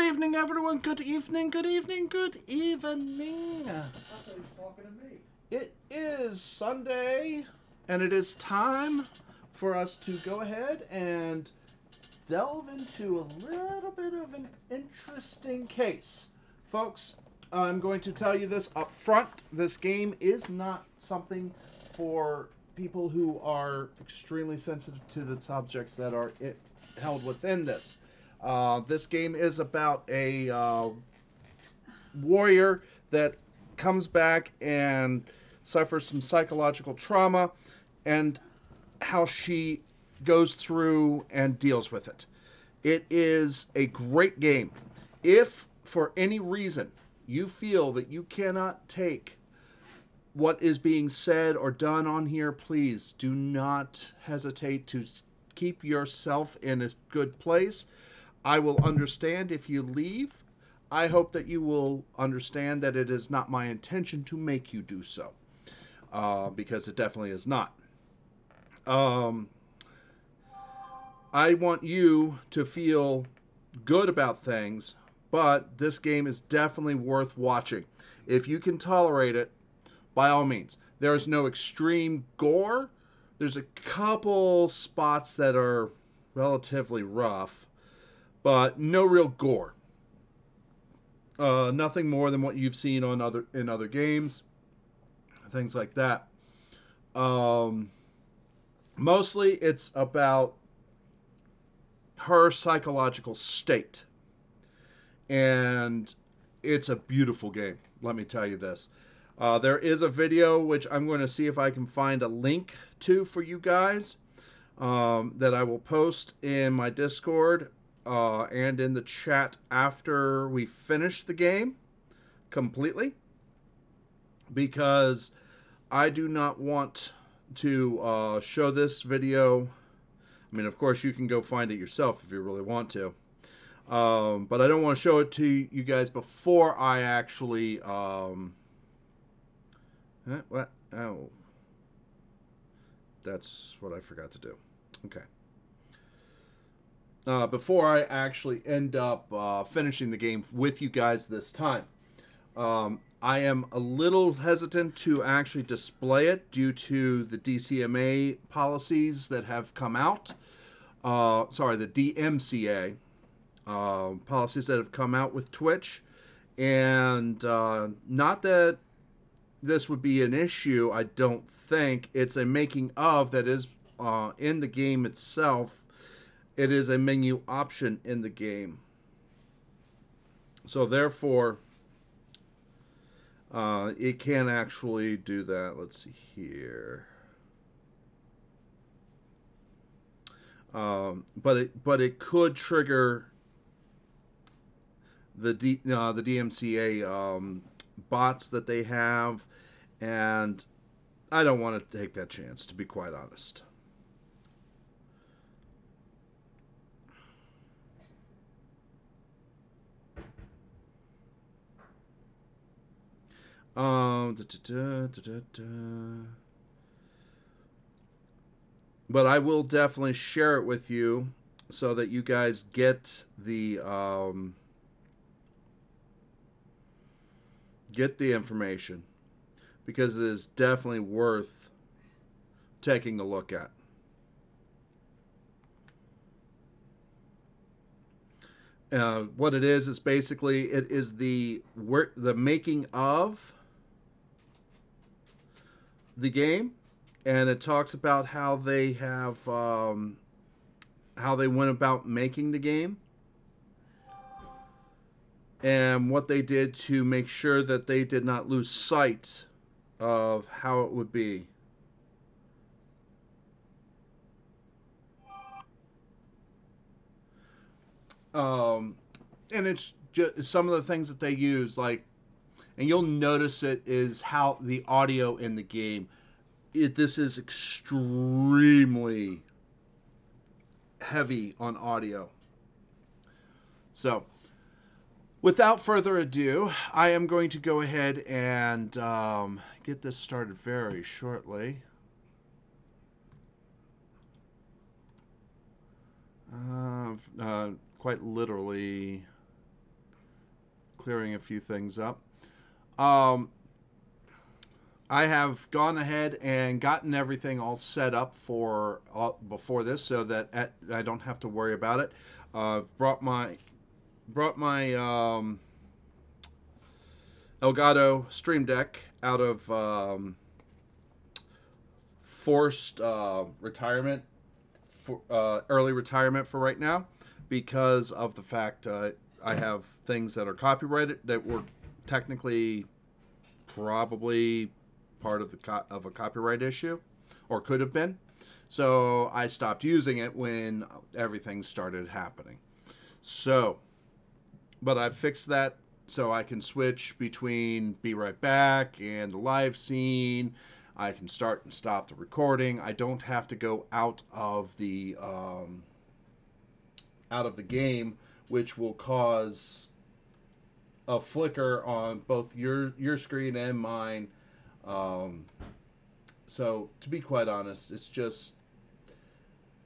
evening, everyone. Good evening, good evening, good evening. I thought he was talking to me. It is Sunday, and it is time for us to go ahead and delve into a little bit of an interesting case. Folks, I'm going to tell you this up front. This game is not something for people who are extremely sensitive to the subjects that are held within this. This game is about a warrior that comes back and suffers some psychological trauma and how she goes through and deals with it. It is a great game. If for any reason you feel that you cannot take what is being said or done on here, please do not hesitate to keep yourself in a good place. I will understand if you leave. I hope that you will understand that it is not my intention to make you do so, because it definitely is not. I want you to feel good about things, but this game is definitely worth watching. If you can tolerate it, by all means. There is no extreme gore. There's a couple spots that are relatively rough, but no real gore. Nothing more than what you've seen on other games, things like that. Mostly, it's about her psychological state, and it's a beautiful game. Let me tell you this. There is a video which I'm going to see if I can find a link to for you guys that I will post in my Discord and in the chat after we finish the game completely, because I do not want to show this video. I mean, of course, you can go find it yourself if you really want to. But I don't want to show it to you guys before I actually... what? Oh. That's what I forgot to do. Okay. Before I actually end up finishing the game with you guys this time. I am a little hesitant to actually display it due to the DCMA policies that have come out. The DMCA policies that have come out with Twitch. And not that this would be an issue, I don't think. It's a making of that is in the game itself. It is a menu option in the game. So therefore, it can actually do that. Let's see here. But it could trigger the DMCA bots that they have, and I don't want to take that chance, to be quite honest. But I will definitely share it with you so that you guys get the information, because it is definitely worth taking a look at. What it is basically it is the making of the game, and it talks about how they have how they went about making the game and what they did to make sure that they did not lose sight of how it would be. And it's just some of the things that they use, like, and you'll notice it is how the audio in the game. This is extremely heavy on audio. So, without further ado, I am going to go ahead and get this started very shortly. Quite literally clearing a few things up. I have gone ahead and gotten everything all set up for before this, so that I don't have to worry about it. Brought my Elgato Stream Deck out of forced retirement, for early retirement for right now, because of the fact I have things that are copyrighted that were technically probably part of a copyright issue, or could have been. So I stopped using it when everything started happening. So, but I fixed that so I can switch between Be Right Back and the live scene. I can start and stop the recording. I don't have to go out of the game, which will cause a flicker on both your screen and mine. So to be quite honest, it's just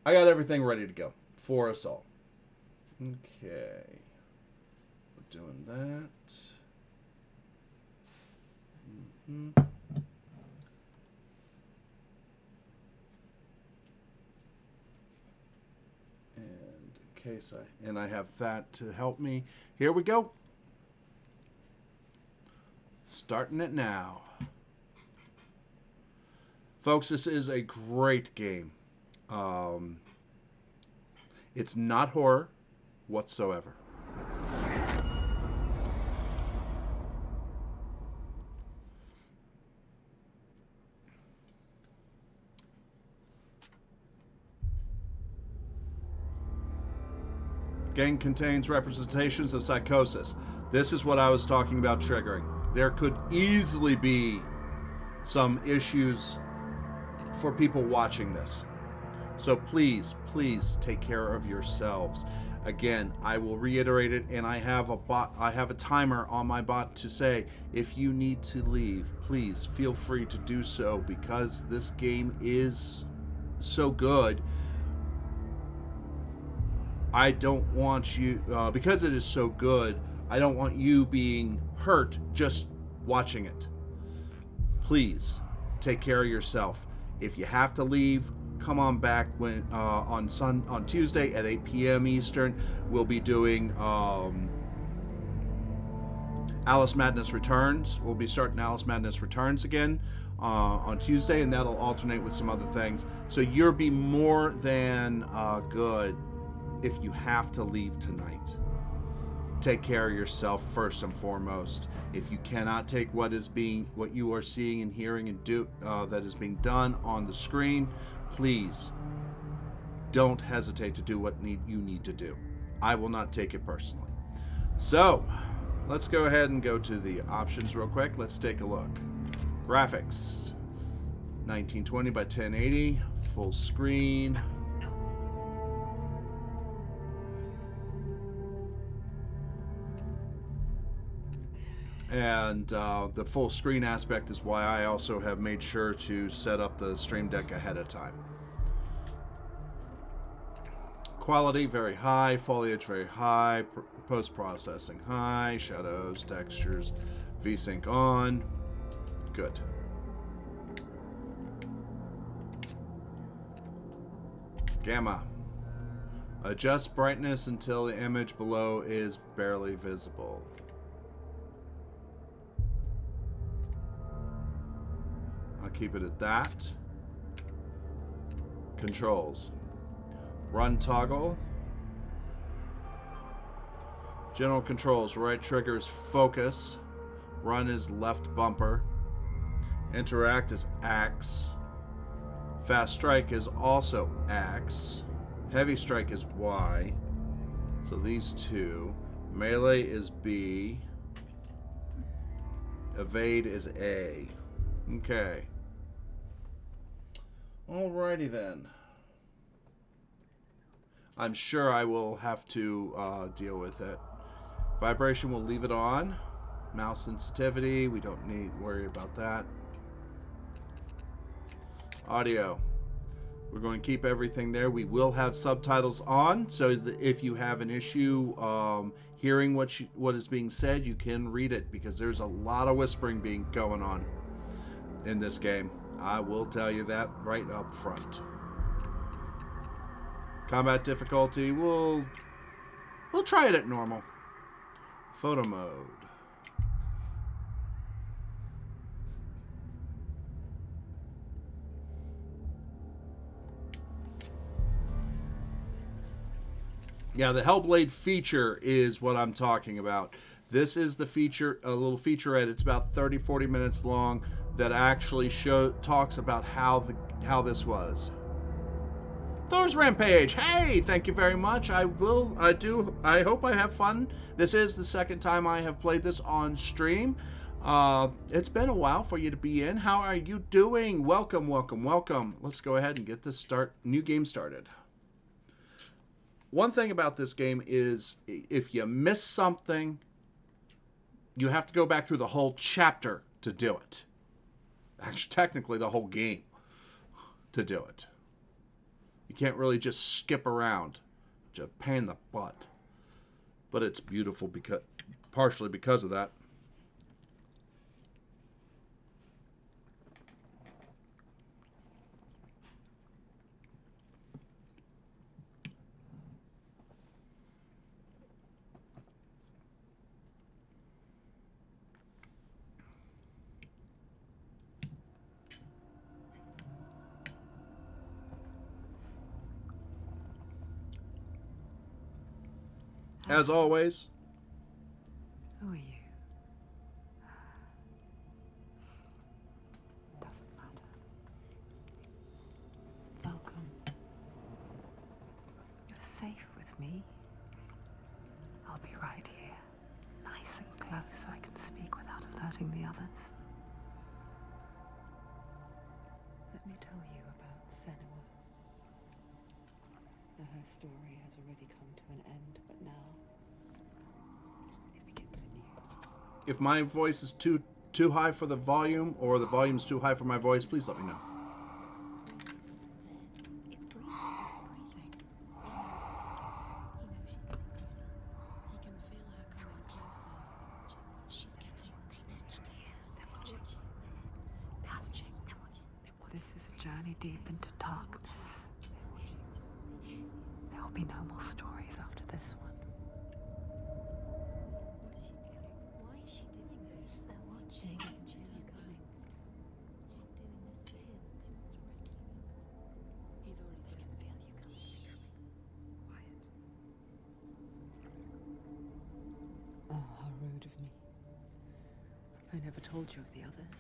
I got everything ready to go for us all. Okay, we're doing that. Mm-hmm. Case I have that to help me. Here we go. Starting it now. Folks, this is a great game. It's not horror whatsoever. Game contains representations of psychosis. This is what I was talking about triggering. There could easily be some issues for people watching this. So please, please take care of yourselves. Again, I will reiterate it, and I have a timer on my bot to say, if you need to leave, please feel free to do so, because this game is so good. I don't want you, because it is so good, I don't want you being hurt just watching it. Please take care of yourself. If you have to leave, come on back when on Tuesday at 8 p.m. Eastern. We'll be doing Alice Madness Returns. We'll be starting Alice Madness Returns again on Tuesday, and that'll alternate with some other things. So you'll be more than good if you have to leave tonight. Take care of yourself first and foremost. If you cannot take what you are seeing and hearing and that is being done on the screen, please don't hesitate to do what you need to do. I will not take it personally. So let's go ahead and go to the options real quick. Let's take a look. Graphics, 1920 by 1080, full screen. And the full screen aspect is why I also have made sure to set up the Stream Deck ahead of time. Quality very high, foliage very high, post-processing high, shadows, textures, VSync on. Good. Gamma. Adjust brightness until the image below is barely visible. I'll keep it at that. Controls. Run toggle. General controls. Right trigger is focus. Run is left bumper. Interact is X. Fast strike is also X. Heavy strike is Y. So these two. Melee is B. Evade is A. Okay. Alrighty then. I'm sure I will have to deal with it. Vibration, we'll leave it on. Mouse sensitivity, we don't need to worry about that. Audio. We're going to keep everything there. We will have subtitles on, so that if you have an issue hearing what is being said, you can read it, because there's a lot of whispering being going on in this game. I will tell you that right up front. Combat difficulty, we'll try it at normal. Photo mode. Yeah, the Hellblade feature is what I'm talking about. This is the feature, a little featurette. It's about 30-40 minutes long that actually talks about how this was. Thor's Rampage. Hey, thank you very much. I hope I have fun. This is the second time I have played this on stream. It's been a while for you to be in. How are you doing? Welcome, welcome, welcome. Let's go ahead and get this new game started. One thing about this game is if you miss something, you have to go back through the whole chapter to do it. Actually, technically the whole game to do it. You can't really just skip around. It's a pain in the butt. But it's beautiful partially because of that. As always. Who are you? Doesn't matter. Welcome. You're safe with me. I'll be right here, nice and close so I can speak without alerting the others. Let me tell you about Senua. Now, her story has already come to an end, but now it begins anew. If my voice is too high for the volume, or the volume's too high for my voice, please let me know. It's breathing. It's breathing. He knows she's getting closer. He can feel her coming closer. She's getting closer. They're watching. They're watching. They're watching. This is a journey deep into darkness. There will be no more stories after this one. What is she doing? Why is she doing this? They're watching. Isn't she coming? She's doing this for him. She wants to rescue him. He's already there. Quiet. Oh, how rude of me. I never told you of the others.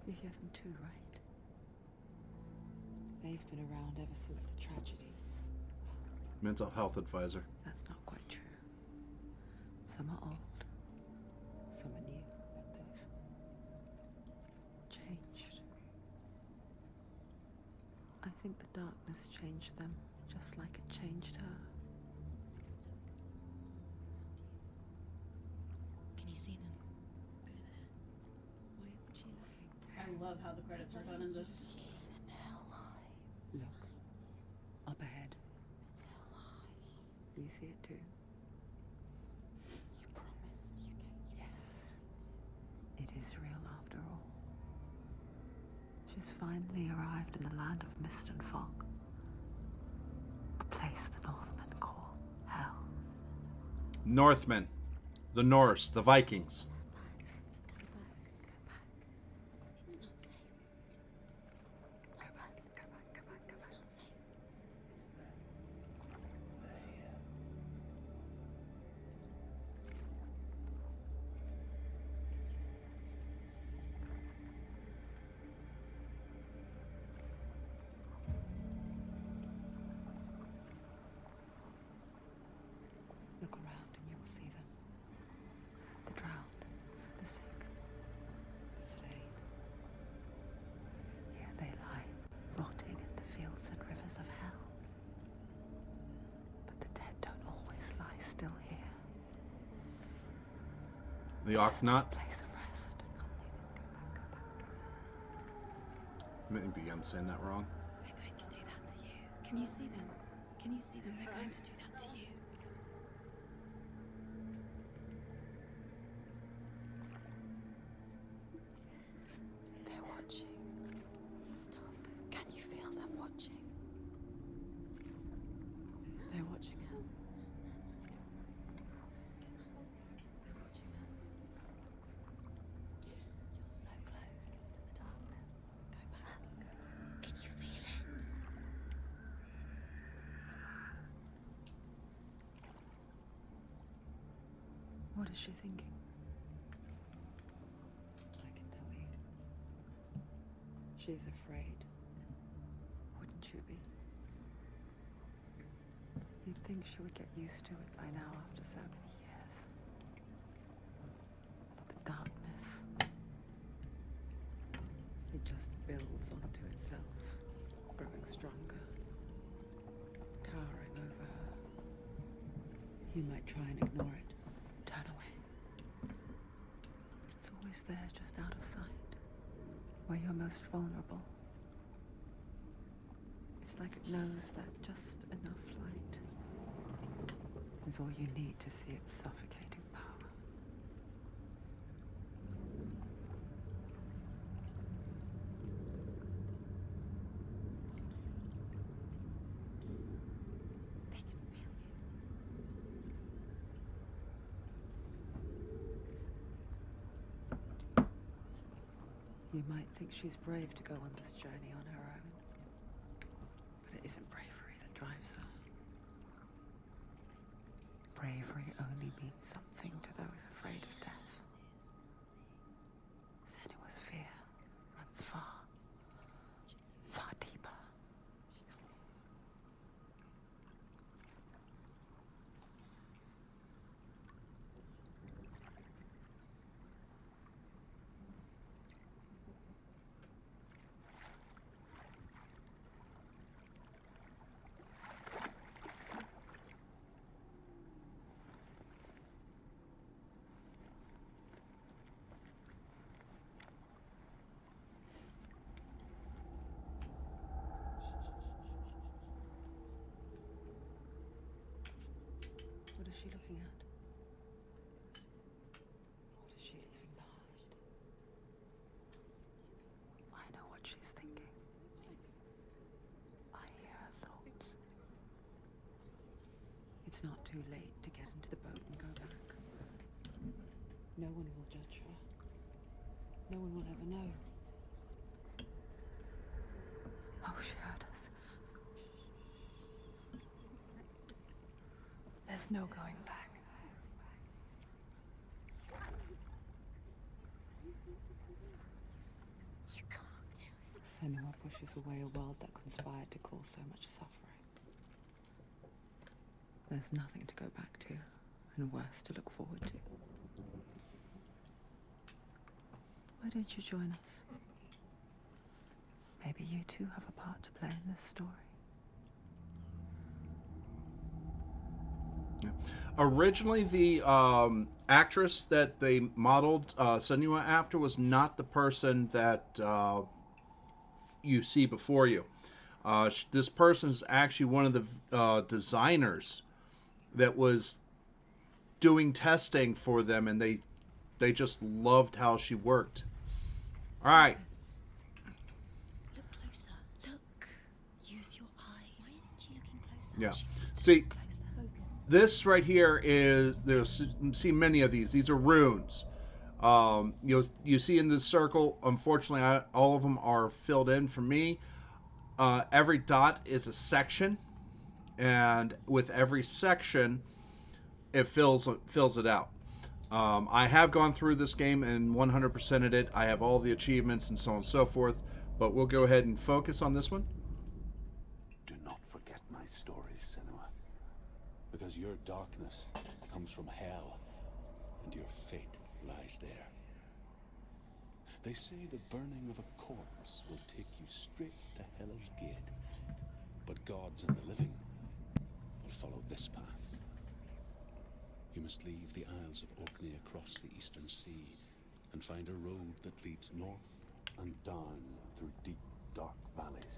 You hear them too, right? They've been around ever since the tragedy. Mental health advisor. That's not quite true. Some are old, some are new, but they've changed. I think the darkness changed them, just like it changed her. Can you see them? Over there. Why isn't she looking? I love how the credits are done in this. He's in hell high. Look, up ahead. Hell high. You see it too? You promised you could. Yes. It is real after all. She's finally arrived in the land of mist and fog. The place the Northmen call hell. Northmen. The Norse. The Vikings. Go back. It's not safe. Go back, go back, go back, go It's back. not safe. You see that? Look around and you will see them. The drowned, the sick, the slain. Here they lie, rotting in the fields and rivers of hell. But the dead don't always lie still here. The Oxnot. Place of rest. Can't do this. Go back. Maybe I'm saying that wrong. They're going to do that to you. Can you see them? Can you see them? They're going to do that to you. They're watching. Stop. Can you feel them watching? They're watching her. They're watching her. You're so close to the darkness. Go back. Can you feel it? What is she thinking? I can tell you. She's afraid. Wouldn't you be? You'd think she would get used to it by now after so many years. But the darkness, it just builds onto itself, growing stronger, towering over her. You might try and ignore it, turn away. It's always there, just out of sight, where you're most vulnerable. It's like it knows that just enough light is all you need to see its suffocating power. They can feel you. You might think she's brave to go on this journey on her own, but it isn't bravery that drives her. Bravery only means something to those afraid of death. Senua's fear runs far, far deeper. What is she looking at? What is she leaving behind? I know what she's thinking. I hear her thoughts. It's not too late to get into the boat and go back. No one will judge her. No one will ever know. Oh, she heard us. There's no going back. You can't do it. Senua pushes away a world that conspired to cause so much suffering. There's nothing to go back to, and worse to look forward to. Why don't you join us? Maybe you too have a part to play in this story. Yeah. Originally, the actress that they modeled Senua after was not the person that you see before you. This person is actually one of the designers that was doing testing for them, and they just loved how she worked. All right. Look closer. Look. Use your eyes. Why isn't she looking closer? Yeah. She needs to See, look closer. this right here is, you'll see many of these. These are runes. You see in this circle, unfortunately, all of them are filled in for me. Every dot is a section, and with every section, it fills it out. I have gone through this game and 100%ed it. I have all the achievements and so on and so forth, but we'll go ahead and focus on this one. Do not forget my stories, Senua, because your darkness comes from hell, and your fate lies there. They say the burning of a corpse will take you straight to Hell's Gate, but gods and the living will follow this path. You must leave the Isles of Orkney across the Eastern Sea and find a road that leads north and down through deep dark valleys.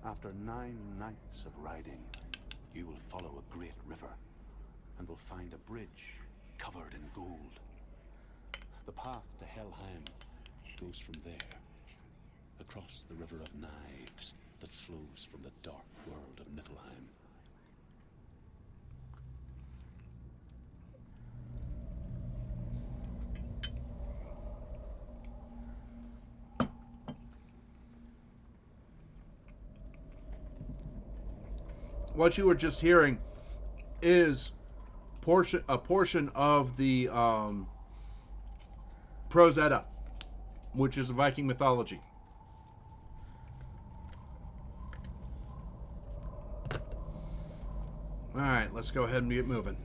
After 9 nights of riding, you will follow a great river and will find a bridge covered in gold. The path to Helheim goes from there, across the river of knives that flows from the dark world of Niflheim. What you were just hearing is a portion of the Prose Edda, which is Viking mythology. All right, let's go ahead and get moving.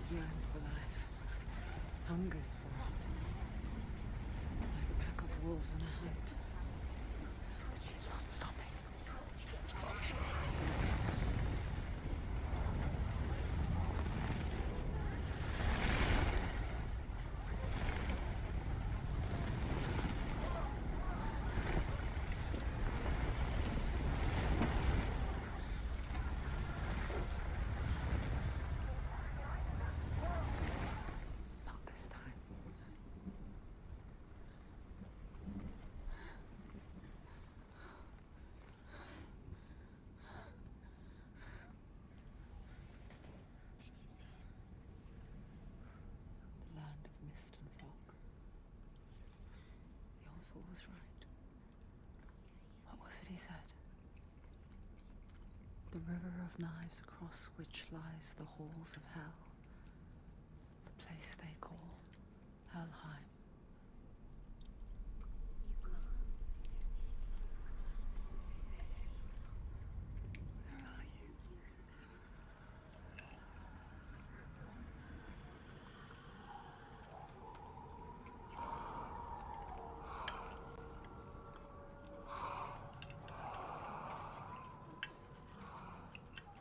Yearns for life, hungers for it, like a pack of wolves on a hunt. But she's not stopping. Not this time. The land of mist and fog. The old fool was right. What was it he said? The river of knives across which lies the halls of hell. The place they call Helheim. Where are you?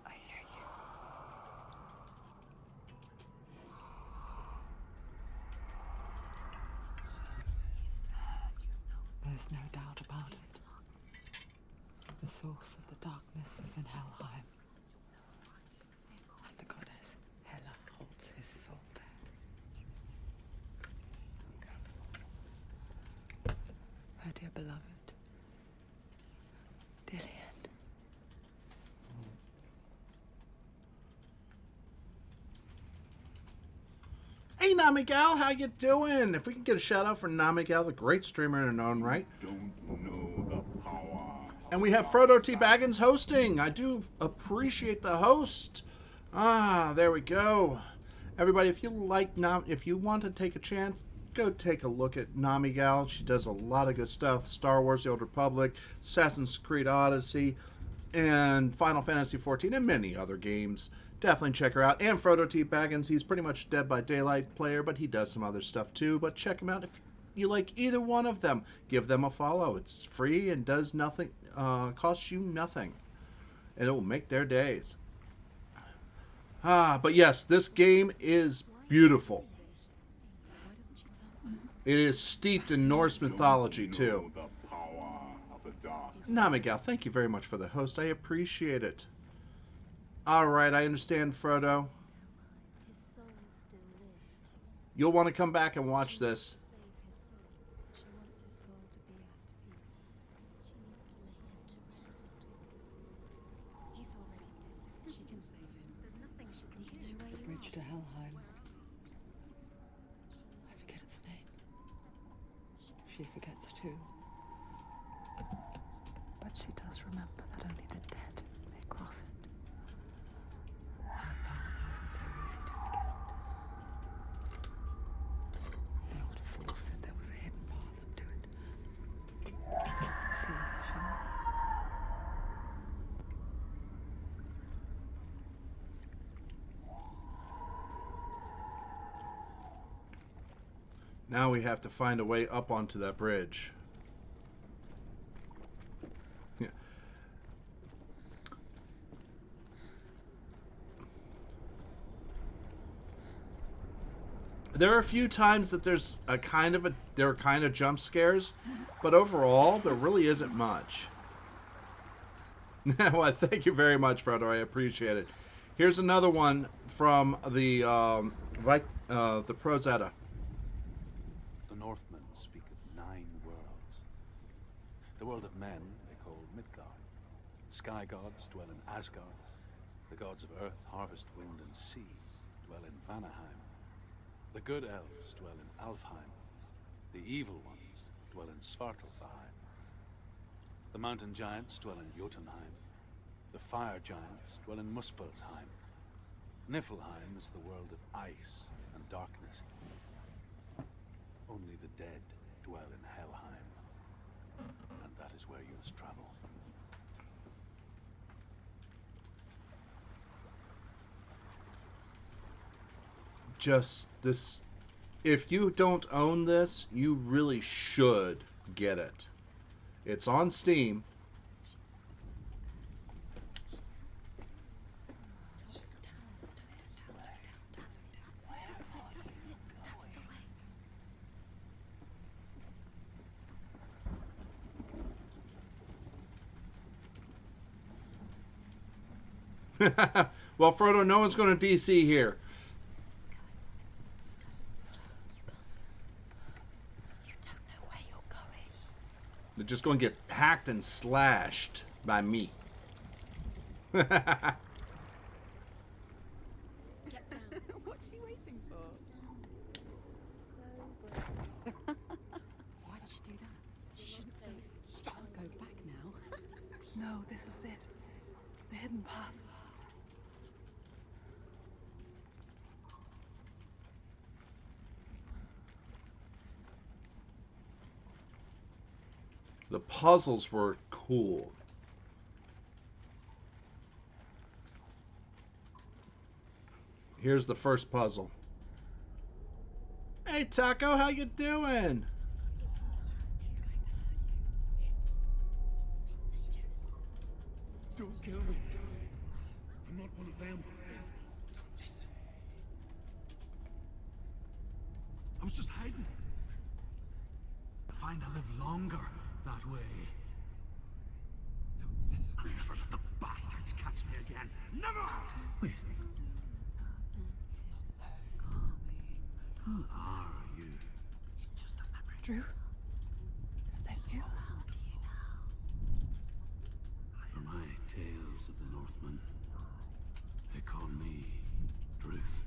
I hear you. There's no doubt about it. The source of the darkness is in Helheim. And the goddess Hela holds his soul there. Her dear beloved, Dillian. Hey, Namigal, how you doing? If we can get a shout out for Namigal, the great streamer in her own right. Don't know the power. And we have Frodo T. Baggins hosting. I do appreciate the host. Ah, there we go. Everybody, if you if you want to take a chance, go take a look at Namigal. She does a lot of good stuff. Star Wars: The Old Republic, Assassin's Creed Odyssey, and Final Fantasy XIV, and many other games. Definitely check her out. And Frodo T. Baggins, he's pretty much Dead by Daylight player, but he does some other stuff too. But check him out if you like either one of them. Give them a follow. It's free and does nothing, costs you nothing. And it will make their days. But yes, this game is beautiful. It is steeped in Norse mythology too. The power of the dark. Namigal, thank you very much for the host. I appreciate it. Alright, I understand, Frodo. His soul still lives. You'll want to come back and watch this. To save his soul. She wants his soul to be at peace. She needs to lay him to rest. He's already dead. She can save him. There's nothing she can do. Do you know where The you bridge to are? Helheim. I forget its name. She forgets too. too. But she does remember that only the dead may cross it. That path wasn't so easy to get. The old fool said there was a hidden path up to it. See, shall we? Now we have to find a way up onto that bridge. Yeah. There are a few times that there are kind of jump scares, but overall there really isn't much. Well, thank you very much, Frodo. I appreciate it. Here's another one from the Prosetta. The Northmen speak of 9 worlds. The world of men they call Midgard. Sky gods dwell in Asgard. The gods of earth, harvest, wind, and sea dwell in Vanaheim. The good elves dwell in Alfheim. The evil ones dwell in Svartalfheim. The mountain giants dwell in Jotunheim. The fire giants dwell in Muspelheim. Niflheim is the world of ice and darkness. Only the dead dwell in Helheim, and that is where you must travel. Just this, if you don't own this, you really should get it. It's on Steam. Well, Frodo, no one's going to DC here. They're just going to get hacked and slashed by me. Get down. What's she waiting for? So brave. Why did she do that? She shouldn't have done it. She can't go back now. No, this is it. The hidden path. The puzzles were cool. Here's the first puzzle. Hey, Taco, how you doing? Don't kill me. I'm not one of them. I was just hiding. I find I live longer that way. I'll never let the bastards catch me again. Never! Wait. Who are you? It's just a memory. Drew? Is that you? For my tales of the Northmen, they call me Druth.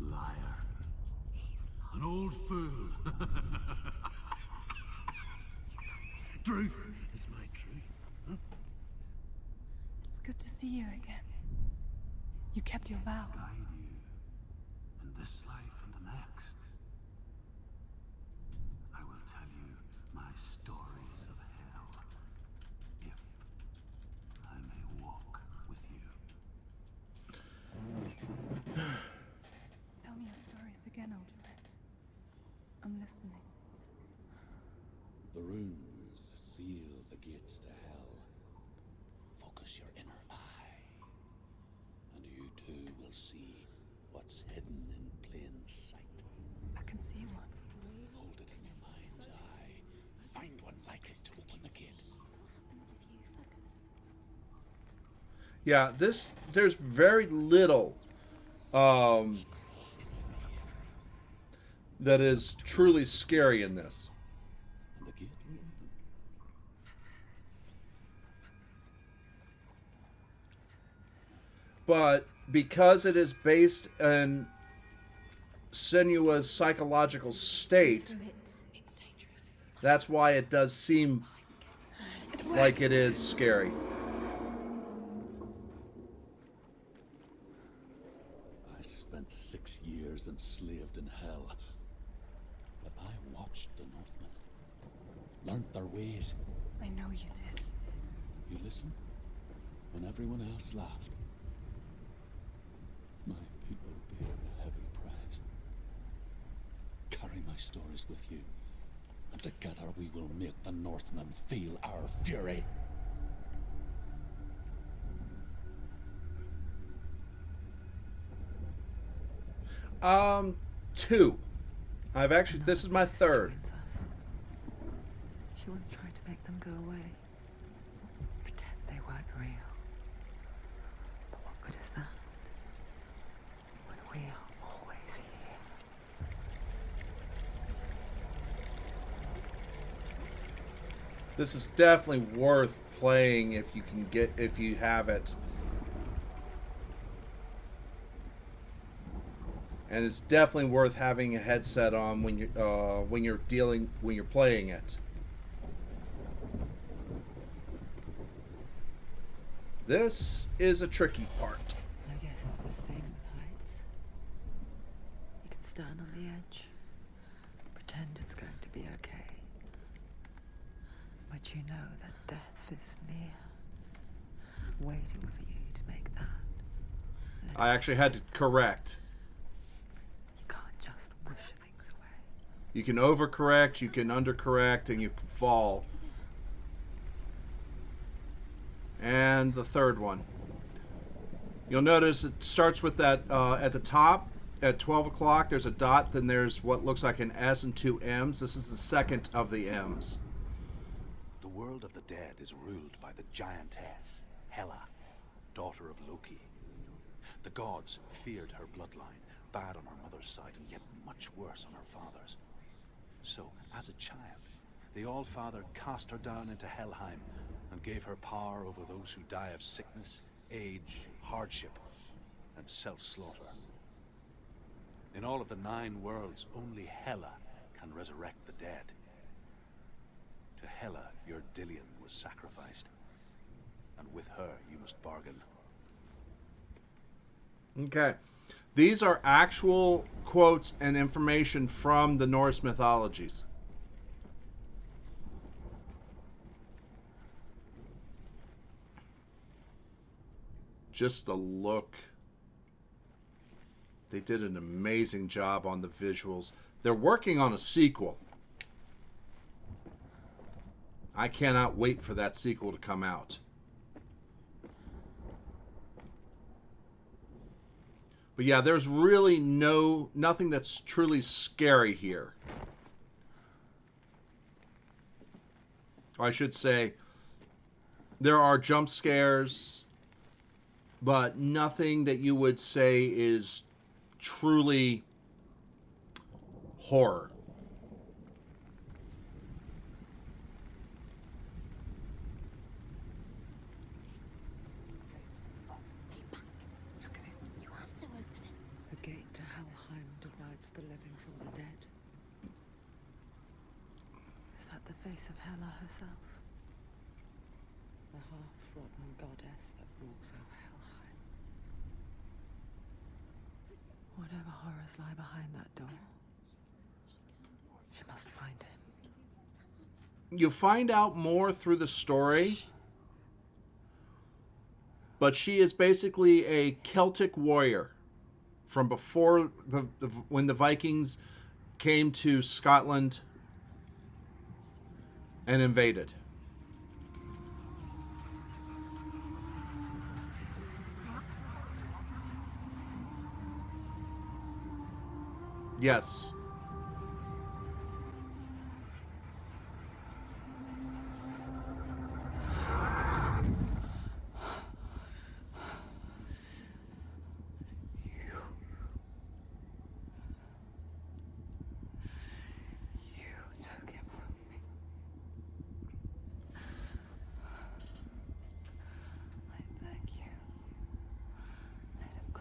A liar. An old fool. Truth is my truth. Huh? It's good to see you again. You kept your vow. Guide you in this life and the next. I will tell you my stories of hell, if I may walk with you. Tell me your stories again, old friend. I'm listening. The runes seal the gates to hell. Focus your inner eye, and you too will see what's hidden in plain sight. I can see one. Hold it in your mind's eye. Find one like it to open the gate. Yeah, there's very little that is truly scary in this. And the gate will open. But because it is based in Senua's psychological state, That's why it does seem like it is scary. I spent 6 years enslaved in hell. But I watched the Northmen, learnt their ways. I know you did. You listened when everyone else laughed. My people bear a heavy price. Carry my stories with you, and together we will make the Northmen feel our fury. Two. I've actually, this is my third. She once tried to make them go away. Pretend they weren't real. But what good is that? When we are always here. This is definitely worth playing if you can get, if you have it. And it's definitely worth having a headset on when you're playing it. This is a tricky part. I guess it's the same with heights. You can stand on the edge, pretend it's going to be okay. But you know that death is near, waiting for you to make that. I actually had to correct. You can't just wish things away. You can overcorrect, you can undercorrect, and you can fall. And the third one. You'll notice it starts with that at the top at 12 o'clock. There's a dot, then there's what looks like an S and two M's. This is the second of the M's. The world of the dead is ruled by the giantess, Hela, daughter of Loki. The gods feared her bloodline, bad on her mother's side and yet much worse on her father's. So, as a child, the All-Father cast her down into Helheim and gave her power over those who die of sickness, age, hardship, and self-slaughter. In all of the 9 worlds, only Hela can resurrect the dead. To Hela, your Dillion was sacrificed, and with her you must bargain. Okay. These are actual quotes and information from the Norse mythologies. Just the look. They did an amazing job on the visuals. They're working on a sequel. I cannot wait for that sequel to come out. But yeah, there's really nothing that's truly scary here. Or I should say, there are jump scares, but nothing that you would say is truly horror. Stay back. Look at it. You have to open it. The gate to Helheim divides the living from the dead. Is that the face of Hela herself? The half-rotten goddess that rules over Helheim. Whatever horrors lie behind that door, she must find him. You find out more through the story, but she is basically a Celtic warrior from before when the Vikings came to Scotland and invaded. Yes. You took him from me. I beg you. Let him go.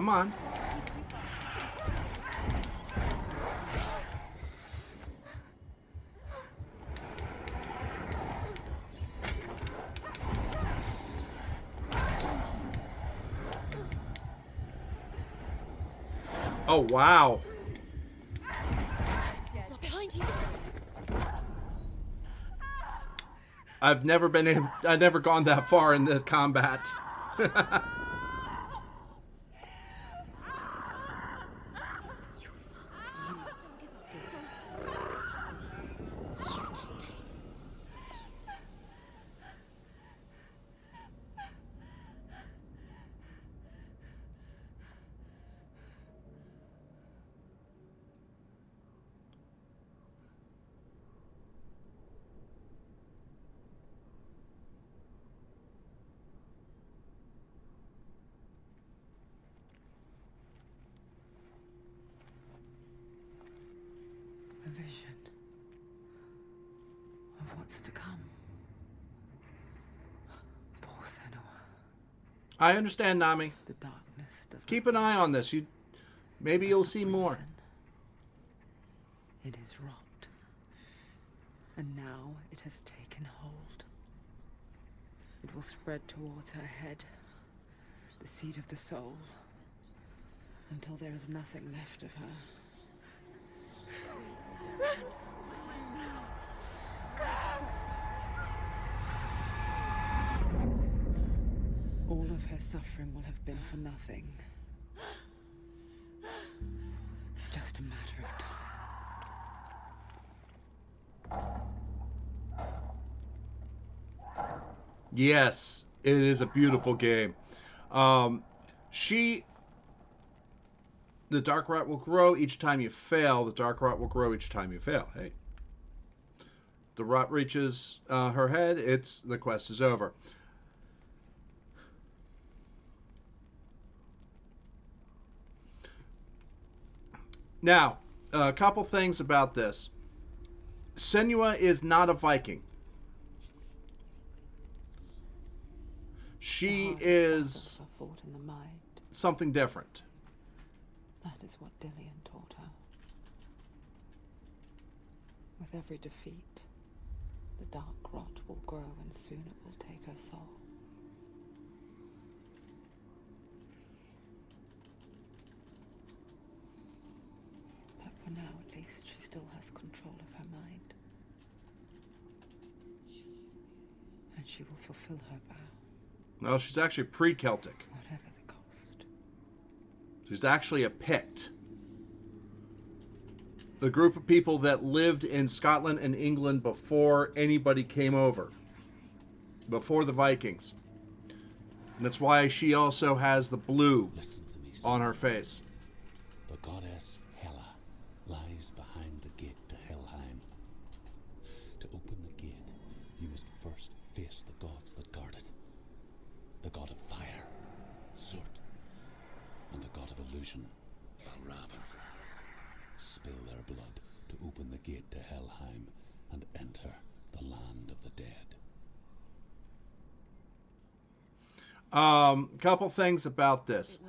Come on. Oh, wow. Behind you. I've never gone that far in the combat. A vision of what's to come. Poor Senua. I understand, Nami. The darkness doesn't... Keep an eye on this. Maybe you'll see more. reason. It is rot. And now it has taken hold. It will spread towards her head, the seat of the soul, until there is nothing left of her. All of her suffering will have been for nothing. It's just a matter of time. Yes, it is a beautiful game. The dark rot will grow each time you fail. The dark rot will grow each time you fail. Hey. The rot reaches her head. The quest is over. Now, a couple things about this. Senua is not a Viking. She is Fought in the mind. something different. That is what Dillian taught her. With every defeat, the dark rot will grow and soon it will take her soul. But for now, at least, she still has control of her mind. And she will fulfill her vow. Well, she's actually pre-Celtic. Whatever the cost. She's actually a Pict. The group of people that lived in Scotland and England before anybody came over. Before the Vikings. And that's why she also has the blue on her face. The goddess Hela lies behind the gate to Helheim. To open the gate, you must first face the gods that guard it. The god of fire, Surt, and the god of illusion, Valravn. Spill their blood to open the gate to Helheim and enter the land of the dead. Couple things about this.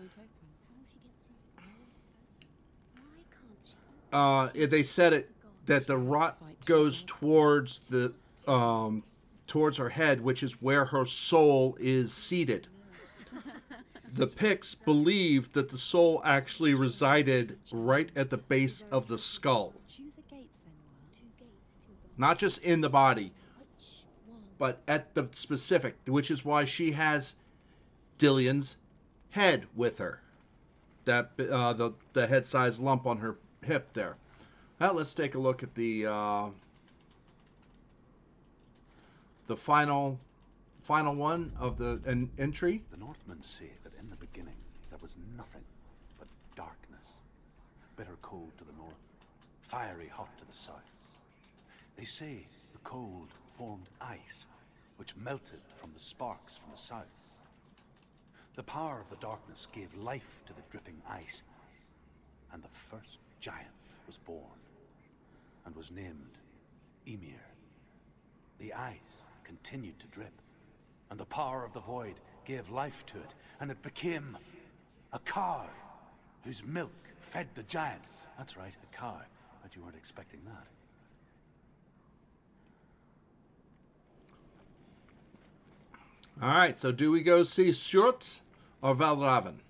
They said that the rot goes towards towards her head, which is where her soul is seated. The Picts believed that the soul actually resided right at the base of the skull. Not just in the body, but at the specific, which is why she has Dillian's head with her. That the head-sized lump on her hip there. Well, let's take a look at the final one of the entry. The Northmen say that in the beginning there was nothing but darkness. Bitter cold to the north, fiery hot to the south. They say the cold formed ice, which melted from the sparks from the south. The power of the darkness gave life to the dripping ice, and the first giant was born, and was named Ymir. The ice continued to drip, and the power of the void gave life to it, and it became a cow. whose milk fed the giant. That's right, a cow. But you weren't expecting that. All right, so do we go see Sjurt or Valraven?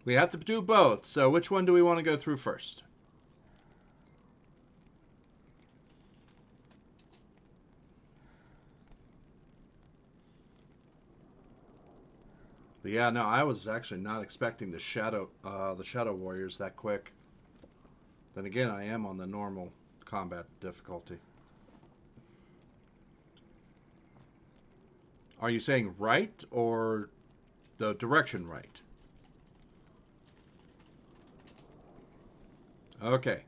We have to do both, so which one do we want to go through first? But yeah, no, I was actually not expecting the Shadow Warriors that quick. Then again, I am on the normal combat difficulty. Are you saying right or the direction right? Okay.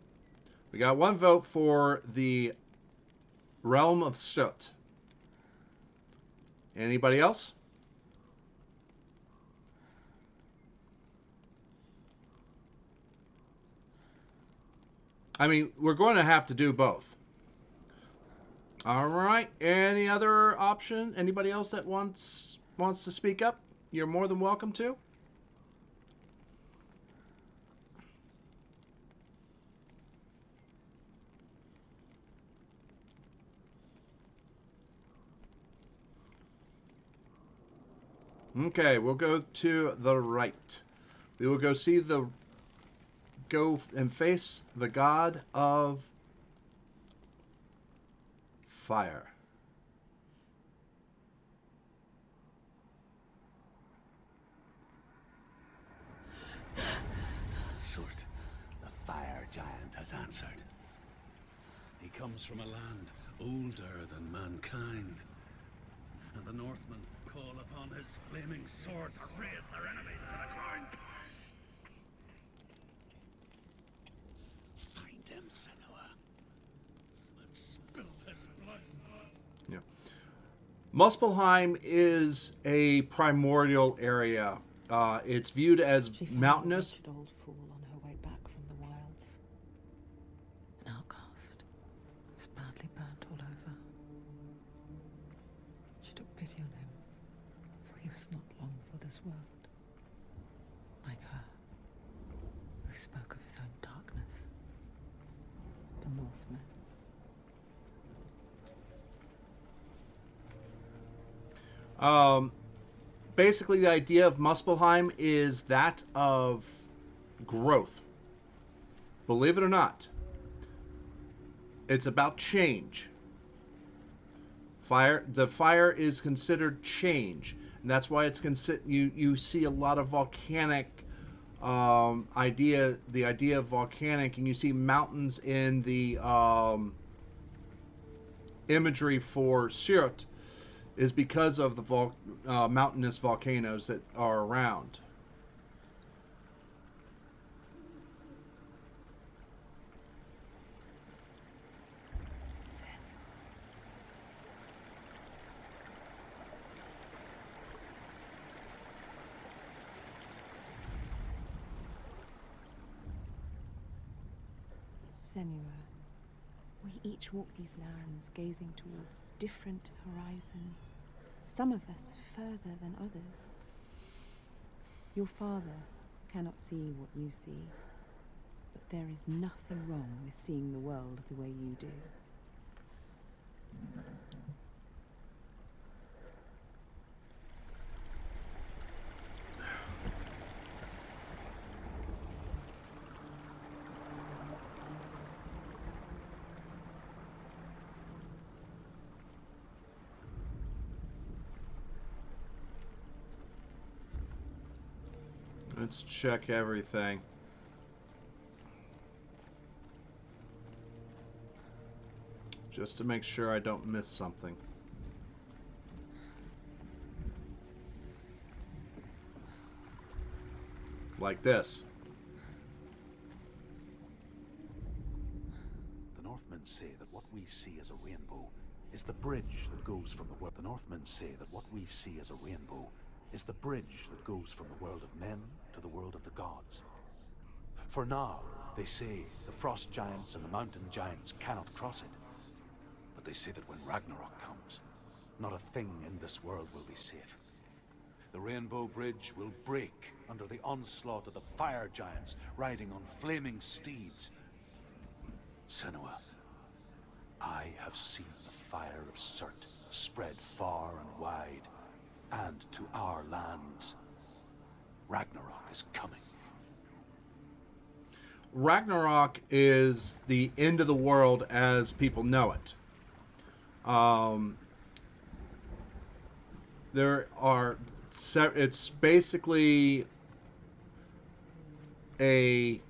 We got one vote for the Realm of Soot. Anybody else? I mean, we're going to have to do both. All right. Any other option? Anybody else that wants to speak up? You're more than welcome to. Okay, we'll go to the right. We will go and face the god of fire. Surt, the fire giant, has answered. He comes from a land older than mankind, and the Northmen call upon his flaming sword to raise their enemies to the ground. Find him, Senua. Let's spill his blood. Yeah. Muspelheim is a primordial area. It's viewed as She found mountainous. a wretched old fool on her way back from the wilds. An outcast. Was badly burnt all over. She took pity on him, for he was not long for this world. Like her, who spoke of his own darkness. The Northmen. Basically, the idea of Muspelheim is that of growth. Believe it or not, it's about change. The fire is considered change, and that's why it's you see a lot of volcanic the idea of volcanic, and you see mountains in the imagery for Sjurt is because of the mountainous volcanoes that are around. Senua, we each walk these lands gazing towards different horizons, some of us further than others. Your father cannot see what you see, but there is nothing wrong with seeing the world the way you do. Let's check everything. Just to make sure I don't miss something. Like this. The Northmen say that what we see as a rainbow is the bridge that goes from the world. The Northmen say that what we see as a rainbow is the bridge that goes from the world of men to the world of the gods. For now, they say the frost giants and the mountain giants cannot cross it. But they say that when Ragnarok comes, not a thing in this world will be safe. The Rainbow Bridge will break under the onslaught of the fire giants riding on flaming steeds. Senua, I have seen the fire of Surt spread far and wide, and to our lands. Ragnarok is coming. Ragnarok is the end of the world as people know it. It's basically a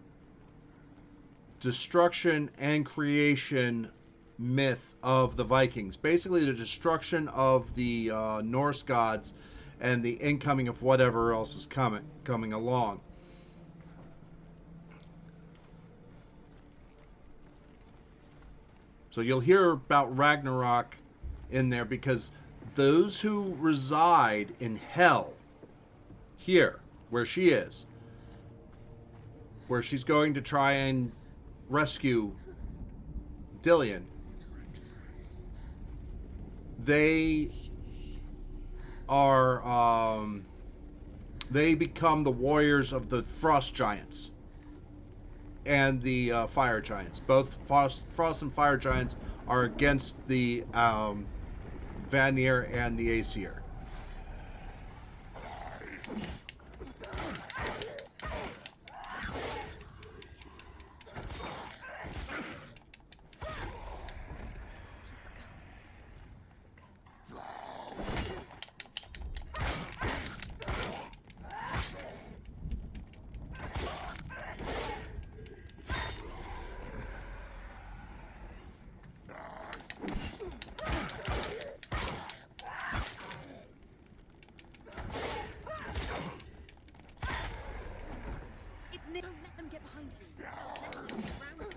destruction and creation myth of the Vikings. Basically, the destruction of the Norse gods and the incoming of whatever else is coming along. So you'll hear about Ragnarok in there because those who reside in hell, here, where she is, where she's going to try and rescue Dillion, they are, they become the warriors of the frost giants and the fire giants. Both frost and fire giants are against the Vanir and the Aesir. Don't let them get behind you. Don't let them surround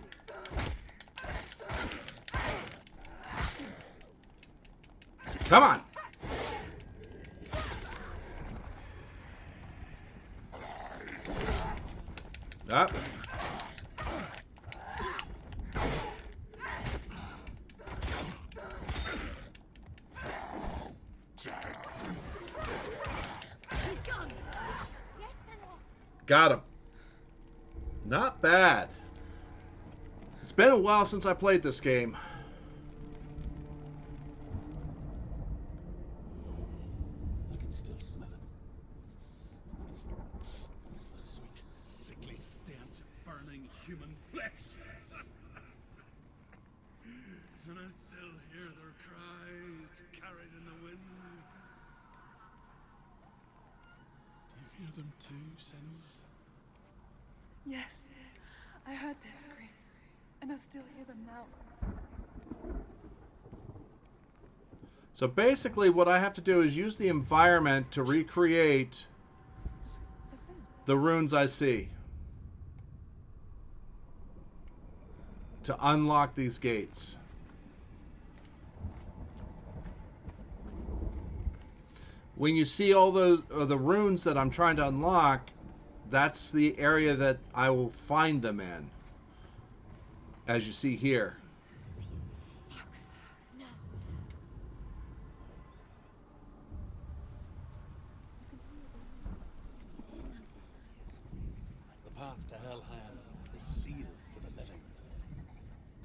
you. Come on! Up. He's gone. Got him. Not bad. It's been a while since I played this game. I can still smell it. The sweet, sickly stench of burning human flesh. And I still hear their cries carried in the wind. Do you hear them too, Senua? Yes, I heard their screams, and I still hear them now. So basically what I have to do is use the environment to recreate the runes I see to unlock these gates. When you see all the runes that I'm trying to unlock, that's the area that I will find them in, as you see here. The path to Helheim is sealed for the living,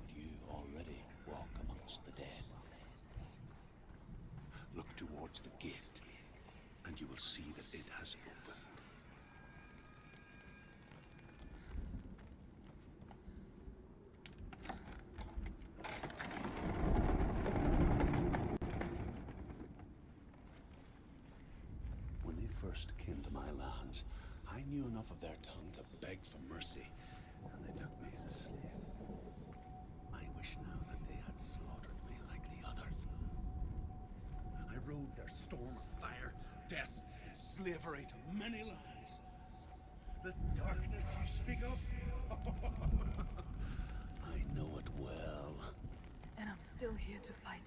but you already walk amongst the dead. Look towards the gate, and you will see that it has opened. When they first came to my lands, I knew enough of their tongue to beg for mercy, and they took me as a slave. I wish now that they had slaughtered me like the others. I rode their storm of fire, death, and slavery to many lands. This darkness you speak of, I know it well. And I'm still here to fight it.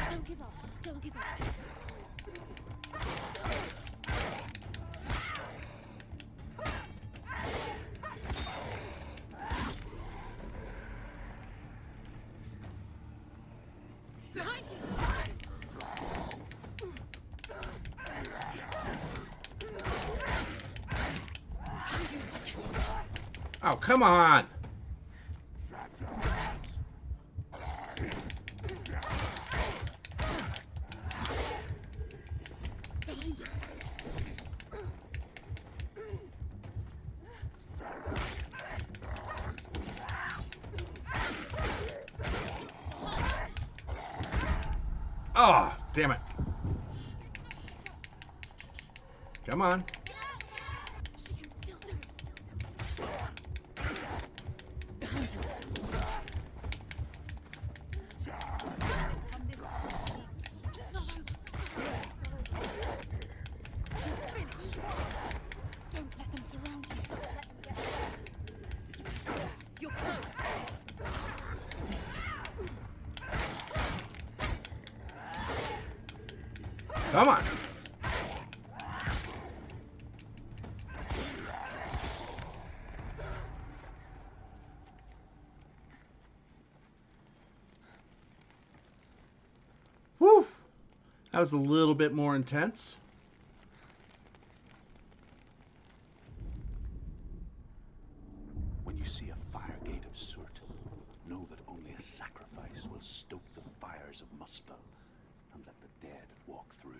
Don't give up. Don't give up. Behind you. Oh, come on. Oh, damn it. Come on. She can still do it. It's not over. It's finished. Don't let them surround you. You're close. Come on. Whew. That was a little bit more intense. When you see a fire gate of Surt, know that only a sacrifice will stoke the fires of Muspel and let the dead walk through.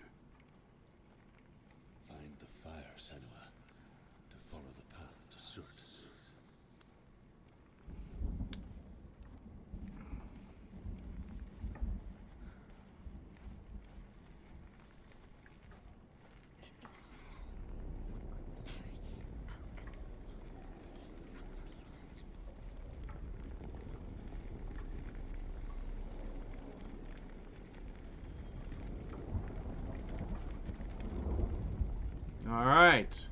Find the fire, Senua, to follow the path to Surt. All right.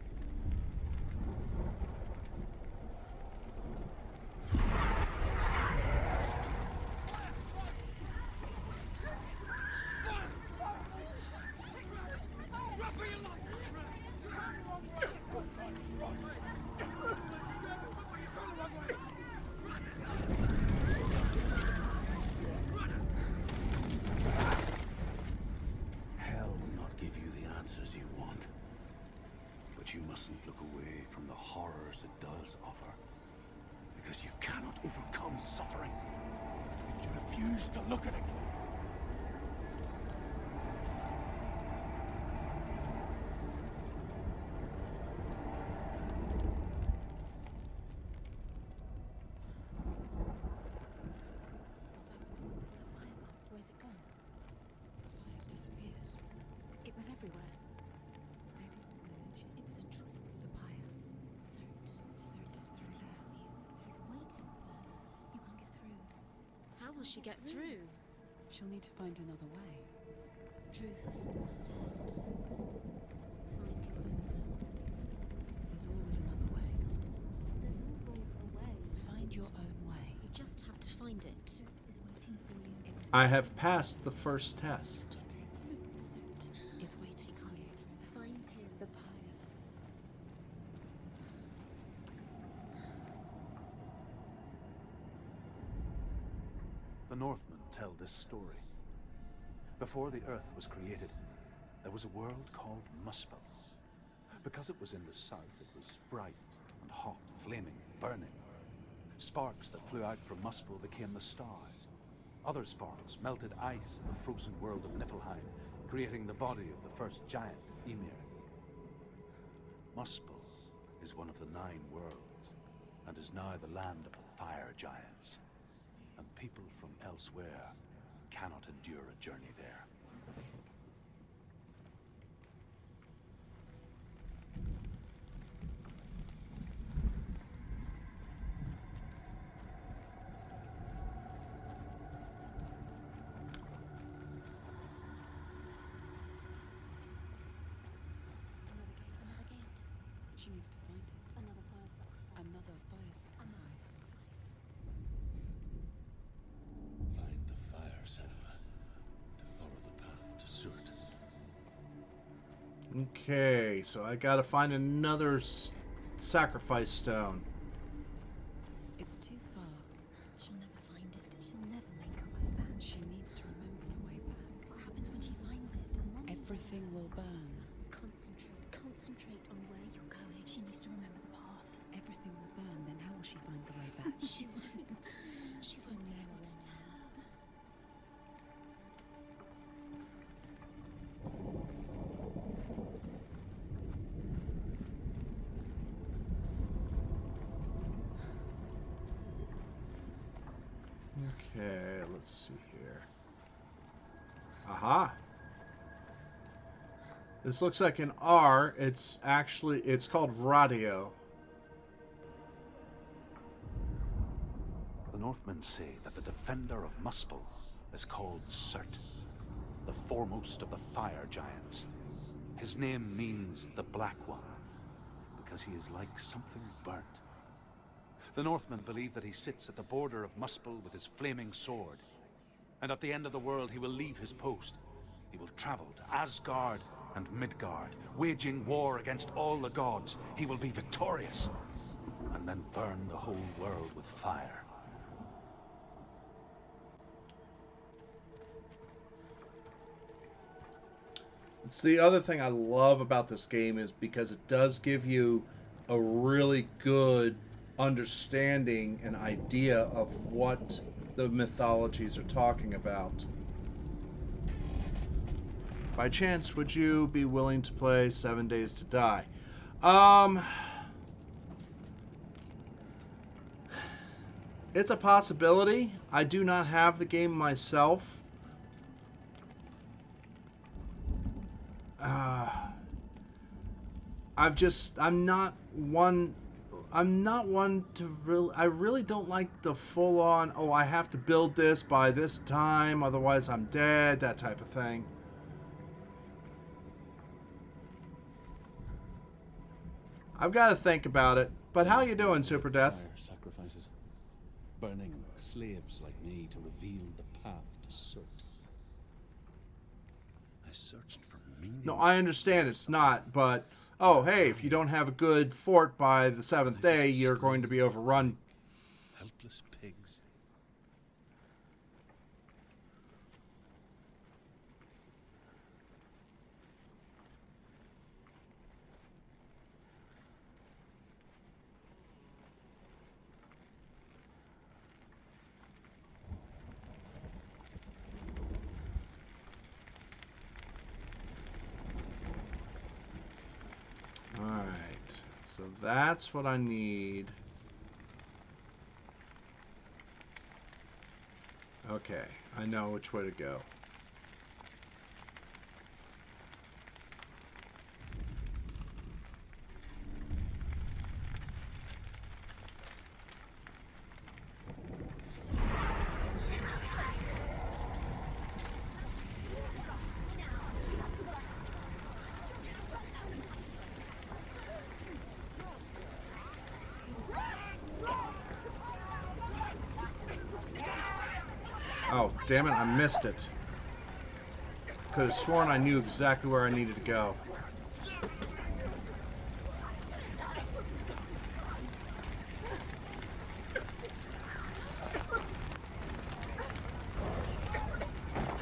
Hell will not give you the answers you want. But you mustn't look away from the horrors it does offer. Because you cannot overcome suffering if you refuse to look at it. Where's it gone? The fire's disappeared. It was everywhere. Maybe it was a trick. The pyre. Surt is through there. He's waiting for her. You can't get through. How will she get through? She'll need to find another way. Truth. Surt. Find your own. There's always another way. There's always a way. Find your own way. You just have to find it. Surt is waiting for you. I have passed the first test. Surt is waiting for you. Find him. The pyre. The Northmen tell this story. Before the Earth was created, there was a world called Muspel. Because it was in the south, it was bright and hot, flaming, burning. Sparks that flew out from Muspel became the stars. Other sparks melted ice in the frozen world of Niflheim, creating the body of the first giant, Ymir. Muspel is one of the 9 worlds, and is now the land of the fire giants. And people from elsewhere cannot endure a journey there. Another gate. She needs to find it. Another fire sacrifice. Another fire sacrifice. Okay, so I gotta find another sacrifice stone. It's too far. She'll never find it. She'll never make her way back. She needs to remember the way back. What happens when she finds it? And then Everything will burn. concentrate on where you're going. She needs to remember the path. Everything will burn, then how will she find the way back? She won't. She won't be able to tell. Okay, let's see here. Aha. This looks like an R. It's called radio. The Northmen say that the defender of Muspel is called Surt, the foremost of the fire giants. His name means the Black One, because he is like something burnt. The Northmen believe that he sits at the border of Muspel with his flaming sword, and at the end of the world he will leave his post. He will travel to Asgard and Midgard, waging war against all the gods. He will be victorious, and then burn the whole world with fire. It's the other thing I love about this game is because it does give you a really good understanding and idea of what the mythologies are talking about. By chance, would you be willing to play 7 Days to Die? It's a possibility. I do not have the game myself. I'm not one to really, I really don't like the full-on, oh, I have to build this by this time, otherwise I'm dead, that type of thing. I've got to think about it. But how you doing, Super Death? Fire sacrifices, burning slaves like me to reveal the path to Surt. I searched for meaning. No, I understand it's not, but oh, hey, if you don't have a good fort by the 7th day, you're going to be overrun. Helpless pigs. Alright, so that's what I need. Okay, I know which way to go. Oh, damn it, I missed it. Could have sworn I knew exactly where I needed to go.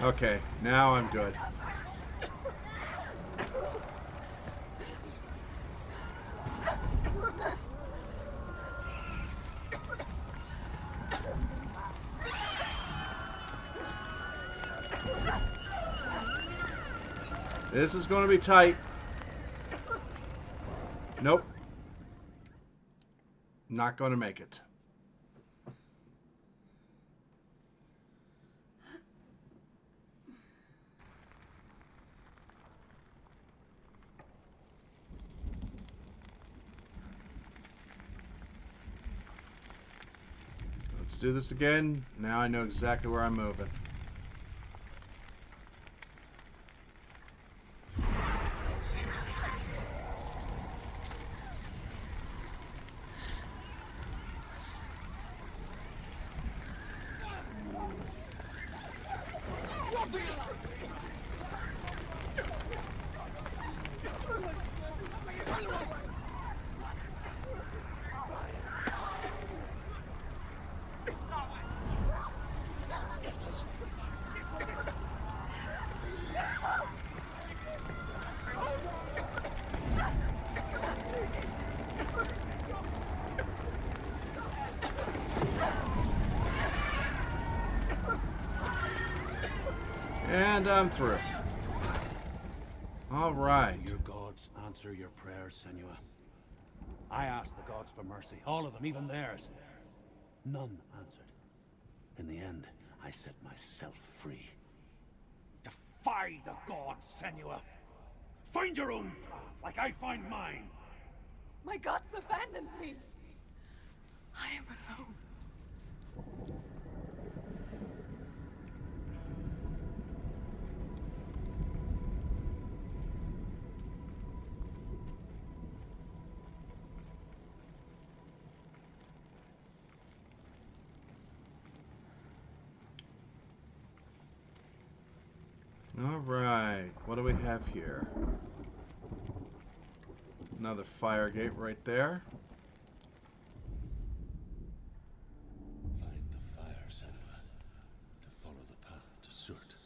Okay, now I'm good. This is going to be tight. Nope. Not going to make it. Let's do this again. Now I know exactly where I'm moving. And I'm through. All right. Your gods answer your prayers, Senua. I asked the gods for mercy, all of them, even theirs. None answered. In the end, I set myself free. Defy the gods, Senua! Find your own path, like I find mine! My gods abandoned me. I am alone. All right. What do we have here? Another fire gate right there. Find the fire, Senua, to follow the path to Surt.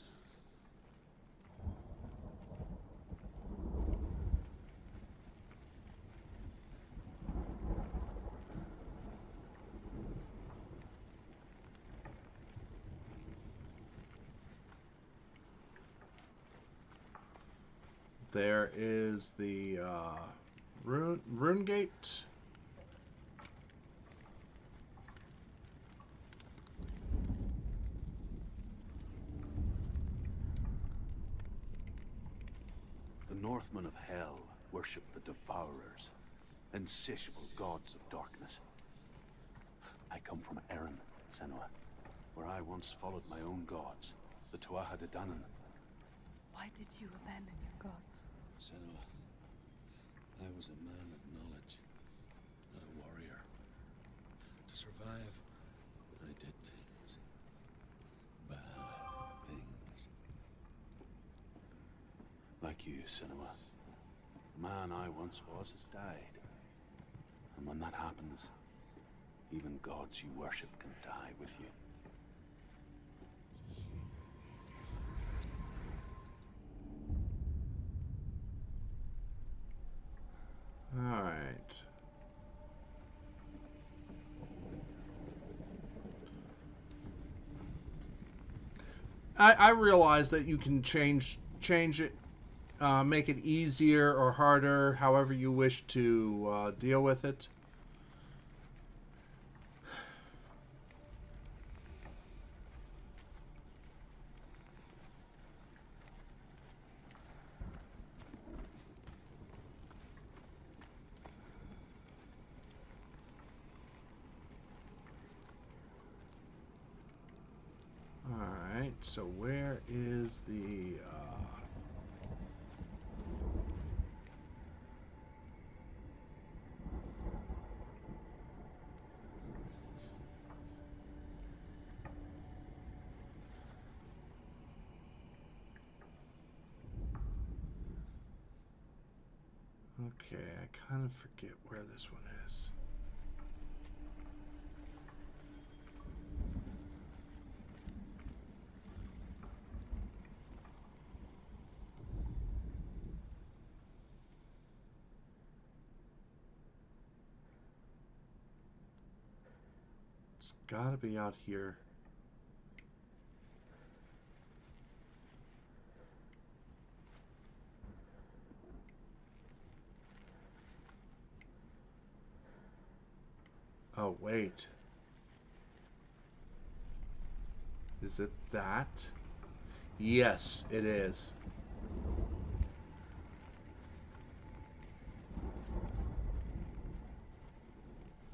There is the rune gate. The Northmen of Hell worship the Devourers, insatiable gods of darkness. I come from Erin, Senua, where I once followed my own gods, the Tuatha De Danann. Why did you abandon your gods? Senua, I was a man of knowledge, not a warrior. To survive, I did things. Bad things. Like you, Senua. The man I once was has died. And when that happens, even gods you worship can die with you. All right. I realize that you can change it, make it easier or harder, however you wish to deal with it. Alright, so where is the... Okay, I kind of forget where this one is. It's gotta be out here. Oh, wait. Is it that? Yes, it is.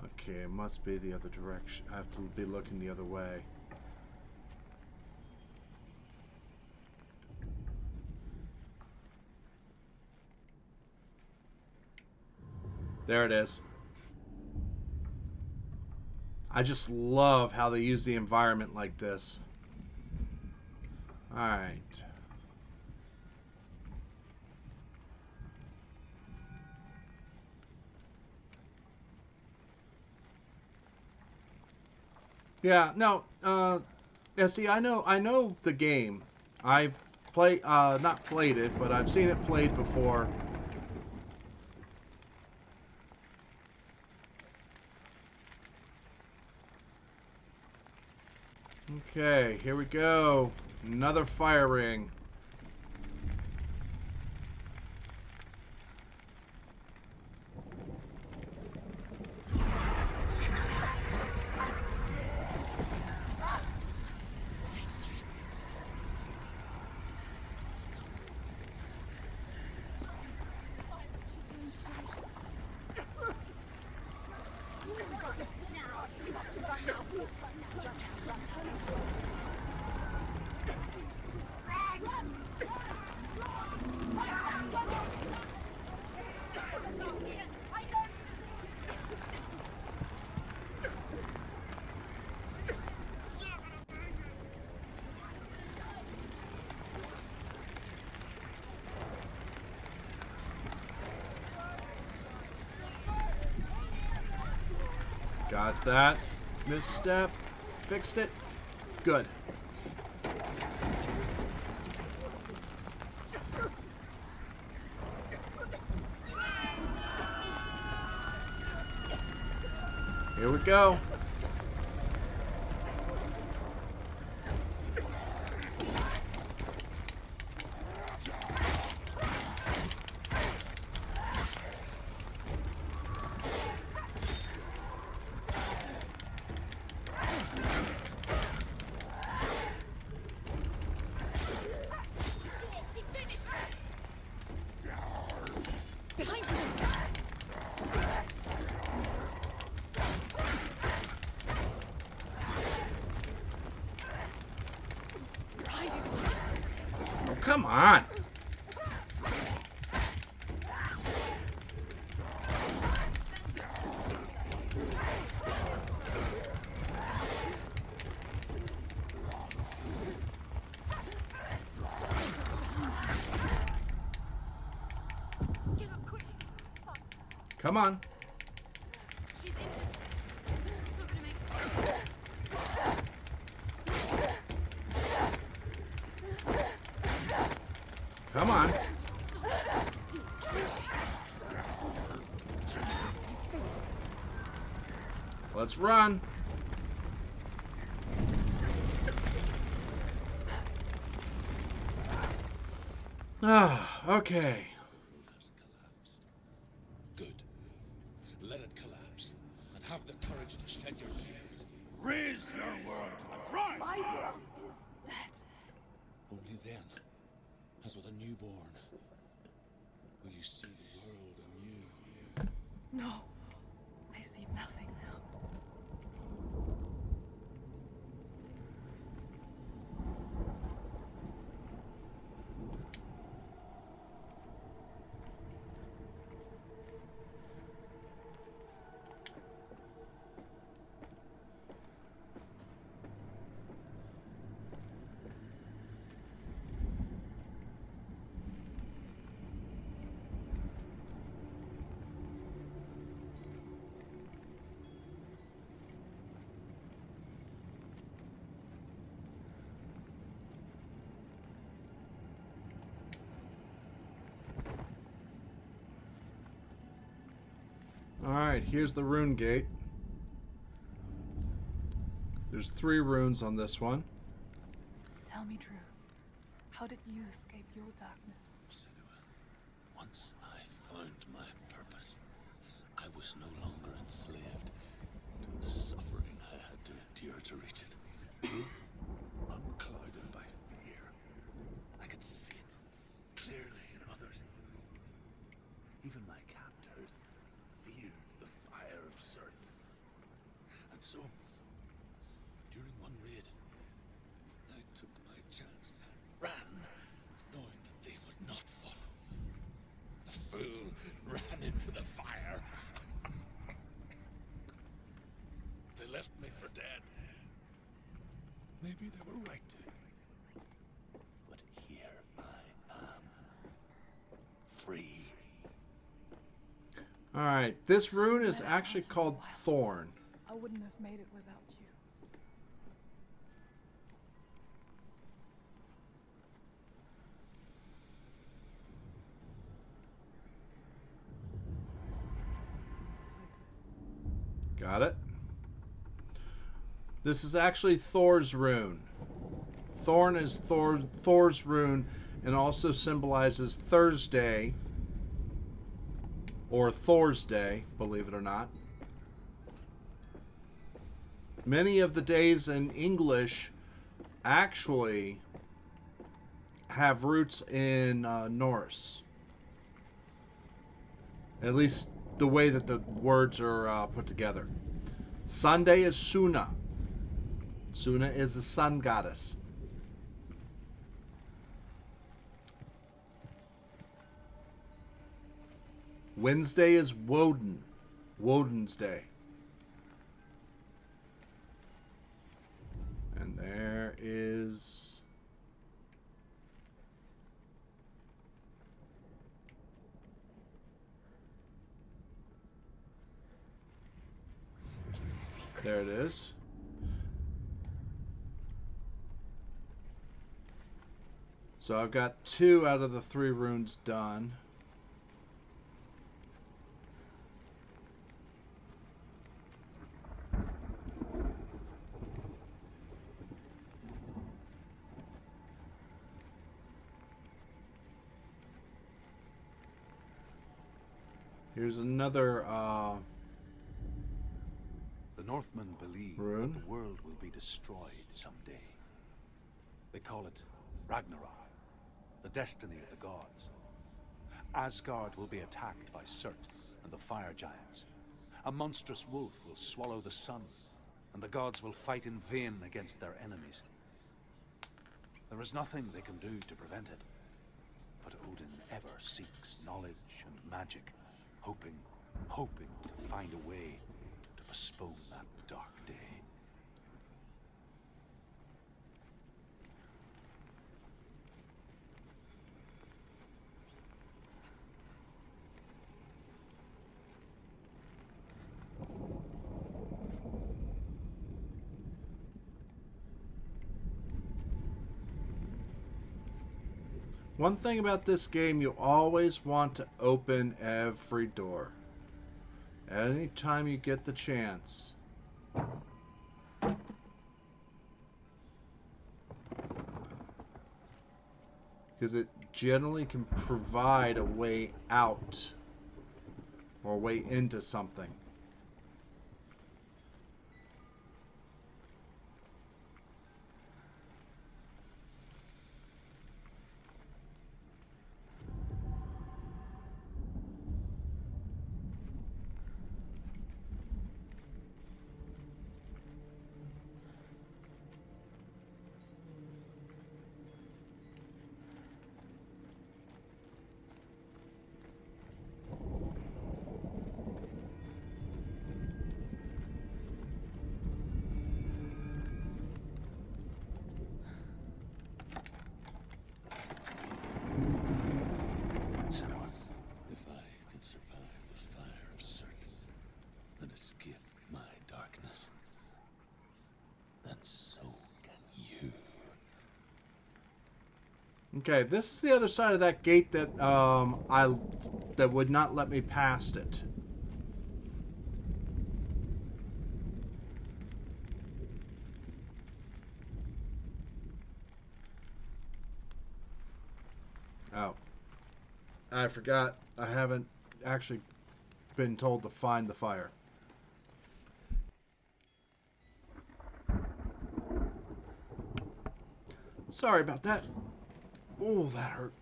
Okay, it must be the other direction. I have to be looking the other way. There it is. I just love how they use the environment like this. Alright. Yeah, no, yeah, see, I know the game. I've not played it, but I've seen it played before. Okay, here we go. Another fire ring. Got that. Misstep. Fixed it. Good. Here we go. Oh, come on. Come on. She's injured. Not gonna make Come on. Let's run. Ah, okay. Good. Let it collapse, and have the courage to shed your tears. Raise your world to the cry! My world is dead. Only then, as with a newborn, will you see the world anew. No, I see nothing now. Alright, here's the rune gate. There's 3 runes on this one. Tell me truth. How did you escape your darkness? Senua, once I found my purpose, I was no longer enslaved to the suffering I had to endure to reach it. Unclouded by fear, I could see it clearly in others. Even my captors feared the fire of Surt. And so, during one raid, I took my chance and ran, knowing that they would not follow. The fool ran into the fire. They left me for dead. Maybe they were right to. But here I am. Free. Alright, this rune is actually called Thorn. I wouldn't have made it without you. Got it? This is actually Thor's rune. Thorn is Thor's rune and also symbolizes Thursday, or Thor's Day, believe it or not. Many of the days in English actually have roots in Norse. At least the way that the words are put together. Sunday is Suna. Suna is the sun goddess. Wednesday is Woden. Woden's Day. And there is... There it is. So I've got 2 out of the 3 runes done. Here's another The Northmen believe rune. that the world will be destroyed someday. They call it Ragnarok, the destiny of the gods. Asgard will be attacked by Surt and the fire giants. A monstrous wolf will swallow the sun, and the gods will fight in vain against their enemies. There is nothing they can do to prevent it, but Odin ever seeks knowledge and magic, hoping to find a way to postpone that dark day. One thing about this game, you always want to open every door. Anytime you get the chance. Because it generally can provide a way out or a way into something. Senua, if I can survive the fire of Surt and escape my darkness, then so can you. Okay, this is the other side of that gate that that would not let me past it. Oh. I forgot. I haven't actually been told to find the fire. Sorry about that. Oh, that hurt.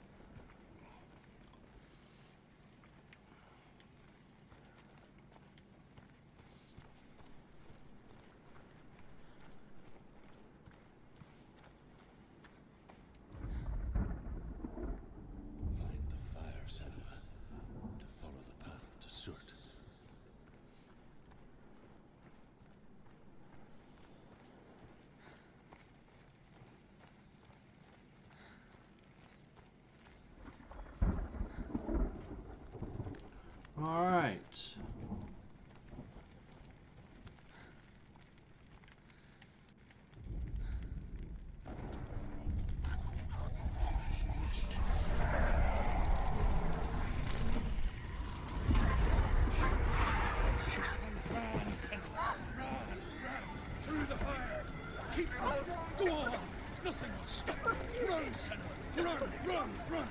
Find the fire, Senua, to follow the path to Surt. All right. Run, Senua! Run! Through the fire! Keep on! Go on! Nothing will stop you. Run, Senua. Run.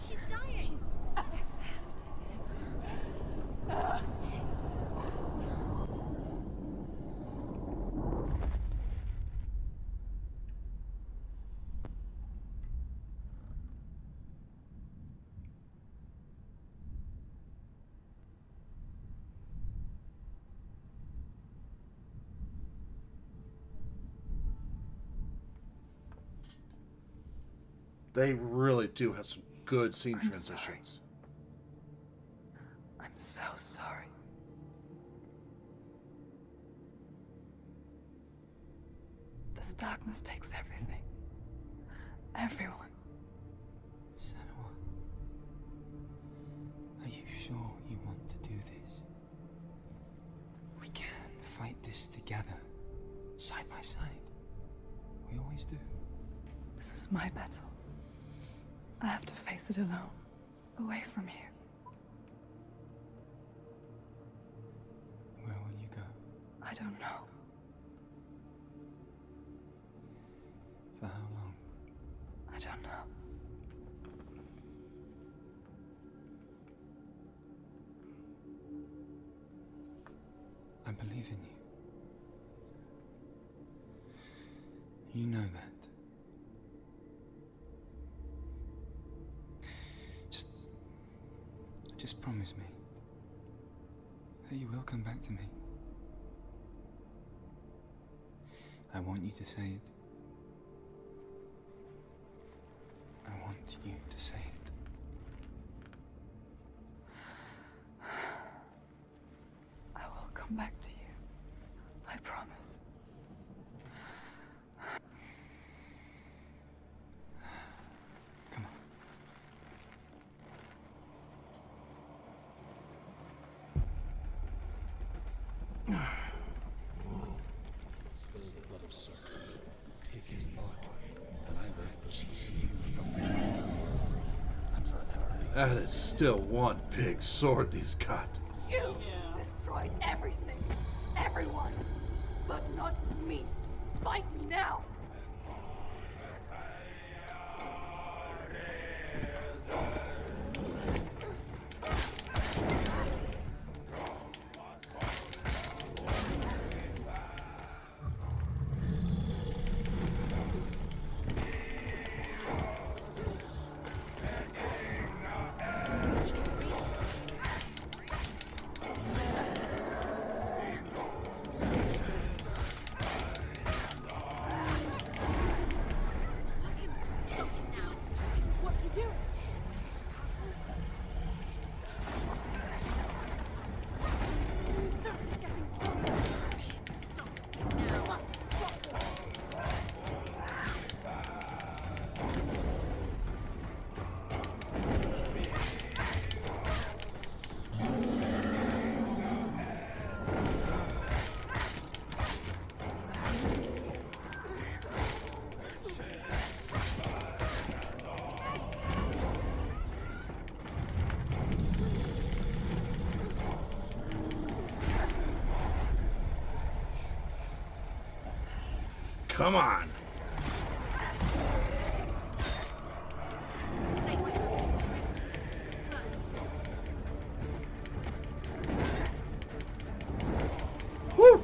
She's dying. They really do have some good scene transitions. I'm so sorry. This darkness takes everything. Everyone. Senua, are you sure you want to do this? We can fight this together, side by side. We always do. This is my battle. I have to face it alone, away from you. Where will you go? I don't know. For how long? I don't know. I believe in you. You know that. Just promise me that you will come back to me. I want you to say it. I want you to say it. I will come back to you. I promise. Come on. Spill the blood of Sir. Take his blood, and I will cheat you from the world and forever be. That is still one big sword he's got. You destroyed everything, everyone, but not me. Fight me now. Come on. Woo!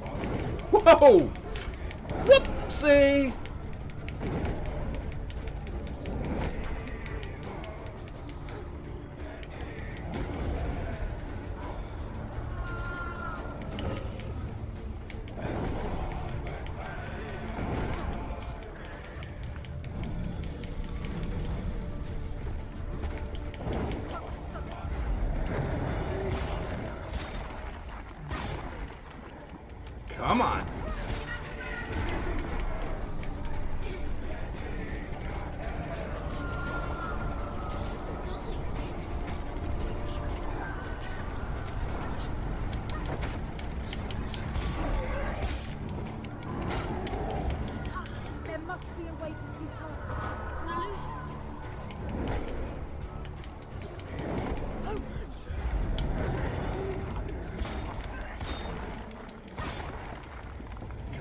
Whoa! Whoopsie! Come on.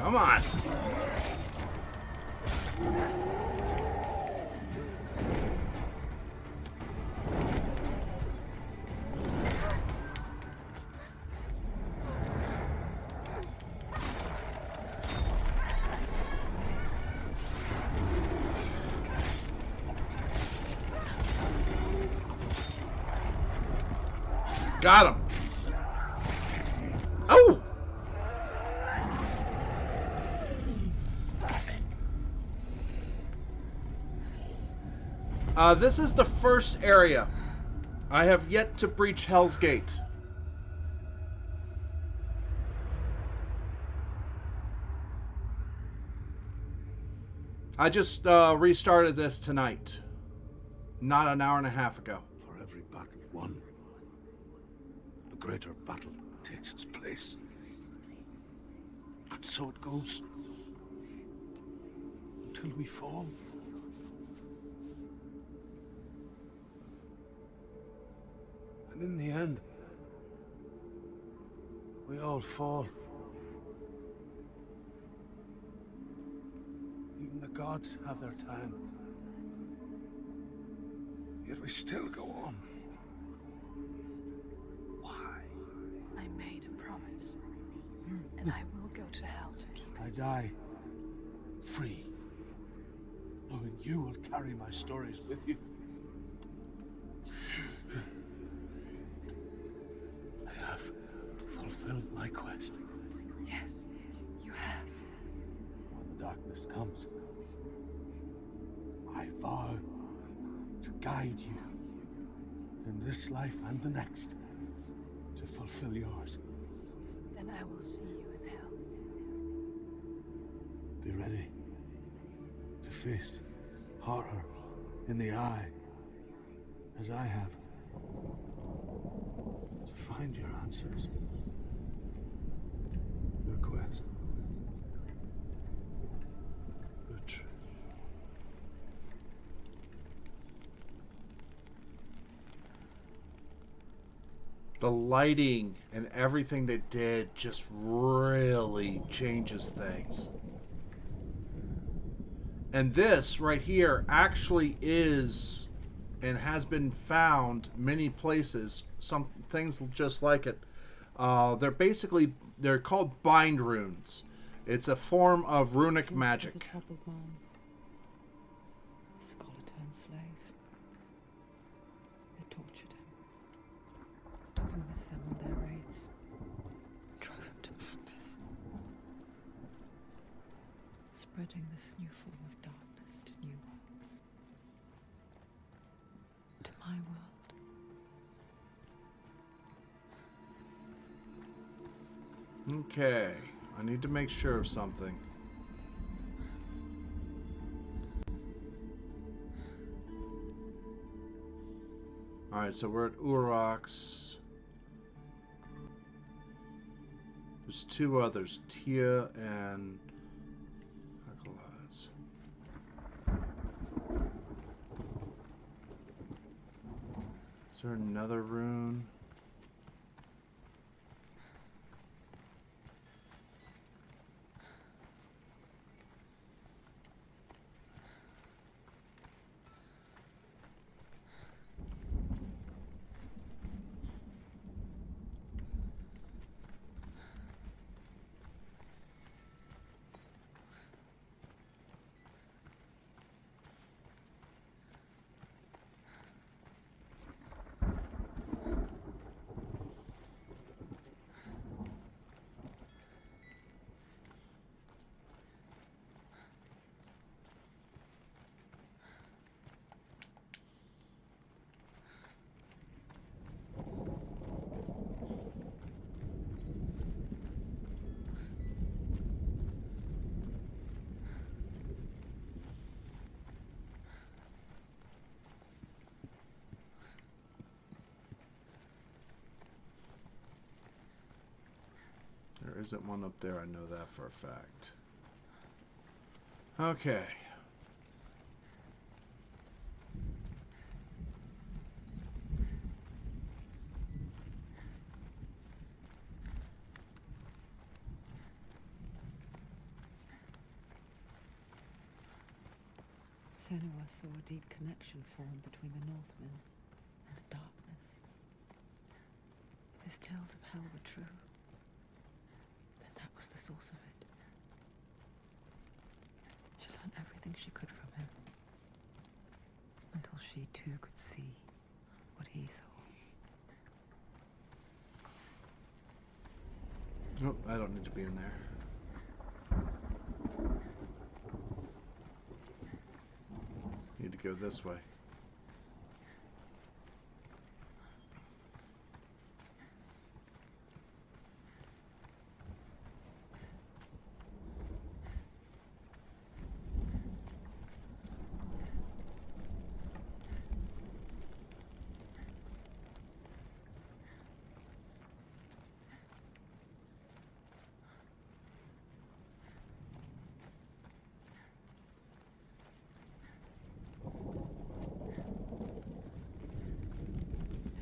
Come on. Got him. Oh! This is the first area. I have yet to breach Hell's Gate. I just restarted this tonight. Not an hour and a half ago. For every battle won, a greater battle takes its place. And so it goes. Until we fall. And in the end, we all fall. Even the gods have their time. Yet we still go on. Why? I made a promise, and I will go to hell to keep it. I die free, knowing you will carry my stories with you. I have fulfilled my quest. Yes, you have. When the darkness comes, I vow to guide you in this life and the next to fulfill yours. Then I will see you in hell. Be ready to face horror in the eye, as I have, to find your answers, your quest, your truth. The lighting and everything they did just really changes things. And this right here actually is and has been found many places, some things just like it. They're called bind runes. It's a form of runic magic. A troubled man. Scholar turned slave. They tortured him. Took him with them on their raids. Drove him to madness. Spreading this new form of darkness to new worlds. To my world. Okay, I need to make sure of something. Alright, so we're at Urox. There's two others, Tia and Hercules. Is there another rune? There isn't one up there, I know that for a fact. Okay. Senua saw a deep connection form between the Northmen and the darkness. If his tales of hell were true, then that was the source of it. She learned everything she could from him, until she too could see what he saw. Nope, I don't need to be in there. Need to go this way.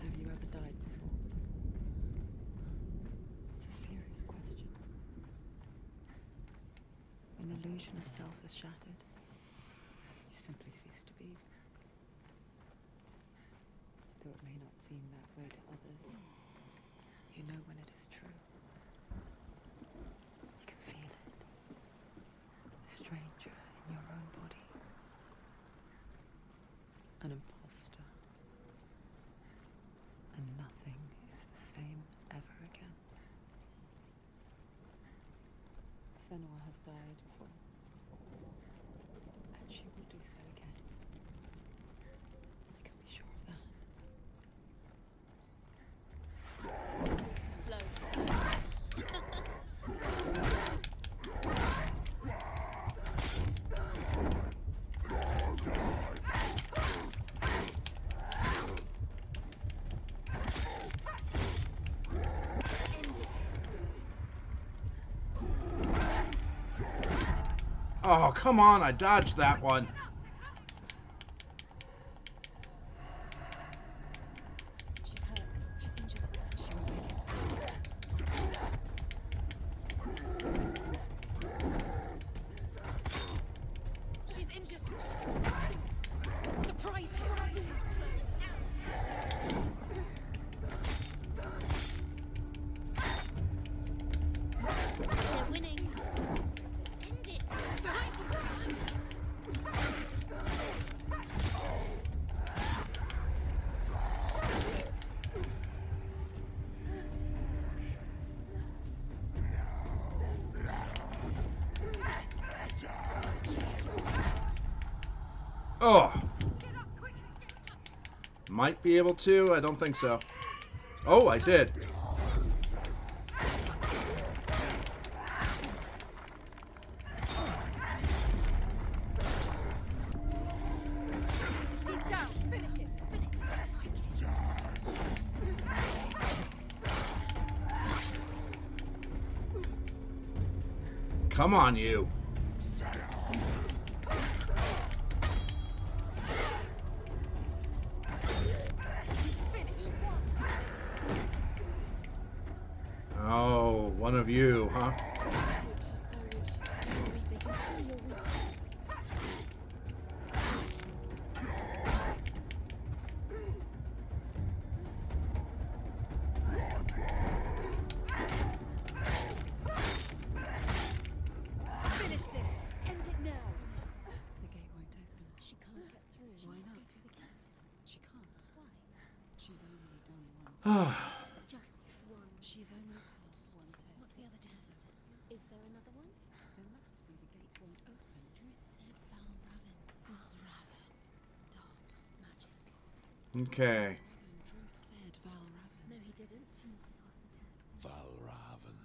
Have you ever died before? It's a serious question. When the illusion of self is shattered, you simply cease to be. Though it may not seem that way to others, you know when it is true. You can feel it. A stranger in your own body. An imposter. And nothing is the same ever again. Senua has died before. And she will do so again. You can be sure of that. Too slow. Oh, come on, I dodged that one. She's hurt. She's injured. She won't make it. She's injured. Surprise her. They're winning. End it. Behind you. Oh. Might be able to. I don't think so. Oh, I did. He's down. Finish it. Finish it. Come on, you. Finished. Oh, one of you, huh? They can see you're weak. Finish this. End it now. The gate won't open. She can't get through. She Why must not? go to the gate. She can't. Why? She's only done one. Just one. She's only passed one test. What's the other test? Is there another one? There must be. The gate won't open. Druth said Valravan. Valravan. Dark magic. Okay. Druth said Valravan. No, he didn't. She needs to pass the test. Valravan,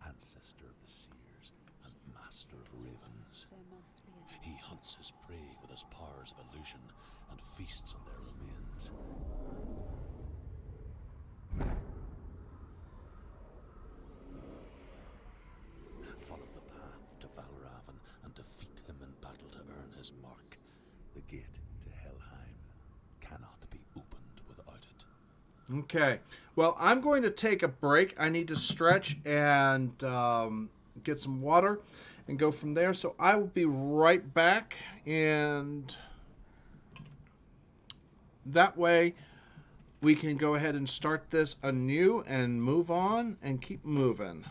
ancestor of the seers and master of ravens. There must be a... He hunts his prey with his powers of illusion and feasts on their remains. Follow the path to Valravan and defeat him in battle to earn his mark. The gate to Helheim cannot be opened without it. Okay. Well, I'm going to take a break. I need to stretch and get some water. and go from there. So I will be right back, and that way we can go ahead and start this anew and move on and keep moving.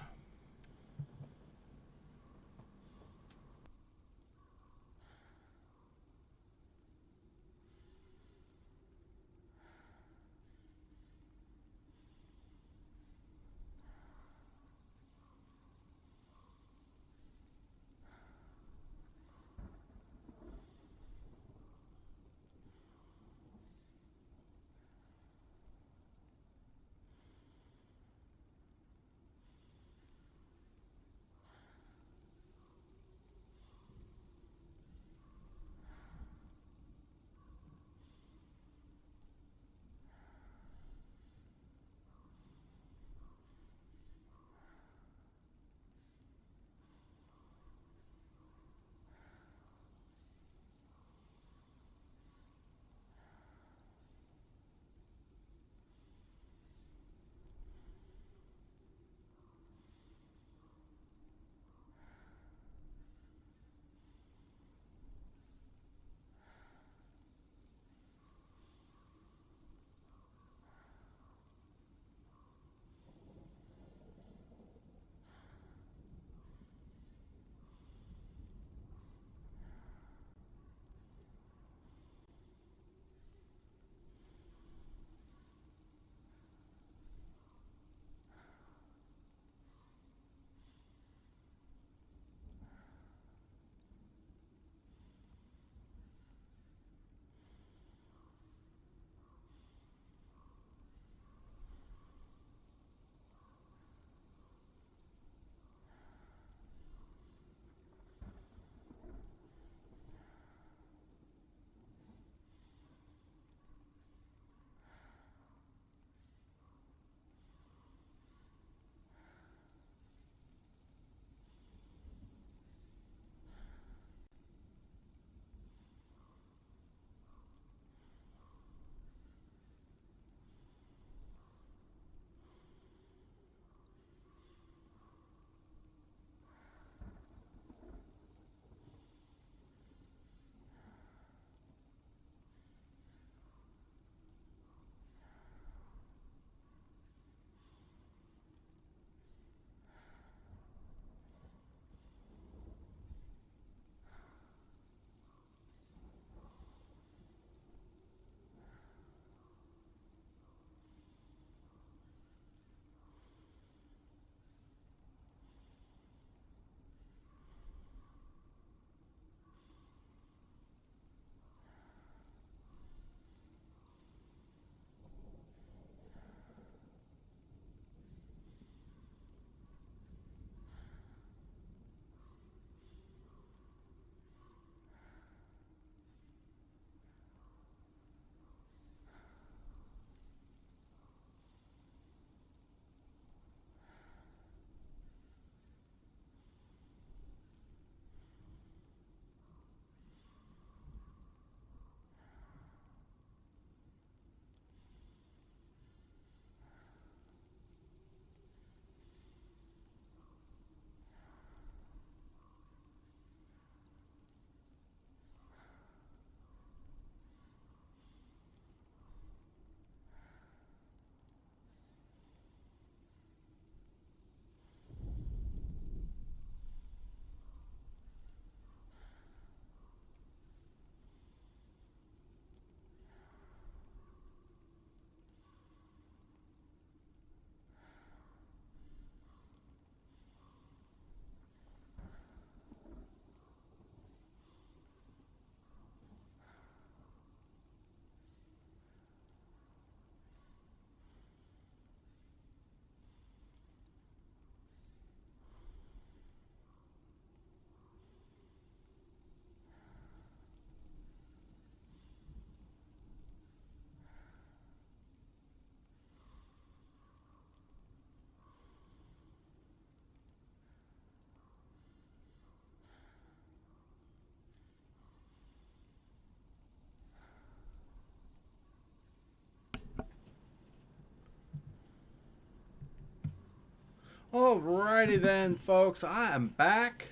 Alrighty then, folks, I am back.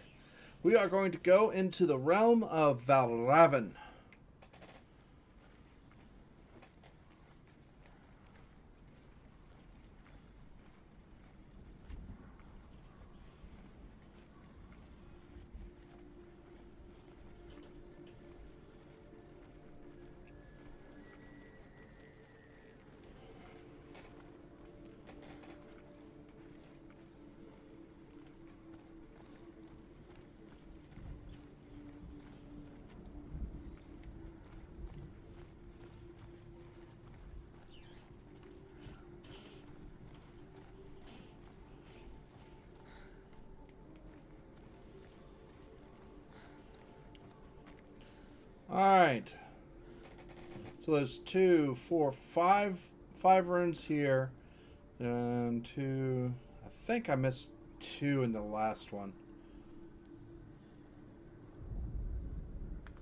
We are going to go into the realm of Valravan. Alright. So there's 2, 4, 5 runes here. And 2. I think I missed 2 in the last one.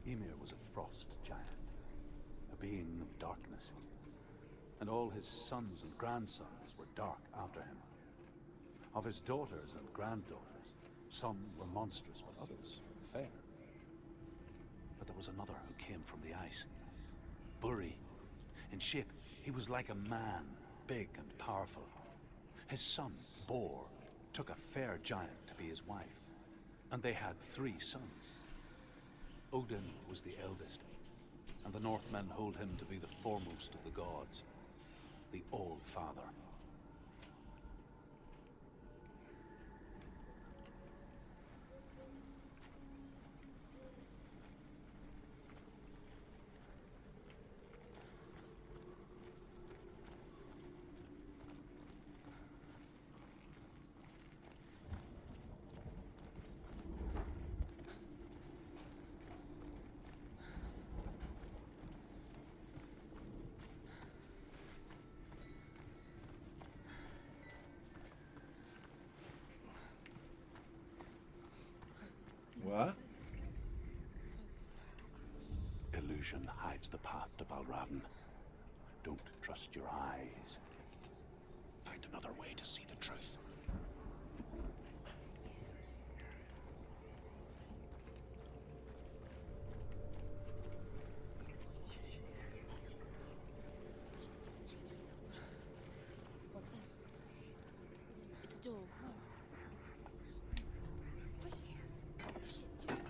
Ymir was a frost giant, a being of darkness, and all his sons and grandsons were dark after him. Of his daughters and granddaughters, some were monstrous, but others fair. But there was another who came from the ice. Buri. In shape, he was like a man, big and powerful. His son, Bor, took a fair giant to be his wife, and they had 3 sons. Odin was the eldest, and the Northmen hold him to be the foremost of the gods, the All-Father. What? Illusion hides the path to Valravan. Don't trust your eyes. Find another way to see the truth. What's that? It's a door. No. Push it. Push it. Push it. Come on.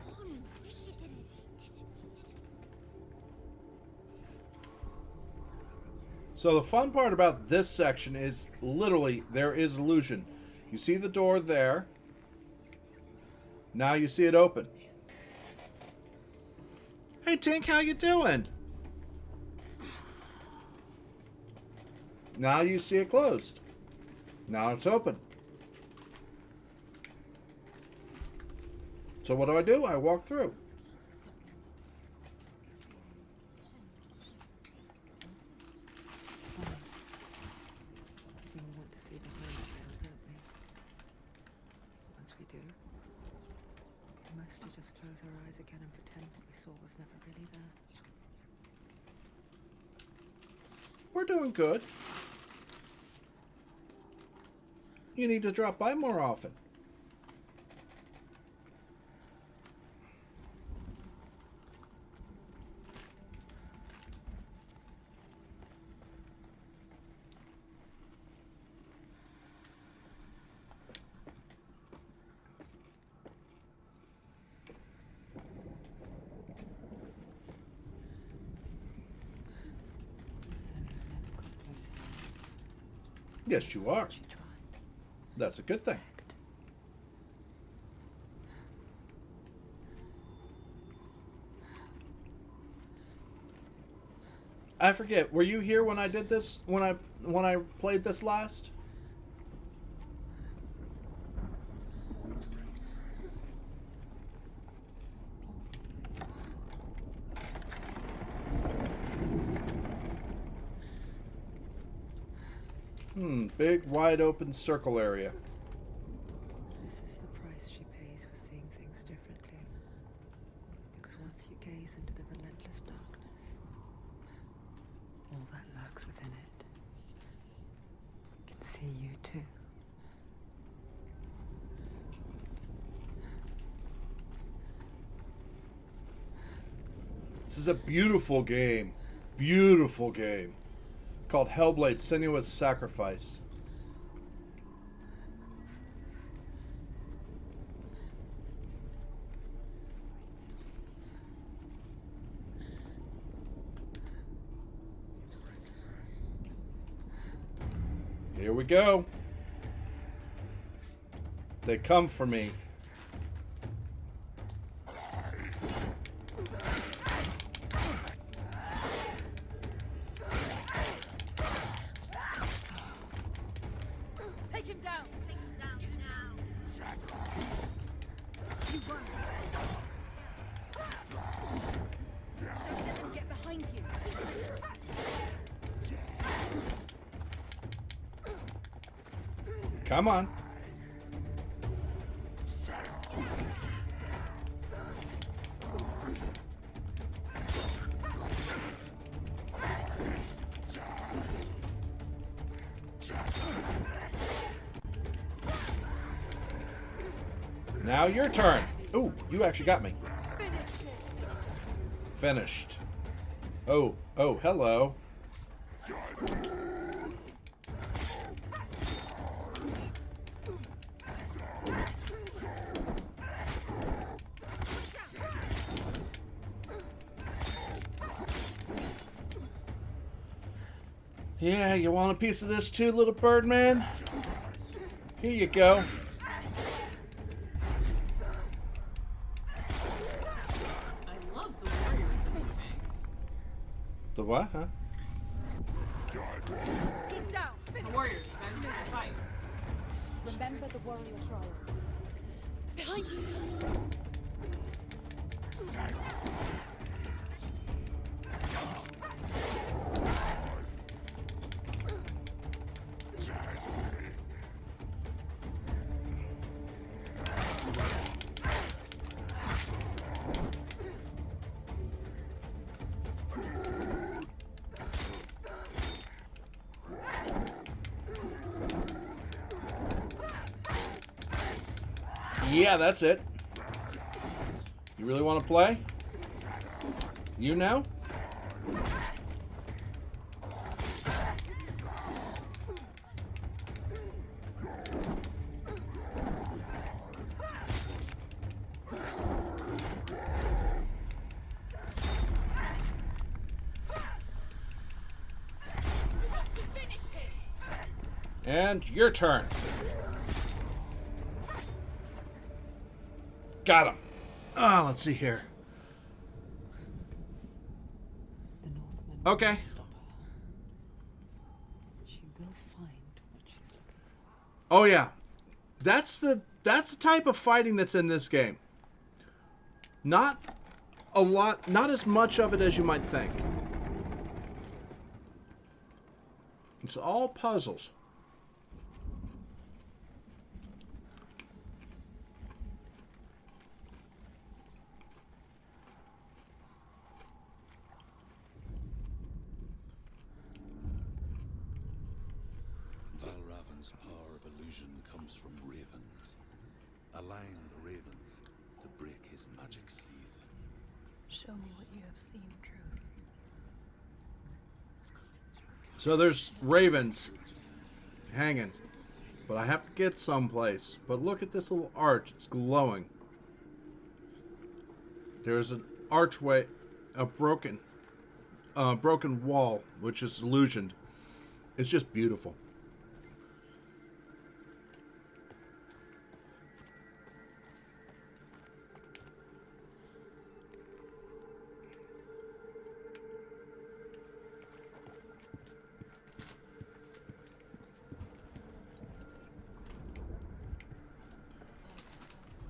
Come on. Yes, you did it. You did it. You did it. So the fun part about this section is literally there is illusion. You see the door there. Now you see it open. Hey Tink, how you doing? Now you see it closed. Now it's open. So what do? I walk through. We all want to see behind the veil, don't we? Once we do, we mostly just close our eyes again and pretend what we saw was never really there. We're doing good. You need to drop by more often. Yes, you are. She tried. That's a good thing. I forget. Were you here when I did this? When I played this last? Big, wide open circle area. This is the price she pays for seeing things differently. Because once you gaze into the relentless darkness, all that lurks within it can see you too. This is a beautiful game. Beautiful game. Called Hellblade: Senua's Sacrifice. Here we go. They come for me. Take him down! Take him down now! You run! Don't let him get behind you! Come on. Now your turn. Ooh, you actually got me. Finished. Oh, hello. Yeah, you want a piece of this too, little bird man? Here you go. I love the warriors in this game. The what, huh? He's down! The warriors, guys, you can fight. Remember the warrior trials. Behind you! Yeah, that's it. You really want to play? You now? And your turn. Got him. Let's see here. The Northman Okay. will stop her. She will find what she's looking for. Oh yeah. That's the type of fighting that's in this game. Not a lot, not as much of it as you might think. It's all puzzles. Valravan's power of illusion comes from ravens. Align the ravens to break his magic seal. Show me what you have seen, Truth. So there's ravens hanging, but I have to get someplace. But look at this little arch; it's glowing. There's an archway, a broken wall, which is illusioned. It's just beautiful.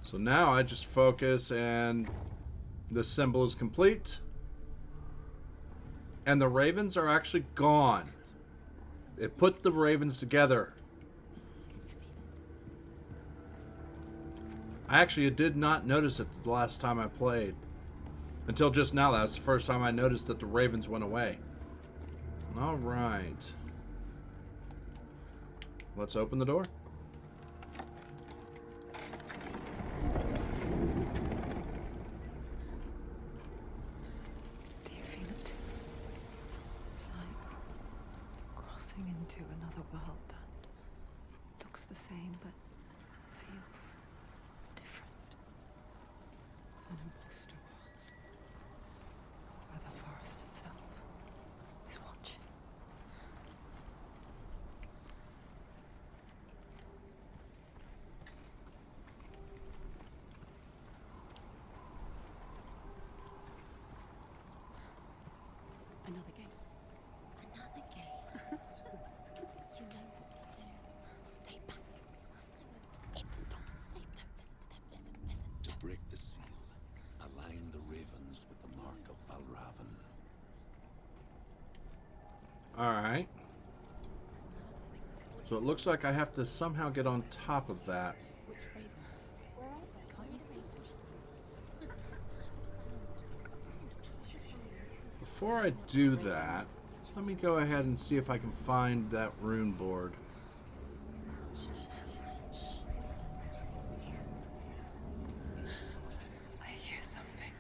So now I just focus and the symbol is complete. And the ravens are actually gone. It put the ravens together. I actually did not notice it the last time I played. Until just now, that was the first time I noticed that the ravens went away. Alright. Let's open the door. into another world that looks the same but feels different. An imposter world where the forest itself is watching. Another gate. Another gate. You know what to do. Stay back. It's not safe. Don't listen to them. Listen. To break the seal, align the ravens with the mark of Valravan. Alright. So it looks like I have to somehow get on top of that. Which ravens? Where are they? Can't you see? Before I do that, let me go ahead and see if I can find that rune board. I hear something.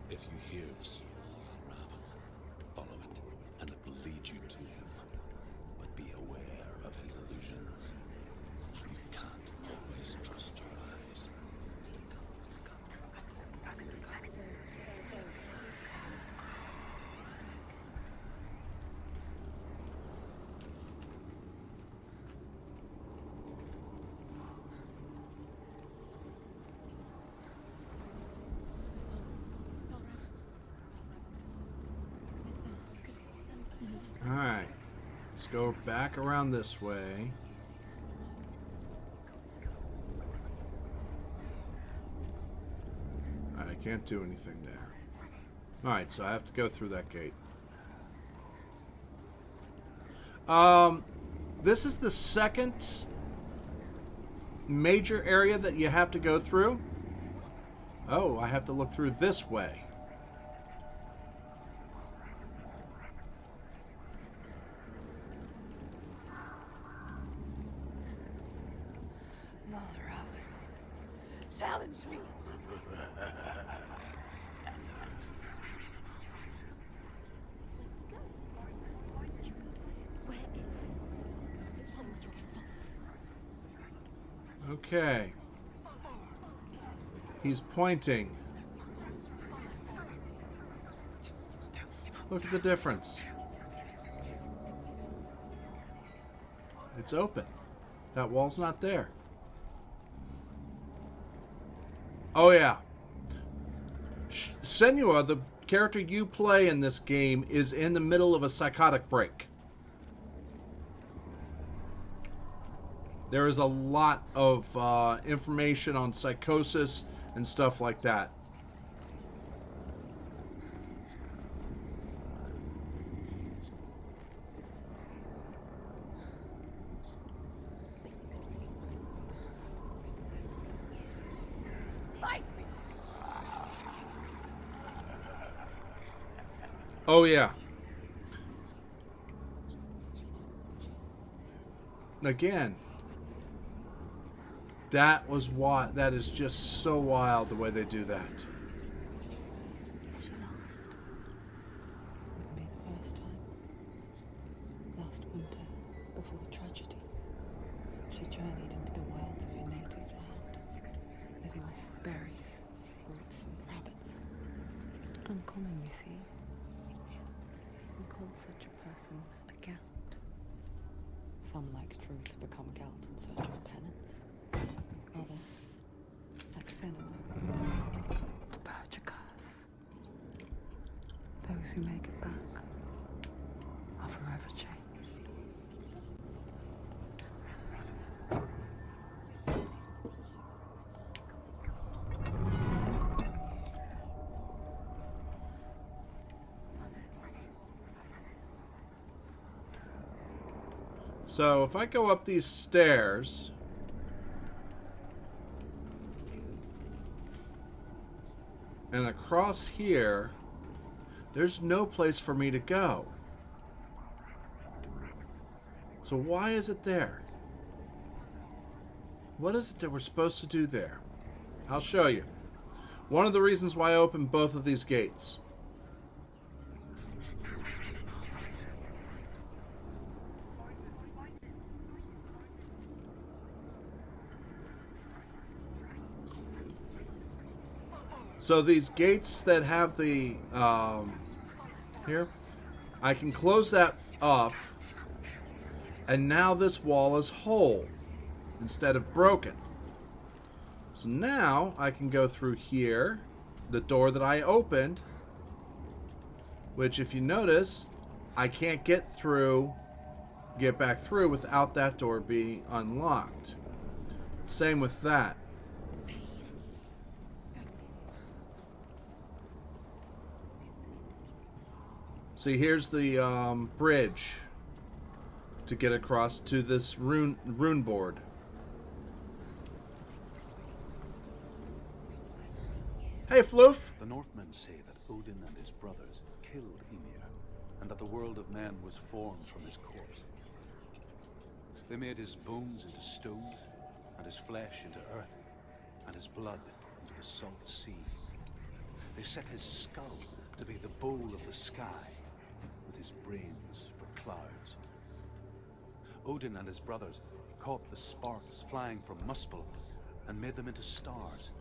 If you hear the soul of Valravan, follow it, and it will lead you to him. But be aware of his illusions. You can't always trust your eyes. Alright. Let's go back around this way. I can't do anything there. Alright, so I have to go through that gate. This is the second major area that you have to go through. Oh, I have to look through this way. Challenge me. Where is it? What was your fault? Okay. He's pointing. Look at the difference. It's open. That wall's not there. Oh yeah. Senua, the character you play in this game, is in the middle of a psychotic break. There is a lot of information on psychosis and stuff like that. Oh yeah. Again, that was why. That is just so wild the way they do that. She lost. Wouldn't be the first time. Last winter, before the tragedy, she journeyed into the wilds of her native land, living off berries, roots, and rabbits. Uncommon, you see. We call such a person a Gelt. Some, like Truth, become Gelt in search of penance. Others, like Senua, purge a curse. Those who make it back are forever changed. So if I go up these stairs, and across here, there's no place for me to go. So why is it there? What is it that we're supposed to do there? I'll show you. One of the reasons why I opened both of these gates. So these gates that have the here, I can close that up, and now this wall is whole instead of broken. So now I can go through here, the door that I opened, which if you notice, I can't get back through without that door being unlocked. Same with that. See, here's the bridge to get across to this rune board. Hey, Floof! The Northmen say that Odin and his brothers killed Ymir, and that the world of men was formed from his corpse. They made his bones into stone, and his flesh into earth, and his blood into the salt sea. They set his skull to be the bowl of the sky, with his brains for clouds. Odin and his brothers caught the sparks flying from Muspel and made them into stars.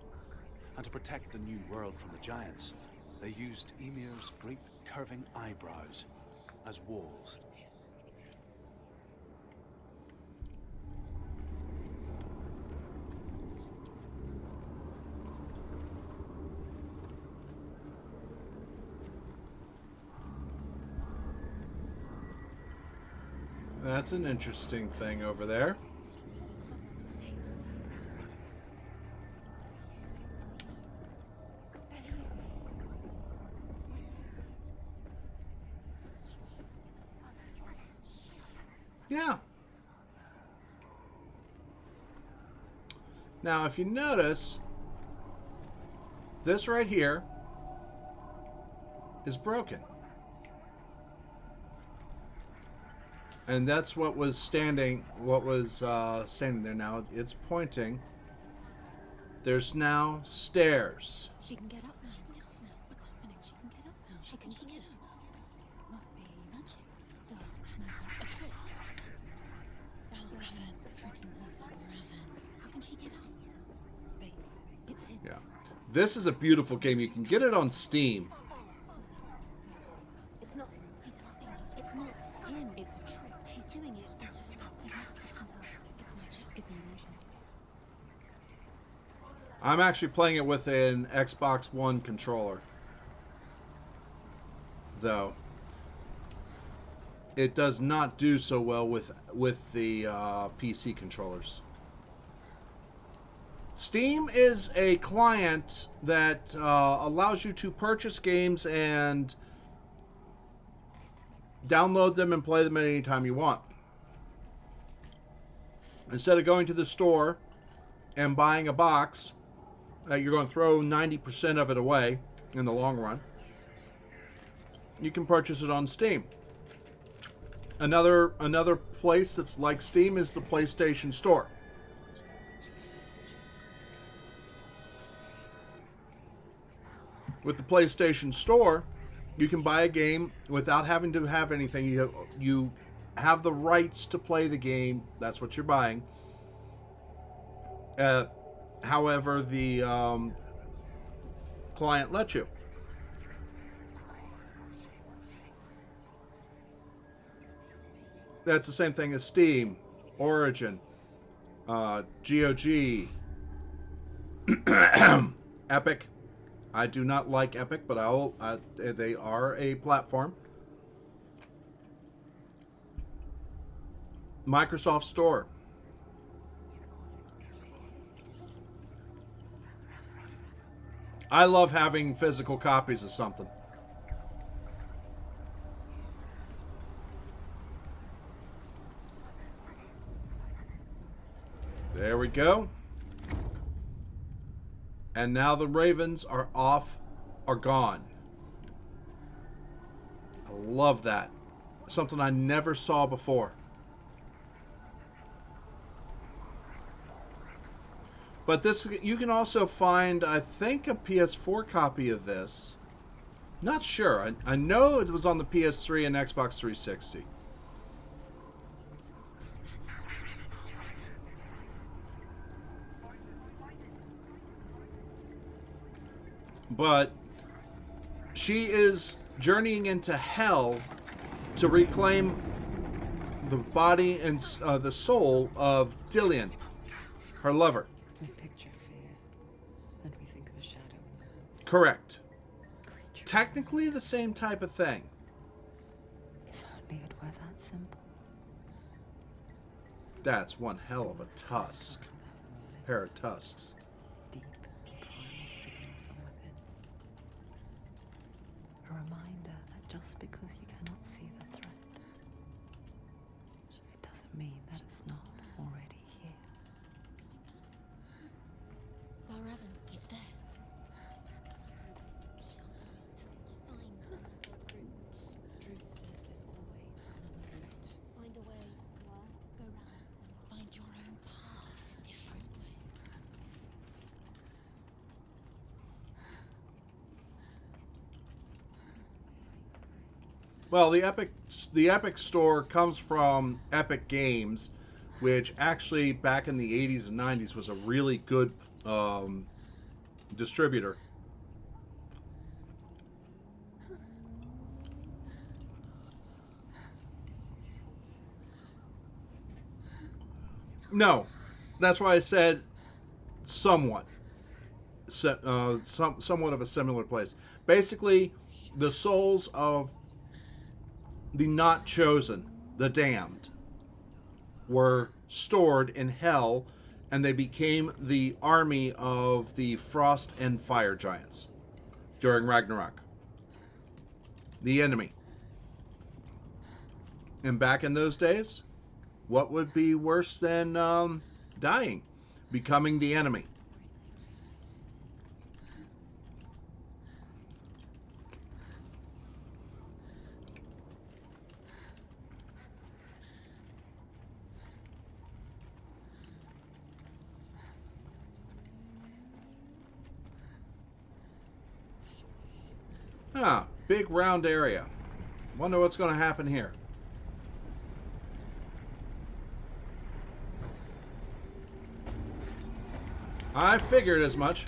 And to protect the new world from the giants, they used Ymir's great curving eyebrows as walls. That's an interesting thing over there. Yeah. Now, if you notice, this right here is broken. And that's what was standing there. Now it's pointing. There's now stairs. She can get up now. She can get up now. What's happening? She can get up now. How can she get up? Must be magic. A trick. Raven. Tricking us. Raven. How can she get up? Wait. It's him. Yeah. This is a beautiful game. You can get it on Steam. It's not. It's not him. It's a trick. She's doing it. He's not tricking her. It's magic. It's an illusion. I'm actually playing it with an Xbox One controller, though. It does not do so well with the PC controllers. Steam is a client that allows you to purchase games and download them and play them at any time you want. Instead of going to the store and buying a box, you're going to throw 90% of it away in the long run. You can purchase it on Steam. Another place that's like Steam is the PlayStation Store. With the PlayStation Store, you can buy a game without having to have anything. You have the rights to play the game. That's what you're buying. However, the client lets you. That's the same thing as Steam, Origin, GOG, Epic. I do not like Epic, but they are a platform. Microsoft Store. I love having physical copies of something. There we go. And now the ravens are gone. I love that. Something I never saw before. But this, you can also find, I think, a PS4 copy of this. Not sure. I know it was on the PS3 and Xbox 360. But she is journeying into hell to reclaim the body and the soul of Dillian, her lover. We picture fear, and we think of a shadow in the woods. Correct. Creature. Technically the same type of thing. If only it were that simple. That's one hell of a tusk. Pair of tusks. Deep, primal signal from within. A reminder that just because you cannot see the threat, it doesn't mean that it's not already here. Raven, he's there. Has to find another route. Truth says there's always another route. Find a way. Go round. Find your own path a different way. Well, the Epic store comes from Epic Games, which actually back in the 80s and 90s was a really good distributor. No, that's why I said somewhat. Somewhat of a similar place. Basically, the souls of the not chosen, the damned, were stored in hell, and they became the army of the frost and fire giants during Ragnarok. The enemy. And back in those days, what would be worse than dying? Becoming the enemy. Ah, big round area. Wonder what's going to happen here. I figured as much.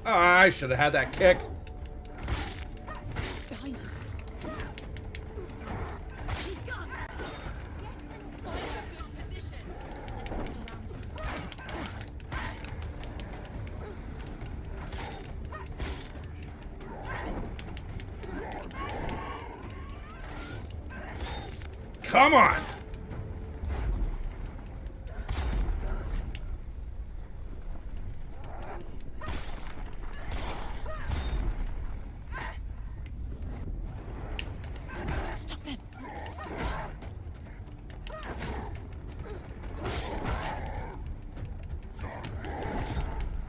I should have had that kick. Behind you. He's gone. Find a good position. Come on.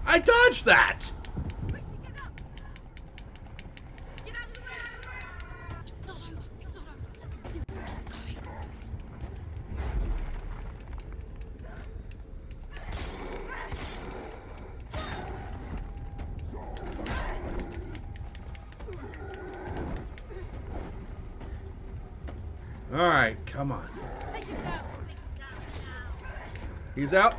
I dodged that! Quickly, get up! Get out of the way! It's not over. It's not over. Keep going. Alright, come on. Take him down. Take him down. He's out.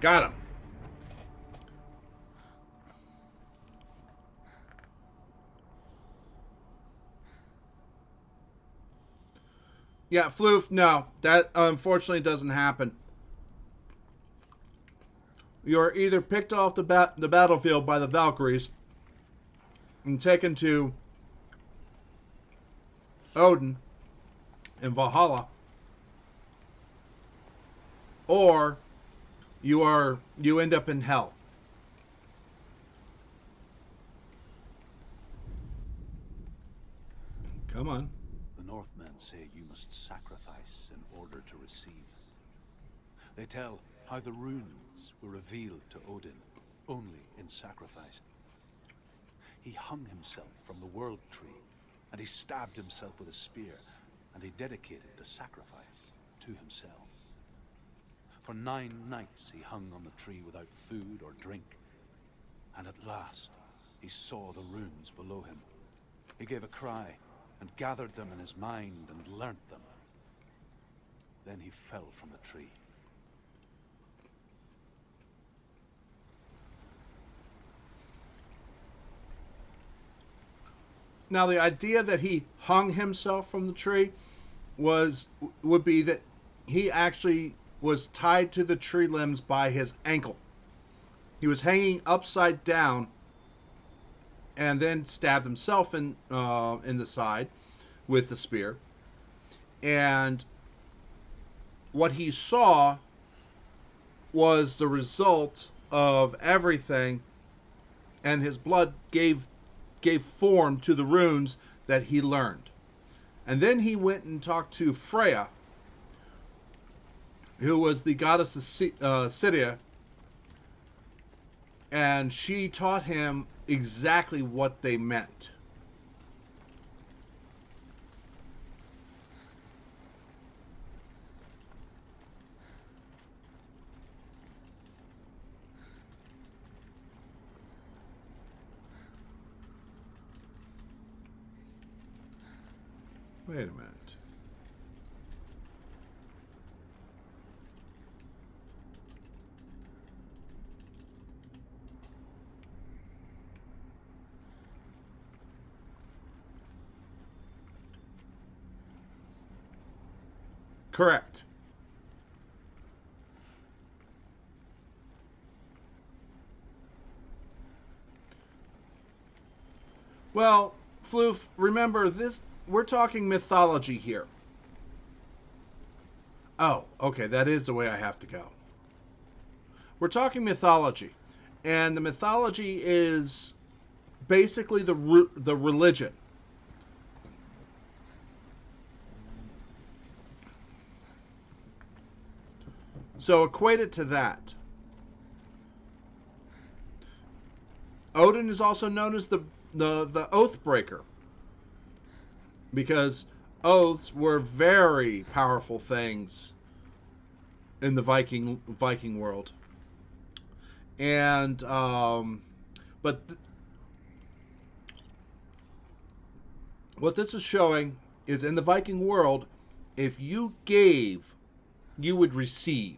Got him. Yeah, Floof, no. That unfortunately doesn't happen. You're either picked off the battlefield by the Valkyries and taken to Odin in Valhalla, or you end up in hell. Come on. The Northmen must sacrifice in order to receive. They tell how the runes were revealed to Odin only in sacrifice. He hung himself from the world tree, and he stabbed himself with a spear, and he dedicated the sacrifice to himself. For 9 nights he hung on the tree without food or drink, and at last he saw the runes below him. He gave a cry, and gathered them in his mind and learnt them. Then he fell from the tree. Now, the idea that he hung himself from the tree would be that he actually was tied to the tree limbs by his ankle. He was hanging upside down, and then stabbed himself in the side with the spear. And what he saw was the result of everything, and his blood gave form to the runes that he learned. And then he went and talked to Freya, who was the goddess of Cydia, and she taught him exactly what they meant. Wait a minute. Correct. Well, Floof, remember this. We're talking mythology here. Oh, okay, that is the way I have to go. We're talking mythology, and the mythology is basically the religion. So equate it to that. Odin is also known as the oath breaker, because oaths were very powerful things in the Viking world. And but what this is showing is, in the Viking world, if you gave, you would receive.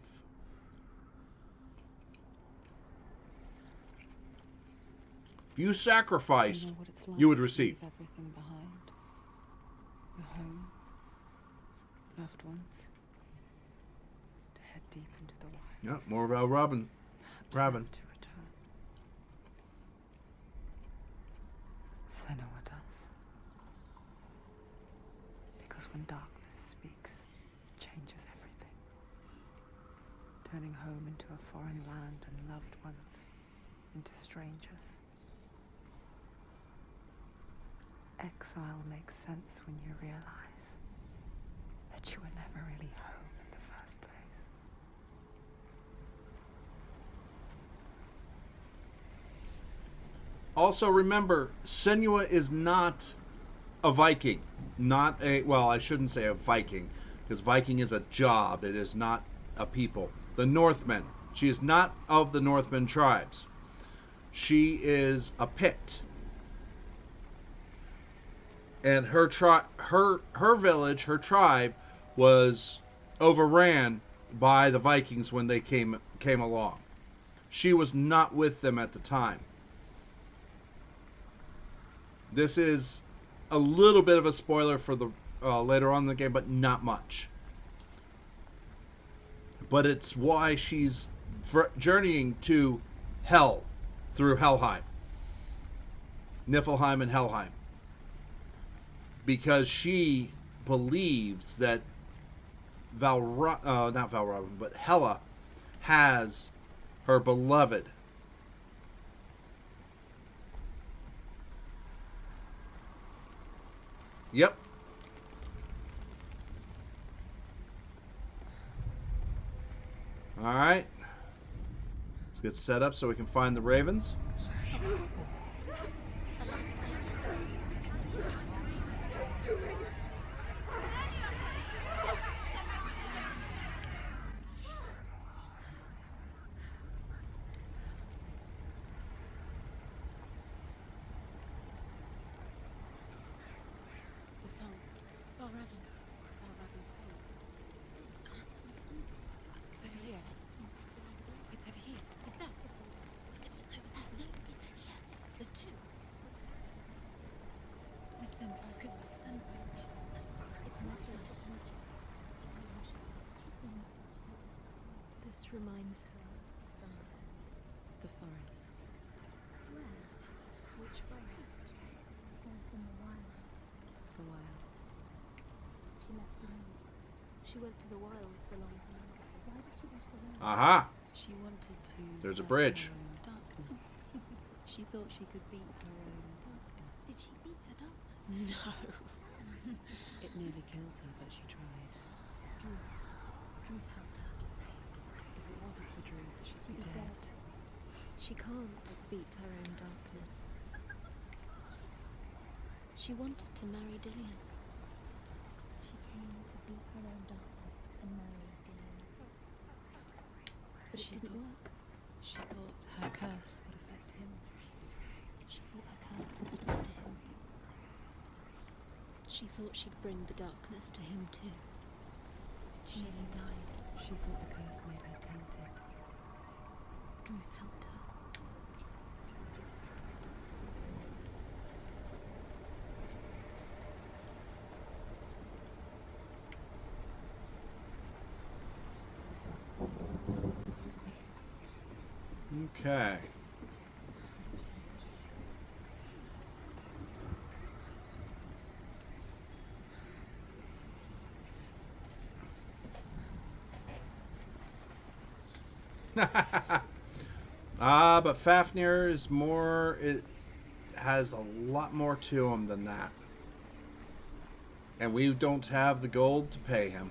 If you sacrificed, you would receive. Everything behind. Your home, loved ones, to head deep into the wild. Yeah, more about Raven. To return. Senua does. Because when darkness speaks, it changes everything. Turning home into a foreign land and loved ones into strangers. Exile makes sense when you realize that you were never really home in the first place. Also, remember, Senua is not a Viking. Well, I shouldn't say a Viking, because Viking is a job. It is not a people. The Northmen. She is not of the Northman tribes. She is a Pict. And her village, her tribe, was overran by the Vikings when they came along. She was not with them at the time. This is a little bit of a spoiler for the later on in the game, but not much. But it's why she's journeying to Hell through Helheim, Niflheim and Helheim, because she believes that not Valravn, but Hela has her beloved. Yep. Alright. Let's get set up so we can find the ravens. The song. Balraven. Balraven's song. It's over here. It's over here. Is that? It's over there. No, it's here. There's two. Listen, focus, listen. It's nothing. This reminds her of somewhere. The forest. Where? Which forest? The forest in the wilds. The wilds. She left alone. She went to the wilds a long time ago. Why did she go to the wilds? Aha! She wanted to. There's a fight bridge. Her own darkness. She thought she could beat her own darkness. Did she beat her darkness? No. It nearly killed her, but she tried. Druth helped her. If it wasn't for Druth, she'd be dead. She can't beat her own darkness. She wanted to marry Dillian. She came to beat her own darkness and marry Dillian. But it didn't work. She thought her curse would affect him. She thought her curse would spread to him. She thought she'd bring the darkness to him too. She nearly died. She thought the curse made her tainted. Druth helped her. Okay. But Fafnir is more, it has a lot more to him than that. And we don't have the gold to pay him.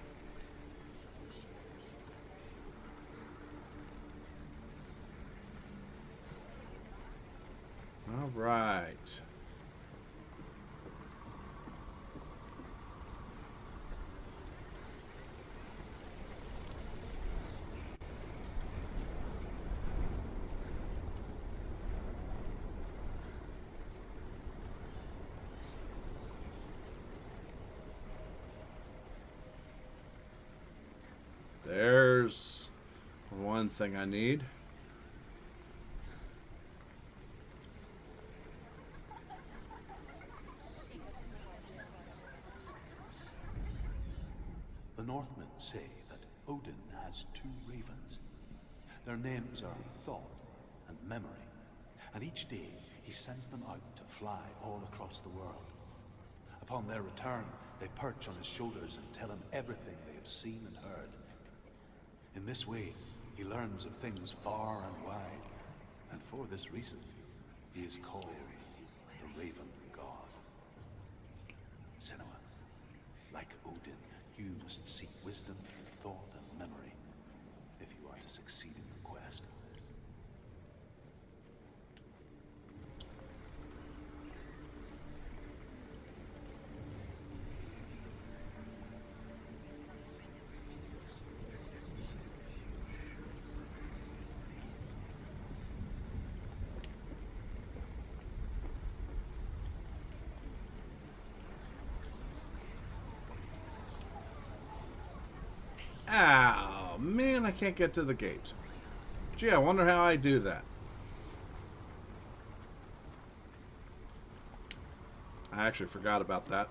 All right. There's one thing I need. The Northmen say that Odin has two ravens. Their names are Thought and Memory, and each day he sends them out to fly all across the world. Upon their return, they perch on his shoulders and tell him everything they have seen and heard. In this way, he learns of things far and wide, and for this reason, he is called the Raven God. Senua, like Odin, you must seek wisdom, thought, and memory if you are to succeed in your quest. Oh, man, I can't get to the gate. Gee, I wonder how I do that. I actually forgot about that.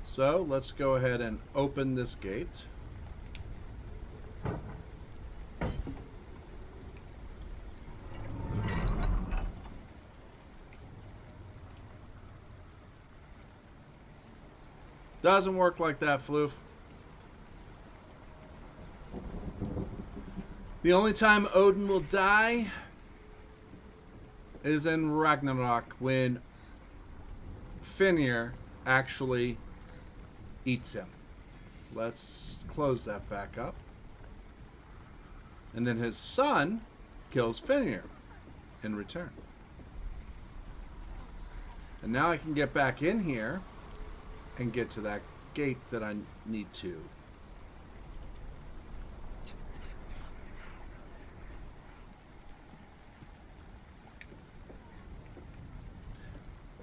So, let's go ahead and open this gate. Doesn't work like that, Floof. The only time Odin will die is in Ragnarok when Finir actually eats him. Let's close that back up. And then his son kills Fenrir in return. And now I can get back in here and get to that gate that I need to.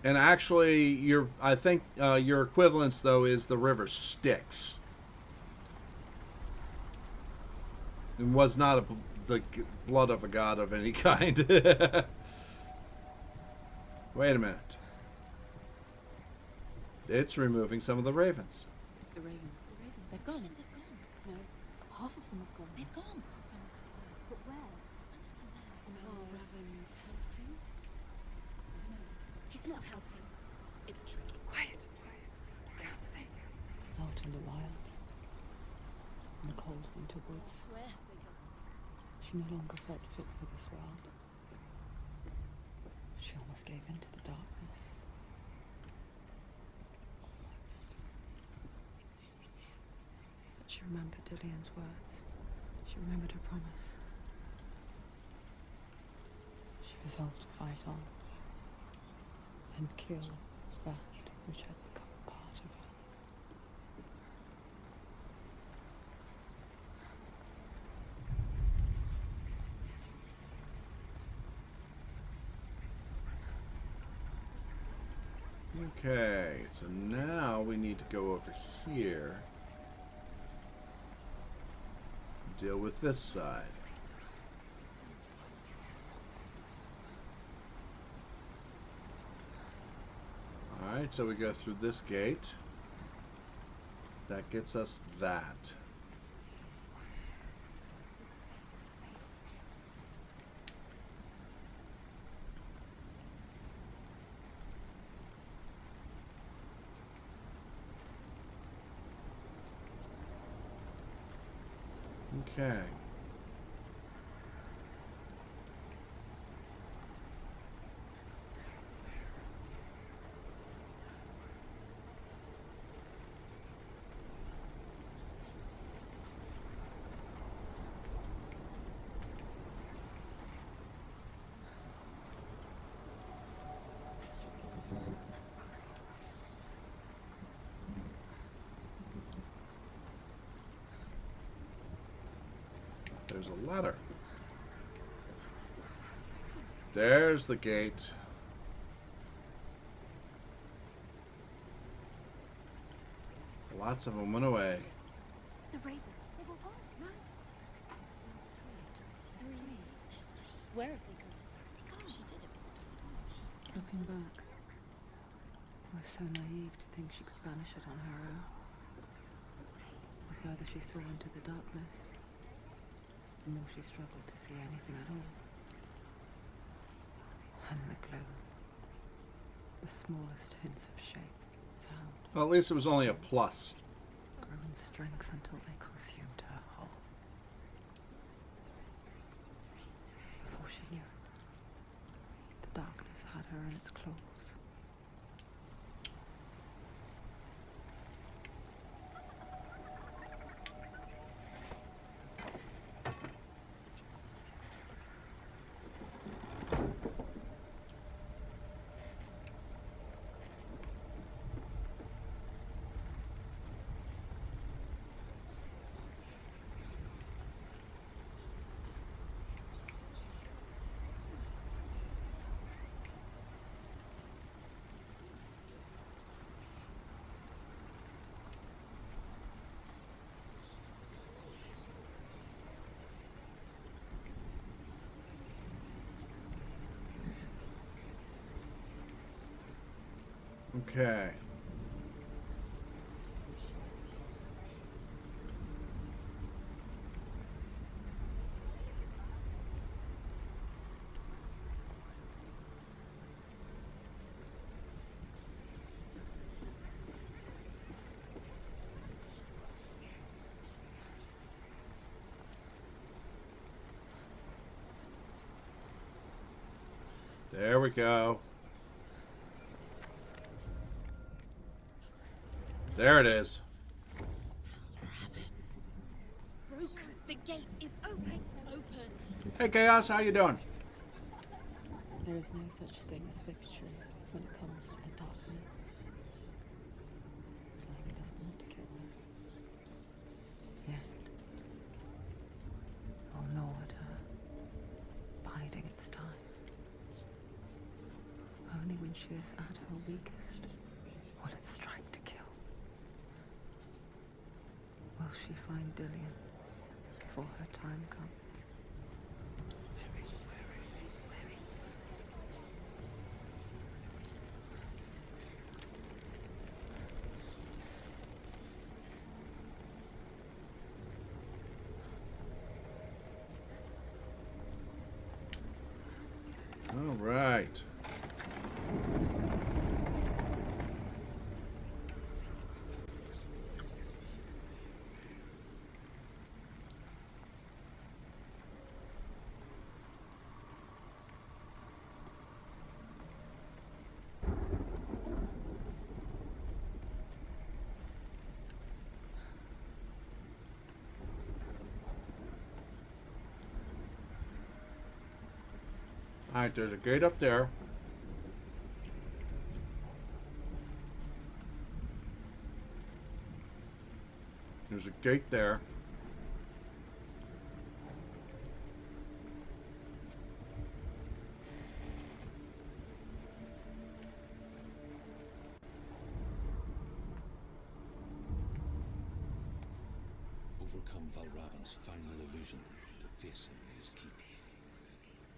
And actually, I think your equivalence, though, is the river Styx. It was not the blood of a god of any kind. Wait a minute. It's removing some of the ravens. The ravens. They've gone. No. Half of them have gone. They've gone. Some are still there. But where? No, Raven's helping. He's not helping. It's a trick. Quiet. I can't think. Out in the wilds. In the cold winter woods. Where have they gone? She no longer felt fit for this world. She almost gave in to the darkness. But she remembered Dillian's words. She remembered her promise. She resolved to fight on and kill that which had become part of her. Okay, so now we need to go over here. Deal with this side. Alright, so we go through this gate. That gets us that. Okay. There's a ladder. There's the gate. Lots of them went away. The ravens. They've all gone. No. There's still three. There's three. Where have they gone? She did it. Doesn't Looking back, I was so naive to think she could banish it on her own. The further she saw into the darkness, the more she struggled to see anything at all. And the glow, the smallest hints of shape, sound, Well, at least it was only a plus. grew in strength until they consumed her whole. Before she knew it, the darkness had her in its claws. Okay. There we go. There it is. Broken. The gate is open. Open. Hey, Chaos, how you doing? There is no such thing as victory when it comes to the darkness. It's like it doesn't want to kill her. Yet, I'll gnaw at her, biding its time. Only when she is at her weakest will it strike to kill. Will she find Dillian before her time comes? All right. All right, there's a gate up there. There's a gate there. Overcome Valravan's final illusion to face him in his keep.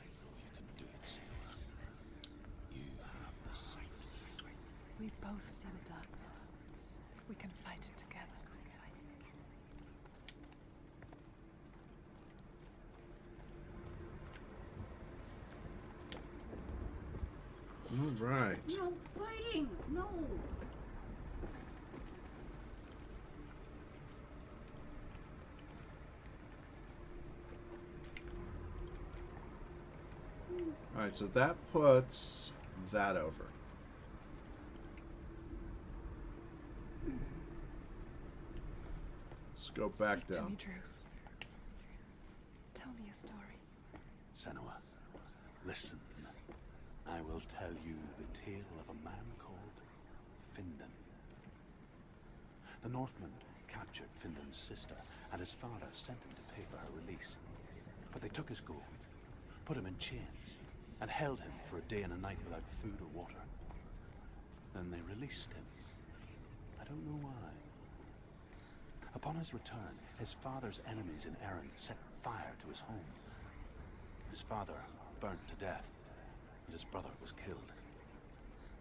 I know you can do it, Senua. You have the sight. We both see the darkness. We can fight it together. All right. No fighting! No! All right, so that puts that over. Let's go back Speak to down. me, Druth. Tell me a story. Senua, listen. I will tell you the tale of a man called Findan. The Northmen captured Findan's sister, and his father sent him to pay for her release. But they took his gold, put him in chains, and held him for a day and a night without food or water. Then they released him. I don't know why. Upon his return, his father's enemies in Erin set fire to his home. His father burnt to death, and his brother was killed.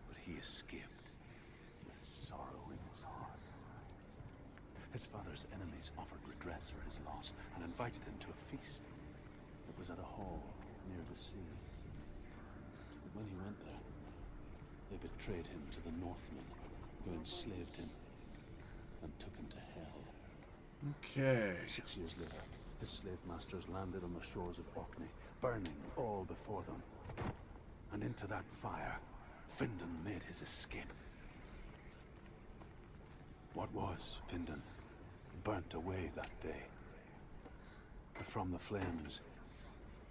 But he escaped with sorrow in his heart. His father's enemies offered redress for his loss and invited him to a feast. It was at a hall near the sea. But when he went there, they betrayed him to the Northmen, who enslaved him and took him to hell. Okay. 6 years later, his slave masters landed on the shores of Orkney, burning all before them. And into that fire, Findan made his escape. What was Findan burnt away that day. But from the flames,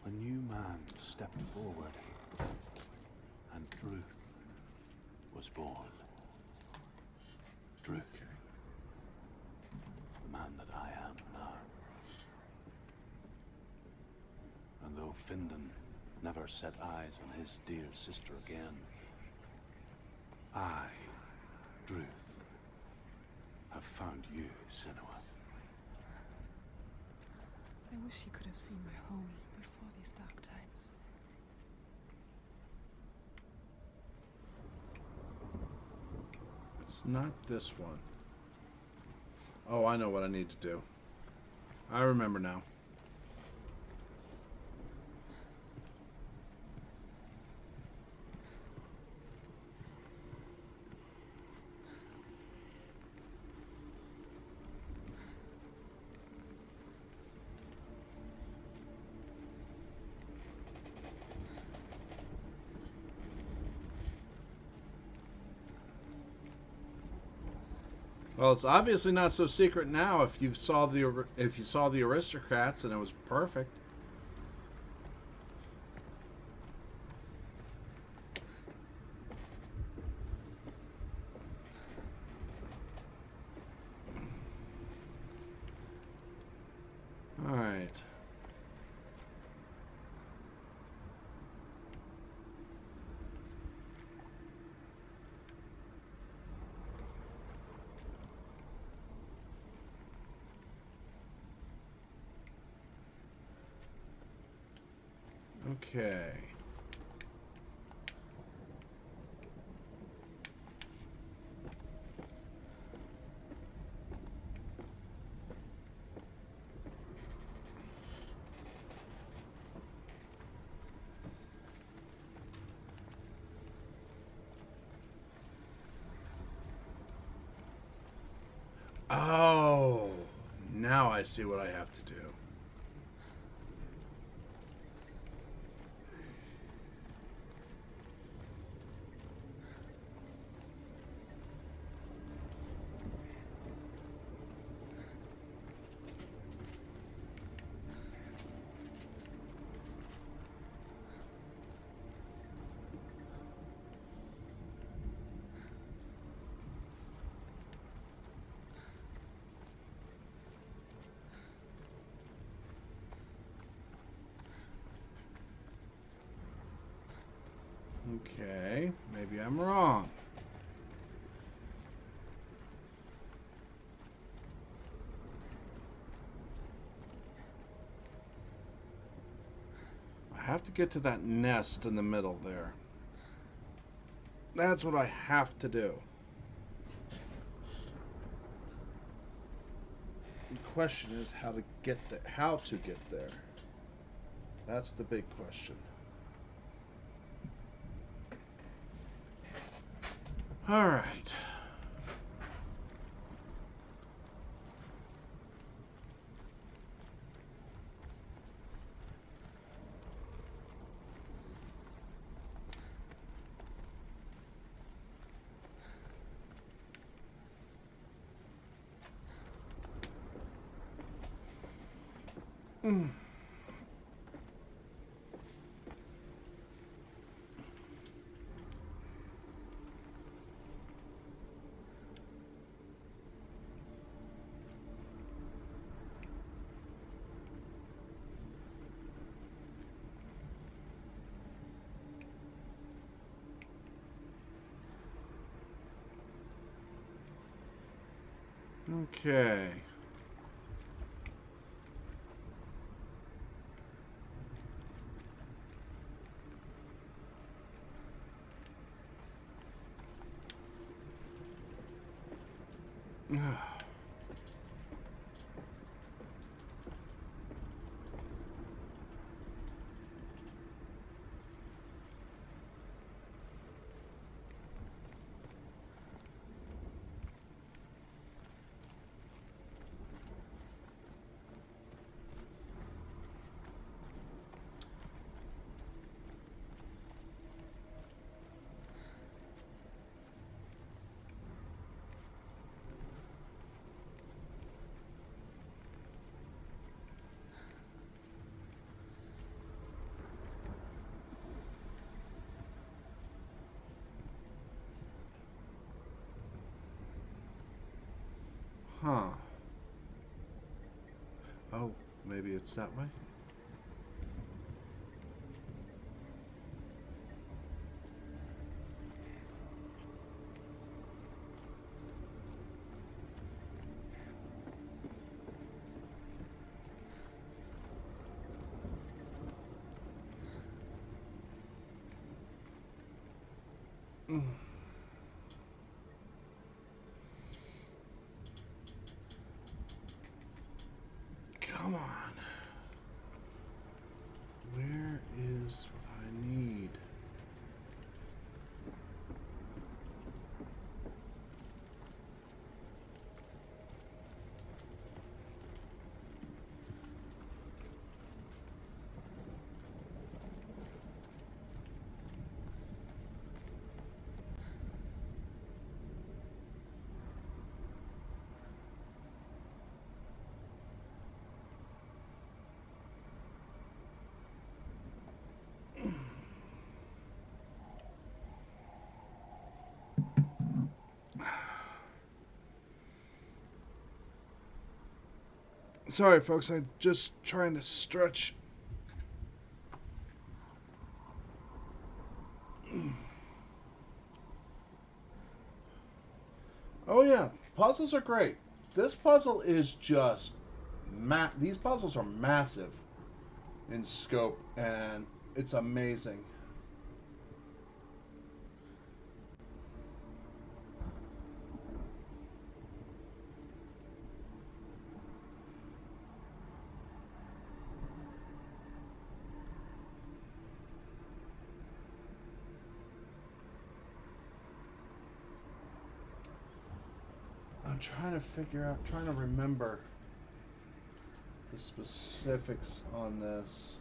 a new man stepped forward, and Druth was born. Druth. Okay. The man that I am now. And though Findan never set eyes on his dear sister again, I, Druth, have found you, Senua. I wish you could have seen my home before these dark times. It's not this one. Oh, I know what I need to do. I remember now. Well, it's obviously not so secret now if you saw the aristocrats and it was perfect. All right. Okay. Oh, now I see what I have to do. Okay, maybe I'm wrong. I have to get to that nest in the middle there. That's what I have to do. The question is how to get there. How to get there. That's the big question. All right. Okay. Huh. Oh, maybe it's that way? Come on. Where is what I need? Sorry, folks. I'm just trying to stretch. Oh yeah, puzzles are great. This puzzle is just these puzzles are massive in scope, and it's amazing. I'm trying to remember the specifics on this.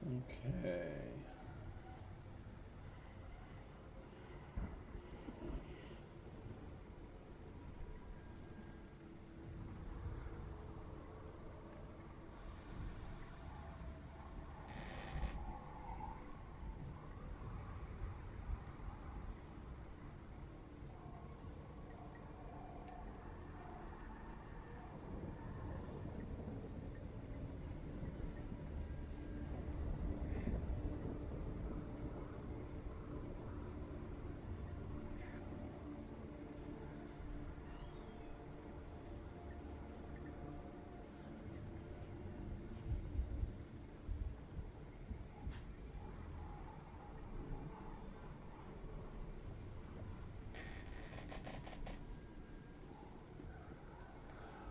Okay.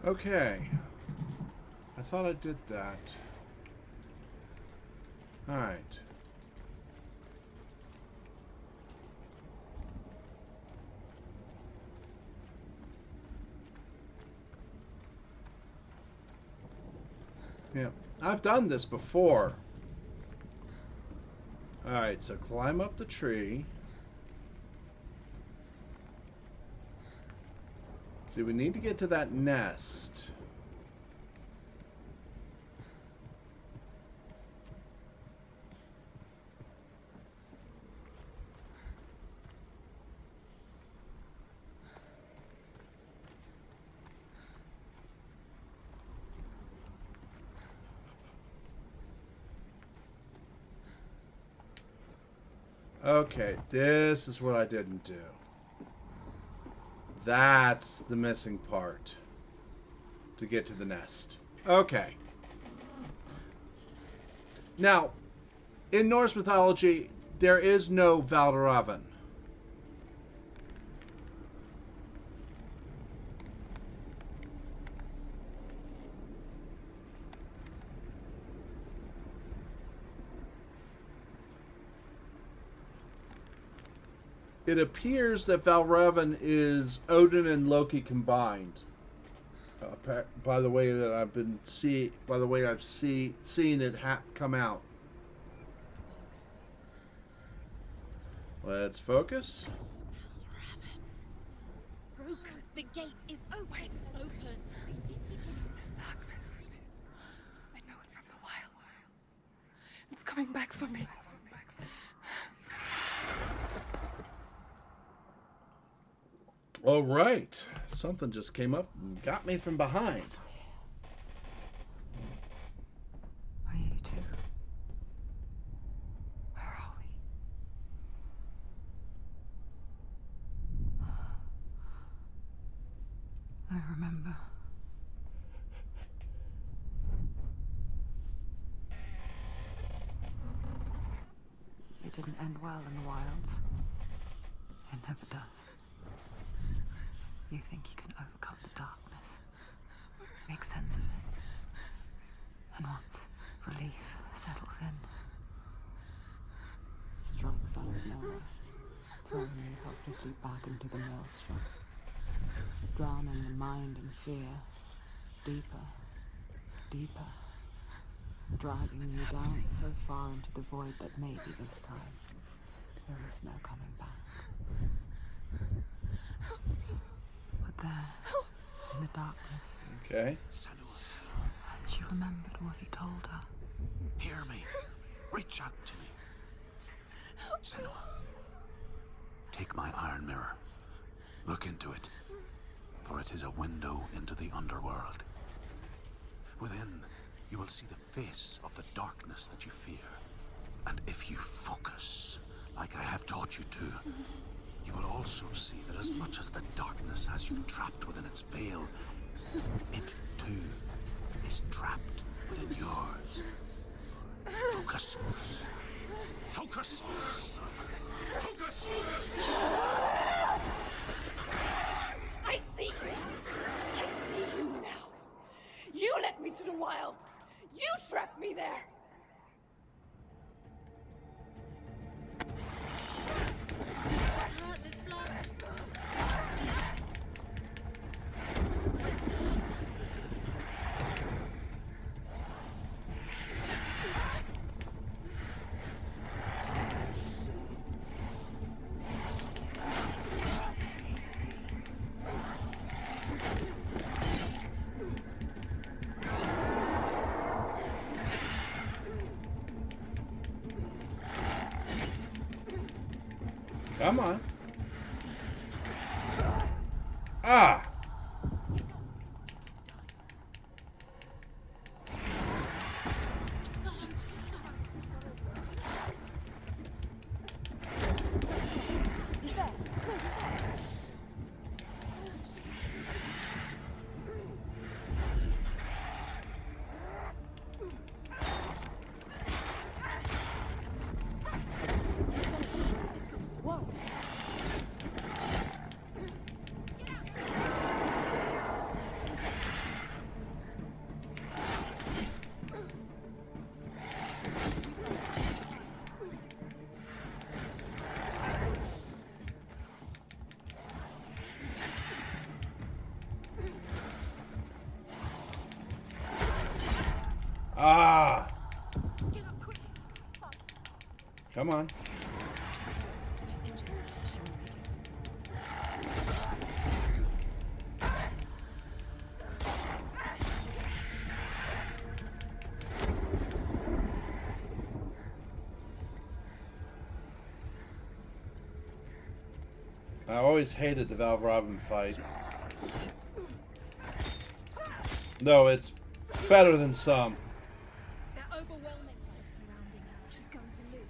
Okay. I thought I did that. Alright. Yeah, I've done this before. Alright, so climb up the tree. See, we need to get to that nest. Okay, this is what I didn't do. That's the missing part to get to the nest. Okay. Now, in Norse mythology, there is no Valravan. It appears that Valravan is Odin and Loki combined. By the way that I've been seen it come out. Let's focus. Broken. The gate is open. Open. This darkness. I know it from the wilds. It's coming back for me. All right. Something just came up and got me from behind. Are you two? Where are we? I remember. It didn't end well in the wilds. It never does. You think you can overcome the darkness, make sense of it, and once relief settles in, it strikes out of nowhere, throwing you helplessly back into the maelstrom, drowning the mind in fear, deeper deeper, dragging you down so far into the void that maybe this time there is no coming back. But there, in the darkness, Okay. Senua, she remembered what he told her. hear me. Reach out to me. Senua, take my iron mirror. Look into it, for it is a window into the underworld. Within, you will see the face of the darkness that you fear. And if you focus, like I have taught you to, you will also see that as much as the darkness has you trapped within its veil, it too is trapped within yours. Focus. Focus! Focus! I see you! I see you now! You led me to the wilds! You trapped me there! This blood. Come on. Ah! Ah! Come on. I always hated the Val Robin fight. No, it's better than some. They're overwhelming her, surrounding her. She's going to lose.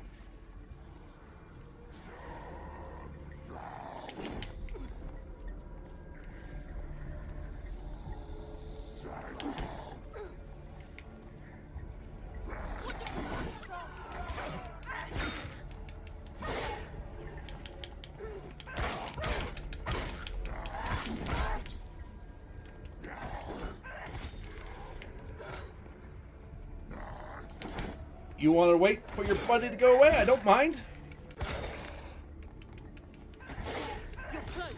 You want to wait for your buddy to go away? I don't mind. You're close.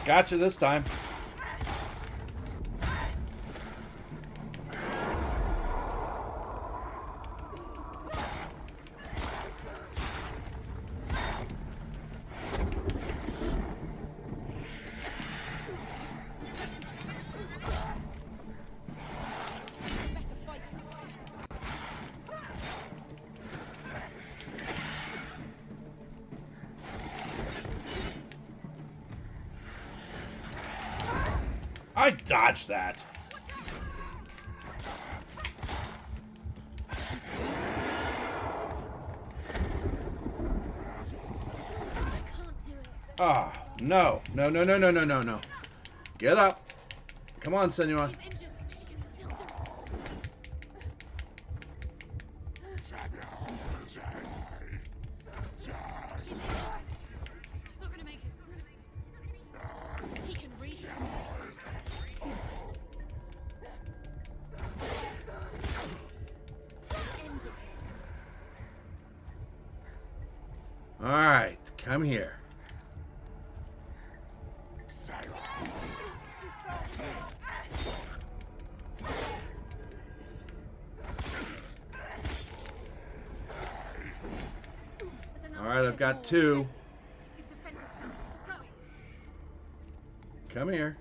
Gotcha this time. I dodged that. Ah, no. No, no, no, no, no, no, no. Get up. Come on, Senua. She's injured. She can still do it. She's not gonna make it. He can Alright, come here. Alright, I've got two. Come here.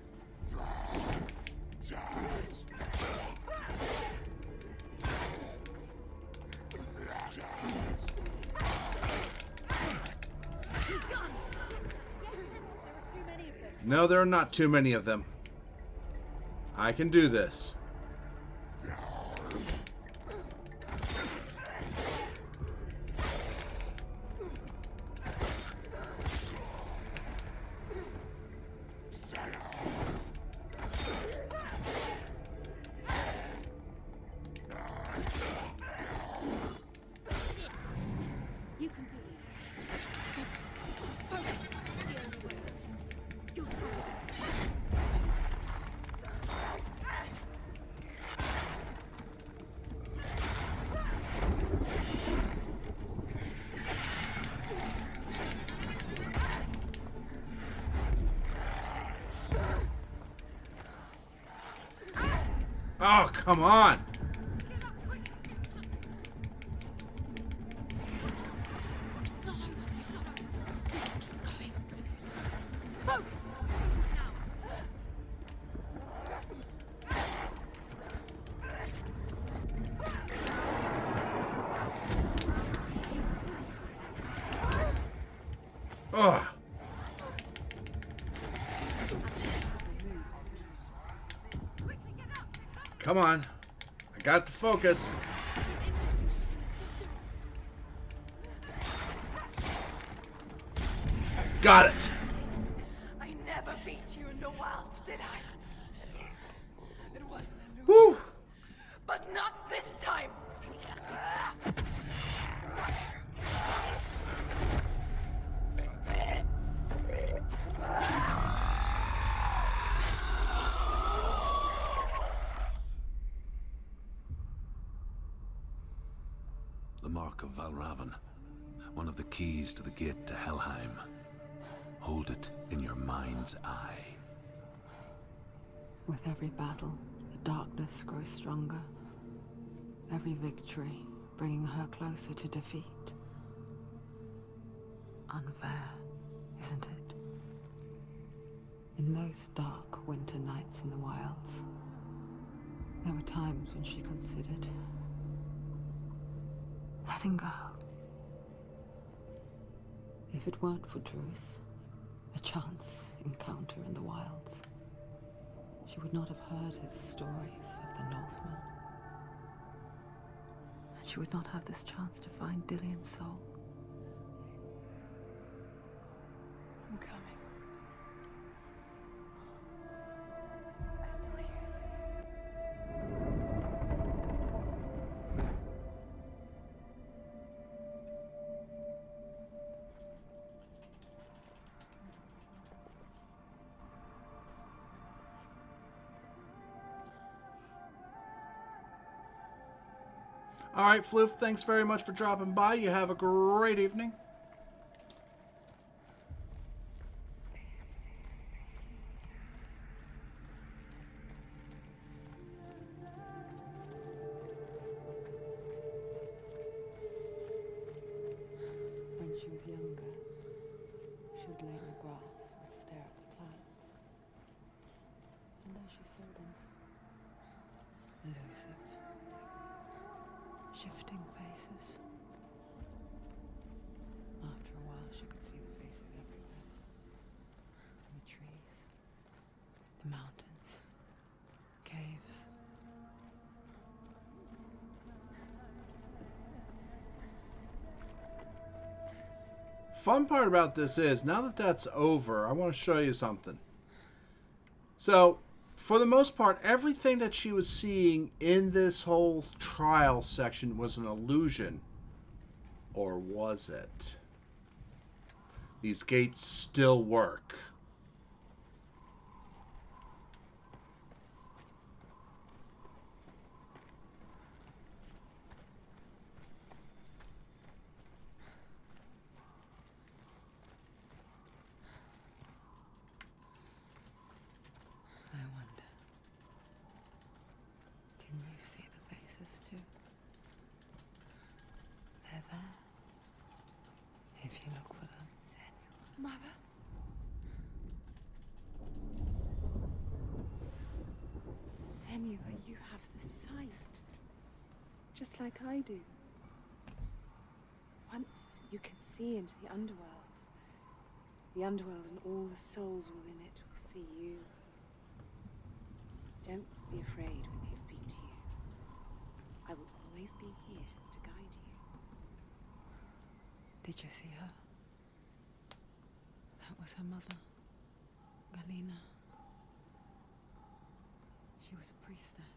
No, there are not too many of them. I can do this. You can do this. Focus. Focus. The only way. You're strong. Oh, come on. Ugh. Come on. I got the focus. Got it. I never beat you in the wilds, did I? It wasn't an illusion. Whew. But not this time. The mark of Valravan, one of the keys to the gate to Helheim. Hold it in your mind's eye. With every battle, the darkness grows stronger. Every victory bringing her closer to defeat. Unfair, isn't it? In those dark winter nights in the wilds, there were times when she considered letting go. If it weren't for Truth, a chance encounter in the wilds, she would not have heard his stories of the Northmen. And she would not have this chance to find Dillion's soul. I'm coming. I still hear you. All right, Floof, thanks very much for dropping by. You have a great evening. When she was younger, she would lay in the grass and stare at the clouds. And there she saw them. Elusive. Shifting faces. After a while, she could see the faces everywhere. In the trees, the mountains, caves. Fun part about this is, now that that's over, I want to show you something. So, for the most part, everything that she was seeing in this whole trial section was an illusion. Or was it? These gates still work. Mother? Senua, you have the sight. Just like I do. Once you can see into the underworld and all the souls within it will see you. Don't be afraid when they speak to you. I will always be here to guide you. Did you see her? That was her mother, Galina. She was a priestess,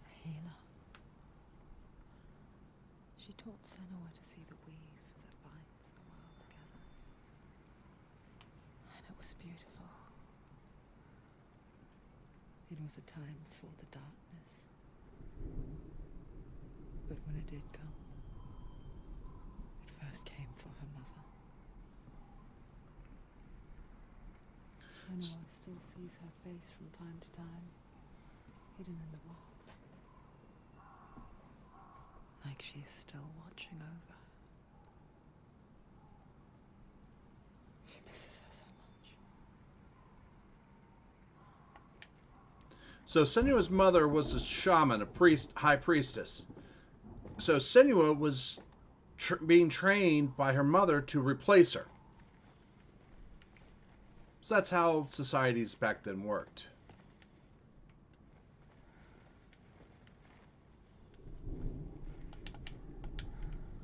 a healer. She taught Senua to see the weave that binds the world together. And it was beautiful. It was a time before the darkness. But when it did come, it first came for her mother. Senua still sees her face from time to time, hidden in the wall. Like she's still watching over her. She misses her so much. So Senua's mother was a shaman, a priest, high priestess. So Senua was being trained by her mother to replace her. So that's how societies back then worked.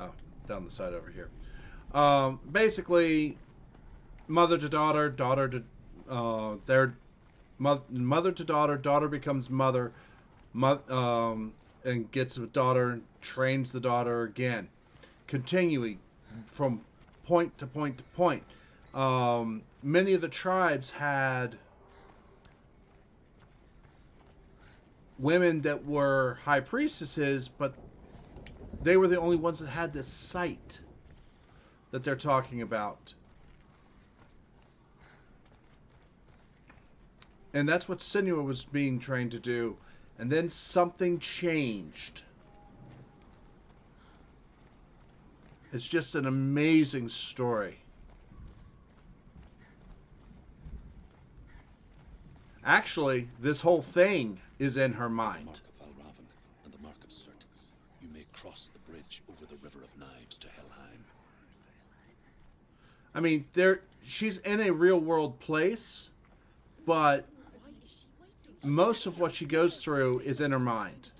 Oh, down the side over here. Basically, mother to daughter, daughter to mother to daughter, daughter becomes mother, and gets a daughter, trains the daughter again, continuing from point to point to point. Many of the tribes had women that were high priestesses, but they were the only ones that had this sight that they're talking about. And that's what Senua was being trained to do. And then something changed. It's just an amazing story. Actually, this whole thing is in her mind. The mark of Valravan and the mark of Surt. You may cross the bridge over the River of Knives to Helheim. I mean, she's in a real world place, but most of what she goes through is in her mind.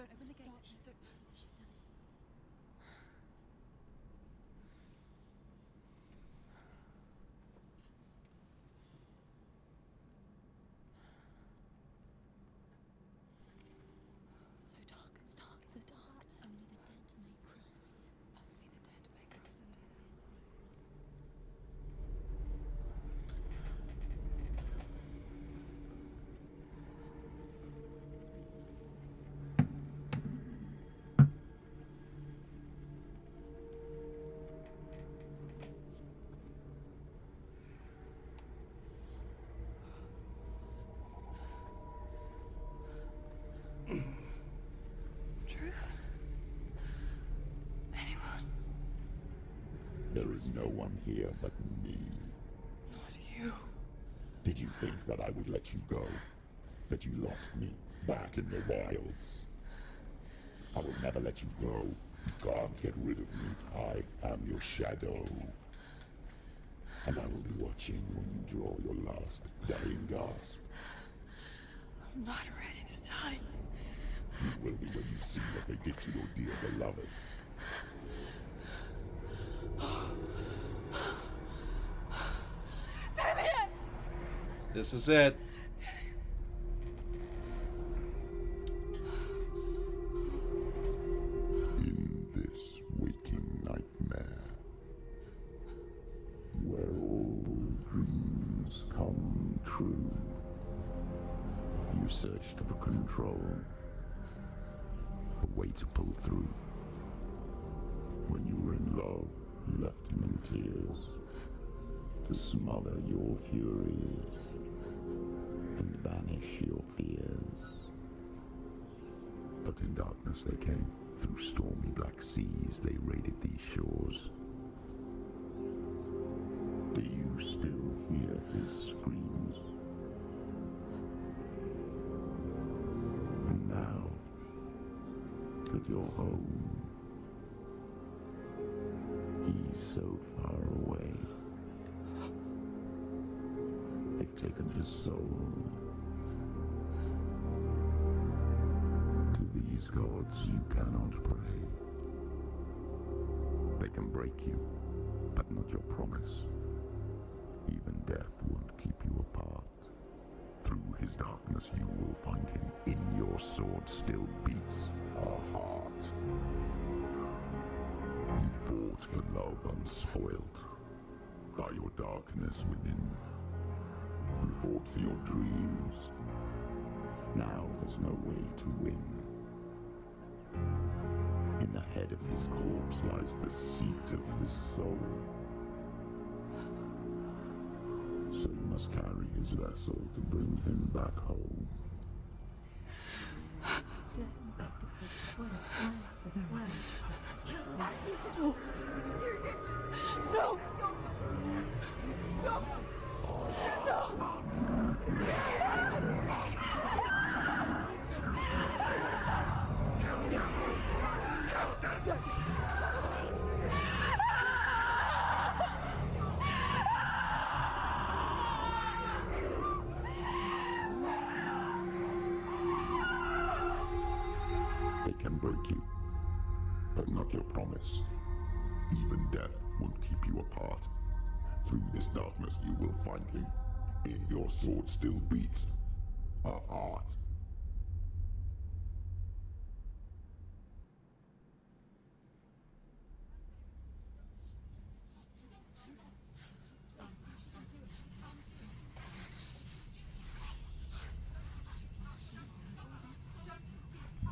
There is no one here but me. Not you. Did you think that I would let you go? That you lost me back in the wilds? I will never let you go. You can't get rid of me. I am your shadow. And I will be watching when you draw your last dying gasp. I'm not ready to die. You will be when you see what they did to your dear beloved. This is it. In this waking nightmare, where all dreams come true, you searched for control, a way to pull through. When you were in love, you left him in tears, to smother your furies and banish your fears. But in darkness they came, through stormy black seas they raided these shores. Deep not your home. He's so far away. They've taken his soul. To these gods you cannot pray. They can break you, but not your promise. Even death won't keep you apart. Through his darkness you will find him. In your sword still beats a heart. You fought for love unspoilt by your darkness within. You fought for your dreams. Now there's no way to win. In the head of his corpse lies the seat of his soul. So you must carry his vessel to bring him back home. No! No! No! They can break you, but not your promise. Even death won't keep you apart. Through this darkness you will find him. In your sword still beats a heart.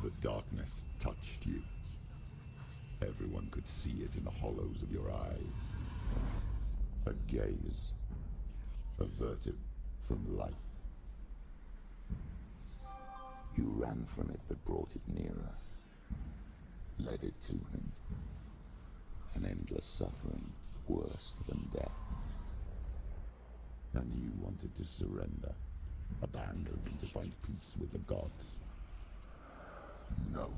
The darkness touched you. Everyone could see it in the hollows of your eyes. A gaze, averted from life. You ran from it but brought it nearer. Led it to him. An endless suffering, worse than death. And you wanted to surrender, abandon to find peace with the gods. No.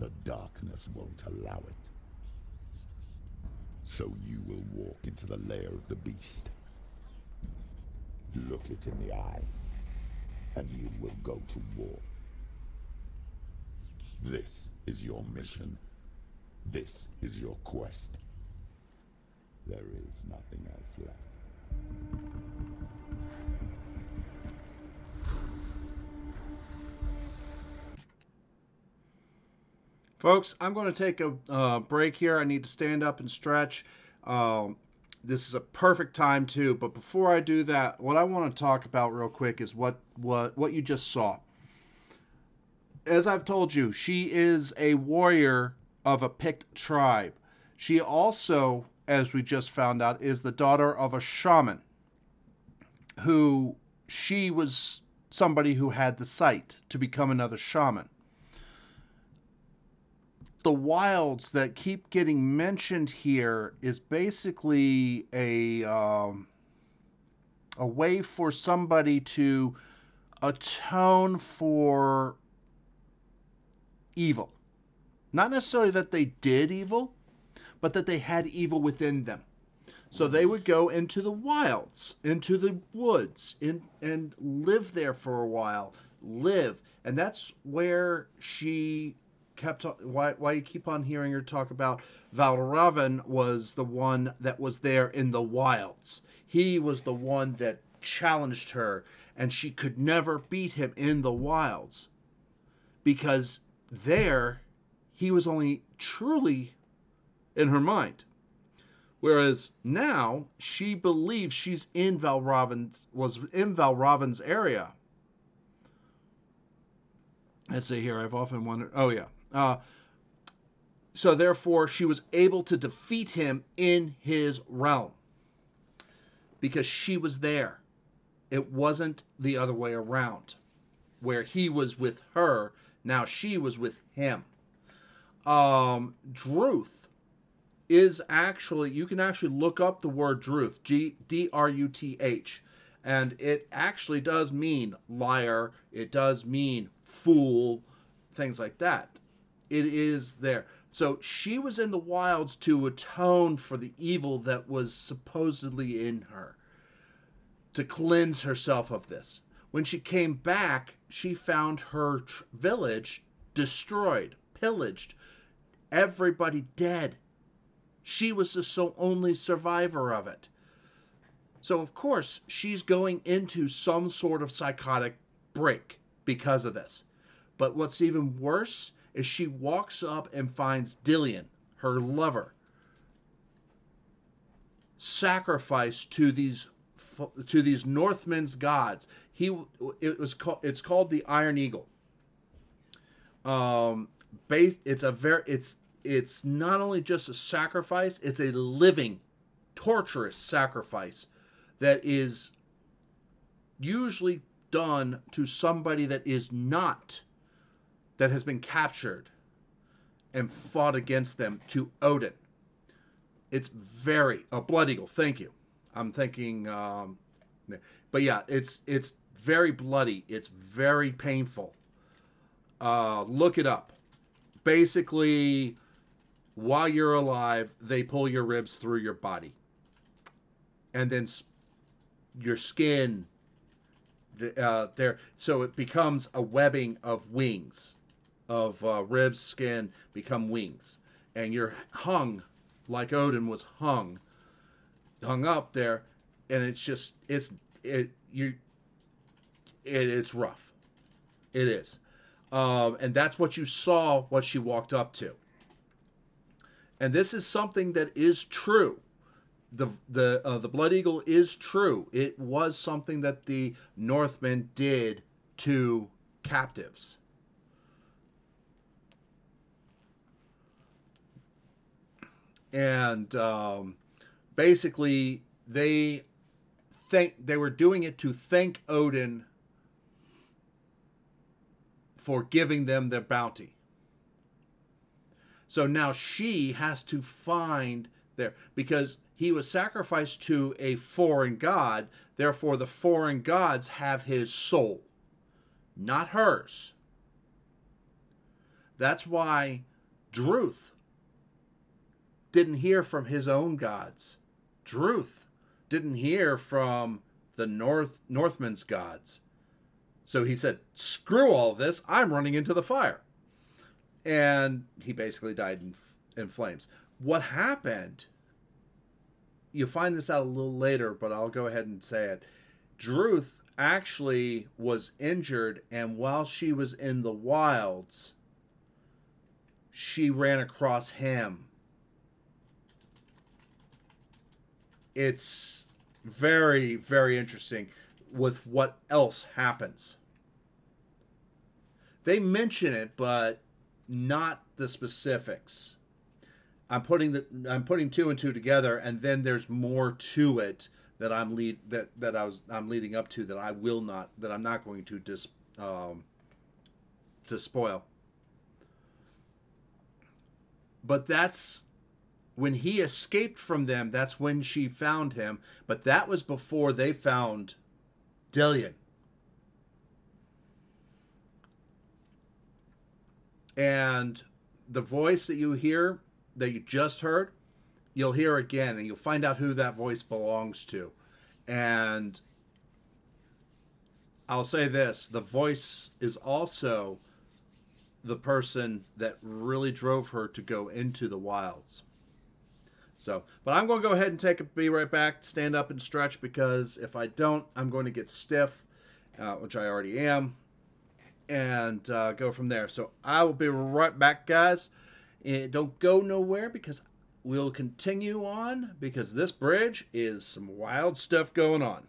The darkness won't allow it. So you will walk into the lair of the beast. Look it in the eye, and you will go to war. This is your mission. This is your quest. There is nothing else left. Folks, I'm going to take a break here. I need to stand up and stretch. This is a perfect time too. But before I do that, what I want to talk about real quick is what you just saw. As I've told you, she is a warrior of a Pict tribe. She also, as we just found out, is the daughter of a shaman. She was somebody who had the sight to become another shaman. The wilds that keep getting mentioned here is basically a way for somebody to atone for evil. Not necessarily that they did evil, but that they had evil within them. So they would go into the wilds, into the woods, and live there for a while. And that's where she kept why you keep on hearing her talk about Valravan was the one that was there in the wilds. He was the one that challenged her, and she could never beat him in the wilds because there he was only truly in her mind. Whereas now she believes she's in Valravan's area. Let's see here. I've often wondered. Oh yeah. So therefore, she was able to defeat him in his realm because she was there. It wasn't the other way around, where he was with her. Now she was with him. Druth is actually, you can actually look up the word Druth, Druth, and it actually does mean liar. It does mean fool, things like that. It is there. So she was in the wilds to atone for the evil that was supposedly in her, to cleanse herself of this. When she came back, she found her village destroyed, pillaged, everybody dead. She was the only survivor of it. So, of course, she's going into some sort of psychotic break because of this. But what's even worse is she walks up and finds Dillion, her lover, sacrificed to these Northmen's gods. It's called the Iron Eagle. It's not only just a sacrifice, it's a living, torturous sacrifice that is usually done to somebody that has been captured and fought against them, to Odin. It's a blood eagle. Thank you. I'm thinking, but yeah, it's very bloody. It's very painful. Look it up. Basically, while you're alive, they pull your ribs through your body, and then your skin there, so it becomes a webbing of wings, of ribs, skin become wings, and you're hung like Odin was hung up there, and it's rough. It is, and that's what you saw. What she walked up to, and this is something that is true. The Blood Eagle is true. It was something that the Northmen did to captives. And basically, they were doing it to thank Odin for giving them their bounty. So now she has to find because he was sacrificed to a foreign god, therefore the foreign gods have his soul, not hers. That's why Druth didn't hear from his own gods. Druth didn't hear from the Northmen's gods. So he said, screw all this, I'm running into the fire. And he basically died in flames. What happened, you'll find this out a little later, but I'll go ahead and say it. Druth actually was injured, and while she was in the wilds, she ran across him. It's very, very interesting with what else happens. They mention it, but not the specifics. I'm putting two and two together, and then there's more to it that I'm leading up to that I'm not going to spoil. But that's when he escaped from them. That's when she found him. But that was before they found Dillion. And the voice that you hear, that you just heard, you'll hear again, and you'll find out who that voice belongs to. And I'll say this, the voice is also the person that really drove her to go into the wilds. So, but I'm going to go ahead and be right back, stand up and stretch, because if I don't, I'm going to get stiff, which I already am, and go from there. So I will be right back, guys. Don't go nowhere, because we'll continue on, because this bridge is some wild stuff going on.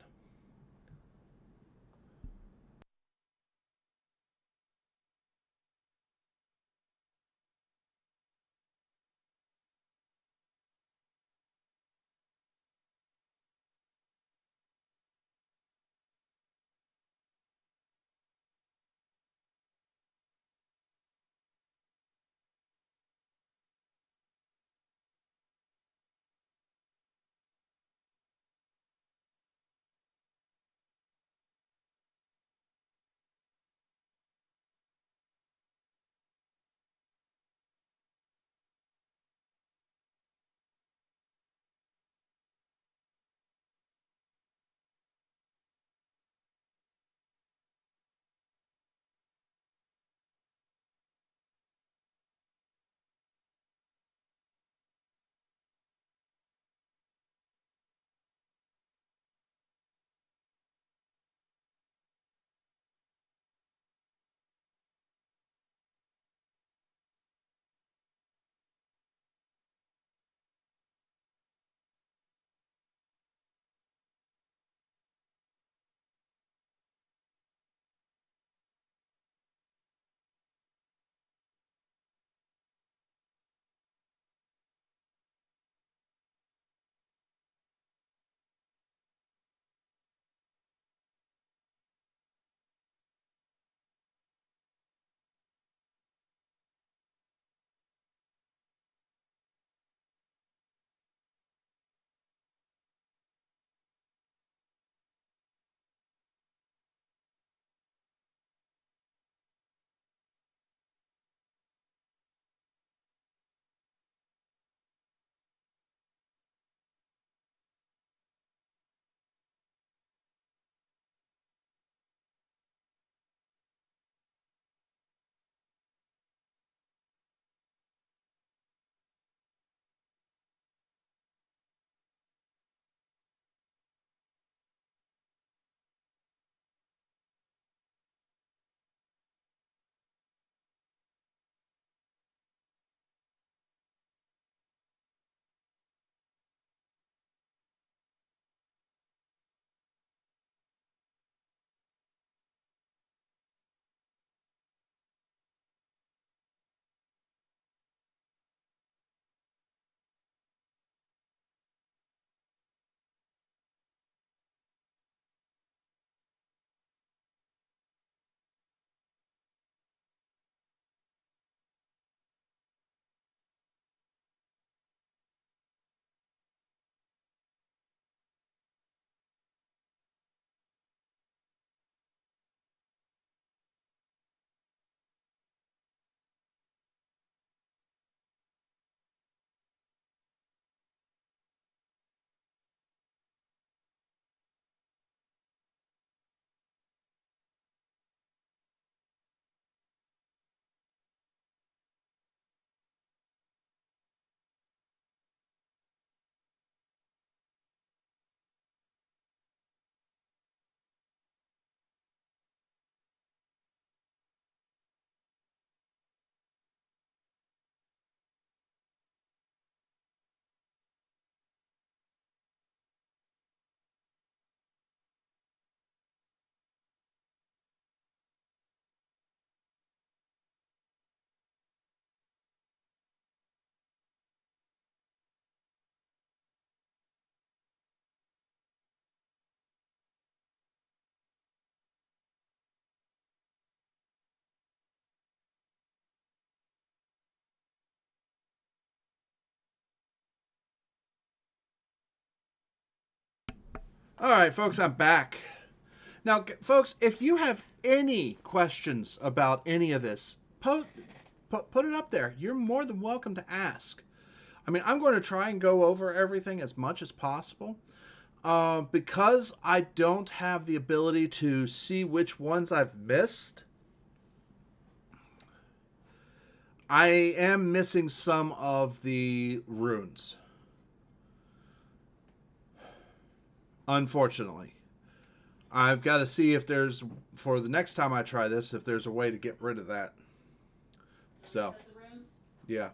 All right, folks, I'm back. Now, folks, if you have any questions about any of this, put it up there. You're more than welcome to ask. I mean, I'm going to try and go over everything as much as possible. Because I don't have the ability to see which ones I've missed, I am missing some of the runes. Unfortunately. I've got to see if there's, for the next time I try this, if there's a way to get rid of that. So, yeah.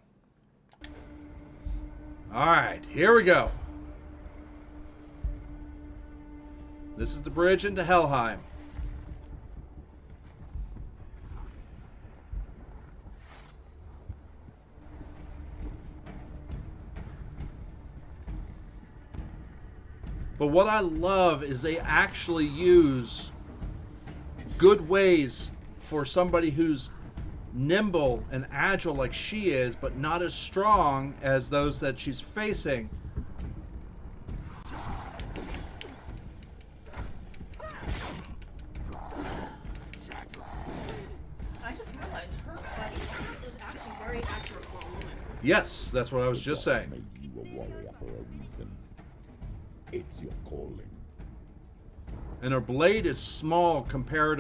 Alright, here we go. This is the bridge into Helheim. But what I love is they actually use good ways for somebody who's nimble and agile like she is, but not as strong as those that she's facing. I just realized her fighting stance is actually very accurate for a woman. Yes, that's what I was just saying. Made you a warrior for a reason. It's your calling. And her blade is small compared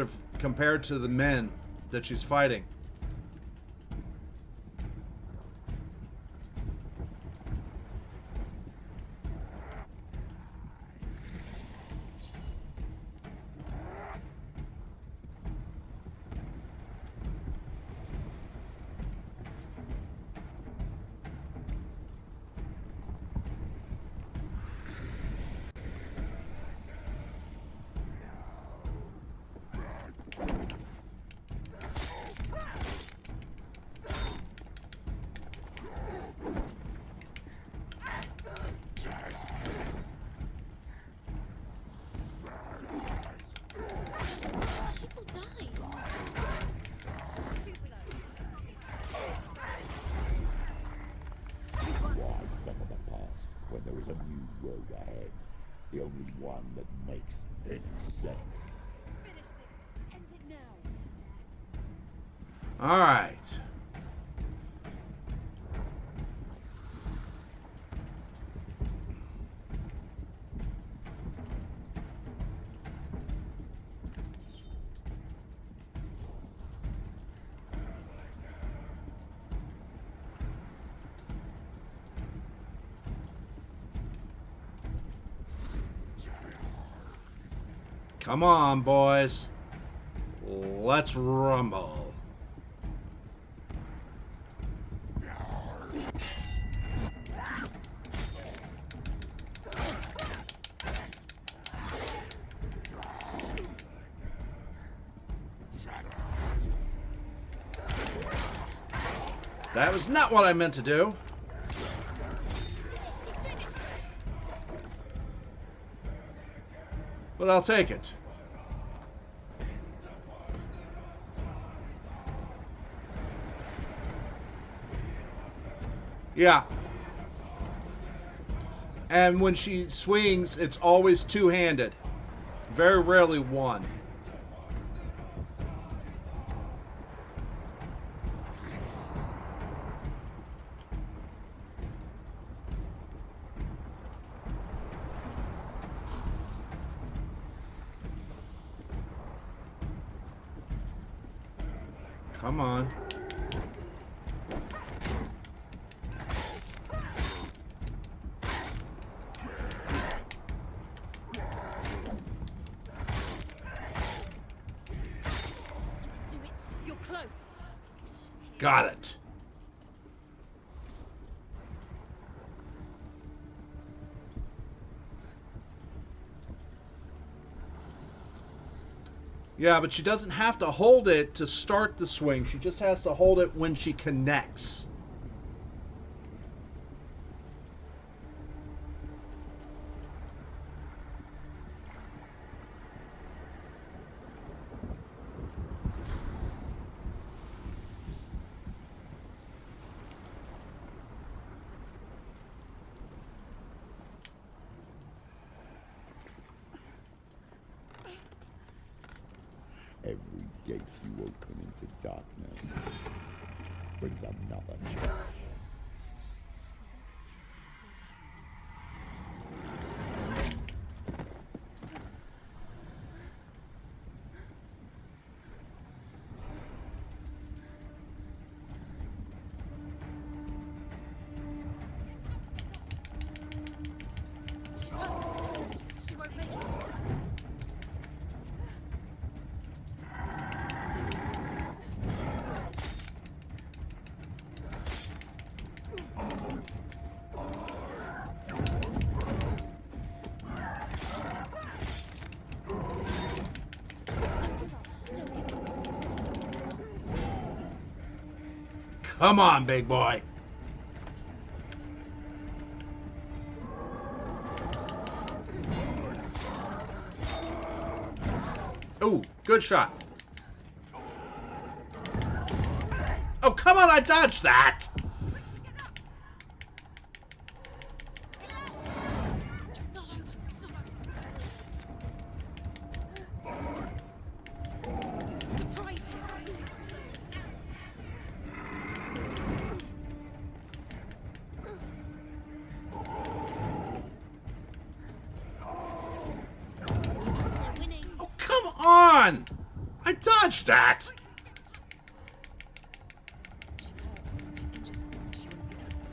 to the men that she's fighting. The only one that makes any sense. Finish this. End it now. All right. Come on, boys. Let's rumble. That was not what I meant to do. But I'll take it. Yeah. And when she swings, it's always two-handed. Very rarely one. Come on. Do it. You're close. Got it. Yeah, but she doesn't have to hold it to start the swing. She just has to hold it when she connects. Every gate you open into darkness brings another change. She won't make it. Come on, big boy. Ooh, good shot. Oh, come on, I dodged that. It's not over. It's not over. Surprise him. They're winning. Oh, come on. I dodged that. She's hurt. She's injured. She won't make it.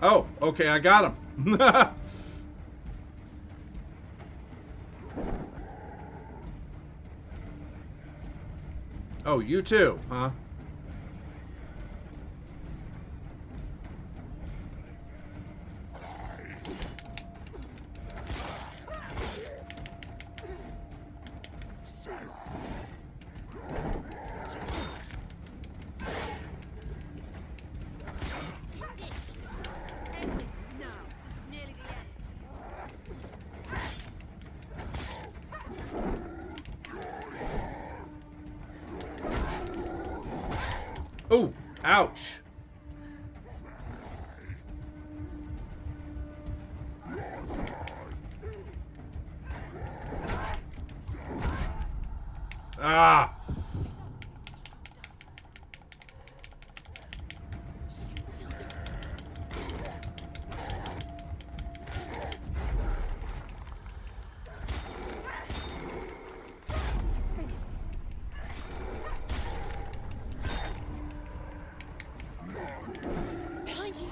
Oh, okay, I got him. Oh, you too, huh? End it. Now. This is nearly the end. Oh, ouch. Ah. She can still do it. Finished. Behind you.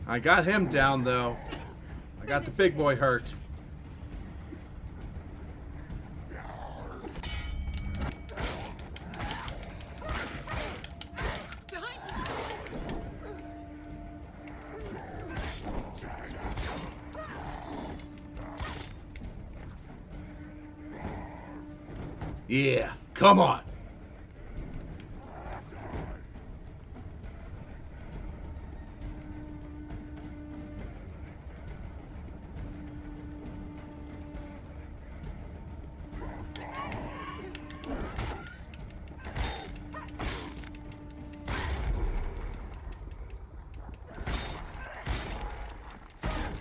I got him down, though. I got the big boy hurt. Behind you. Yeah, come on.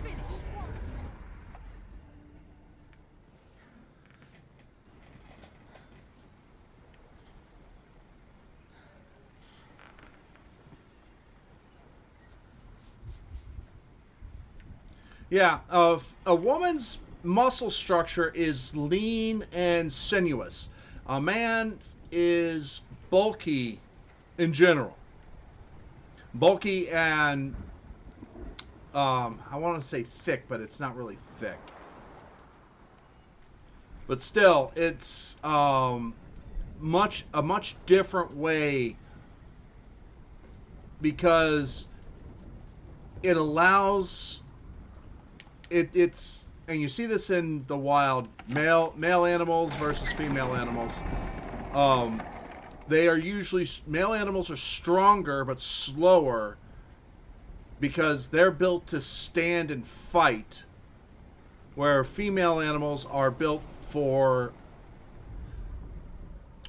Finished. Yeah, a woman's muscle structure is lean and sinuous. A man is bulky in general. Bulky and I want to say thick, but it's not really thick. But still, it's a much different way because it allows it's and you see this in the wild, male animals versus female animals. They are usually, male animals are stronger but slower because they're built to stand and fight, where female animals are built for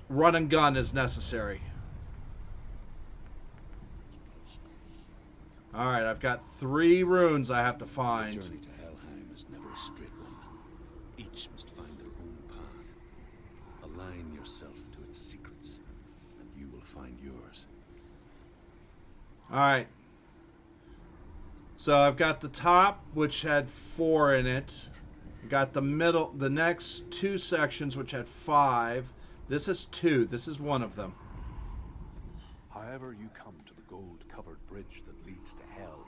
run and gun as necessary. Alright, I've got 3 runes I have to find. The journey to Helheim is never a straight one. Each must find their own path. Align yourself to its secrets, and you will find yours. Alright. So I've got the top, which had 4 in it. I got the middle, the next 2 sections, which had 5. This is 2. This is one of them. However you come to the gold-covered bridge that leads to hell,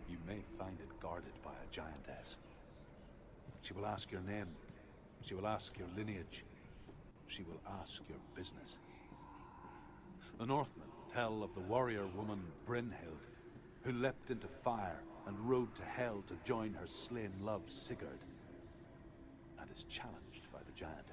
you may find it guarded by a giantess. She will ask your name. She will ask your lineage. She will ask your business. The Northmen tell of the warrior woman Brynhild, who leapt into fire and rode to hell to join her slain love Sigurd, and is challenged by the giantess.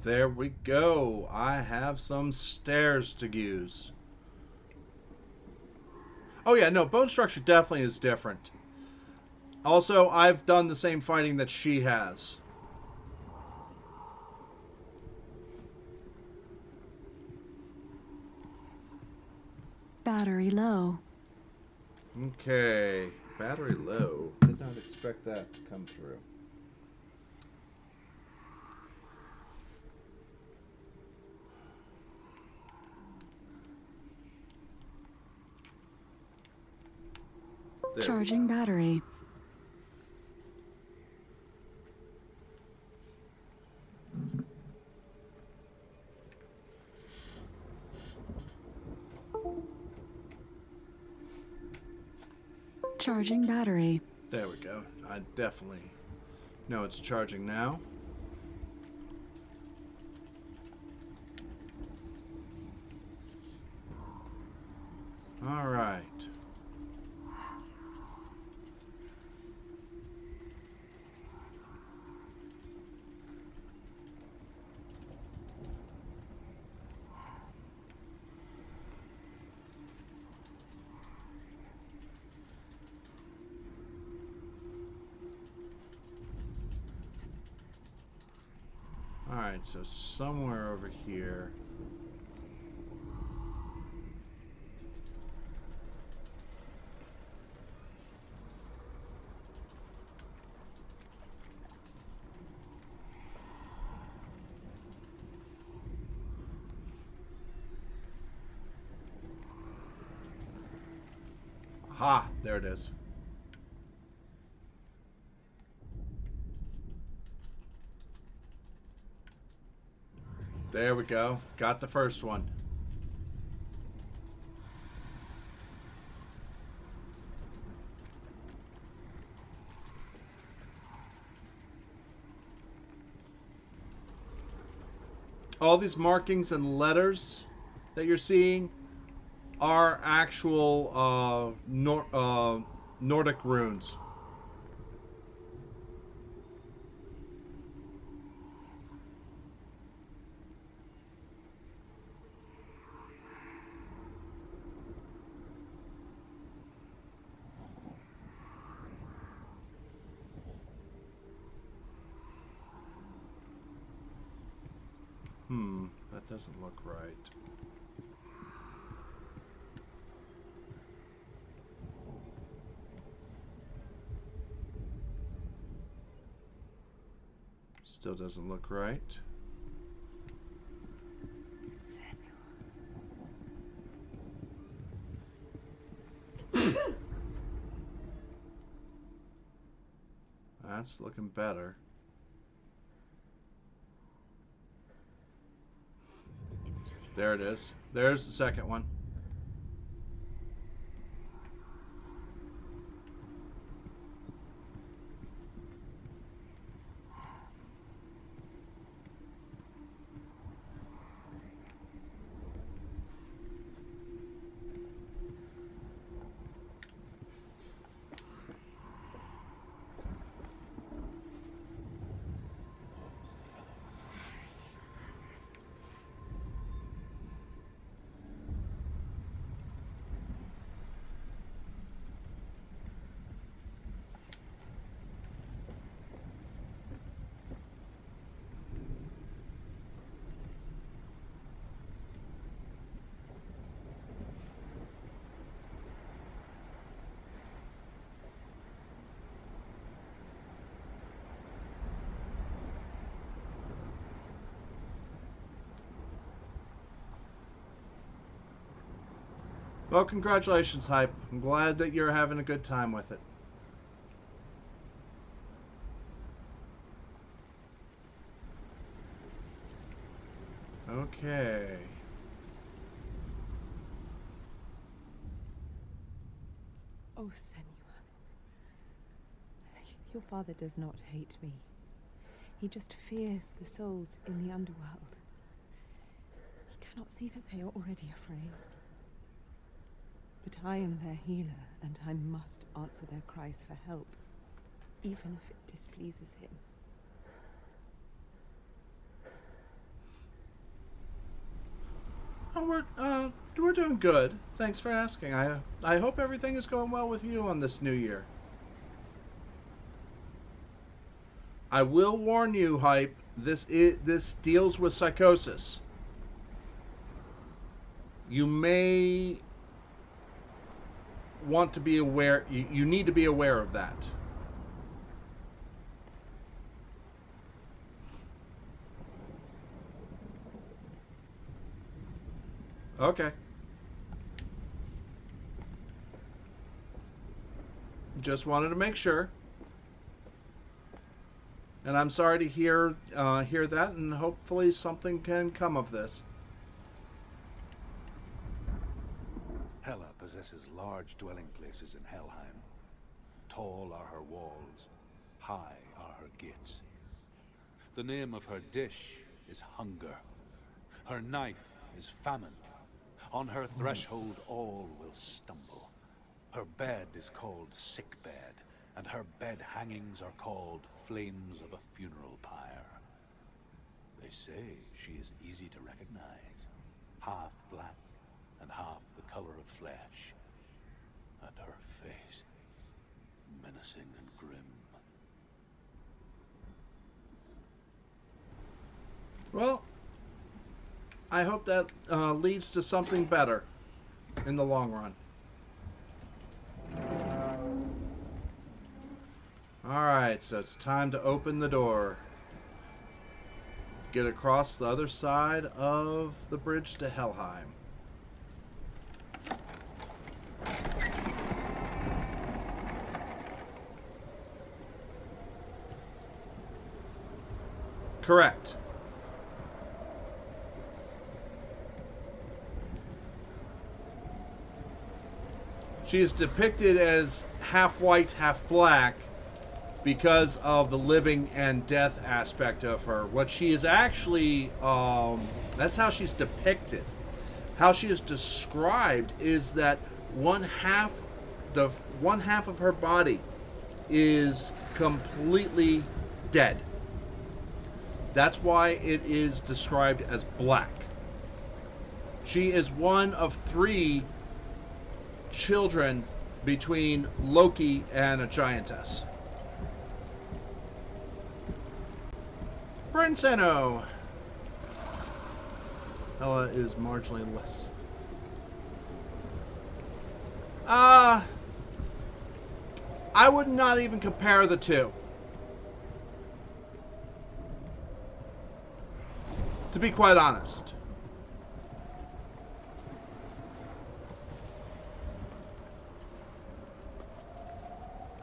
There we go. I have some stairs to use. Oh yeah, no, bone structure definitely is different. Also, I've done the same fighting that she has. Battery low. Okay, battery low. Did not expect that to come through. There. Charging battery. Charging battery. There we go. I definitely know it's charging now. All right. Alright, so somewhere over here. Aha, there it is. There we go. Got the first one. All these markings and letters that you're seeing are actual Nordic runes. That doesn't look right. Still doesn't look right. That's looking better. There it is. There's the second one. Well, congratulations, Hype. I'm glad that you're having a good time with it. Okay. Oh, Senua. Your father does not hate me. He just fears the souls in the underworld. He cannot see that they are already afraid. But I am their healer, and I must answer their cries for help, even if it displeases him. Oh, we're doing good. Thanks for asking. I hope everything is going well with you on this new year. I will warn you, Hype. This deals with psychosis. You may want to be aware. You need to be aware of that. Okay. Just wanted to make sure. And I'm sorry to hear that, and hopefully something can come of this. Hela possesses large dwelling places in Helheim. Tall are her walls, high are her gates. The name of her dish is hunger. Her knife is famine. On her threshold all will stumble. Her bed is called sick bed, and her bed hangings are called flames of a funeral pyre. They say she is easy to recognize, half black and half the color of flesh, and her face menacing and grim. Well, I hope that leads to something better in the long run. Alright, so it's time to open the door. Get across the other side of the bridge to Helheim. Correct. She is depicted as half white, half black because of the living and death aspect of her. What she is actually, that's how she's depicted. How she is described is that one half of her body is completely dead. That's why it is described as black. She is one of 3 children between Loki and a giantess. Brinseno. Hela is marginally less. I would not even compare the two. To be quite honest.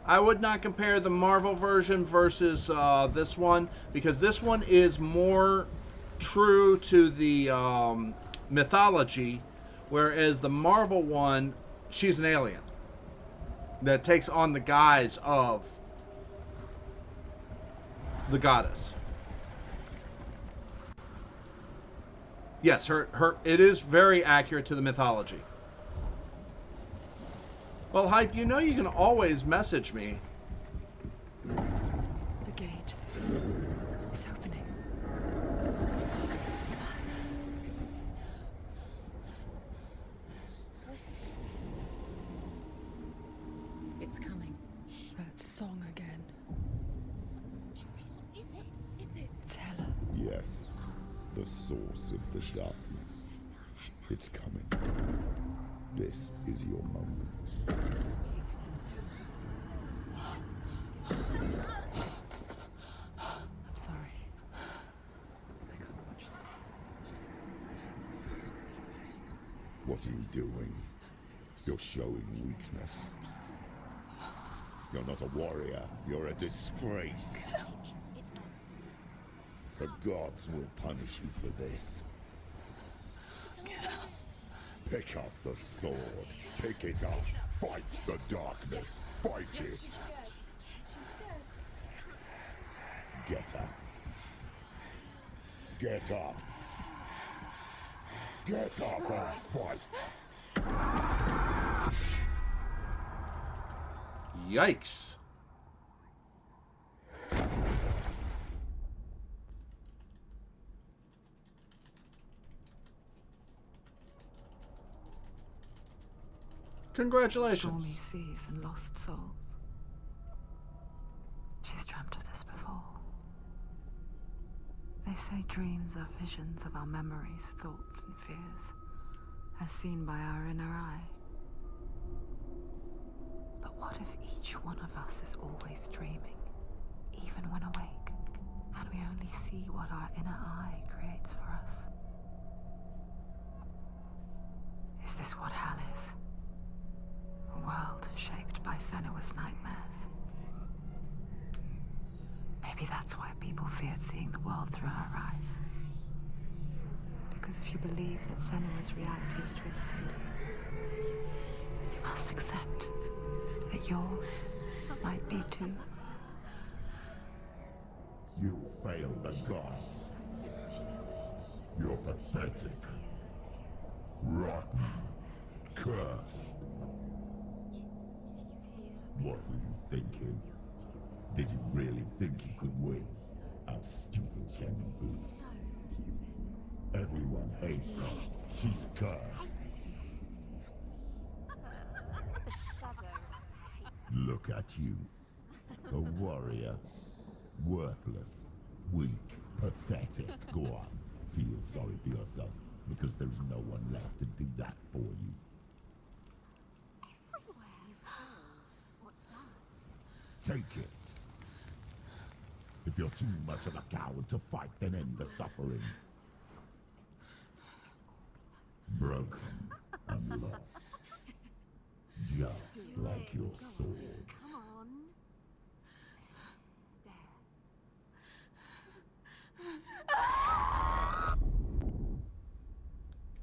I would not compare the Marvel version versus this one, because this one is more true to the mythology, whereas the Marvel one, she's an alien that takes on the guise of the goddess. Yes, it is very accurate to the mythology. Well, Hype, you know you can always message me. The gate. It's opening. It's coming. That song again. Is it? It's Hela. Yes, the source of the darkness. It's coming. This is your moment. I'm sorry. I can't watch this. What are you doing? You're showing weakness. You're not a warrior. You're a disgrace. The gods will punish you for this. Pick up the sword. Pick it up. Fight the darkness. Fight it. Get up. Get up. Get up and fight. Yikes. Congratulations. Stormy seas and lost souls. She's dreamt of this before. They say dreams are visions of our memories, thoughts, and fears, as seen by our inner eye. But what if each one of us is always dreaming, even when awake, and we only see what our inner eye creates for us? Is this what hell is? A world shaped by Senua's nightmares. Maybe that's why people feared seeing the world through her eyes. Because if you believe that Senua's reality is twisted, you must accept that yours might be too. You failed the gods. You're pathetic. Rotten. Cursed. What were you thinking? Did you really think you could win? How stupid can you be? So stupid. Everyone hates her. She's cursed. The shadow hates. Look at you. A warrior. Worthless. Weak. Pathetic. Go on. Feel sorry for yourself, because there's no one left to do that for you. Everywhere. What's that? Take it. If you're too much of a coward to fight, then end the suffering. Broken and lost. Just like your sword. Come on.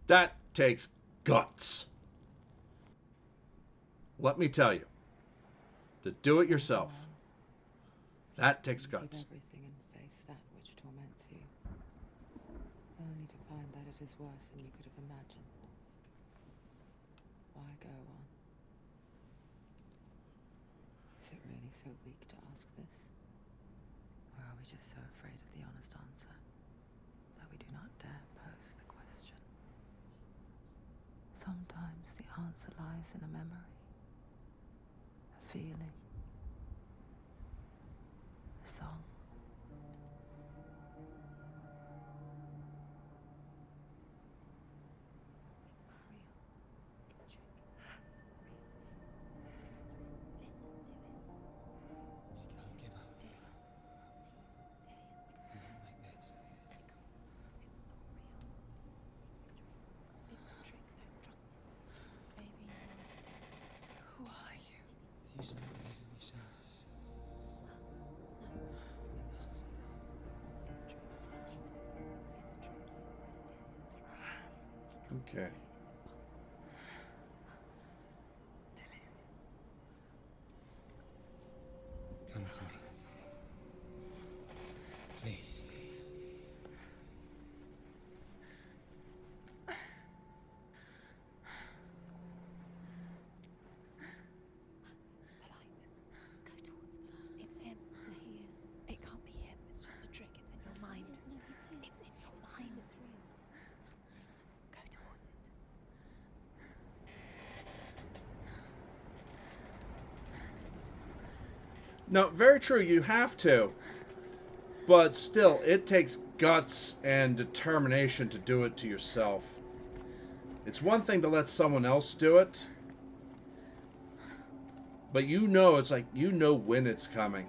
That takes guts. Let me tell you, to do it yourself, that takes guts. Leave everything and face that which torments you, only to find that it is worse than you could have imagined. Why go on? Is it really so weak to ask this? Or are we just so afraid of the honest answer that we do not dare pose the question? Sometimes the answer lies in a memory, a feeling, a song. Who are you? You stop believing yourself. Okay. Come to me. Please. Go towards the light. It's him. There he is. It can't be him. It's just a trick. It's in your mind. It's in your mind. It's real. Go towards it. No, very true. You have to. But still, it takes guts and determination to do it to yourself. It's one thing to let someone else do it. But you know, it's like, you know when it's coming.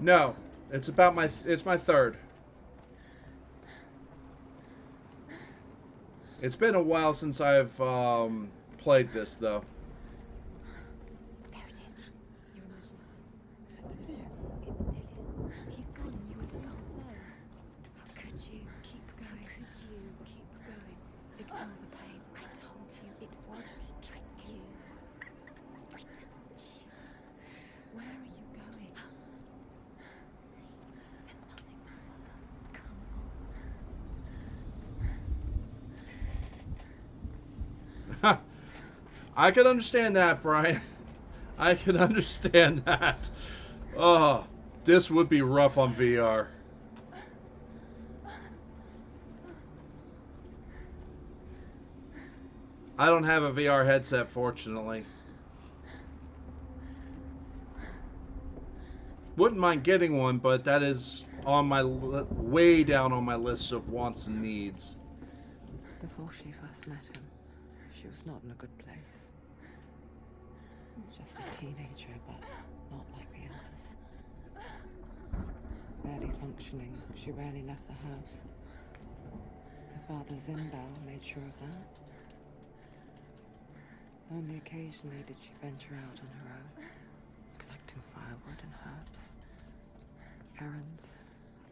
No, it's about my. It's my third. It's been a while since I've played this, though. There it is. Your imagination. It's still here. He's gone. You were too slow. How could you? Keep going. How could you? Keep going. Ignore the pain. I told you it was to trick you. I told you. Where are you going? See, there's nothing to follow. Come on. I can understand that, Brian. I can understand that. Oh, this would be rough on VR. I don't have a VR headset, fortunately. Wouldn't mind getting one, but that is on my way down on my list of wants and needs. Before she first met him, she was not in a good place. Just a teenager, but not like the others. Barely functioning, she rarely left the house. Her father's inbow made sure of that. Only occasionally did she venture out on her own, collecting firewood and herbs. Errands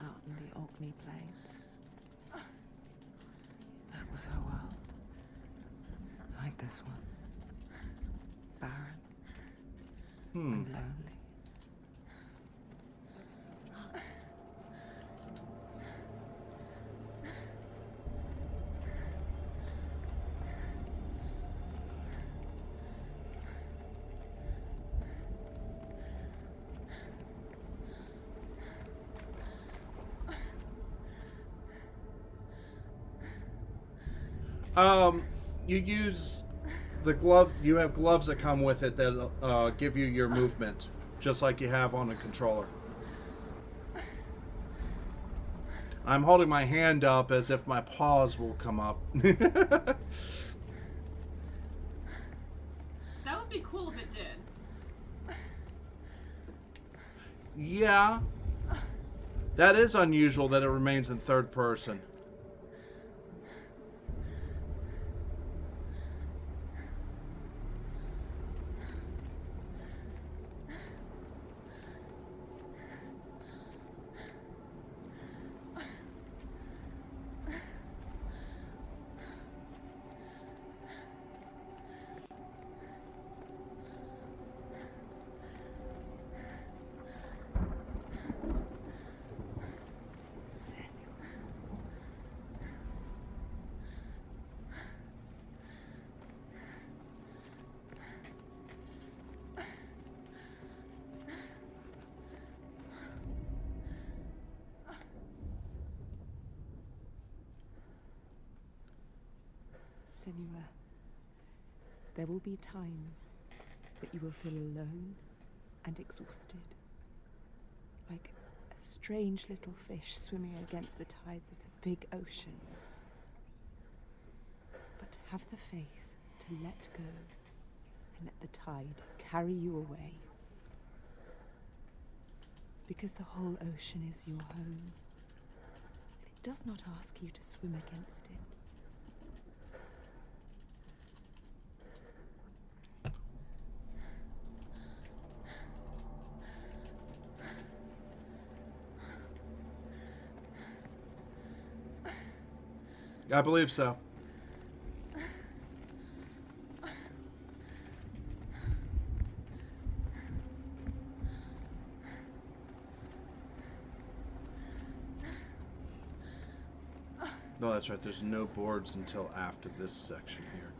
out in the Orkney Plains. That was her world. Like this one. Barren. And lonely. You use the glove. You have gloves that come with it that give you your movement, just like you have on a controller. I'm holding my hand up as if my paws will come up. That would be cool if it did. Yeah. That is unusual that it remains in third person. Senua, there will be times that you will feel alone and exhausted, like a strange little fish swimming against the tides of the big ocean. But have the faith to let go and let the tide carry you away. Because the whole ocean is your home, and it does not ask you to swim against it. I believe so. No, that's right. There's no boards until after this section here.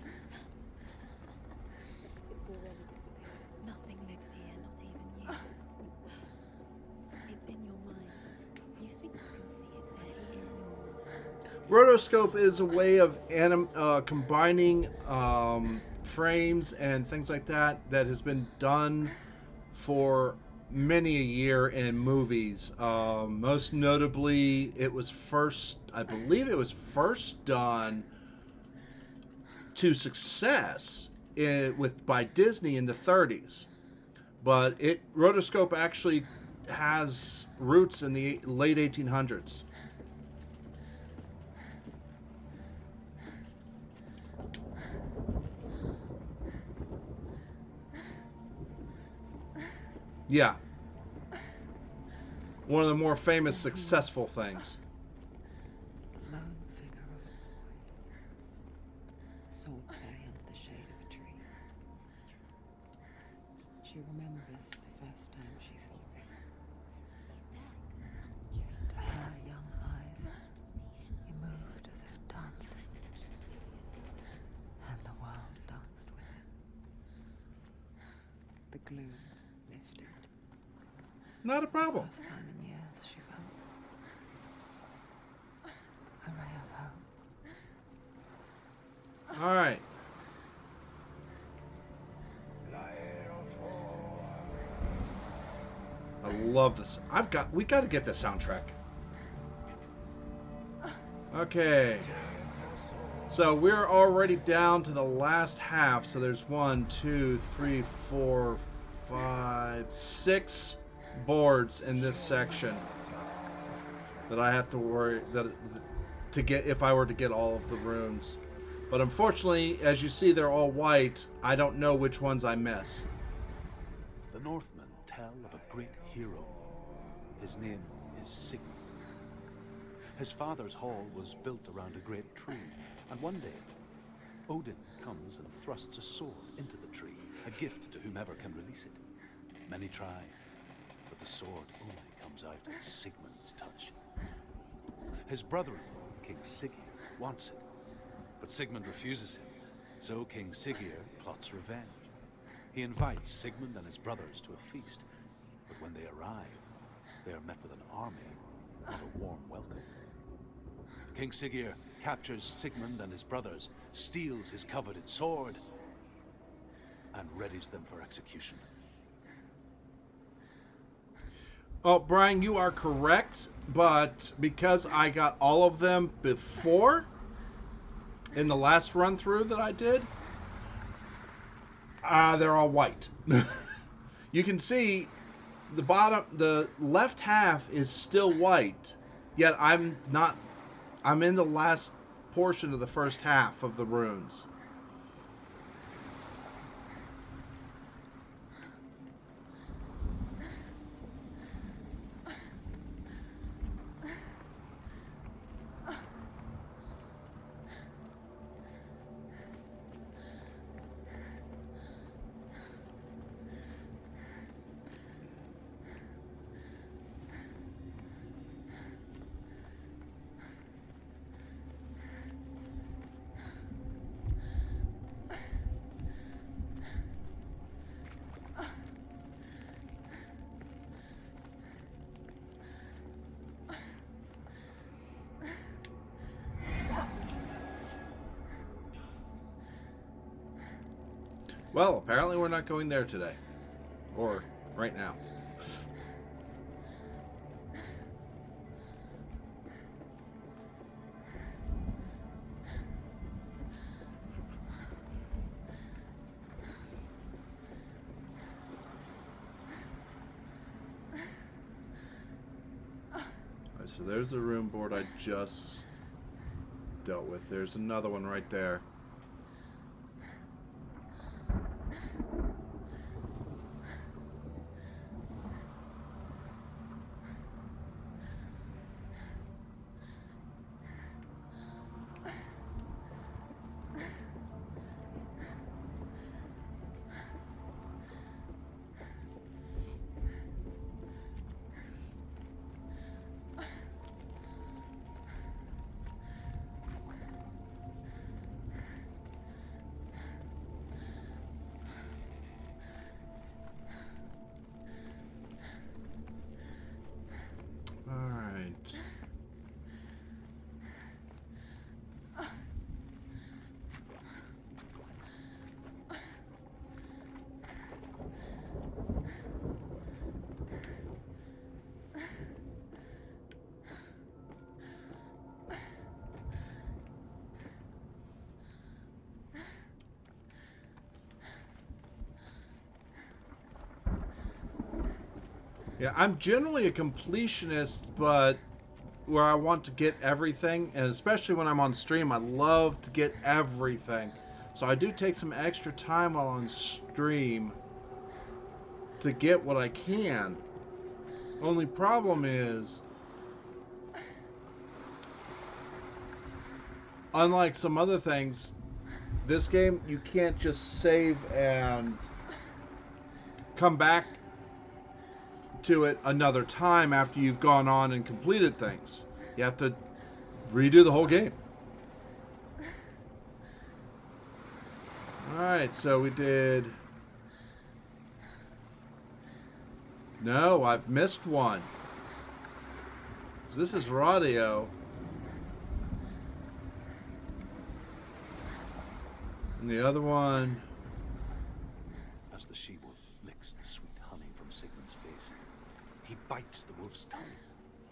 It's already disappeared. Nothing lives here, not even you. It's in your mind. You think you can see it, but it's in your mind. Rotoscope is a way of combining frames and things like that has been done for many a year in movies. Most notably, I believe it was first done to success by Disney in the 30s. but rotoscope actually has roots in the late 1800s. Yeah. One of the more famous, successful things. The lone figure of a boy saw play under the shade of a tree. She remembers the first time she saw him. To her young eyes, he moved as if dancing, and the world danced with him. The gloom lifted. Not a problem. First time in years she felt a ray of hope. All right. I love this. We got to get the soundtrack. Okay. So we're already down to the last half. So there's 1, 2, 3, 4, 5, 6 boards in this section that I have to worry to get if I were to get all of the runes. But unfortunately, as you see, they're all white. I don't know which ones I miss. The Northmen tell of a great hero. His name is Sigmund. His father's hall was built around a great tree, and one day, Odin comes and thrusts a sword into the tree, a gift to whomever can release it. Many try, but the sword only comes out at Sigmund's touch. His brother-in-law, King Siggeir, wants it, but Sigmund refuses him, so King Siggeir plots revenge. He invites Sigmund and his brothers to a feast, but when they arrive, they are met with an army, not a warm welcome. King Siggeir captures Sigmund and his brothers, steals his coveted sword, and readies them for execution. Oh, Brian, you are correct, but because I got all of them before, in the last run-through that I did, they're all white. You can see the left half is still white, yet I'm in the last portion of the first half of the runes. Well, apparently we're not going there today. Or right now. Alright, so there's the room board I just dealt with. There's another one right there. Yeah, I'm generally a completionist, but where I want to get everything, and especially when I'm on stream, I love to get everything. So I do take some extra time while on stream to get what I can. Only problem is, unlike some other things, this game you can't just save and come back to it another time after you've gone on and completed things. You have to redo the whole game. Alright, so we did... No, I've missed one. So this is radio. And the other one... As the she-wolf licks the sweet honey from Sigmund's face, he bites the wolf's tongue.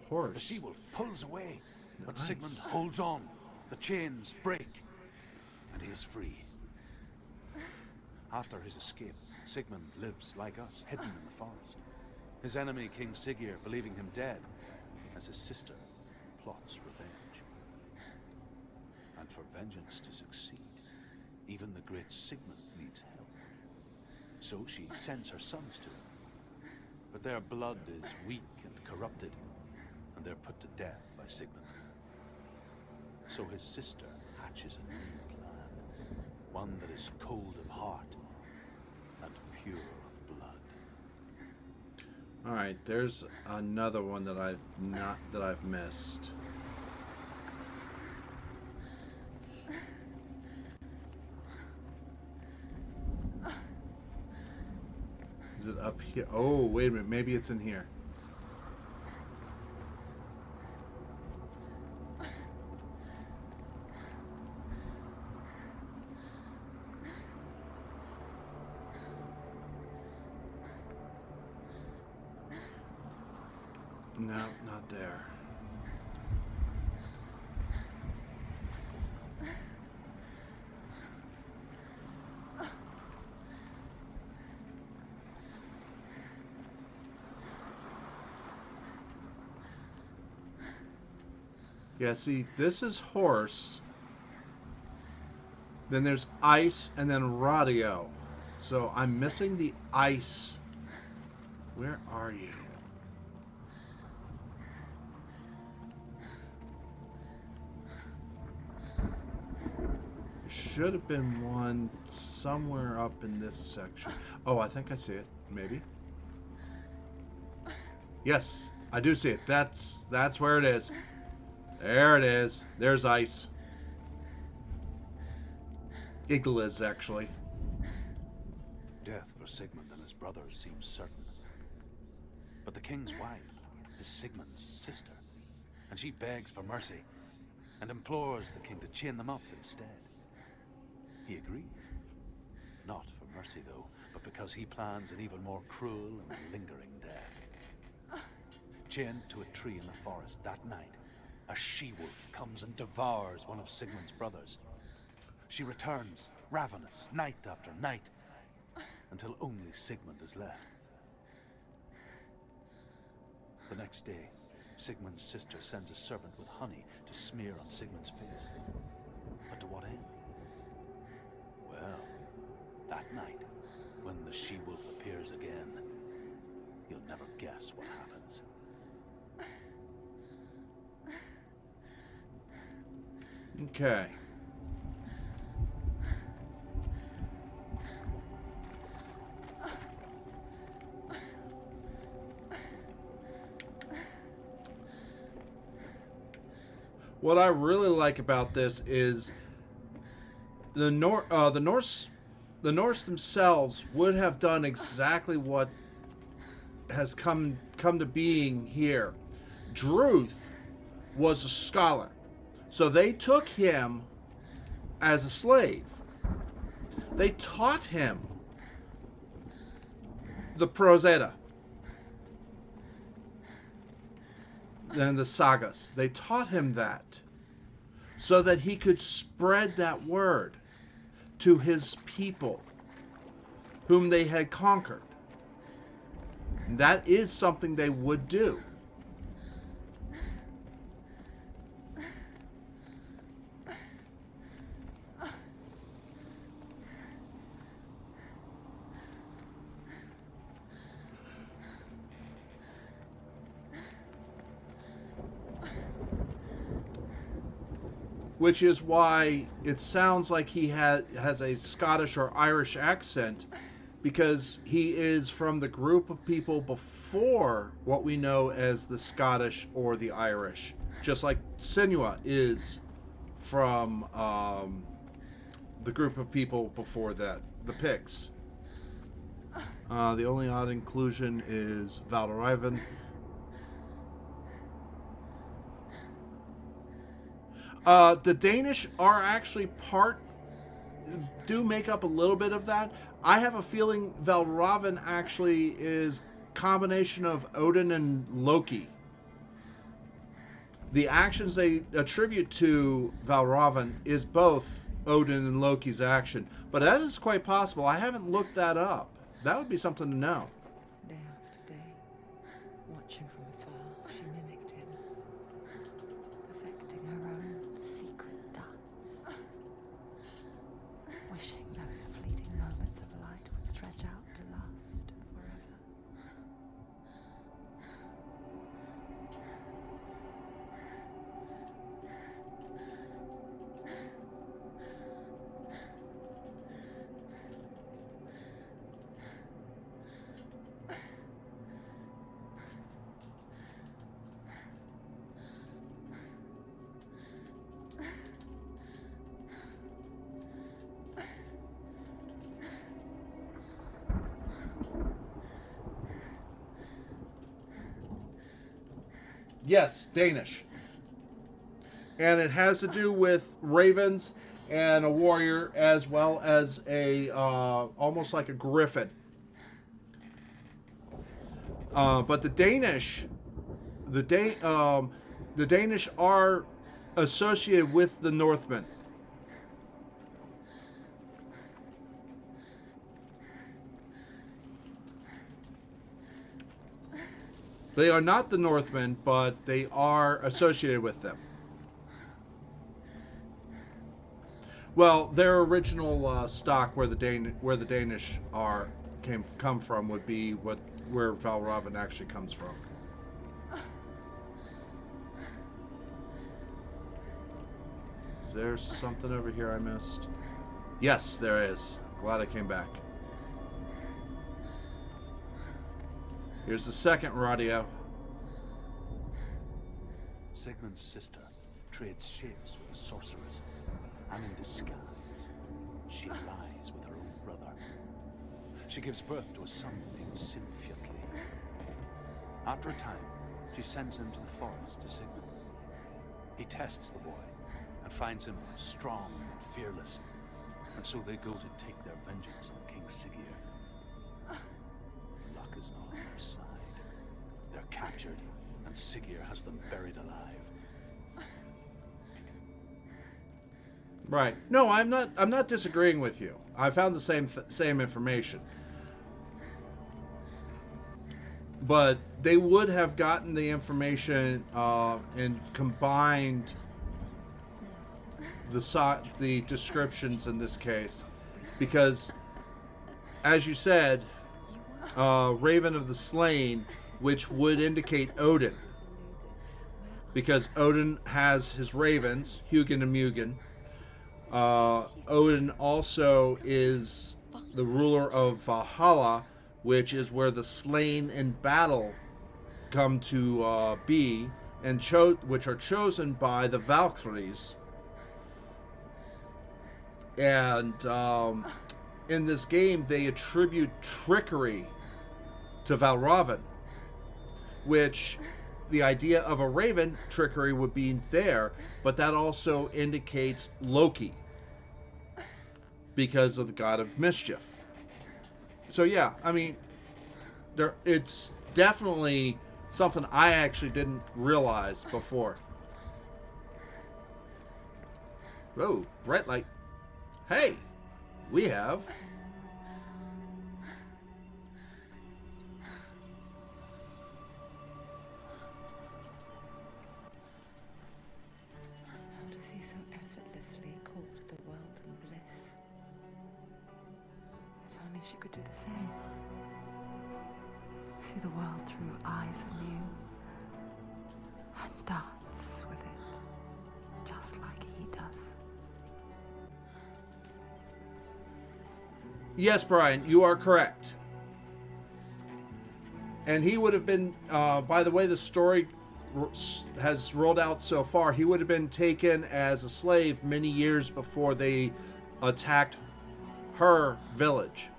Horse. The she-wolf pulls away, but Nice. Sigmund holds on. The chains break, and he is free. After his escape, Sigmund lives like us, hidden in the forest. His enemy, King Siggeir, believing him dead, as his sister plots revenge. And for vengeance to succeed, even the great Sigmund needs help. So she sends her sons to him. But their blood is weak and corrupted, and they're put to death by Sigmund. So his sister hatches a new plan, one that is cold of heart and pure of blood. All right, there's another one that I've missed. Is it up here? Oh, wait a minute. Maybe it's in here. No, not there. Yeah, see, this is horse. Then there's ice and then radio. So I'm missing the ice. Where are you? There should have been one somewhere up in this section. Oh, I think I see it. Maybe. Yes, I do see it. That's where it is. There it is. There's ice. Iglas, actually. Death for Sigmund and his brothers seems certain. But the king's wife is Sigmund's sister, and she begs for mercy and implores the king to chain them up instead. He agrees. Not for mercy, though, but because he plans an even more cruel and lingering death. Chained to a tree in the forest that night, a she-wolf comes and devours one of Sigmund's brothers. She returns, ravenous, night after night, until only Sigmund is left. The next day, Sigmund's sister sends a servant with honey to smear on Sigmund's face. But to what end? Well, that night, when the she-wolf appears again, you'll never guess what happens. Okay. What I really like about this is the Norse themselves would have done exactly what has come to being here. Druth was a scholar. So they took him as a slave. They taught him the proseda and the sagas. They taught him that so that he could spread that word to his people whom they had conquered. That is something they would do. Which is why it sounds like he has a Scottish or Irish accent, because he is from the group of people before what we know as the Scottish or the Irish. Just like Senua is from the group of people before that, the Picts. The only odd inclusion is Valraven. The Danish are actually do make up a little bit of that. I have a feeling Valraven actually is combination of Odin and Loki. The actions they attribute to Valraven is both Odin and Loki's action, but that is quite possible. I haven't looked that up. That would be something to know. Day after day, watching from afar, she mimicked him, perfecting her own secret dance, wishing those fleeting moments of light would stretch out to last forever. Yes, Danish. And it has to do with ravens and a warrior, as well as a almost like a griffin. But the Danish, the Danish are associated with the Northmen. They are not the Northmen, but they are associated with them. Well, their original stock, where the Danish come from, would be where Valraven actually comes from. Is there something over here I missed? Yes, there is. Glad I came back. Here's the second radio. Sigmund's sister trades shapes with the sorcerers, and in disguise, she lies with her own brother. She gives birth to a son named Sinfjotli. After a time, she sends him to the forest to Sigmund. He tests the boy and finds him strong and fearless, and so they go to take their vengeance on King Siggeir. Luck is not on their side. They're captured, and Siggeir has them buried alive. Right. No, I'm not disagreeing with you. I found the same information. But they would have gotten the information and combined the descriptions in this case, because, as you said, Raven of the Slain, which would indicate Odin, because Odin has his ravens, Hugin and Mugen. Odin also is the ruler of Valhalla, which is where the slain in battle come to be, and which are chosen by the Valkyries. And in this game, they attribute trickery to Valraven, which the idea of a raven, trickery would be there, but that also indicates Loki, because of the god of mischief. So yeah, I mean, it's definitely something I actually didn't realize before. Oh, bright light. Hey, we have she could do the same. See the world through eyes anew. And dance with it, just like he does. Yes, Brian, you are correct. And he would have been, by the way the story has rolled out so far, he would have been taken as a slave many years before they attacked her village.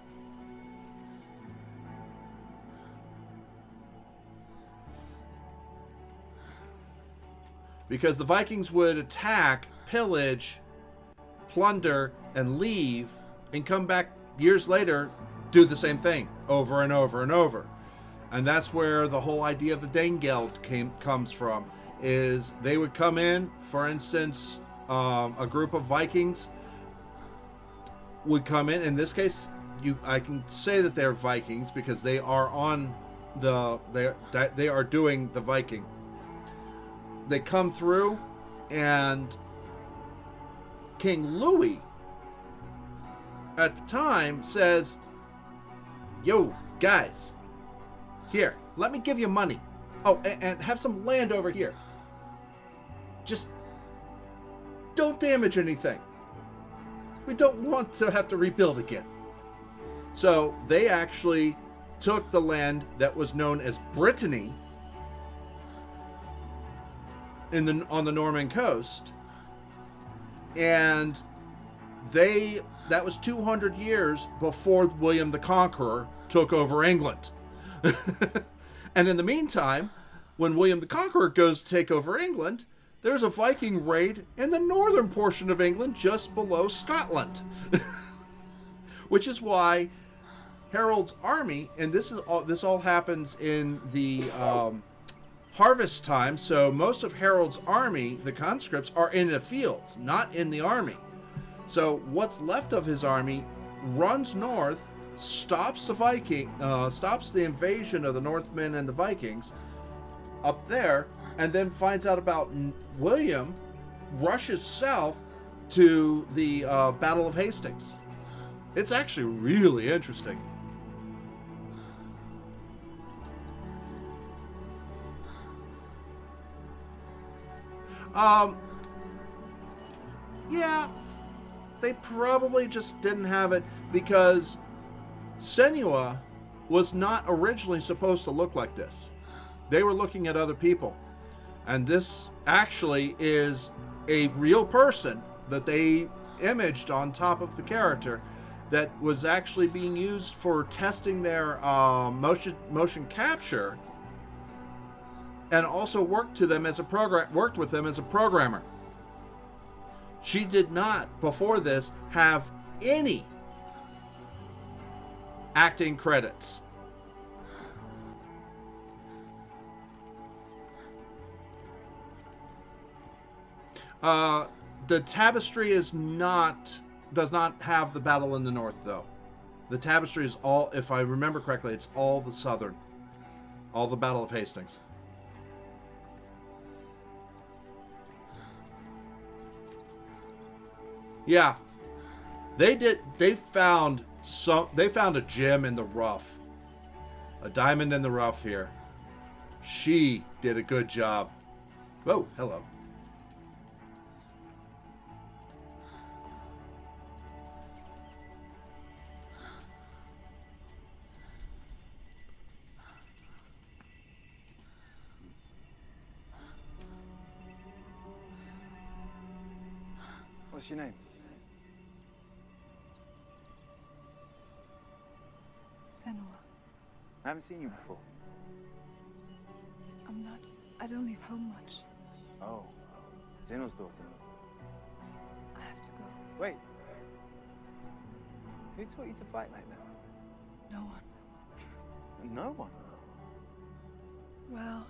Because the Vikings would attack, pillage, plunder, and leave, and come back years later, do the same thing over and over and over. And that's where the whole idea of the Danegeld comes from, is they would come in, for instance, a group of Vikings would come in this case, I can say that they're Vikings because they are on they are doing the Viking. They come through, and King Louis at the time says, "Yo, guys, here, let me give you money. Oh, and have some land over here. Just don't damage anything. We don't want to have to rebuild again." So they actually took the land that was known as Brittany on the Norman coast, and that was 200 years before William the Conqueror took over England. And in the meantime, when William the Conqueror goes to take over England, there's a Viking raid in the northern portion of England just below Scotland. Which is why Harold's army, and this all happens in the harvest time, so most of Harold's army, the conscripts, are in the fields, not in the army. So what's left of his army runs north, stops the invasion of the Northmen and the Vikings up there, and then finds out about William, rushes south to the Battle of Hastings. It's actually really interesting. Yeah, they probably just didn't have it because Senua was not originally supposed to look like this. They were looking at other people. And this actually is a real person that they imaged on top of the character that was actually being used for testing their motion capture, and also worked with them as a programmer. She did not, before this, have any acting credits. The tapestry does not have the battle in the north, though. The tapestry is all, if I remember correctly, it's all the southern. All the Battle of Hastings. Yeah. They found a gem in the rough. A diamond in the rough here. She did a good job. Oh, hello. What's your name? Senua. I haven't seen you before. I don't leave home much. Oh, Zeno's daughter. I have to go. Wait. Who taught you to fight like that? No one. No one? Well,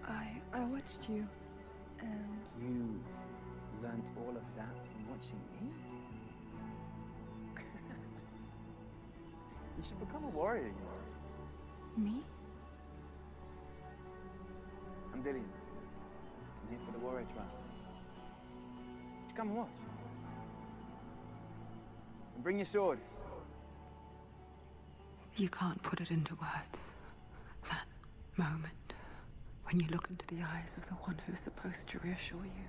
I watched you, and... You learned all of that from watching me? You should become a warrior, you know. Me? I'm Dillian. I'm here for the warrior trials. Just come and watch. And bring your sword. You can't put it into words. That moment when you look into the eyes of the one who's supposed to reassure you,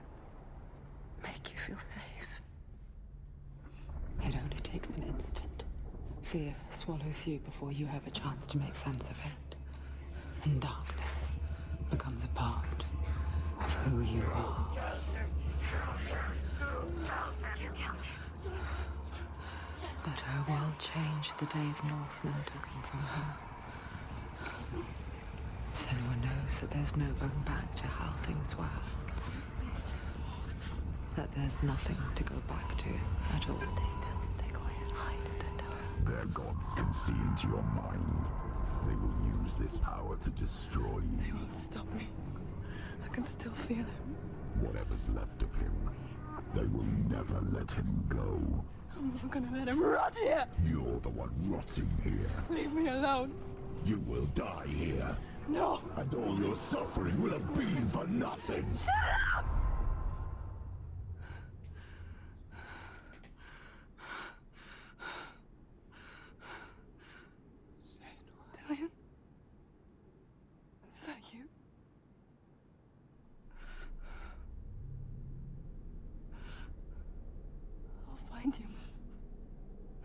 make you feel safe. It only takes an instant. Fear swallows you before you have a chance to make sense of it. And darkness becomes a part of who you are. But her world changed the day the Northmen took him from her. Senua knows that there's no going back to how things were. That there's nothing to go back to at all. Stay still, stay quiet, hide, don't tell her. Their gods can see into your mind. They will use this power to destroy you. They won't stop me. I can still feel him. Whatever's left of him, they will never let him go. I'm not gonna let him rot here. You're the one rotting here. Leave me alone. You will die here. No. And all your suffering will have been for nothing. Shut up! Dillion? Is that you? I'll find you.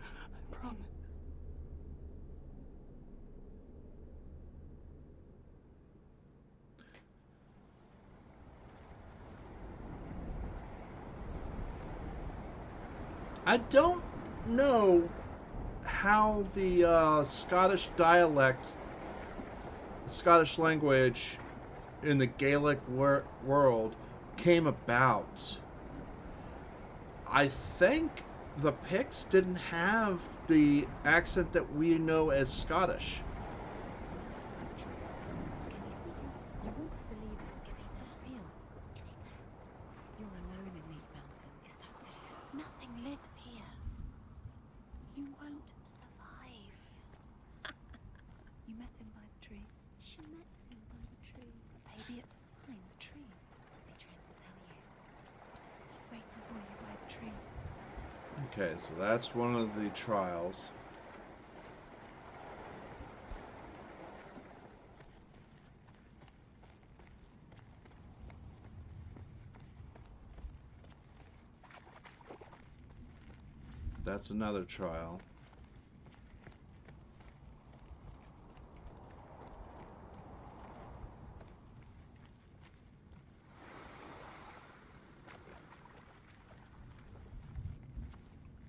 I promise. I don't know how the Scottish dialect, the Scottish language in the Gaelic world came about. I think the Picts didn't have the accent that we know as Scottish. Can you see him? You want to believe it. Is he not real? Is he there? You're alone in these mountains. Is that there? Nothing lives here. You won't survive. You met him by the tree. She met him by the tree. Maybe it's a sign, the tree. What's he trying to tell you? He's waiting for you by the tree. Okay, so that's one of the trials. That's another trial.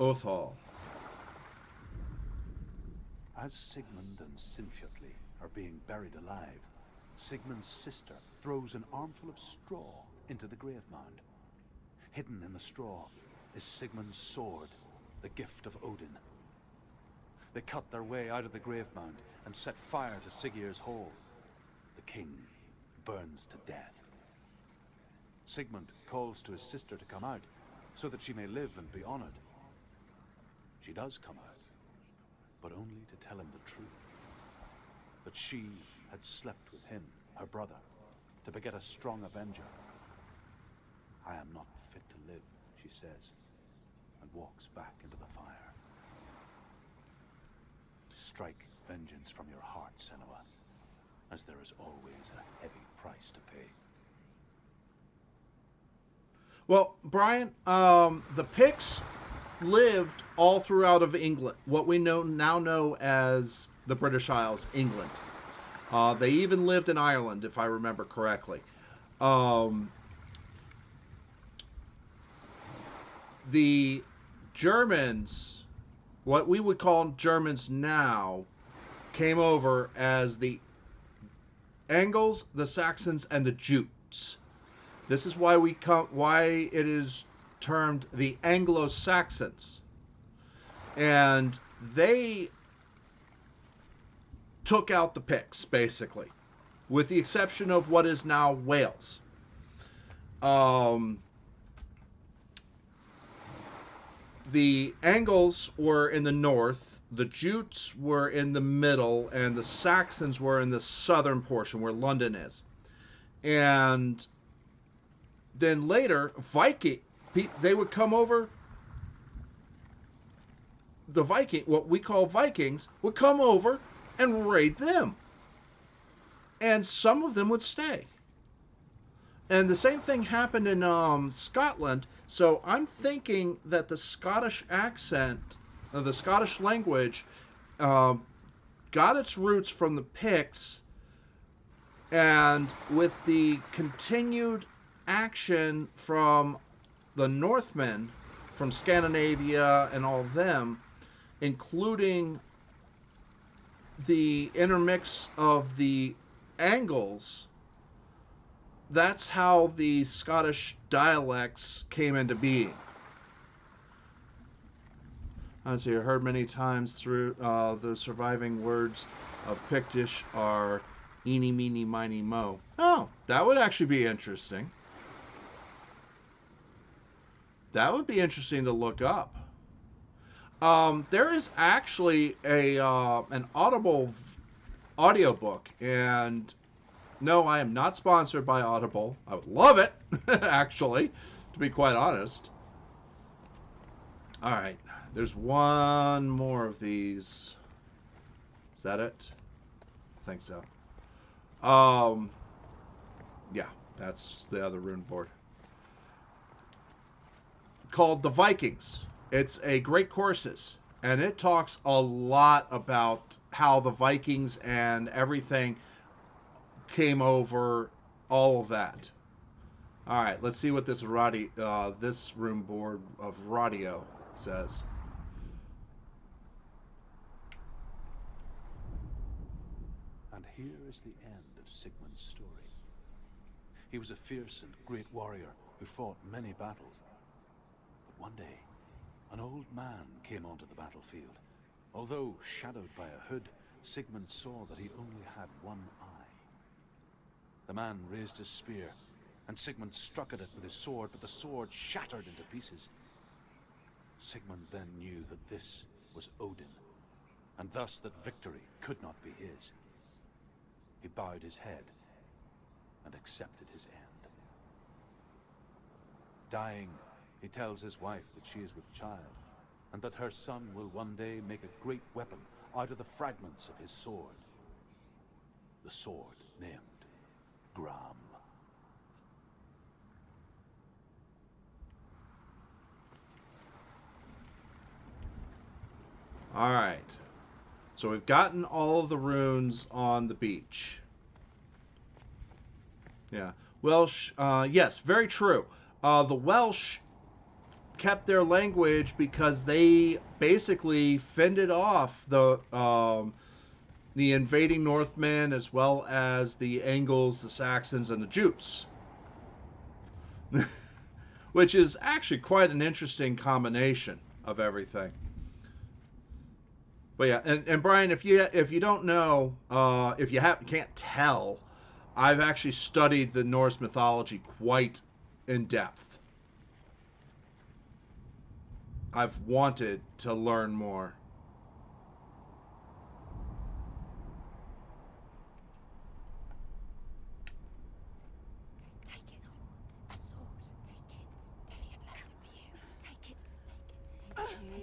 Othal. As Sigmund and Sinfjotli are being buried alive, Sigmund's sister throws an armful of straw into the grave mound. Hidden in the straw is Sigmund's sword, the gift of Odin. They cut their way out of the grave mound and set fire to Siggeir's hole. The king burns to death. Sigmund calls to his sister to come out so that she may live and be honored. She does come out, but only to tell him the truth. That she had slept with him, her brother, to beget a strong avenger. I am not fit to live, she says, and walks back into the fire. Strike vengeance from your heart, Senua, as there is always a heavy price to pay. Well, Brian, the Picts lived all throughout of England, what we now know as the British Isles, England. They even lived in Ireland, if I remember correctly. The Germans, what we would call Germans now, came over as the Angles, the Saxons, and the Jutes. This is why it is termed the Anglo-Saxons. And they took out the Picts, basically, with the exception of what is now Wales. The Angles were in the north, the Jutes were in the middle, and the Saxons were in the southern portion where London is. And then later, Viking, they would come over the what we call Vikings, would come over and raid them. And some of them would stay. And the same thing happened in Scotland. So I'm thinking that the Scottish accent, the Scottish language, got its roots from the Picts, and with the continued action from the Northmen, from Scandinavia and all of them, including the intermix of the Angles, that's how the Scottish dialects came into being. As you heard many times through the surviving words of Pictish are eeny, meeny, miny, mo. Oh, that would actually be interesting. That would be interesting to look up. There is actually an Audible audiobook, and no, I am not sponsored by Audible. I would love it, actually, to be quite honest. All right, there's one more of these. Is that it? I think so. Yeah, that's the other rune board. Called The Vikings. It's a great courses, and it talks a lot about how the Vikings and everything came over, all of that. All right, let's see what this this room board of radio says. And here is the end of Sigmund's story. He was a fierce and great warrior who fought many battles. But one day, an old man came onto the battlefield. Although shadowed by a hood, Sigmund saw that he only had one eye. The man raised his spear, and Sigmund struck at it with his sword, but the sword shattered into pieces. Sigmund then knew that this was Odin, and thus that victory could not be his. He bowed his head and accepted his end. Dying, he tells his wife that she is with child, and that her son will one day make a great weapon out of the fragments of his sword. The sword named Gram. All right. So we've gotten all of the runes on the beach. Yeah. Welsh, yes, very true. The Welsh kept their language because they basically fended off the invading Northmen, as well as the Angles, the Saxons, and the Jutes. Which is actually quite an interesting combination of everything. But yeah, and Brian, if you don't know, if you can't tell, I've actually studied the Norse mythology quite in depth. I've wanted to learn more. Take it. A sword. Take it. Daddy had left it for you. Take it. Take it.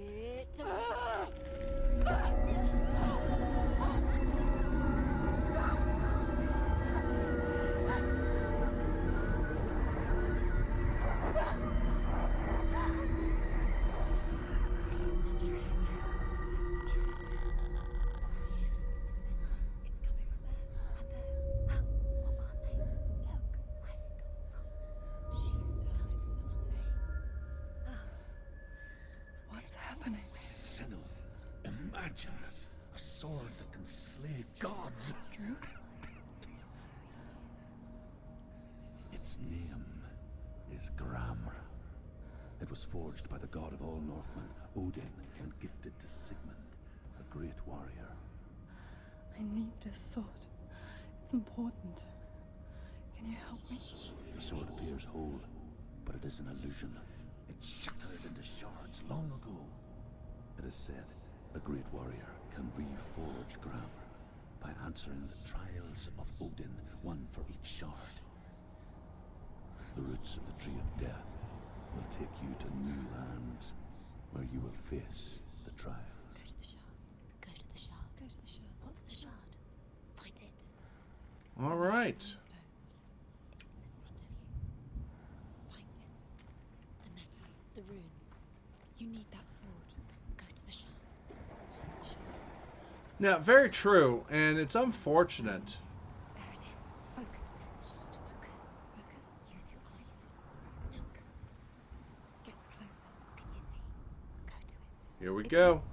Imagine a sword that can slay gods. Its name is Gram. It was forged by the god of all Northmen, Odin, and gifted to Sigmund, a great warrior. I need this sword. It's important. Can you help me? The sword appears whole, but it is an illusion. It shattered into shards long ago. It is said a great warrior can reforge Gram by answering the trials of Odin, one for each shard. The roots of the Tree of Death will take you to new lands where you will face the trials. All right. Stones. It's in front of you. Find it. The metal, the runes. You need that sword. Go to the shard. Find the shards. Now, very true, and it's unfortunate. There it is. Focus. Focus. Focus. Use your eyes. Look. Get closer. Can you see? Go to it. Here we It's go. not safe.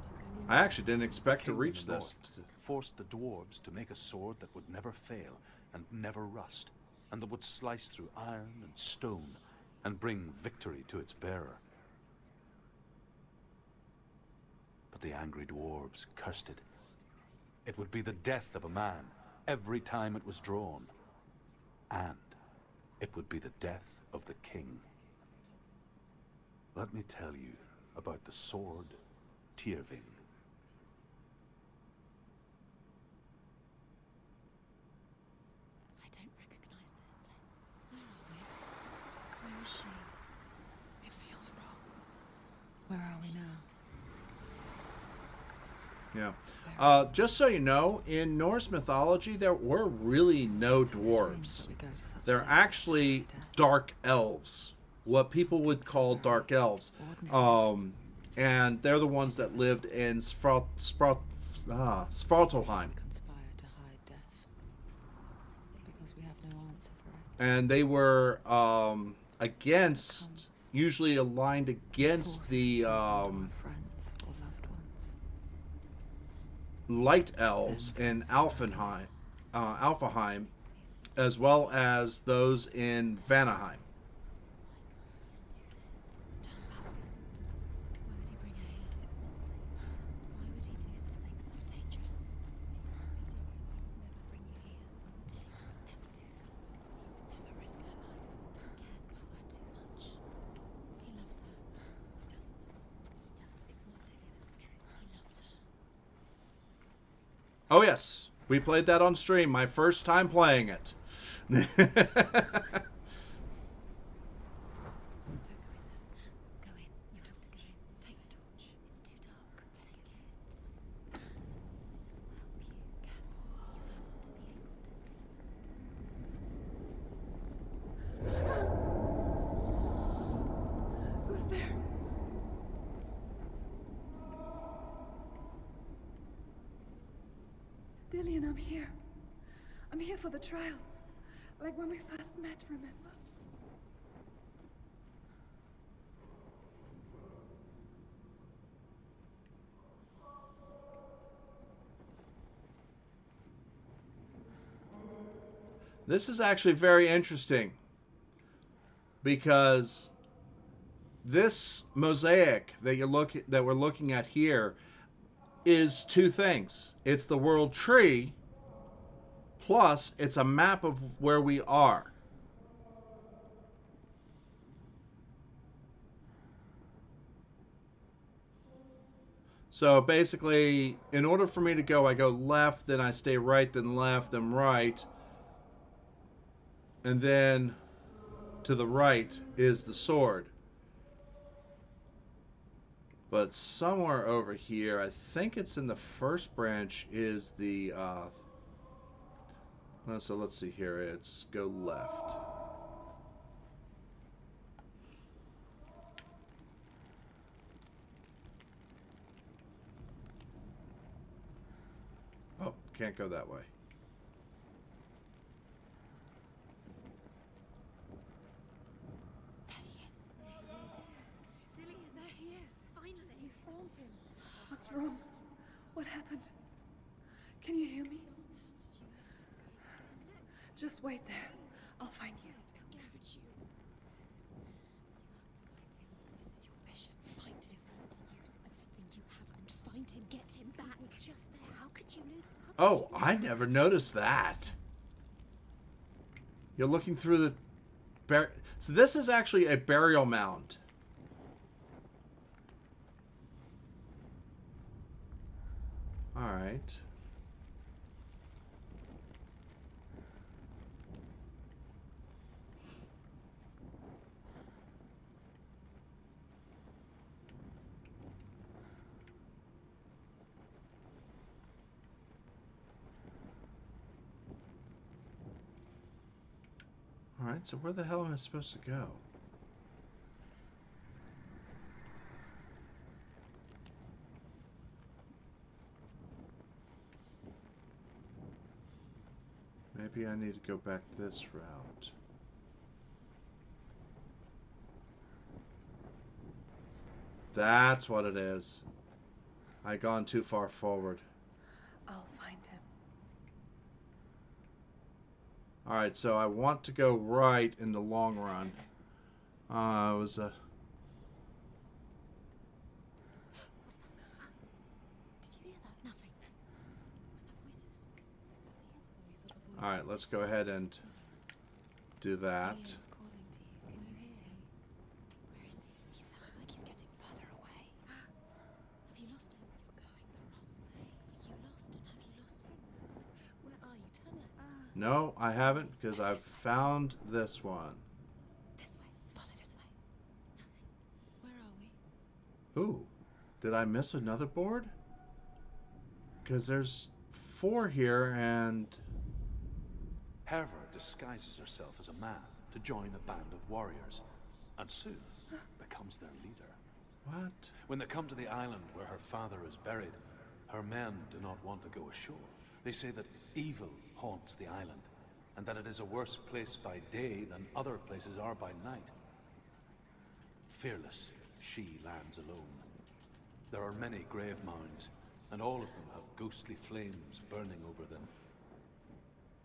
Don't go near I it. actually didn't expect to King reach in the this. North forced the dwarves to make a sword that would never fail and never rust, and that would slice through iron and stone and bring victory to its bearer. But the angry dwarves cursed it. It would be the death of a man every time it was drawn. And it would be the death of the king. Let me tell you about the sword Tyrving. I don't recognize this place. Where are we? Where is she? It feels wrong. Where are we now? Yeah. Just so you know, in Norse mythology, there were really no dwarves. They're actually dark elves, what people would call dark elves. And they're the ones that lived in Svartalheim. Conspire to hide death because we have no answer for it. And they were usually aligned against the Friends or loved ones. light elves in Alfenheim, Alfheim, as well as those in Vanaheim. Why would he bring her here? It's not safe. Why would he do something so dangerous? Never bring you here. Dilly would never do that. He would never risk her life. He cares about her too much. He loves her. He doesn't. He does. It's not Dilly that's the truth. He loves her. Oh yes, we played that on stream. My first time playing it. Don't go in there. Go in. You're told to go in. Take the torch. It's too dark. Take it. This will help you. Careful. You have to be able to see. Who's there? Dillian, I'm here. I'm here for the trials. Like when we first met, remember? This is actually very interesting because this mosaic that we're looking at here is two things. It's the world tree, plus it's a map of where we are. So basically, in order for me to go, I go left, then I stay right, then left, then right. And then to the right is the sword. But somewhere over here, I think it's in the first branch, is the... so let's see here. It's go left. Oh, can't go that way. There he is. There he is. Dillian, there he is. Finally. You found him. What's wrong? What happened? Can you hear me? Just wait there. I'll find you. How could you? You have to find him. This is your mission. Find him. To use everything you have and find him. Get him back. He was just there. How could you lose him? Oh, I never noticed that. You're looking through the... So this is actually a burial mound. Alright. Alright, so where the hell am I supposed to go? Maybe I need to go back this route. That's what it is. I gone too far forward. I'll find him. Alright, so I want to go right in the long run. It was a... Did you hear that? Nothing. Was that voices? Alright, let's go ahead and do that. Alien's calling to you. Can you hear him? Where is he? He sounds like he's getting further away. Have you lost him? You're going the wrong way. Are you lost? And have you lost him? Where are you? Turn it. No, I haven't, because I've found this one. This way. Follow this way. Nothing. Where are we? Ooh, did I miss another board? Because there's 4 here, and... Herver disguises herself as a man to join a band of warriors, and soon becomes their leader. What? When they come to the island where her father is buried, her men do not want to go ashore. They say that evil haunts the island, and that it is a worse place by day than other places are by night. Fearless, she lands alone. There are many grave mounds, and all of them have ghostly flames burning over them.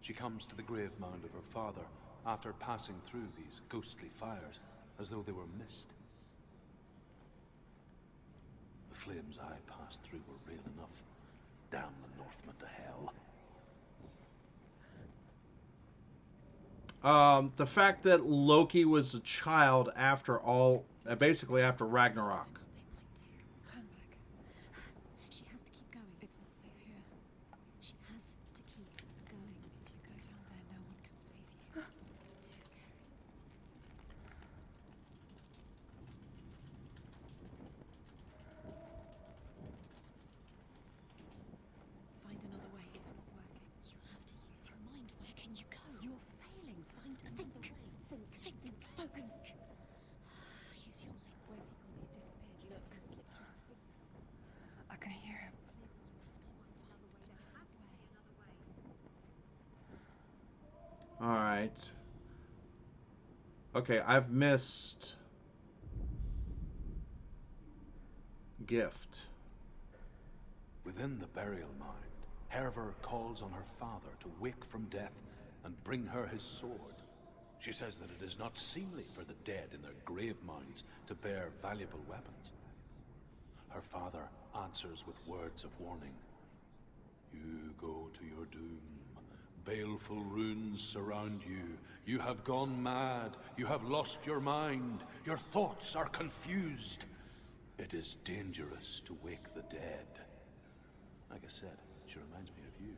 She comes to the grave mound of her father after passing through these ghostly fires, as though they were mist. The flames I passed through were real enough. Damn the Northmen to hell. The fact that Loki was a child after all, basically after Ragnarok. Turn back. She has to keep going. It's not safe here. She has to keep going. If you go down there, no one can save you. It's too scary. Find another way. It's not working. You have to use your mind. Where can you go? You're failing. Find another way. Think. Focus. Use your mind. Where's he gone? He's disappeared. You let him slip through. I can hear him. Alright. Okay, I've missed... Gift. Within the burial mound, Herver calls on her father to wake from death and bring her his sword. She says that it is not seemly for the dead in their grave mounds to bear valuable weapons. Her father answers with words of warning. You go to your doom. Baleful runes surround you. You have gone mad. You have lost your mind. Your thoughts are confused. It is dangerous to wake the dead. Like I said, she reminds me of you.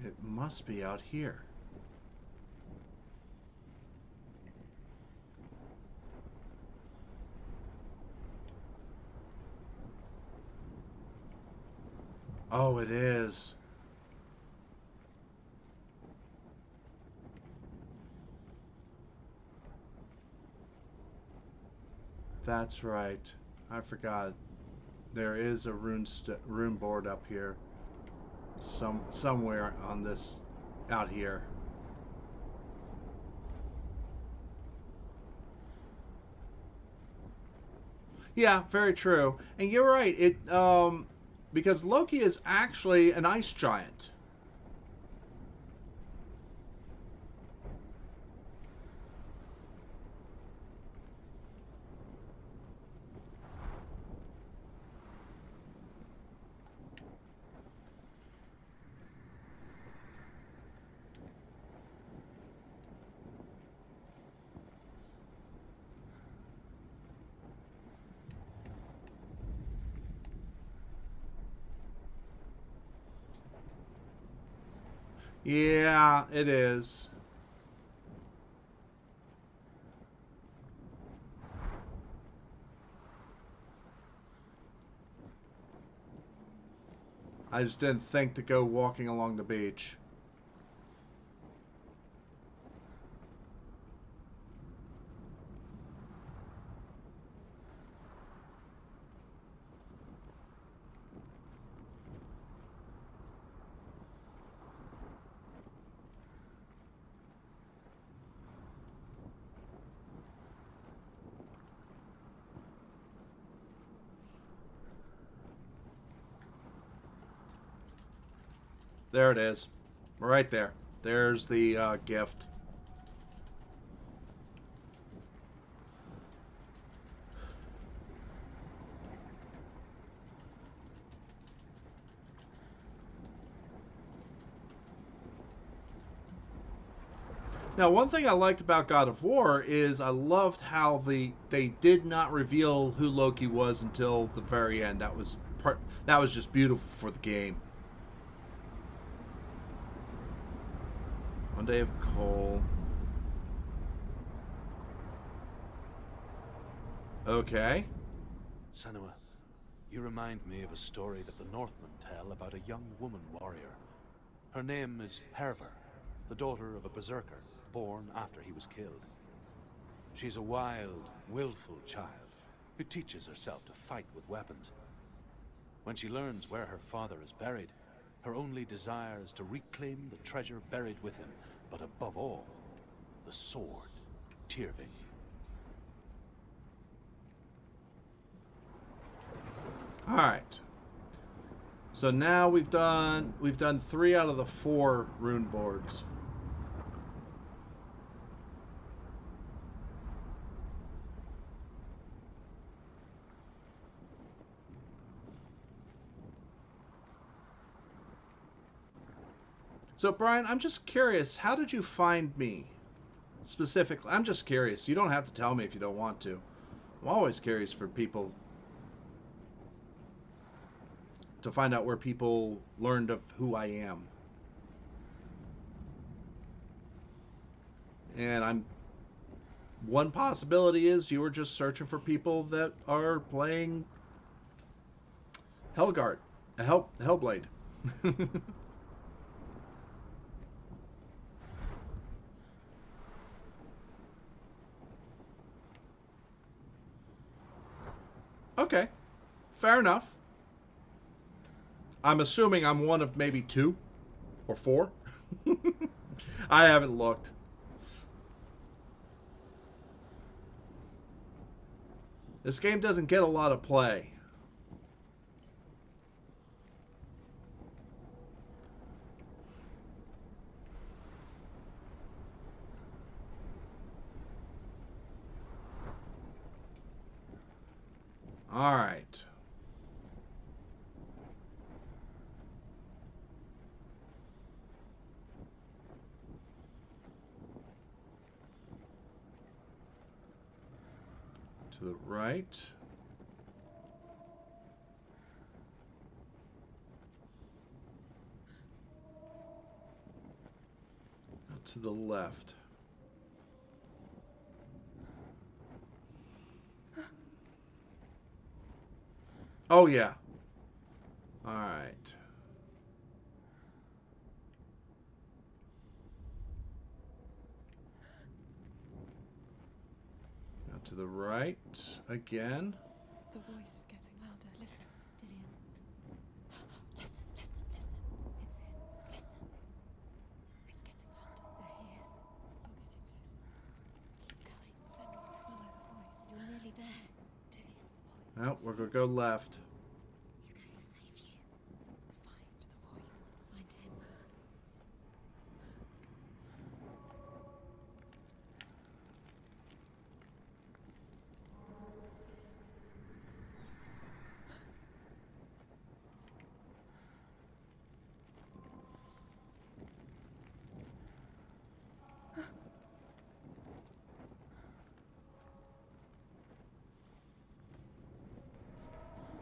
It must be out here. Oh, it is. That's right. I forgot. There is a rune board up here. Somewhere on this, out here. Yeah, very true. And you're right. It because Loki is actually an ice giant. Yeah, it is. I just didn't think to go walking along the beach. There it is. Right there. There's the gift. Now, one thing I liked about God of War is I loved how they did not reveal who Loki was until the very end. That was just beautiful for the game. One day of coal. Okay. Senua, you remind me of a story that the Northmen tell about a young woman warrior. Her name is Hervor, the daughter of a berserker, born after he was killed. She's a wild, willful child who teaches herself to fight with weapons. When she learns where her father is buried, her only desire is to reclaim the treasure buried with him, but above all, the sword, Tyrving. All right. So now we've done 3 out of the 4 rune boards. So, Brian, I'm just curious, how did you find me? Specifically, I'm just curious. You don't have to tell me if you don't want to. I'm always curious for people to find out where people learned of who I am. And one possibility is you were just searching for people that are playing Hellguard, Hellblade. Okay, fair enough. I'm assuming I'm one of maybe 2 or 4. I haven't looked. This game doesn't get a lot of play. All right. To the right. Now to the left. Oh, yeah. All right. Now to the right again. The voice is getting louder. Listen, Dillian. Listen, listen, listen. It's him. Listen. It's getting louder. There he is. You're getting closer. Keep going. Senua, follow the voice. You're nearly there. Dillian's voice. Oh, we're going to go left. He's going to save you. Find the voice. Find him.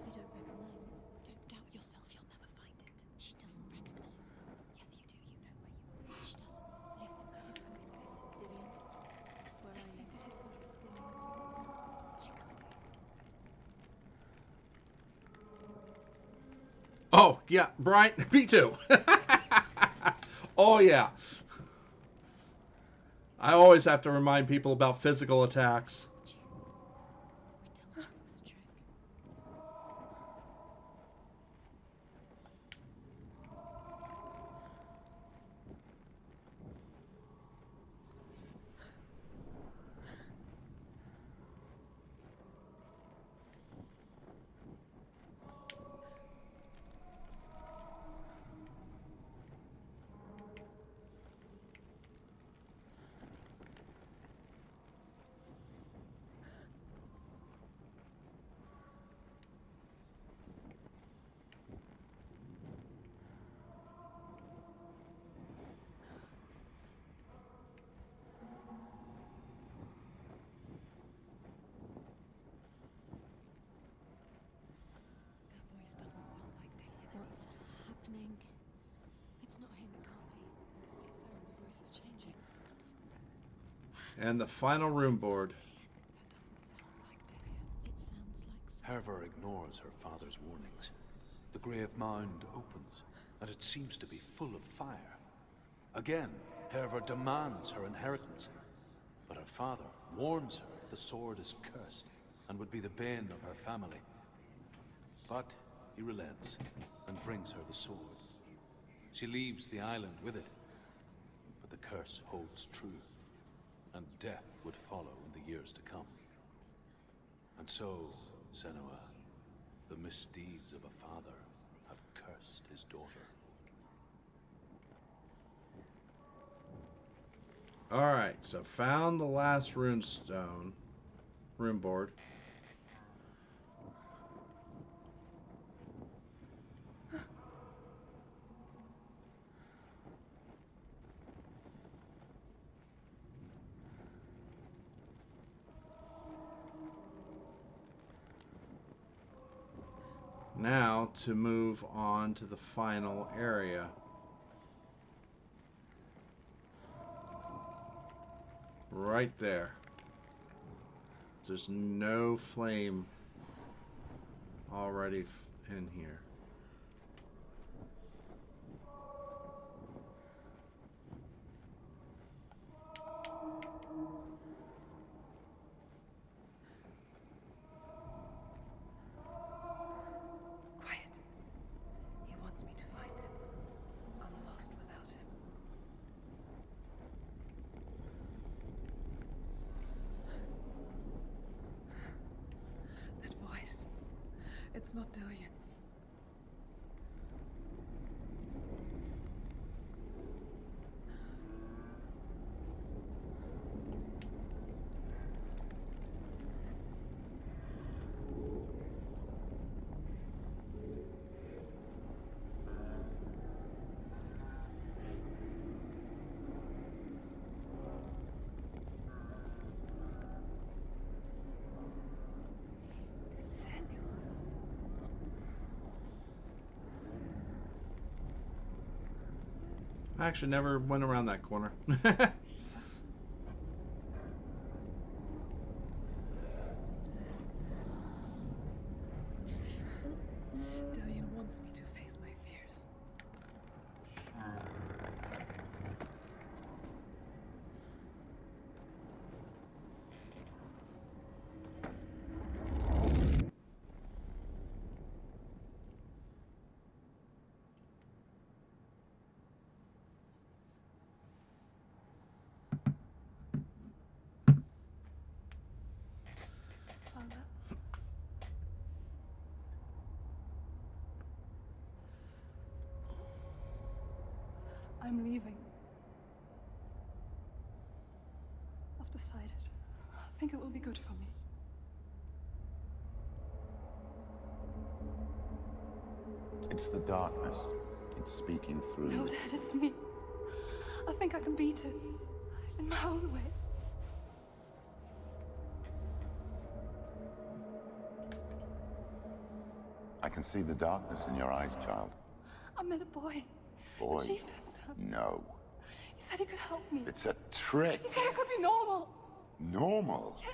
You don't Oh, yeah, Brian, me too. Oh, yeah. I always have to remind people about physical attacks. What's happening? It's not him, it can't be. The voice is changing. And the final room board. Herva ignores her father's warnings. The grave mound opens, and it seems to be full of fire. Again, Herva demands her inheritance, but her father warns her the sword is cursed and would be the bane of her family. But he relents and brings her the sword. She leaves the island with it, but the curse holds true, and death would follow in the years to come. And so, Senua, the misdeeds of a father have cursed his daughter. Alright, so found the last runestone. Room board. Now to move on to the final area. Right there. There's no flame already in here. Quiet. He wants me to find him. I'm lost without him. That voice. It's not Dillian. I actually never went around that corner. Dillian wants me to face my fears. Father? I'm leaving. I've decided. I think it will be good for me. It's the darkness. It's speaking through. No, Dad, it's me. I think I can beat it. In my own way. I can see the darkness in your eyes, child. I met a boy. Boy? The chief himself. No. He said he could help me. It's a trick. He said I could be normal. Normal? Yes.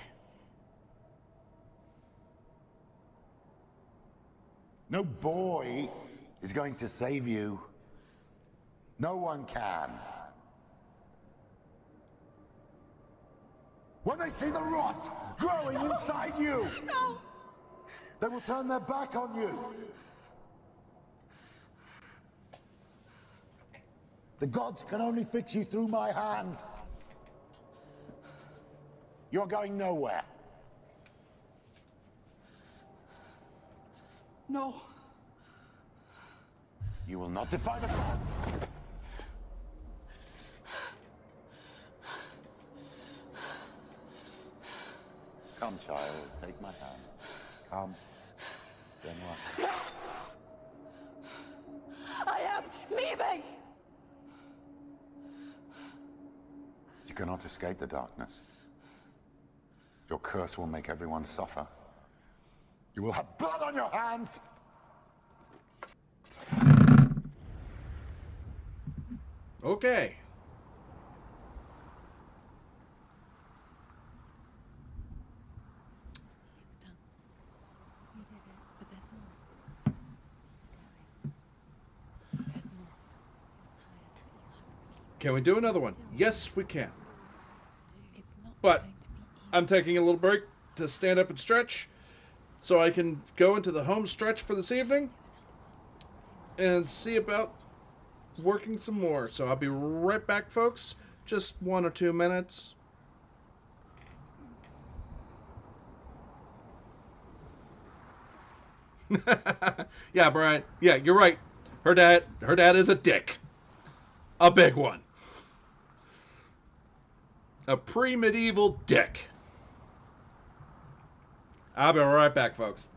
No boy is going to save you. No one can. When they see the rot growing inside you, No! they will turn their back on you. The gods can only fix you through my hand. You're going nowhere. No. You will not defy the gods. Come, child, take my hand. Come. Senua. I am leaving! You cannot escape the darkness. Your curse will make everyone suffer. You will have blood on your hands! Okay. You did it, but there's more. There's more. Can we do another one? Yes, we can. It's not But going to be easy. I'm taking a little break to stand up and stretch so I can go into the home stretch for this evening and see about working some more. So I'll be right back, folks. Just 1 or 2 minutes. Yeah, Brian. Yeah, you're right. Her dad is a dick. A big one. A pre-medieval dick. I'll be right back, folks.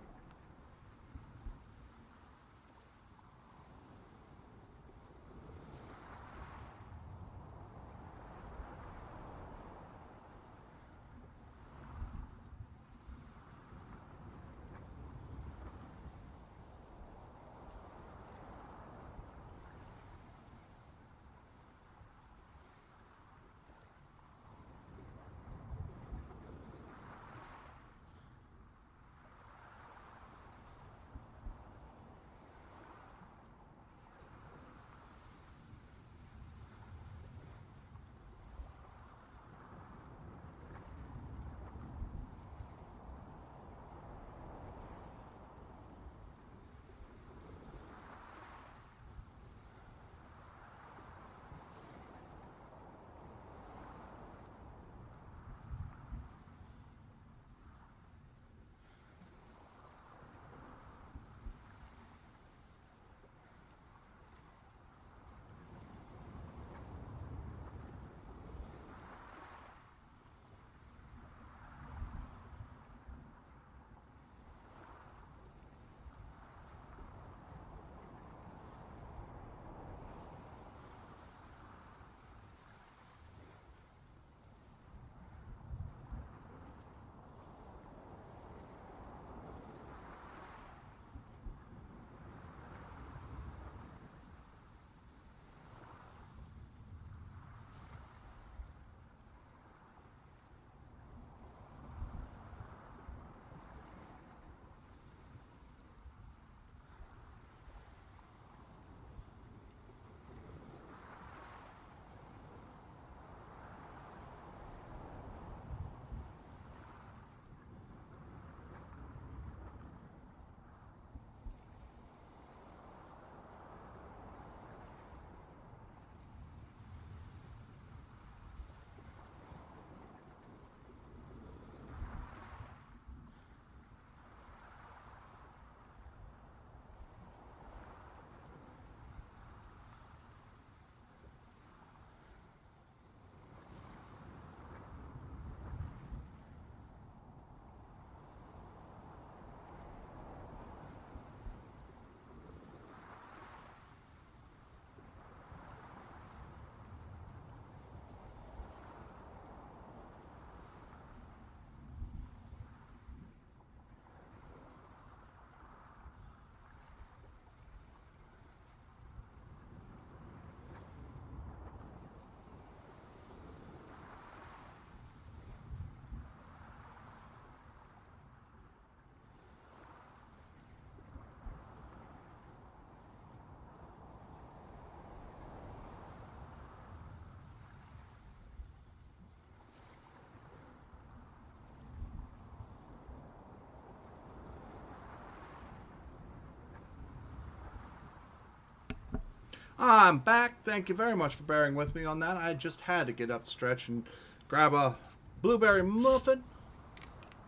I'm back. Thank you very much for bearing with me on that. I just had to get up, stretch, and grab a blueberry muffin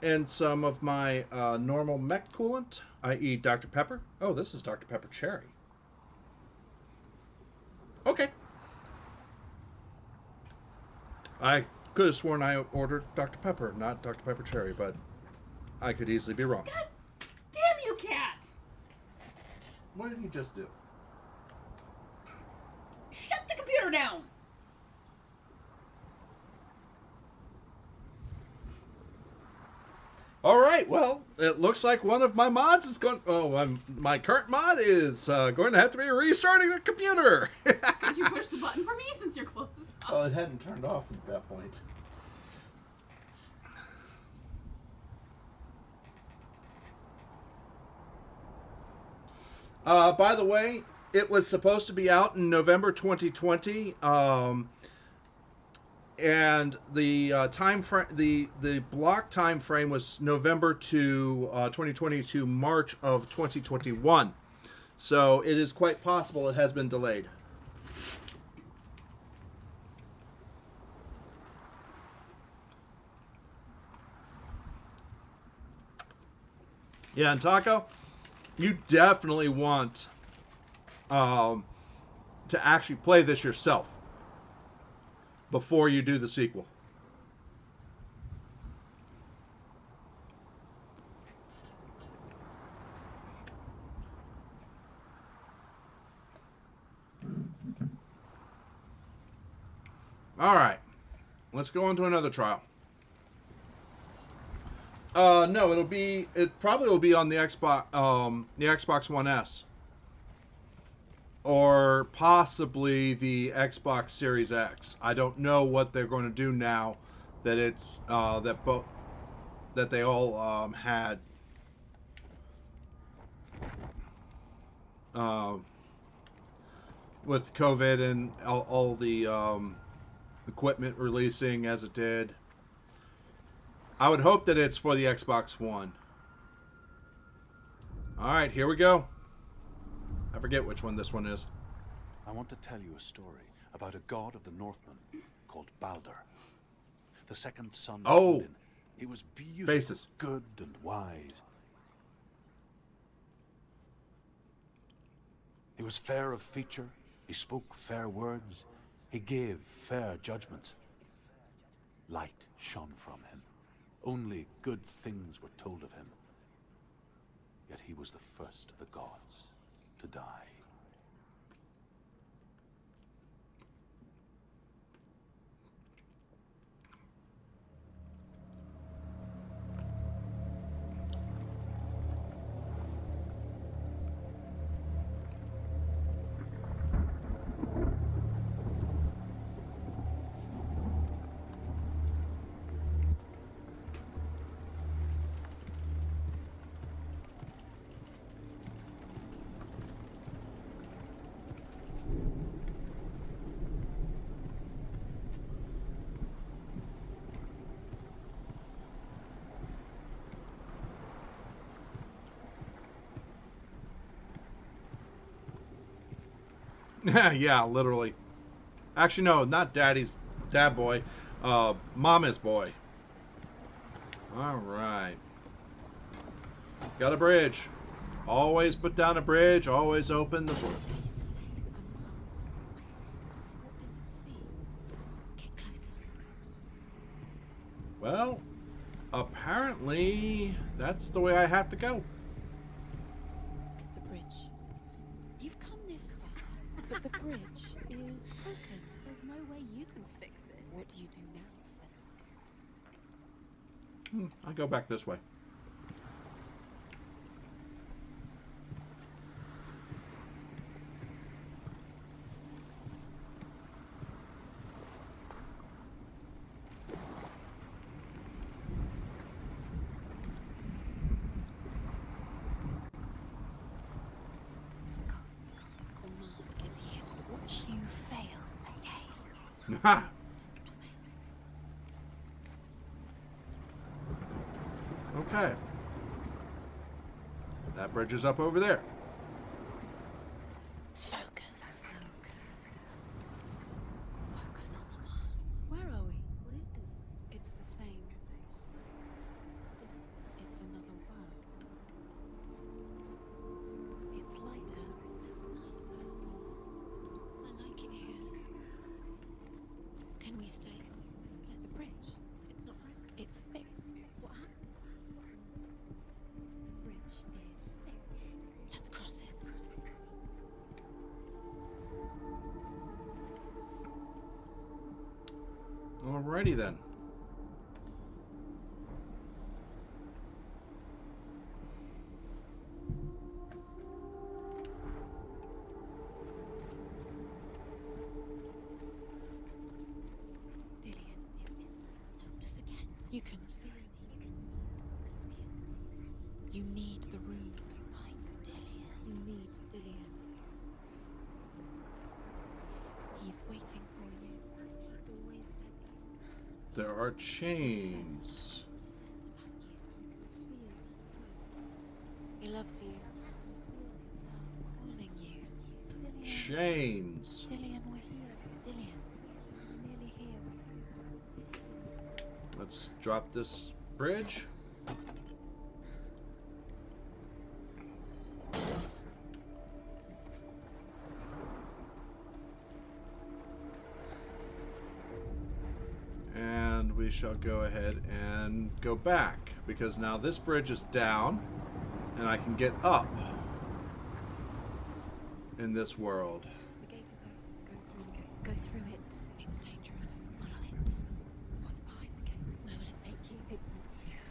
and some of my normal mech coolant, i.e. Dr. Pepper. Oh, this is Dr. Pepper Cherry. Okay. I could have sworn I ordered Dr. Pepper, not Dr. Pepper Cherry, but I could easily be wrong. God damn you, cat! What did he just do? Shut the computer down! All right, well, it looks like one of my mods is going... Oh, my current mod is going to have to be restarting the computer. Did you push the button for me since you're close? Oh, it hadn't turned off at that point. By the way, it was supposed to be out in November 2020, and the time frame, the block time frame was November to 2020 to March of 2021. So it is quite possible it has been delayed. Yeah, and Taco, you definitely want to actually play this yourself before you do the sequel. All right, let's go on to another trial. No, it probably will be on the Xbox One S, or possibly the Xbox Series X. I don't know what they're going to do now that it's that they all had with COVID and all the equipment releasing as it did. I would hope that it's for the Xbox One. Alright, here we go. I forget which one this one is. I want to tell you a story about a god of the Northmen called Balder. The second son of Odin. He was beautiful, faces. Good and wise. He was fair of feature. He spoke fair words. He gave fair judgments. Light shone from him. Only good things were told of him. Yet he was the first of the gods to die. Yeah, literally. Actually, no, not Daddy's dad boy. Mama's boy. Alright. Got a bridge. Always put down a bridge. Always open the bridge. Well, apparently that's the way I have to go. The bridge. You've come this far, but the bridge is broken. There's no way you can fix it. What do you do now, Senua? I'll go back this way. Ha! Okay. That bridge is up over there. Focus. Can we stay at the bridge? It's not broken. It's fixed. What happened? The bridge is fixed. Let's cross it. Alrighty then. You can feel. You need the runes to find Dillian. You need Dillian. He's waiting for you. He always said There are chains. he loves you. Calling you. Dillian. Chains. Dillian, we're here. Dillian, we're nearly here. Let's drop this bridge. And we shall go ahead and go back, because now this bridge is down and I can get up in this world. The gate is open. Go through the gate. Go through it. It's dangerous. Follow it. What's behind the gate? Where will it take you? It's not safe.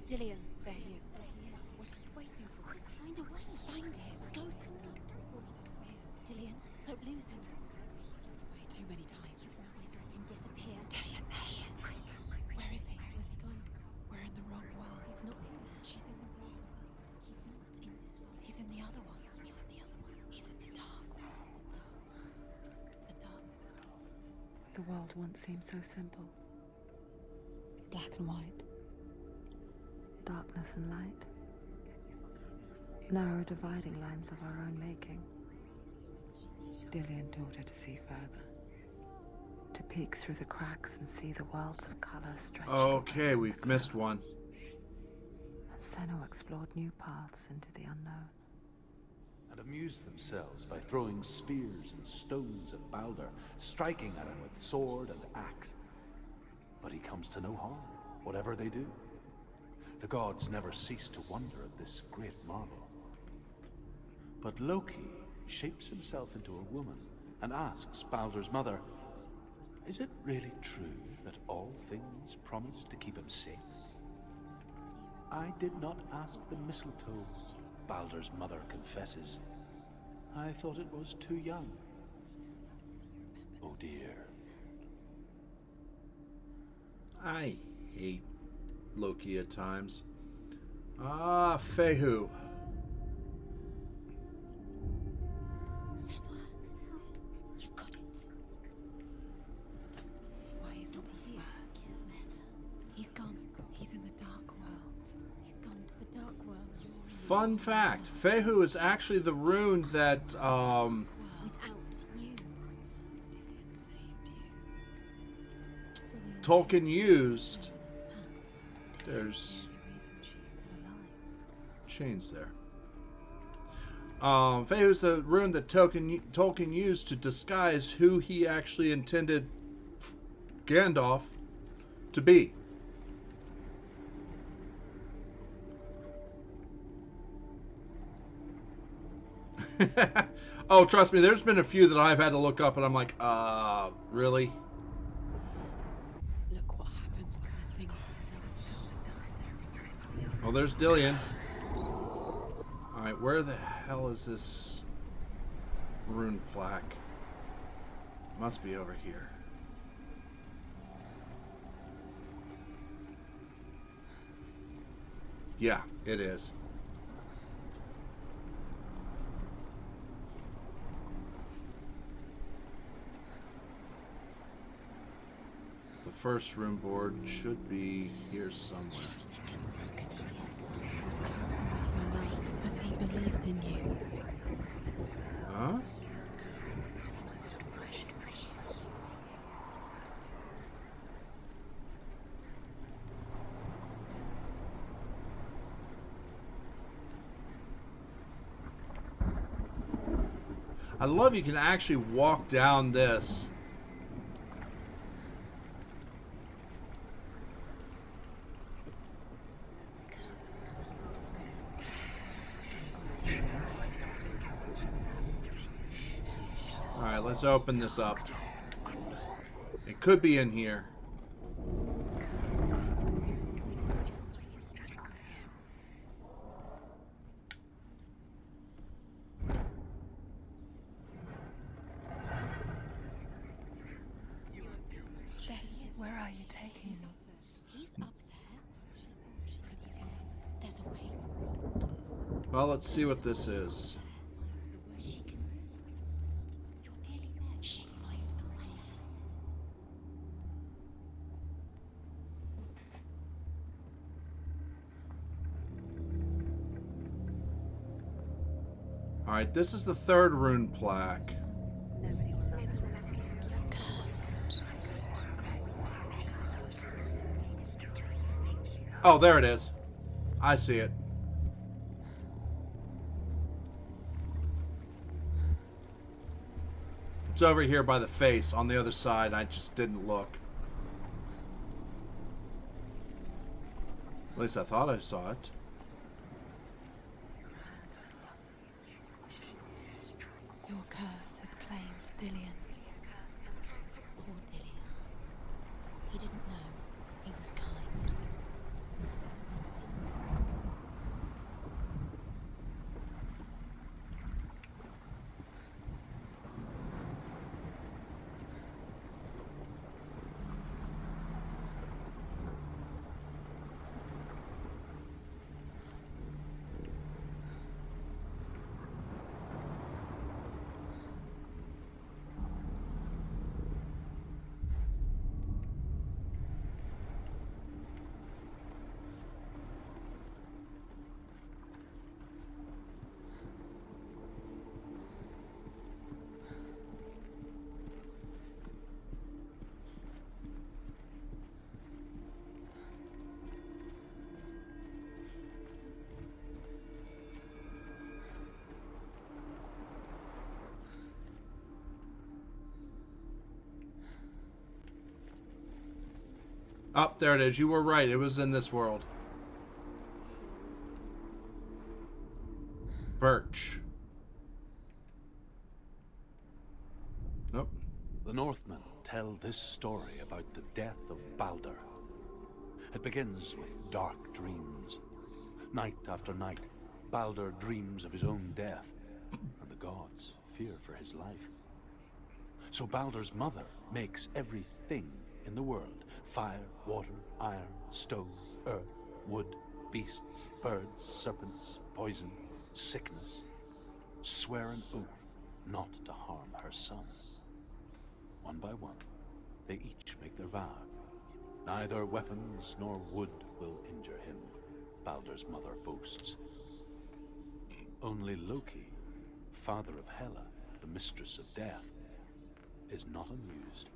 Dillian. There he is. There he is. What are you waiting for? Quick, find a way. Find him. Go. Before he disappears. Dillian, don't lose him. Way too many times. You always let him disappear. Dillian, there he is. Quick. Where is he? Where's he gone? We're in the wrong world. He's not in there. She's in the wrong world. He's not in this world. He's in the other one. He's in the other one. He's in the dark world. The dark. The dark world. The world once seemed so simple. Black and white. Darkness and light. Narrow dividing lines of our own making. Dillian taught her to see further. To peek through the cracks and see the worlds of color stretching. Okay, we've missed one. And Senua explored new paths into the unknown. And amused themselves by throwing spears and stones at Balder, striking at him with sword and axe. But he comes to no harm, whatever they do. The gods never cease to wonder at this great marvel. But Loki shapes himself into a woman and asks Balder's mother, is it really true that all things promise to keep him safe? I did not ask the mistletoe, Balder's mother confesses. I thought it was too young. Oh dear. I hate Loki at times. Ah, Fehu. Senua, you've got it. Why isn't he here? Kismet. He's gone. He's in the dark world. He's gone to the dark world. Fun fact, Fehu is actually the rune that Without you. Tolkien used. There's chains there. Fehu is the rune that Tolkien used to disguise who he actually intended Gandalf to be. Oh, trust me, there's been a few that I've had to look up and I'm like, really? Look what happens to the things that love. Oh, there's Dillian. Alright, where the hell is this rune plaque? Must be over here. Yeah, it is. The first rune board should be here somewhere. Your love because he believed in you. Huh? I love you can actually walk down this. Alright, let's open this up. It could be in here. Where are you taking me? He's up there. There's a way. Well, let's see what this is. She can do this. You're nearly there. She'll find the way. Alright, this is the third rune plaque. You're cursed. Oh, there it is. I see it. It's over here by the face on the other side. I just didn't look. At least I thought I saw it. Your curse has claimed Dillian. Poor Dillian. He didn't know. He was kind. Oh, there it is. You were right. It was in this world. Birch. Nope. The Northmen tell this story about the death of Balder. It begins with dark dreams. Night after night, Balder dreams of his own death, and the gods fear for his life. So Balder's mother makes everything in the world: fire, water, iron, stone, earth, wood, beasts, birds, serpents, poison, sickness, swear an oath not to harm her son. One by one, they each make their vow. Neither weapons nor wood will injure him, Balder's mother boasts. Only Loki, father of Hela, the mistress of death, is not amused.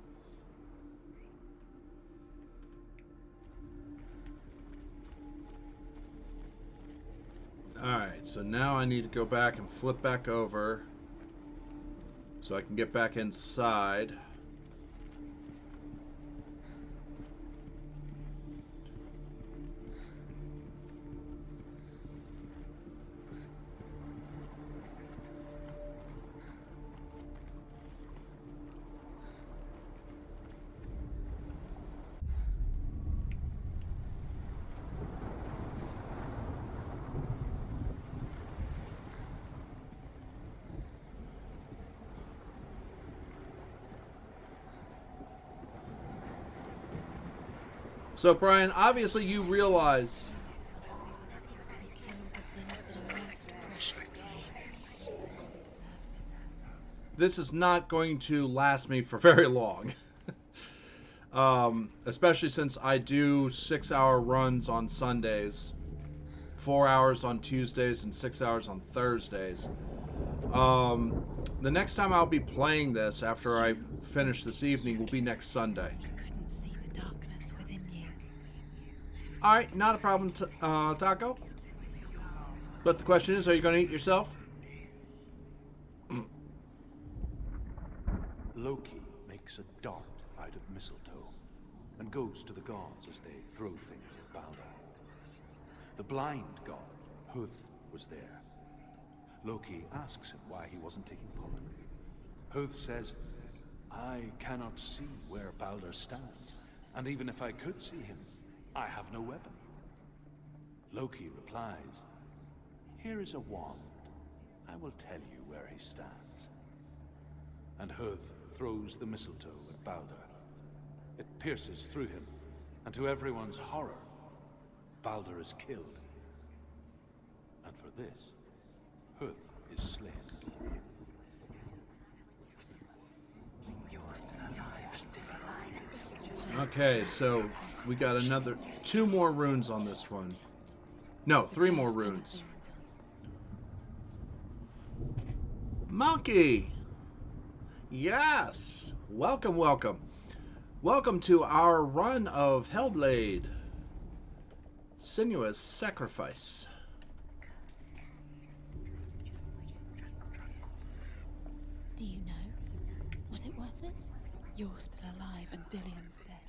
Alright, so now I need to go back and flip back over so I can get back inside. So, Brian, obviously you realize this is not going to last me for very long. Especially since I do 6-hour runs on Sundays, 4 hours on Tuesdays, and 6 hours on Thursdays. The next time I'll be playing this after I finish this evening will be next Sunday. Alright, not a problem, Taco. But the question is, are you going to eat yourself? Loki makes a dart out of mistletoe and goes to the gods as they throw things at Balder. The blind god, Huth, was there. Loki asks him why he wasn't taking part. Huth says, I cannot see where Balder stands, and even if I could see him, I have no weapon. Loki replies, here is a wand. I will tell you where he stands. And Huth throws the mistletoe at Balder. It pierces through him, and to everyone's horror, Balder is killed. And for this, Huth is slain. Okay, so we got another 2 more runes on this one. No, 3 more runes. Monkey! Yes! Welcome, welcome. Welcome to our run of Hellblade. Senua's Sacrifice. Do you know? Was it worth it? You're still alive and Dillian's dead.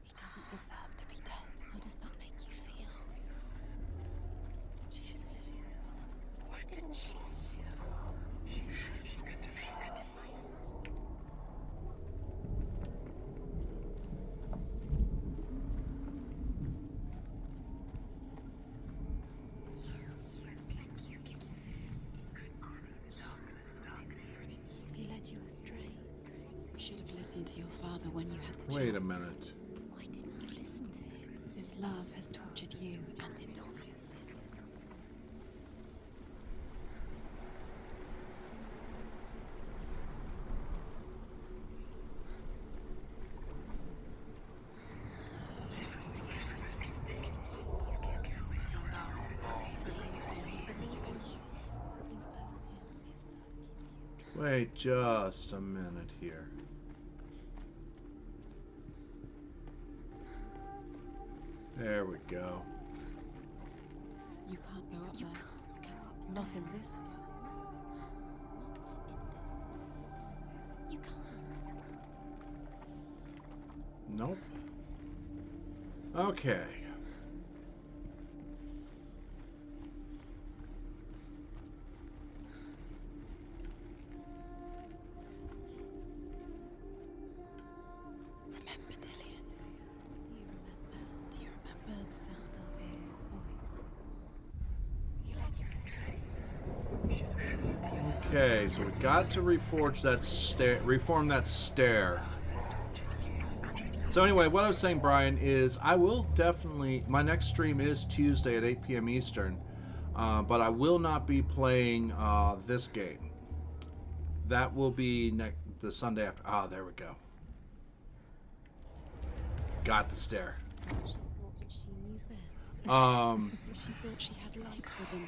He doesn't deserve to be dead. How does that make you feel? Why didn't she? He led you astray. You should have listened to your father when you had the Wait a chance. minute. Why didn't you listen to him? This love has tortured you, and it tortures them. Wait just a minute here. There we go. You can't go up You there. can't go up Not there. in this world. Not in this world. You can't. Nope. Okay. Remember Dillian. Do you remember? Do you remember the sound of his voice? Okay, so we got to reforge that stair, reform that stair. So anyway, what I was saying, Brian, is I will definitely, my next stream is Tuesday at 8 p.m. Eastern, but I will not be playing this game. That will be the Sunday after. Ah, there we go. Got the stair. She thought that she knew best. She thought she had light within her.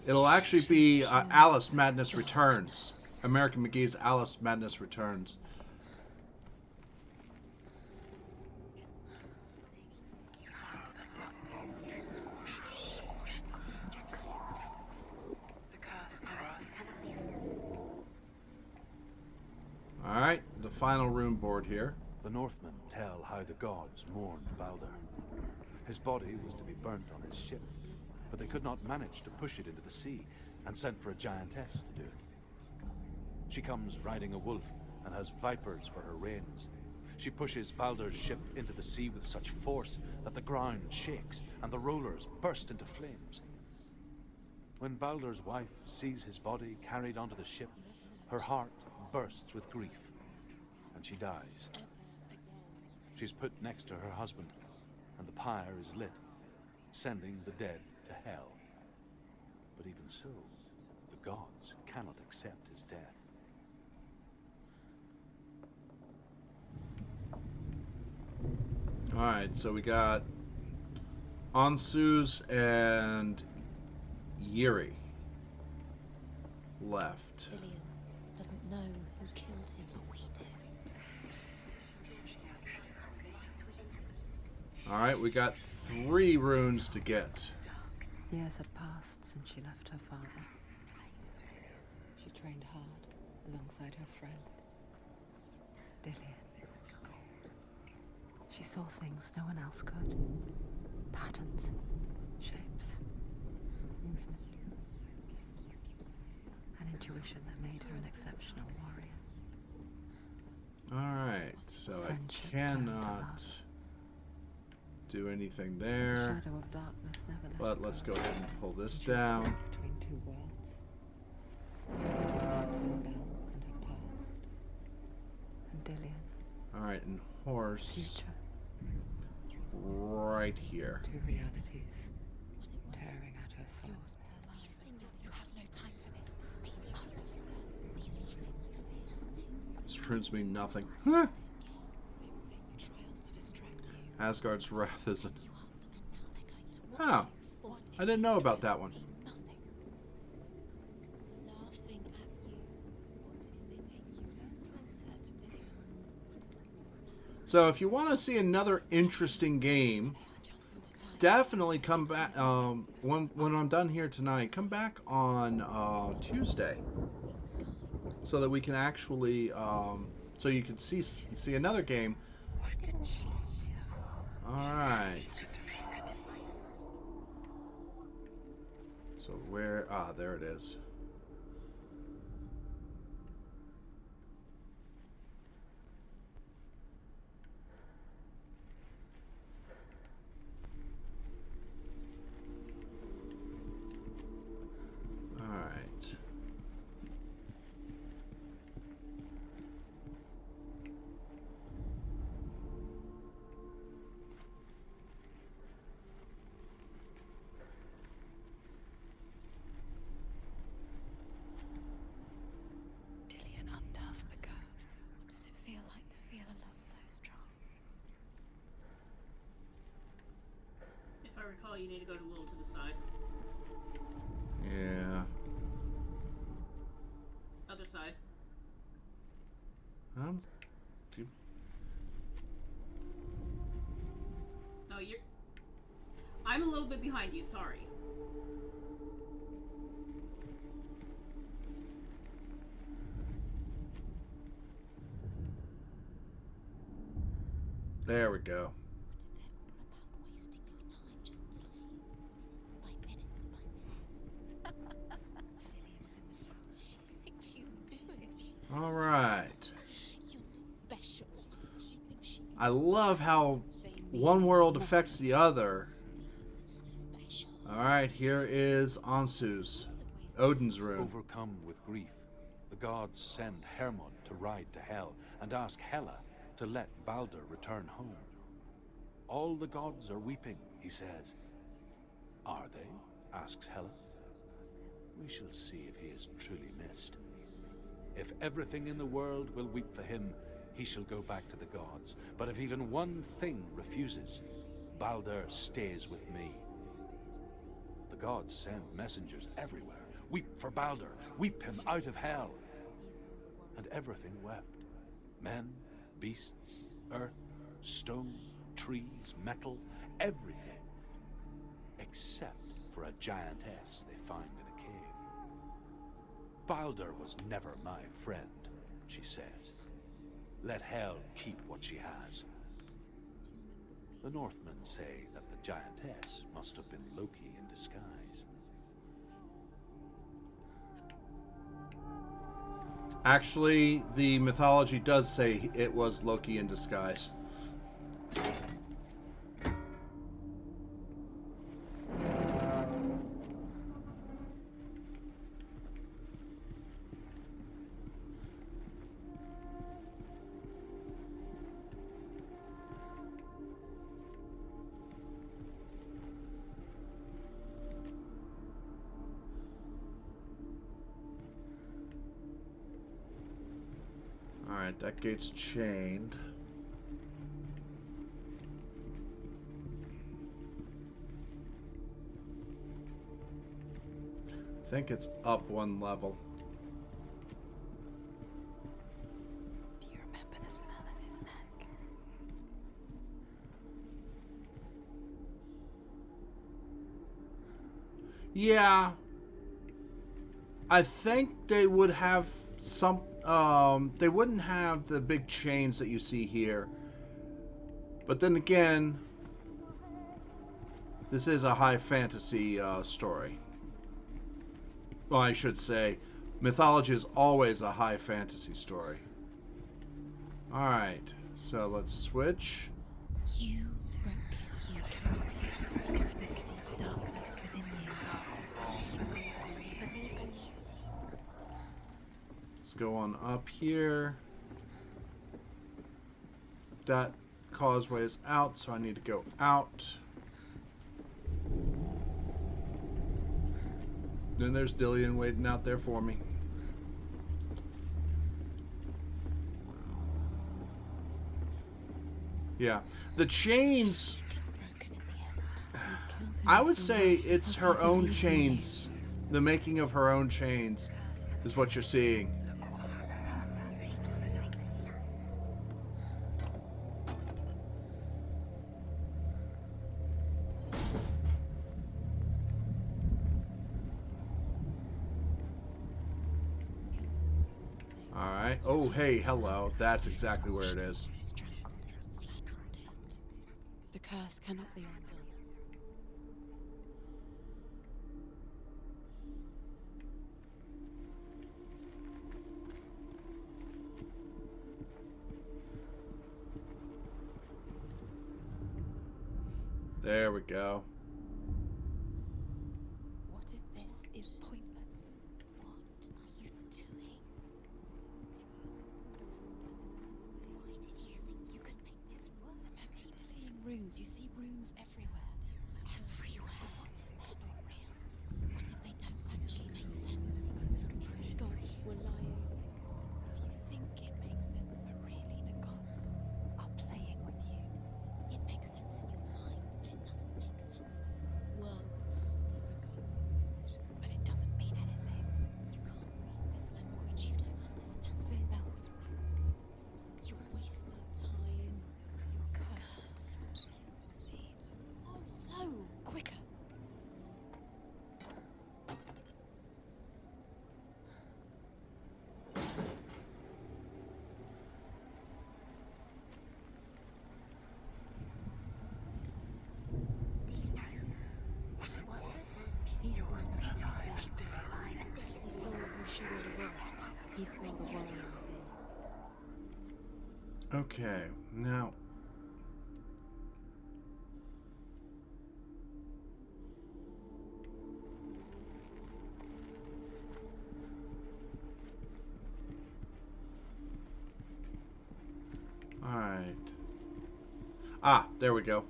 It'll actually be Alice Madness Returns. American McGee's Alice Madness Returns. Alright, the final rune board here. The Northmen tell how the gods mourned Balder. His body was to be burnt on his ship, but they could not manage to push it into the sea and sent for a giantess to do it. She comes riding a wolf and has vipers for her reins. She pushes Balder's ship into the sea with such force that the ground shakes and the rollers burst into flames. When Balder's wife sees his body carried onto the ship, her heart bursts with grief, and she dies. She's put next to her husband, and the pyre is lit, sending the dead to hell. But even so, the gods cannot accept his death. Alright, so we got Ansus and Yuri left. Dillian doesn't know who killed him, but we do. Alright, we got 3 runes to get. Years had passed since she left her father. She trained hard alongside her friend, Dillian. She saw things no one else could. Patterns, shapes, movement. An intuition that made her an exceptional warrior. Alright, so I cannot do anything there. Shadow of darkness never left But let's go ahead and pull this down. between two worlds. Zinbel and her past. And Dillian. Alright, and horse. Future. Right here. Two realities tearing at her soul. You have no time for this. Speak up. This runes me nothing. Huh. Asgard's wrath isn't. Oh, I didn't know about that one. So if you want to see another interesting game, definitely come back when I'm done here tonight. Come back on Tuesday, so that we can actually so you can see another game. All right. So where? Ah, there it is. All right. Dillian undoes the curse. What does it feel like to feel a love so strong? If I recall, you need to go a little to the side. Yeah. Other side. No, you're... I'm a little bit behind you, sorry. There we go. All right. I love how one world affects the other. All right, here is Ansu's, Odin's rune. Overcome with grief, the gods send Hermod to ride to Hel and ask Hela to let Balder return home. All the gods are weeping, he says. Are they? Asks Hela. We shall see if he is truly missed. If everything in the world will weep for him, he shall go back to the gods. But if even one thing refuses, Balder stays with me. The gods send messengers everywhere. Weep for Balder. Weep him out of hell. And everything wept. Men, beasts, earth, stone, trees, metal, everything. Except for a giantess they find in a cave. Balder was never my friend, she says. Let Hel keep what she has. The Northmen say that the giantess must have been Loki in disguise. Actually, the mythology does say it was Loki in disguise. Alright, that gate's chained. I think it's up one level. Do you remember the smell of his neck? Yeah. I think they would have some they wouldn't have the big chains that you see here. But then again, this is a high fantasy story. Well, I should say, mythology is always a high fantasy story. Alright, so let's switch. You broke it, you killed it. You couldn't see the darkness within you. Let's go on up here. That causeway is out, so I need to go out. Then there's Dillian waiting out there for me. Yeah. The chains, I would say it's her own chains. The making of her own chains is what you're seeing. Alright. Oh, hey, hello. That's exactly where it is. The curse cannot be undone. There we go. What if this is pointless? What are you doing? Why did you think you could make this work? Remember seeing runes. You see runes everywhere. Everywhere. What if they're not real? What if they don't actually make sense? The gods were lying. You think it makes sense, but really the gods are playing with you. It makes sense in your mind, but it doesn't make sense. Worlds, but it doesn't mean anything. You can't read this language. You don't understand. Symbols. You wasted time. You're cursed. Succeed. Slow, quicker. He saw who she really was. He saw the warrior within. Okay, now. Alright. Ah, there we go.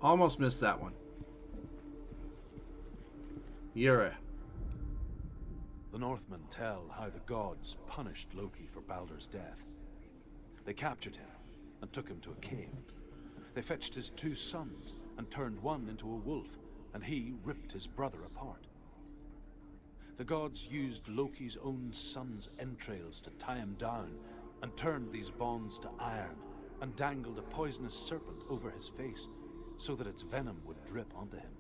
Almost missed that one. Yura. The Northmen tell how the gods punished Loki for Baldur's death. They captured him and took him to a cave. They fetched his 2 sons and turned one into a wolf, and he ripped his brother apart. The gods used Loki's own son's entrails to tie him down and turned these bonds to iron and dangled a poisonous serpent over his face so that its venom would drip onto him.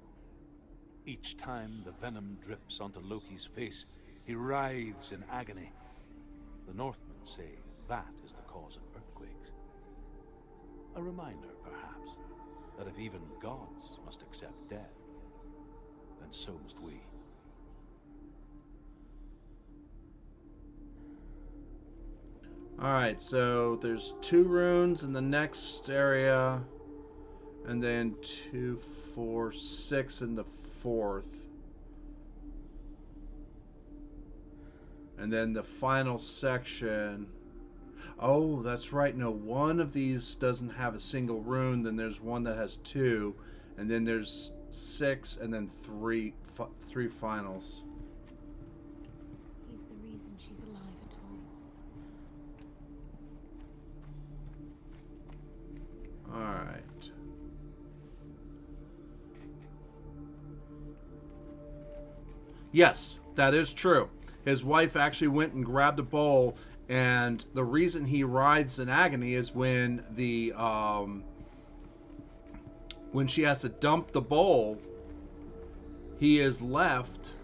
Each time the venom drips onto Loki's face, he writhes in agony. The Northmen say that is the cause of earthquakes. A reminder, perhaps, that if even gods must accept death, then so must we. Alright, so there's 2 runes in the next area, and then 2, 4, 6 in the 4th. And then the final section. Oh, that's right. No, one of these doesn't have a single rune. Then there's one that has 2. And then there's 6 and then 3 finals. He's the reason she's alive at all. Alright. Yes, that is true. His wife actually went and grabbed a bowl, and the reason he writhes in agony is when the when she has to dump the bowl, he is left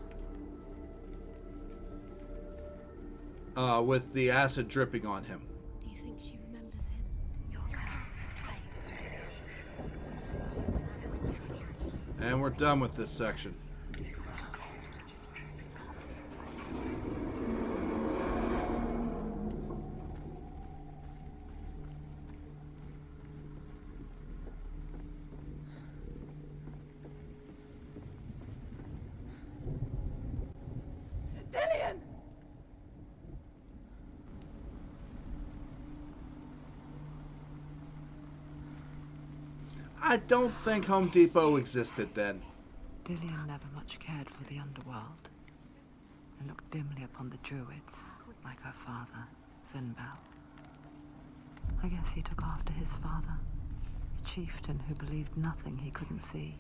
with the acid dripping on him. Do you think she remembers him? And we're done with this section. Dillian! I don't think Home Depot existed then. Dillian never much cared for the underworld, and looked dimly upon the druids, like her father, Zinbal. I guess he took after his father, a chieftain who believed nothing he couldn't see,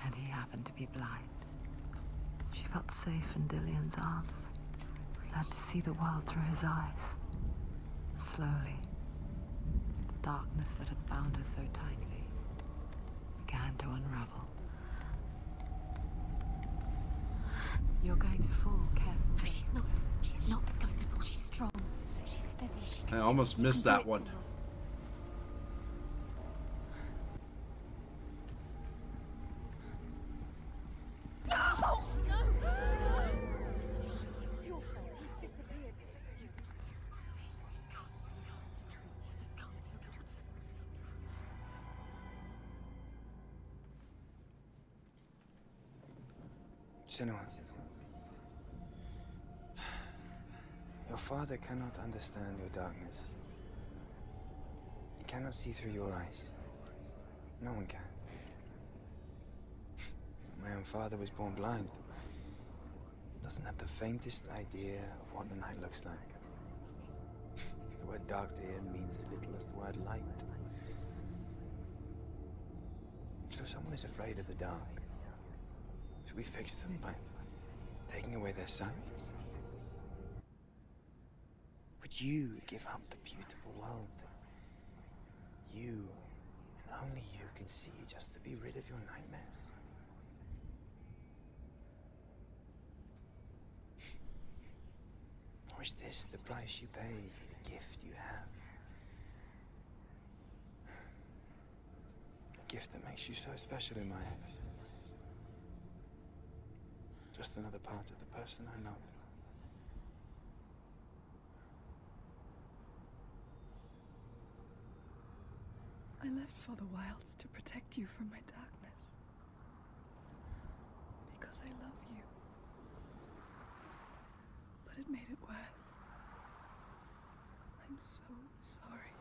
and he happened to be blind. She felt safe in Dillian's arms, learned to see the world through his eyes. Slowly, the darkness that had bound her so tightly began to unravel. You're going to fall, careful. No, she's not. She's not going to fall. She's strong. She's steady. She can I almost missed that one. No! No! It's your fault. He's disappeared. You've lost him to the sea. He's gone. You've lost him to the water. He's gone to the water. Senua. Your father cannot understand your darkness. He cannot see through your eyes. No one can. My own father was born blind. Doesn't have the faintest idea of what the night looks like. The word dark to him means as little as the word light. So someone is afraid of the dark. Should we fix them by taking away their sight? Would you give up the beautiful world? You, and only you, can see just to be rid of your nightmares. Or is this the price you pay for the gift you have? A gift that makes you so special in my eyes. Just another part of the person I love. I left for the wilds to protect you from my darkness. Because I love you. But it made it worse. I'm so sorry.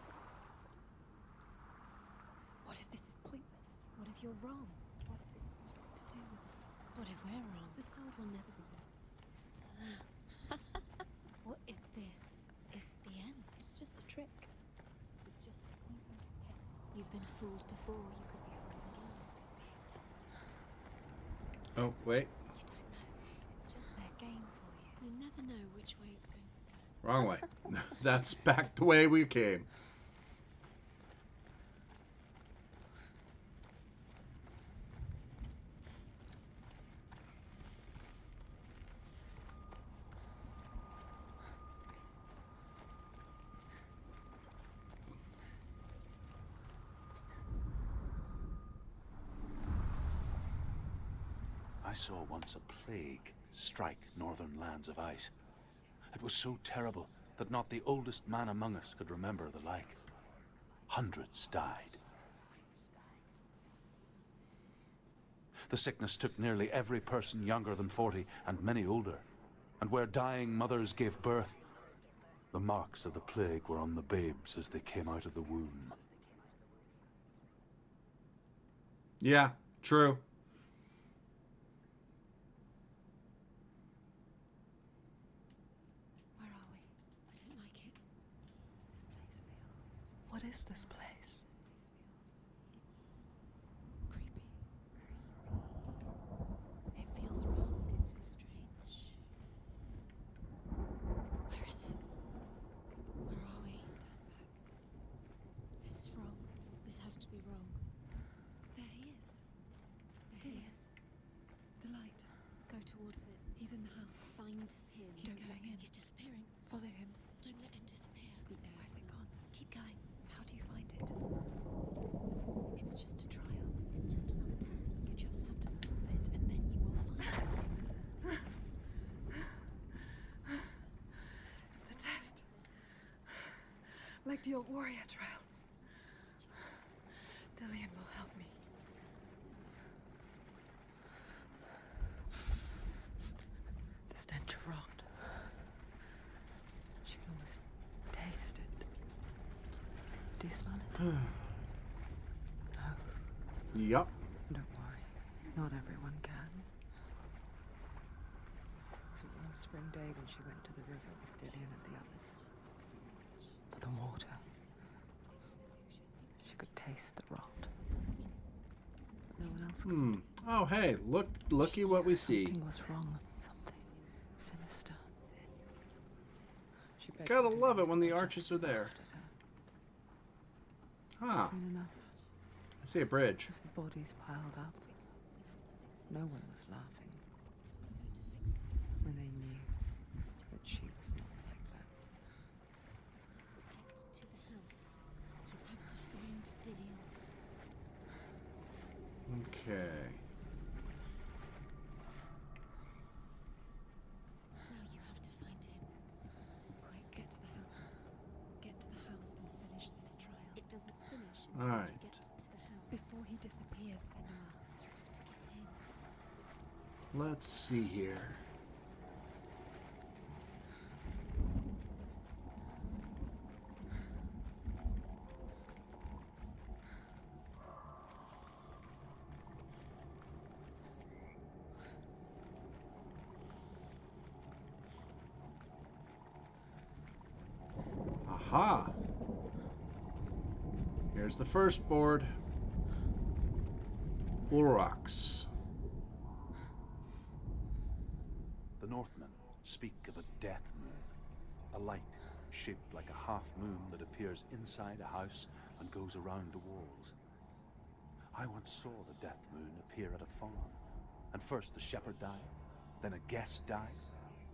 What if this is pointless? What if you're wrong? What if this has nothing to do with the sword? What if we're wrong? The sword will never be yours. What if this is the end? It's just a trick. It's just a pointless test. You've been fooled before. You could be fooled again. Oh, wait. You don't know. It's just their game for you. You never know which way it's going to go. Wrong way. That's back the way we came. I saw once a plague strike northern lands of ice. It was so terrible that not the oldest man among us could remember the like. Hundreds died. The sickness took nearly every person younger than 40 and many older. And where dying mothers gave birth, the marks of the plague were on the babes as they came out of the womb. Yeah, true. Where are we? I don't like it. This place feels... What is this place? It's creepy. It feels wrong. It feels strange. Where is it? Where are we? This is wrong. This has to be wrong. There he is. There he is. The light. Go towards it. He's in the house. Find him. He's going in. He's disappearing. Follow him. Don't let him disappear. Where's it gone? Keep going. How do you find it? It's just a trial. It's just another test. You just have to solve it, and then you will find him. It's a test. Like the old warrior trials. Dillian will help me. The stench of rot. She can almost taste it. Do you smell it? No. Yup. Don't worry. Not everyone can. It was a warm spring day when she went to the river with Dillian and the others. For the water. She could taste the rot. But no one else could. Oh, hey, looky what we see. Something was wrong. Something sinister. She begged Gotta me to love it leave when the to arches just are there. laughed at her. Huh. Soon enough, I see a bridge. as the bodies piled up, no one was laughing. When they knew that she was not like that. To get to the house, you have to find Dillian. Okay. Now you have to find him. Quick, get to the house. Get to the house and finish this trial. It doesn't finish until All right. you get to the house. Before he disappears, Senua. You have to get in. Let's see here. Aha! Here's the first board. Uruks. The Northmen speak of a death moon, a light shaped like a half moon that appears inside a house and goes around the walls. I once saw the death moon appear at a farm, and first the shepherd died, then a guest died,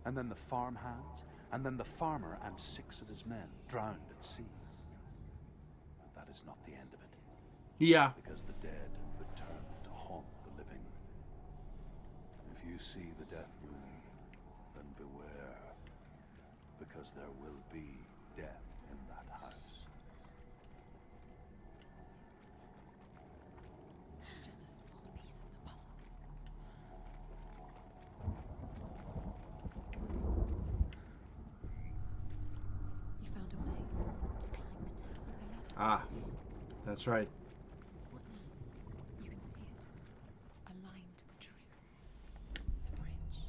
and then the farm hands, and then the farmer and 6 of his men drowned at sea. But that is not the end of it. Yeah. Because the dead return to haunt the living. If you see the death moon, then beware, because there will be death in that house. Just a small piece of the puzzle. You found a way. To climb the tower. The ladder. Ah, that's right. What now? You can see it. A line to the truth. The bridge.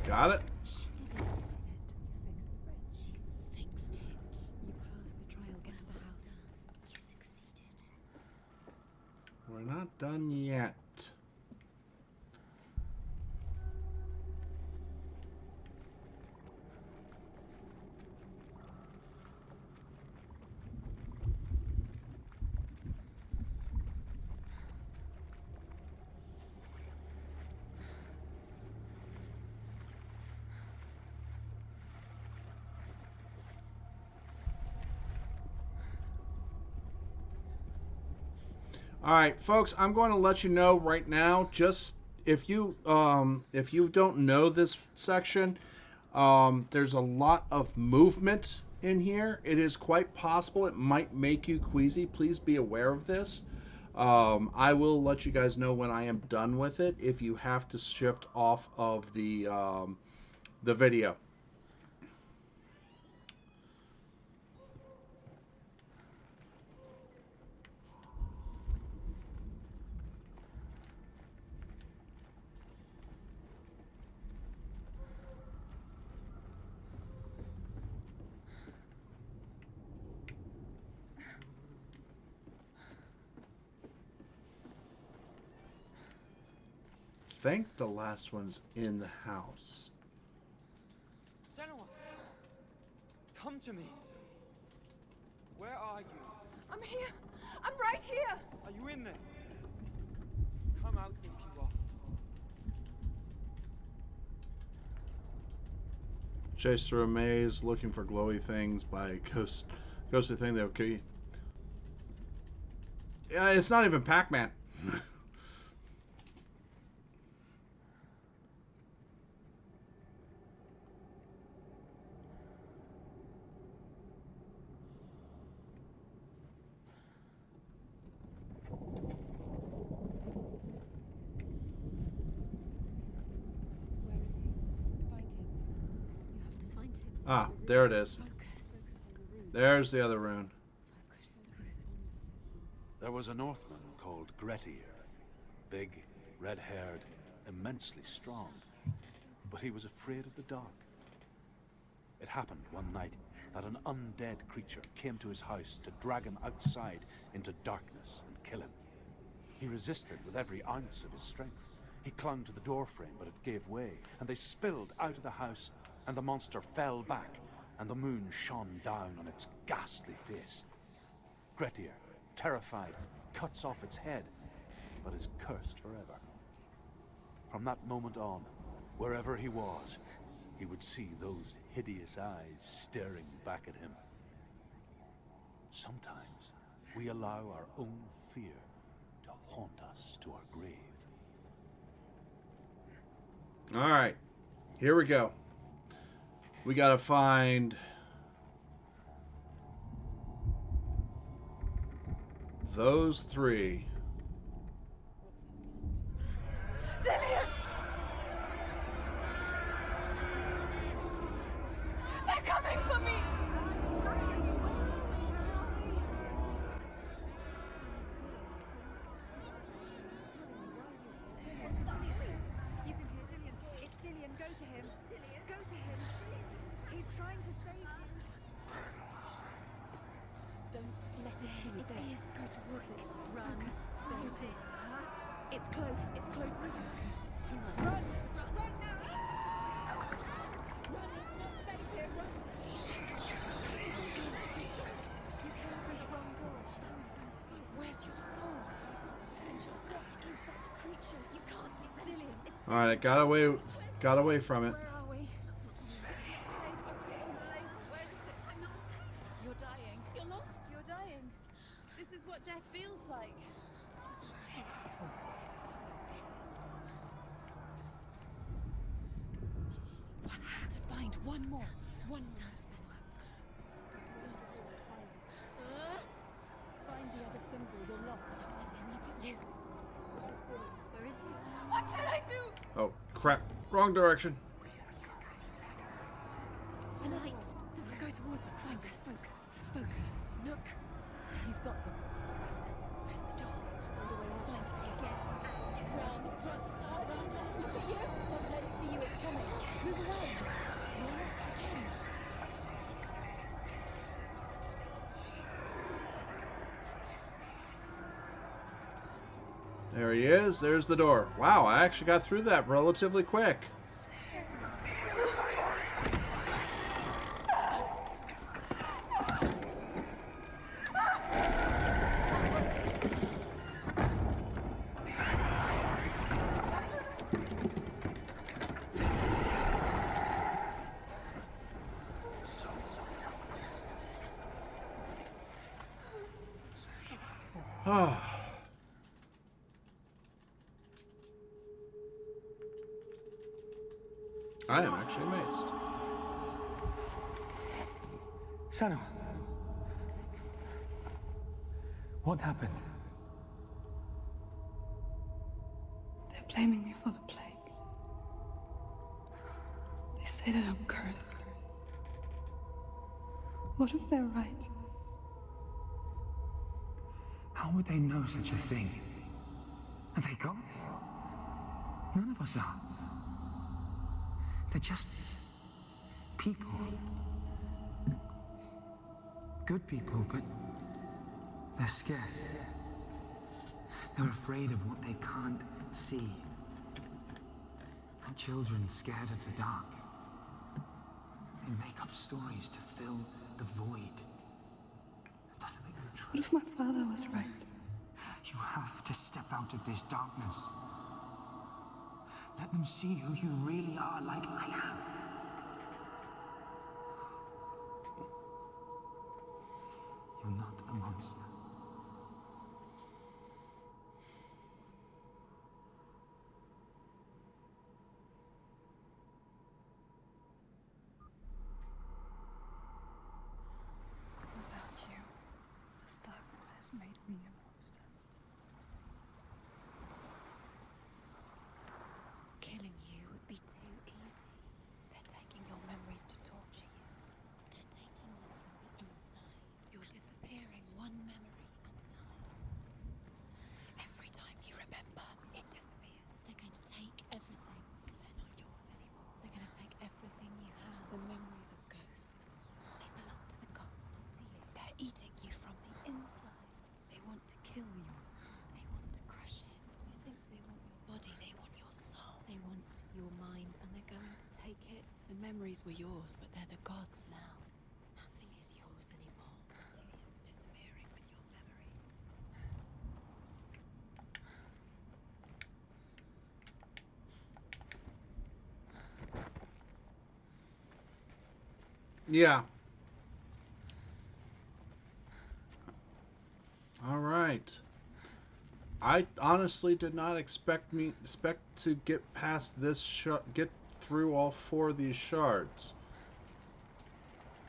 Got it? She did it. You fixed the bridge. Fixed it. You passed the trial. Get to the house. You succeeded. We're not done yet. All right, folks, I'm going to let you know right now, just if you don't know this section, there's a lot of movement in here. It is quite possible it might make you queasy. Please be aware of this. I will let you guys know when I am done with it if you have to shift off of the video. I think the last one's in the house. Senua! Come to me! Where are you? I'm here. I'm right here. Are you in there? Come out if you are. Chase through a maze looking for glowy things by ghostly thing that okay. Yeah, it's not even Pac-Man. Ah, there it is. There's the other rune. There was a Northman called Grettir. Big, red-haired, immensely strong. But he was afraid of the dark. It happened one night that an undead creature came to his house to drag him outside into darkness and kill him. He resisted with every ounce of his strength. He clung to the doorframe, but it gave way, and they spilled out of the house, and the monster fell back, and the moon shone down on its ghastly face. Grettir, terrified, cuts off its head, but is cursed forever. From that moment on, wherever he was, he would see those hideous eyes staring back at him. Sometimes we allow our own fear to haunt us to our grave. All right, here we go. We gotta find those three. Dillian! They're coming for me! You can hear Dillian. It's Dillian. Go to him. Dillian, go to him. He's trying to save you. Don't let it see you. It is. Go towards it. Run. There it is. It's close. It's close. Too much. Run! Run now! Run! It's not safe here. Run! You came through the wrong door. How are you going to fight? Where's your sword? Defend yourself. What is that creature? You can't defend yourself. All right, got away from it. Where are we? It's not safe. Okay, I'm safe. Where is it? I'm not safe. You're dying. You're lost. You're dying. This is what death feels like. One more to find. One more. One more. Lost. Find the other symbol. You're lost. Look at you. Where is he? What should I do? Oh, crap. Wrong direction. The light. Go towards it. Find us. Focus. Focus. Look. You've got them. Where's the door? Find a way out. Find it. Get out. Run. Run. Run. Look at you. Don't let it see you. It's coming. Move away. You're lost again. There he is. There's the door. Wow, I actually got through that relatively quick. I am actually amazed. Senua. What happened? They're blaming me for the plague. They say that I'm cursed. What if they're right? How would they know such a thing? Are they gods? None of us are. They're just people. Good people, but they're scared. They're afraid of what they can't see. And children scared of the dark. They make up stories to fill the void. What if my father was right? You have to step out of this darkness. Let them see who you really are, like I have. You're not a monster. Without you, this darkness has made me a monster. Killing you would be too easy. They're taking your memories to torture you. They're taking you from the inside. You're disappearing one memory at a time. Every time you remember, it disappears. They're going to take everything. They're not yours anymore. They're going to take everything you have. The memories of ghosts. They belong to the gods, not to you. They're eating you from the inside. They want to kill your soul. They want to crush it. You think they want your body, they want your soul. They want your mind, and they're going to take it. The memories were yours, but they're the gods now. Nothing is yours anymore. Dillian's disappearing with your memories. Yeah. All right. I honestly did not expect to get past this get through all 4 of these shards.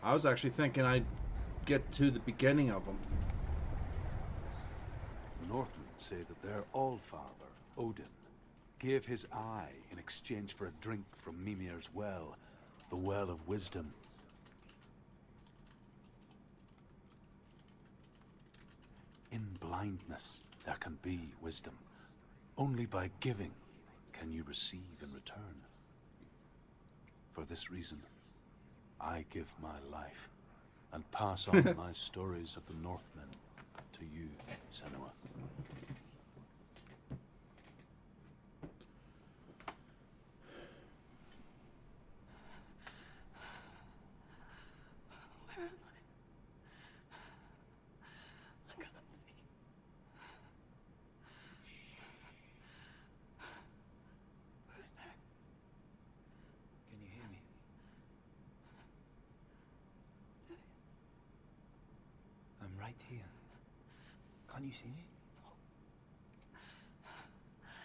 I was actually thinking I'd get to the beginning of them. The Northmen say that their Allfather, Odin, gave his eye in exchange for a drink from Mimir's well, the Well of Wisdom. In blindness, there can be wisdom. Only by giving can you receive in return. For this reason, I give my life and pass on my stories of the Northmen to you, Senua. Where am I? I can't see. Who's there? Can you hear me? I'm right here. Can't you see me?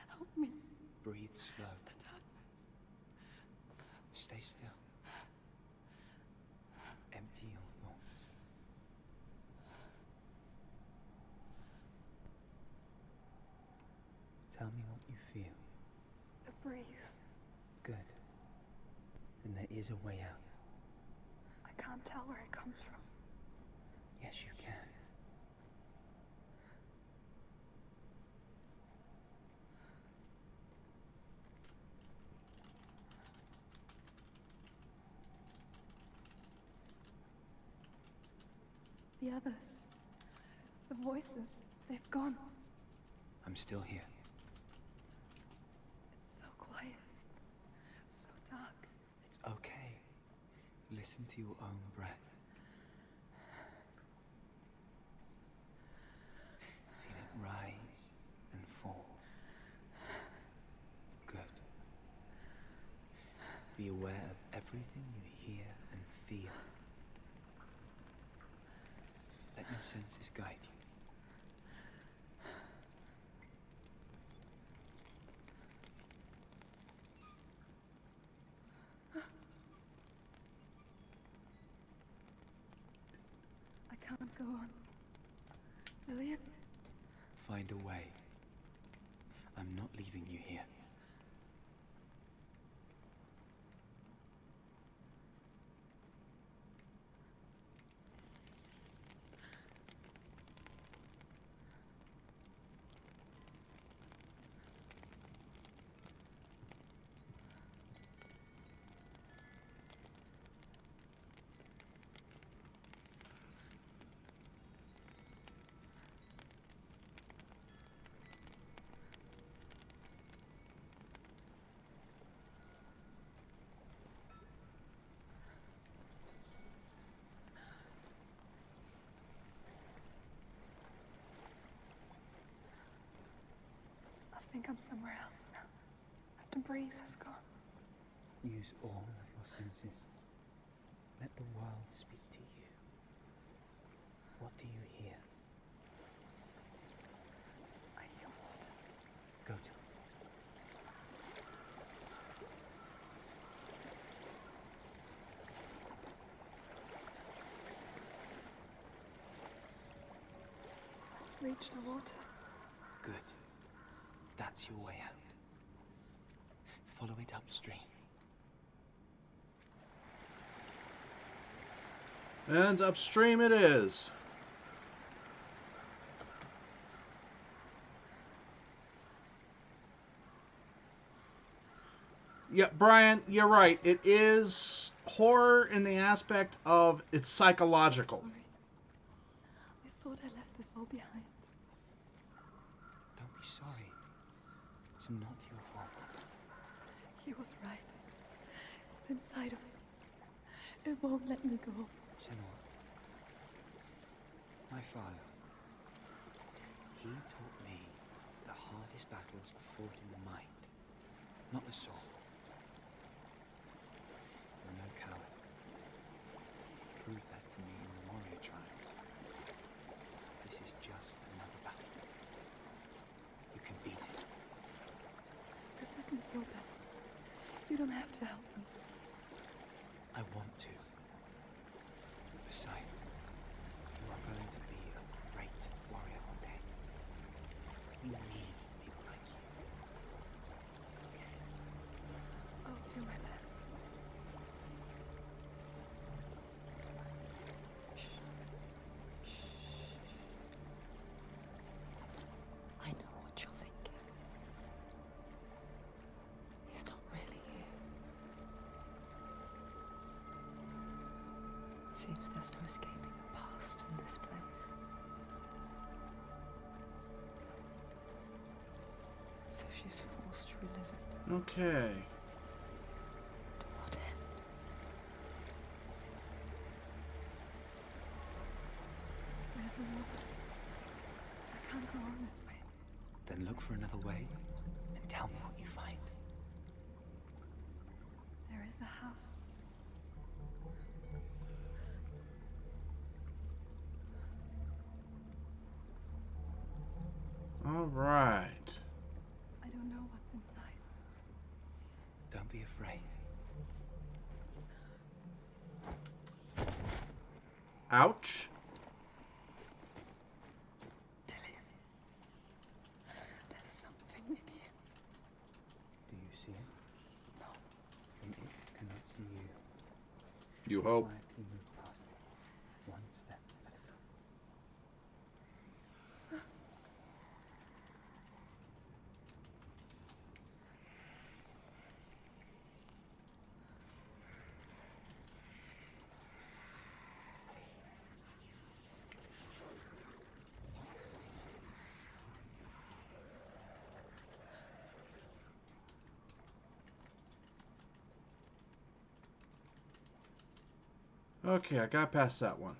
Help me. Breathe slow. It's the darkness. Stay still. Empty your thoughts. Tell me what you feel. The breeze. Good. And there is a way out. I can't tell where it comes from. Yes, you can. The others. The voices. They've gone. I'm still here. It's so quiet. So dark. It's okay. Listen to your own breath. Feel it rise and fall. Good. Be aware of everything you hear and feel. Let your senses guide you. I can't go on. Dillian? Find a way. I'm not leaving you here. think I'm somewhere else now. But the breeze has gone. Use all of your senses. Let the world speak to you. What do you hear? I hear water. Go to it. I've reached the water. Good. That's your way out. Follow it upstream. And upstream it is. Yeah, Brian, you're right. It is horror in the aspect of it's psychological. I thought I left this all behind. Don't be sorry. It's not your fault. He was right. It's inside of me. It won't let me go. Senua. My father. He taught me the hardest battles are fought in the mind, not the soul. You're no coward. Prove that to me in the warrior trials. This is just another battle. You can beat it. This isn't your battle. You don't have to help me. I want to. Besides, you are going to be a great warrior one day. We need people like you. I'll do my best. I know what you're thinking. He's not really you. Seems there's no escaping the past in this place. So she's forced to relive it. Okay. To what end? There's a water. I can't go on this way. Then look for another way and tell me what you find. There is a house. All right. I don't know what's inside. Don't be afraid. Ouch. There's something in here. Do you see it? No. And it cannot see you. You hope. Quietly move past it, one step at a time. Okay, I got past that one.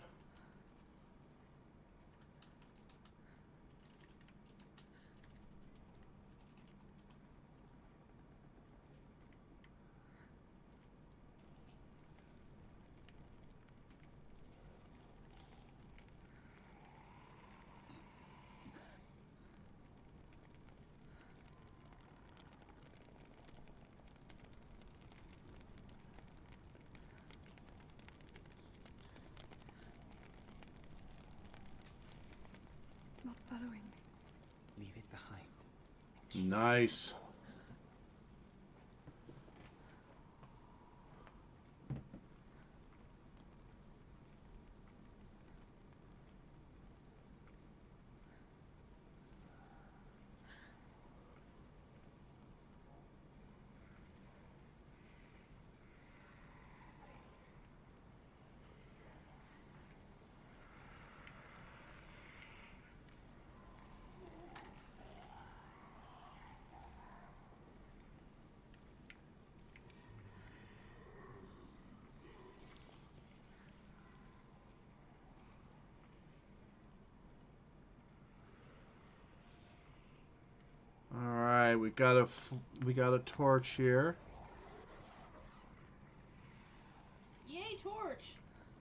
It's not following me. Leave it behind. Nice. we got a torch here. Yay, torch!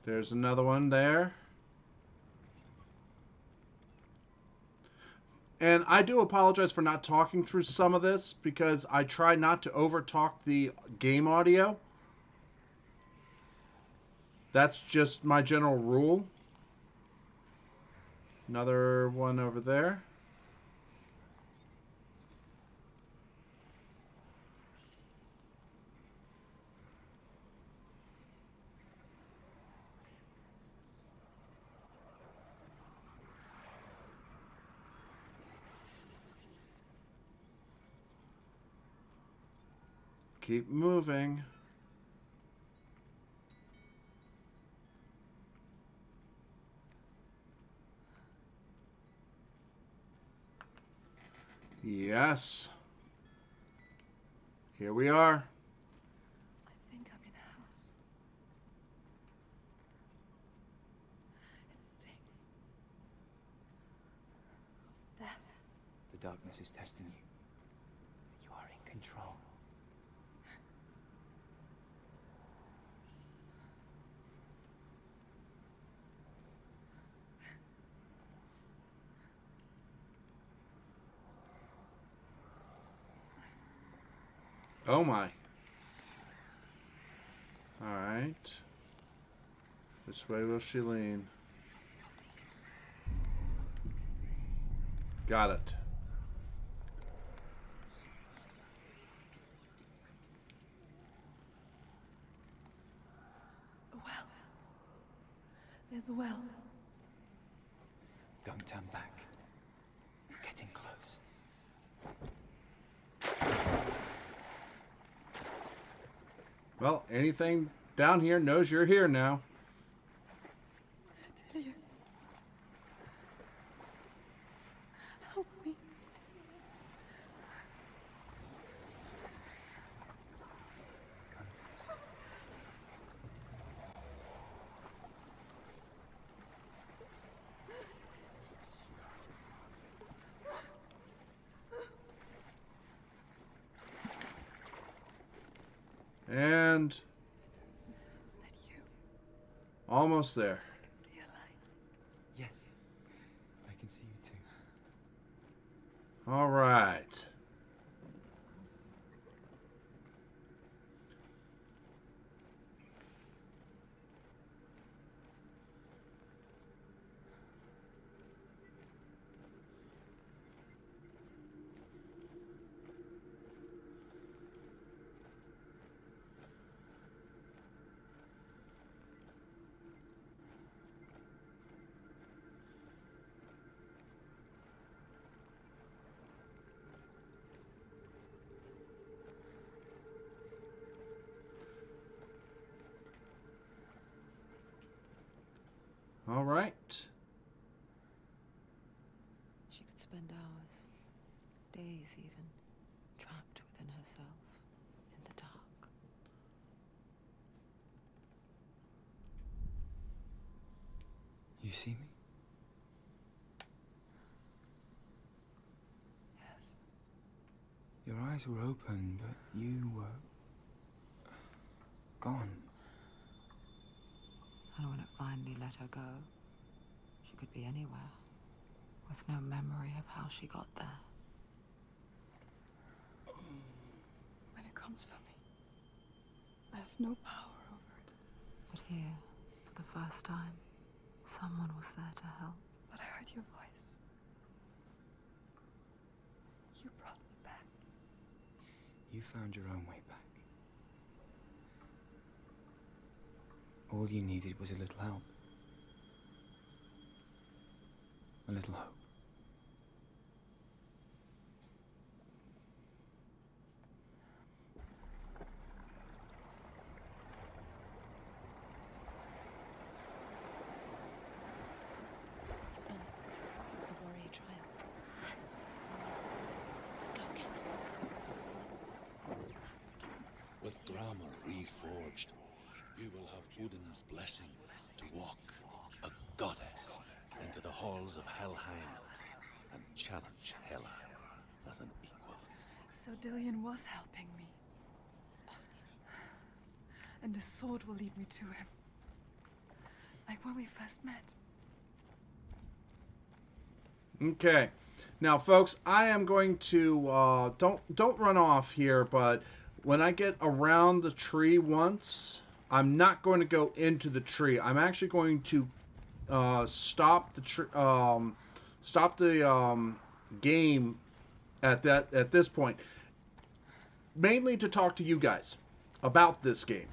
There's another one there. And I do apologize for not talking through some of this because I try not to overtalk the game audio. That's just my general rule. Another one over there. Keep moving. Yes. Here we are. I think I'm in a house. It stinks. Death. The darkness is testing you. You are in control. Oh my. Alright. Which way will she lean? Got it. A well. There's a well. Don't turn back. You're getting close. Well, anything down here knows you're here now. Delia. Help me. And Is that you? almost there. I can see a light. Yes. I can see you too. All right. All right. She could spend hours, days even, trapped within herself, in the dark. You see me? Yes. Your eyes were open, but you were gone. And when it finally let her go, she could be anywhere, with no memory of how she got there. When it comes for me, I have no power over it. But here, for the first time, someone was there to help. But I heard your voice. You brought me back. You found your own way back. All you needed was a little help. A little hope. You've done it. The warrior trials. Go get the sword. You have to get the sword. With grammar reforged, you will have Odin's blessing to walk, a goddess, into the halls of Helheim and challenge Hela as an equal. So Dillian was helping me. And the sword will lead me to him. Like when we first met. Okay. Now, folks, I am going to don't run off here, but when I get around the tree once, I'm not going to go into the tree. I'm actually going to stop the game at this point, mainly to talk to you guys about this game.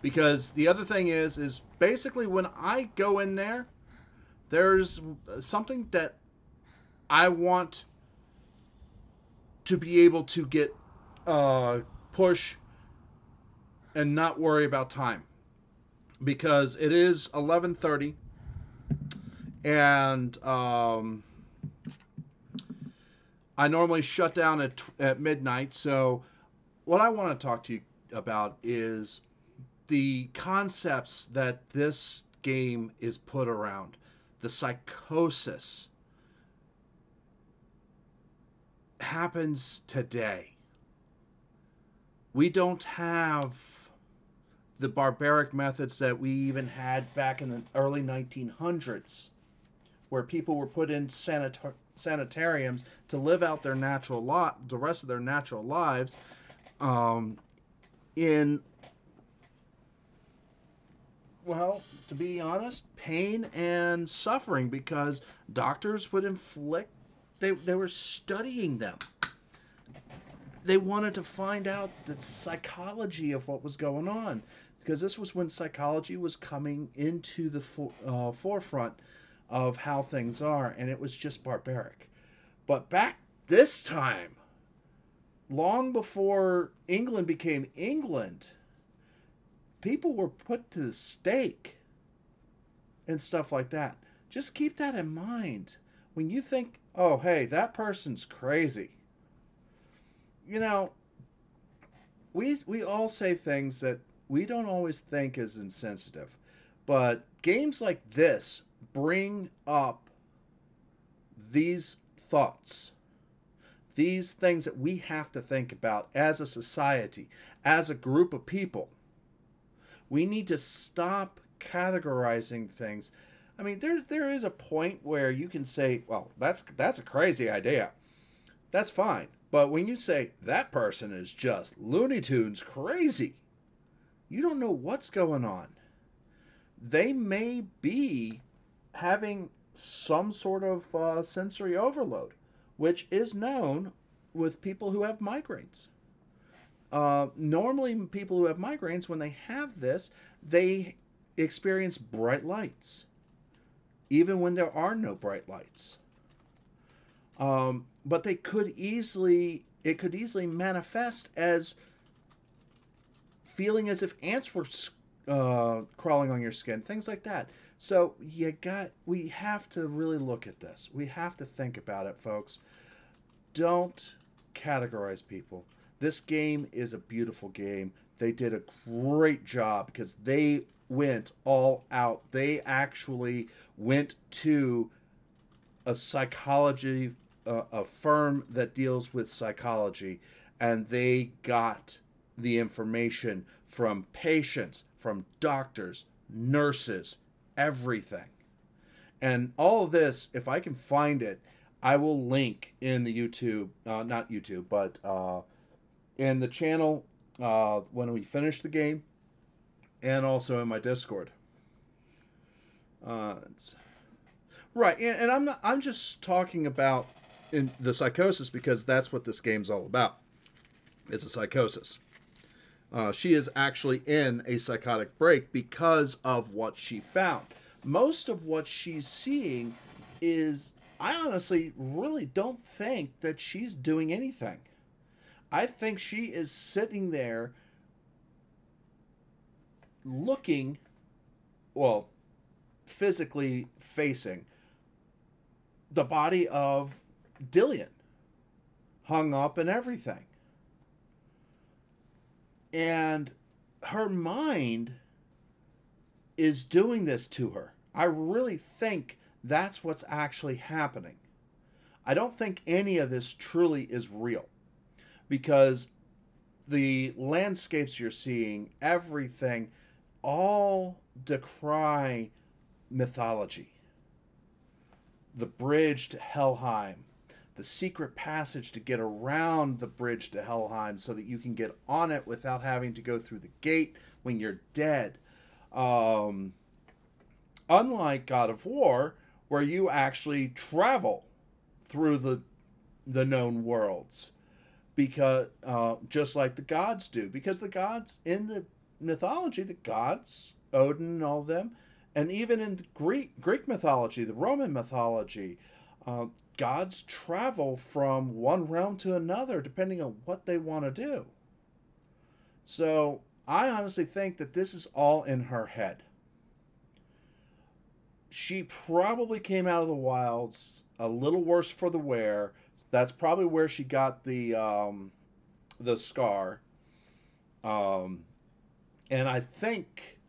Because the other thing is basically when I go in there, there's something that I want to be able to get push and not worry about time, because it is 11:30 and I normally shut down at midnight. So what I want to talk to you about is the concepts that this game is put around. The psychosis happens today. We don't have the barbaric methods that we even had back in the early 1900s, where people were put in sanitariums to live out their the rest of their natural lives in, well, to be honest, pain and suffering, because doctors would inflict, they were studying them. They wanted to find out the psychology of what was going on, because this was when psychology was coming into the forefront of how things are, and it was just barbaric. But back this time, long before England became England, people were put to the stake and stuff like that. Just keep that in mind when you think, oh, hey, that person's crazy. You know, we all say things that we don't always think is insensitive, but games like this bring up these thoughts, these things that we have to think about as a society, as a group of people. We need to stop categorizing things. I mean, there is a point where you can say, well, that's a crazy idea. That's fine. But when you say that person is just Looney Tunes crazy, you don't know what's going on. They may be having some sort of sensory overload, which is known with people who have migraines. Normally, people who have migraines, when they have this, they experience bright lights, even when there are no bright lights. But it could easily manifest as feeling as if ants were crawling on your skin, things like that. So we have to really look at this. We have to think about it, folks. Don't categorize people. This game is a beautiful game. They did a great job because they went all out. They actually went to a psychology, a firm that deals with psychology, and they got the information from patients, from doctors, nurses, everything. And all of this, if I can find it, I will link in the YouTube, not YouTube, but in the channel when we finish the game, and also in my Discord. Right, and I'm just talking about in the psychosis because that's what this game's all about. It's a psychosis. She is actually in a psychotic break because of what she found. Most of what she's seeing is, I honestly really don't think that she's doing anything. I think she is sitting there looking, well, physically facing the body of Dillian, hung up and everything. And her mind is doing this to her. I really think that's what's actually happening. I don't think any of this truly is real. because the landscapes you're seeing, everything, all decry mythology. The bridge to Helheim, the secret passage to get around the bridge to Helheim so that you can get on it without having to go through the gate when you're dead. Unlike God of War, where you actually travel through the known worlds, because just like the gods do, because the gods in the mythology, the gods, Odin and all of them, and even in Greek mythology, the Roman mythology, gods travel from one realm to another depending on what they want to do. So I honestly think that this is all in her head. She probably came out of the wilds a little worse for the wear. That's probably where she got the scar. And I think,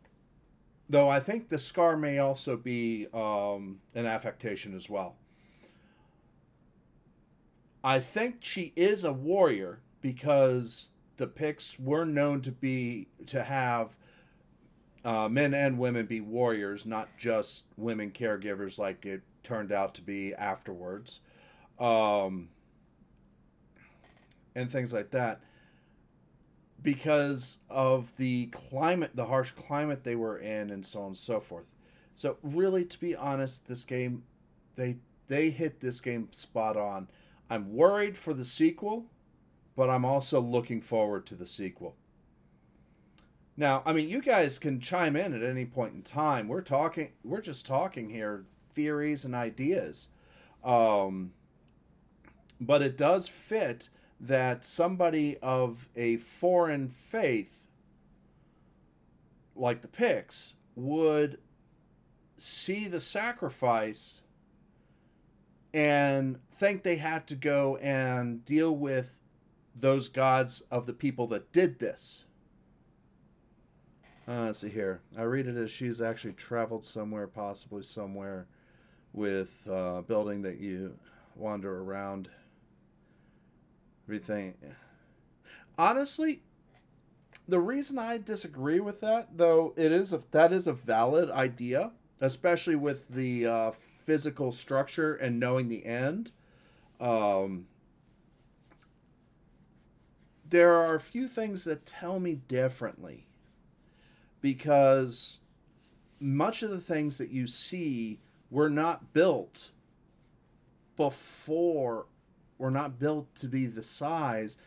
though, I think the scar may also be an affectation as well. I think she is a warrior because the Picts were known to have men and women be warriors, not just women caregivers like it turned out to be afterwards, and things like that, because of the climate, the harsh climate they were in, and so on and so forth. So really, to be honest, this game, they hit this game spot on. I'm worried for the sequel, but I'm also looking forward to the sequel. Now, I mean, you guys can chime in at any point in time. We're just talking here, theories and ideas. But it does fit that somebody of a foreign faith, like the Picts, would see the sacrifice and think they had to go and deal with those gods of the people that did this. Let's see here. I read it as she's actually traveled somewhere, possibly somewhere, with a building that you wander around. Everything. Honestly, the reason I disagree with that, though, that is a valid idea, especially with the physical structure and knowing the end. There are a few things that tell me differently. Because much of the things that you see were not built before, were not built to be the size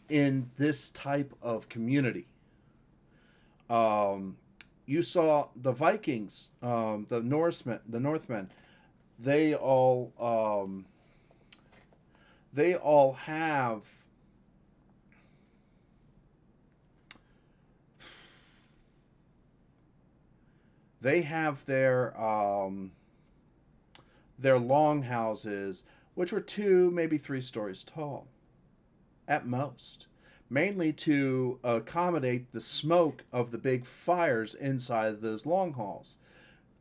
in this type of community. You saw the Vikings, the Northmen. They all have. They have their longhouses, which were 2, maybe 3 stories tall, at most, mainly to accommodate the smoke of the big fires inside of those long halls.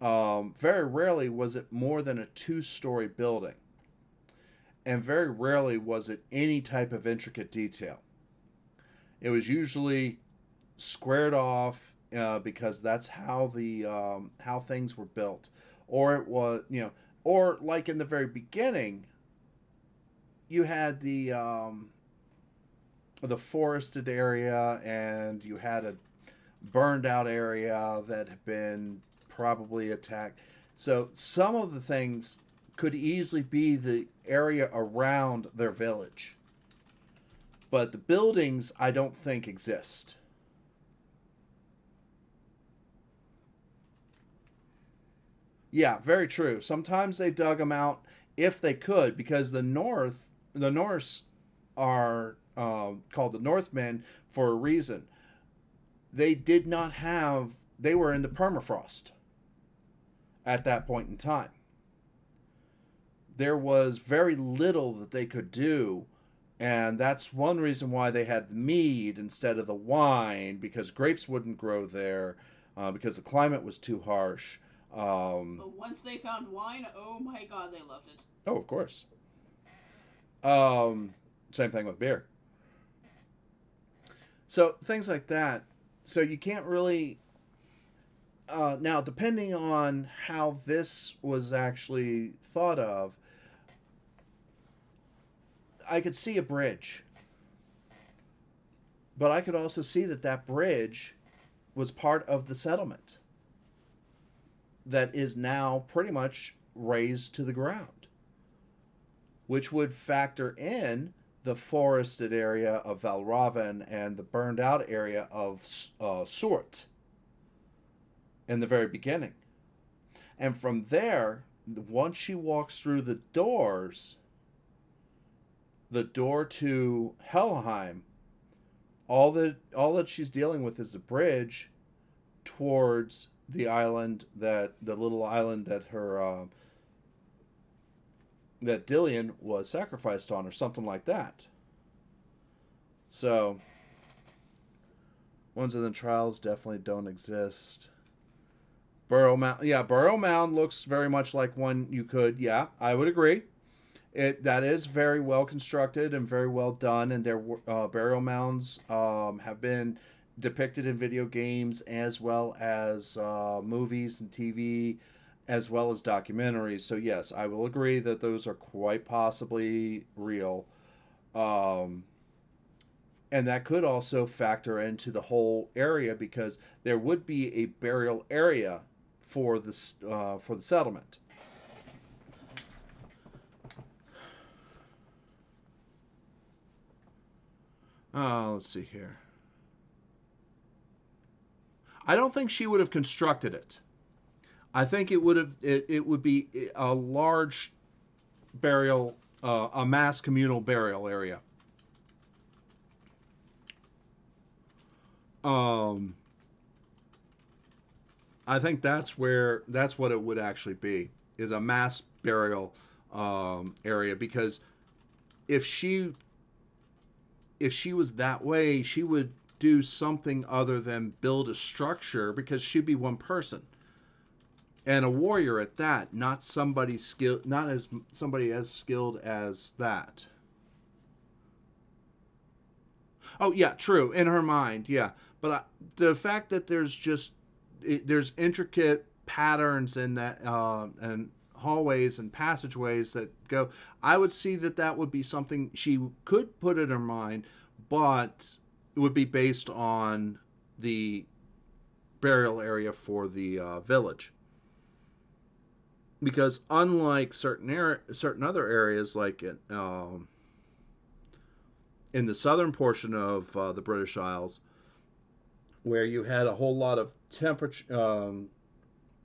Very rarely was it more than a 2-story building, and very rarely was it any type of intricate detail. It was usually squared off. Because that's how how things were built, or it was, or like in the very beginning, you had the forested area, and you had a burned out area that had been probably attacked. So some of the things could easily be the area around their village, but the buildings I don't think exist. Yeah, very true. Sometimes they dug them out if they could, because the Norse are called the Northmen for a reason. They were in the permafrost at that point in time. There was very little that they could do, and that's one reason why they had mead instead of the wine, because grapes wouldn't grow there, because the climate was too harsh. But once they found wine, oh my god, they loved it. Oh, of course. Same thing with beer. So things like that. So you can't really. Now, depending on how this was actually thought of, I could see a bridge. But I could also see that that bridge was part of the settlement that is now pretty much razed to the ground, which would factor in the forested area of Valravan and the burned out area of Sort in the very beginning. And from there, once she walks through the doors, the door to Helheim, all that she's dealing with is the bridge towards the island, that the little island that her that Dillion was sacrificed on, or something like that. So ones in the trials definitely don't exist. Burial Mound, yeah, Burial Mound looks very much like one you could, yeah, I would agree. That is very well constructed and very well done, and their burial mounds have been depicted in video games as well as movies and TV, as well as documentaries. So yes, I will agree that those are quite possibly real, and that could also factor into the whole area, because there would be a burial area for the settlement. Let's see here. I don't think she would have constructed it. I think it would have. It would be a large burial, a mass communal burial area. I think that's what it would actually be, is a mass burial area, because if she was that way, she would do something other than build a structure, because she'd be one person. And a warrior at that, not somebody as skilled as that. Oh yeah, true, in her mind, yeah. But the fact that there's intricate patterns in that and hallways and passageways that go, I would see that would be something she could put in her mind, but it would be based on the burial area for the village. Because unlike certain other areas, like in the southern portion of the British Isles, where you had a whole lot of temperature,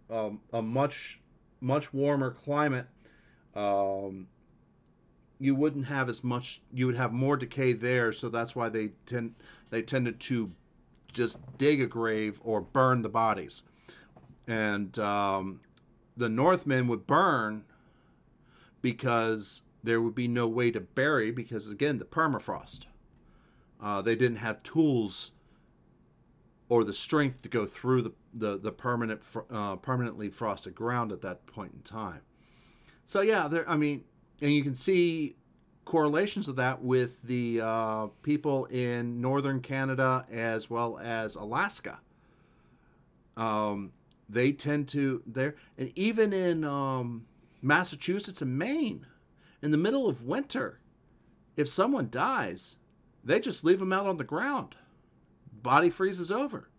a much warmer climate, you wouldn't have as much. You would have more decay there, so that's why they tended to just dig a grave or burn the bodies. And the Northmen would burn because there would be no way to bury, because again, the permafrost. They didn't have tools or the strength to go through the permanently frosted ground at that point in time. So yeah, and you can see correlations of that with the people in northern Canada as well as Alaska. They tend to and even in Massachusetts and Maine, in the middle of winter, if someone dies, they just leave them out on the ground. Body freezes over,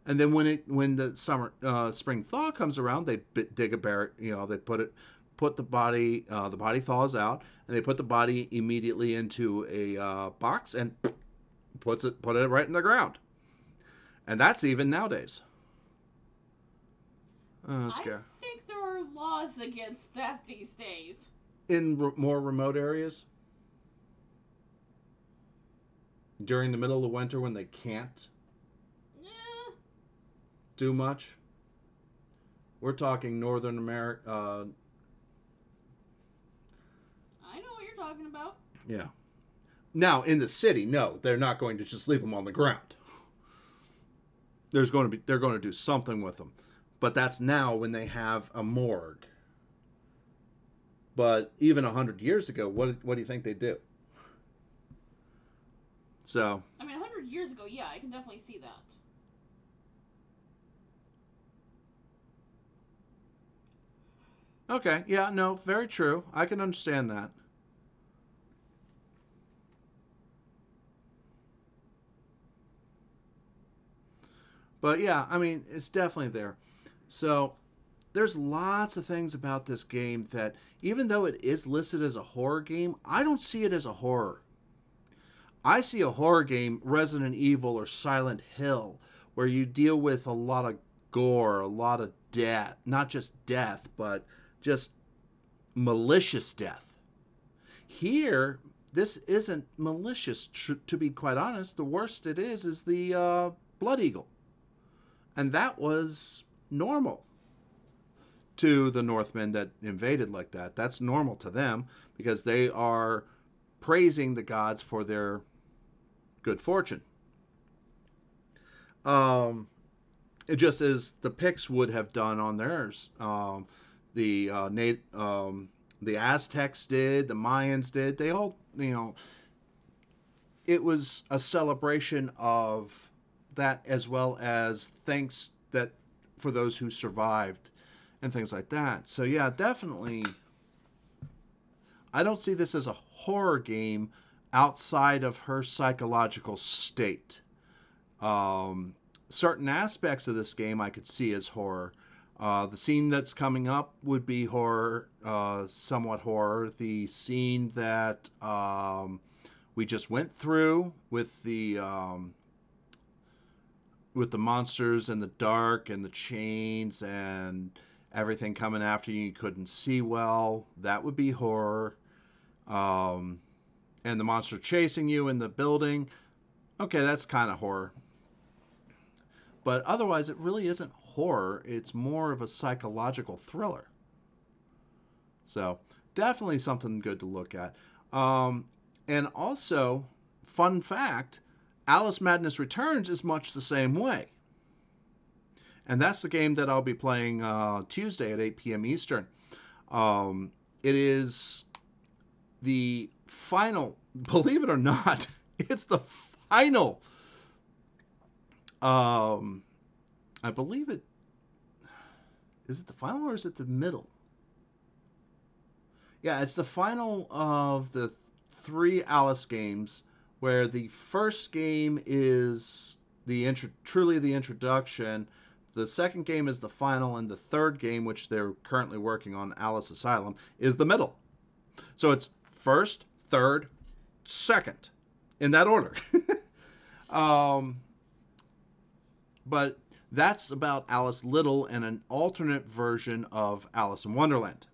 and then when the spring thaw comes around, they dig a barrel. They put the body. The body thaws out, and they put the body immediately into a box and put it right in the ground. And that's even nowadays. I think there are laws against that these days. In more remote areas, during the middle of winter when they can't do much. We're talking Northern America. I know what you're talking about. Yeah. Now in the city, no, they're not going to just leave them on the ground. They're going to do something with them. But that's now when they have a morgue. But even 100 years ago, what do you think they do? So. I mean, 100 100 years ago, yeah, I can definitely see that. Okay, yeah, no, very true. I can understand that. But yeah, I mean, it's definitely there. So there's lots of things about this game that, even though it is listed as a horror game, I don't see it as a horror. I see a horror game, Resident Evil or Silent Hill, where you deal with a lot of gore, a lot of death. Not just death, but just malicious death. Here, this isn't malicious, to be quite honest. The worst it is the Blood Eagle. And that was normal to the Northmen that invaded like that. That's normal to them because they are praising the gods for their good fortune. Just as the Picts would have done on theirs. The Aztecs did, the Mayans did. They all, it was a celebration of that, as well as thanks that for those who survived and things like that. So yeah, definitely, I don't see this as a horror game outside of her psychological state. Certain aspects of this game I could see as horror. The scene that's coming up would be horror, somewhat horror. The scene that we just went through with the monsters in the dark and the chains and everything coming after you couldn't see well, that would be horror. And the monster chasing you in the building, okay, that's kind of horror. But otherwise, it really isn't horror. It's more of a psychological thriller. So definitely something good to look at. And also, fun fact, Alice Madness Returns is much the same way. And that's the game that I'll be playing Tuesday at 8 p.m. Eastern. It is the final, believe it or not, it's the final. I believe it. Is it the final or is it the middle? Yeah, it's the final of the 3 Alice games, where the first game is truly the introduction. The second game is the final, and the third game, which they're currently working on, Alice Asylum, is the middle. So it's first, third, second, in that order. But that's about Alice Little and an alternate version of Alice in Wonderland,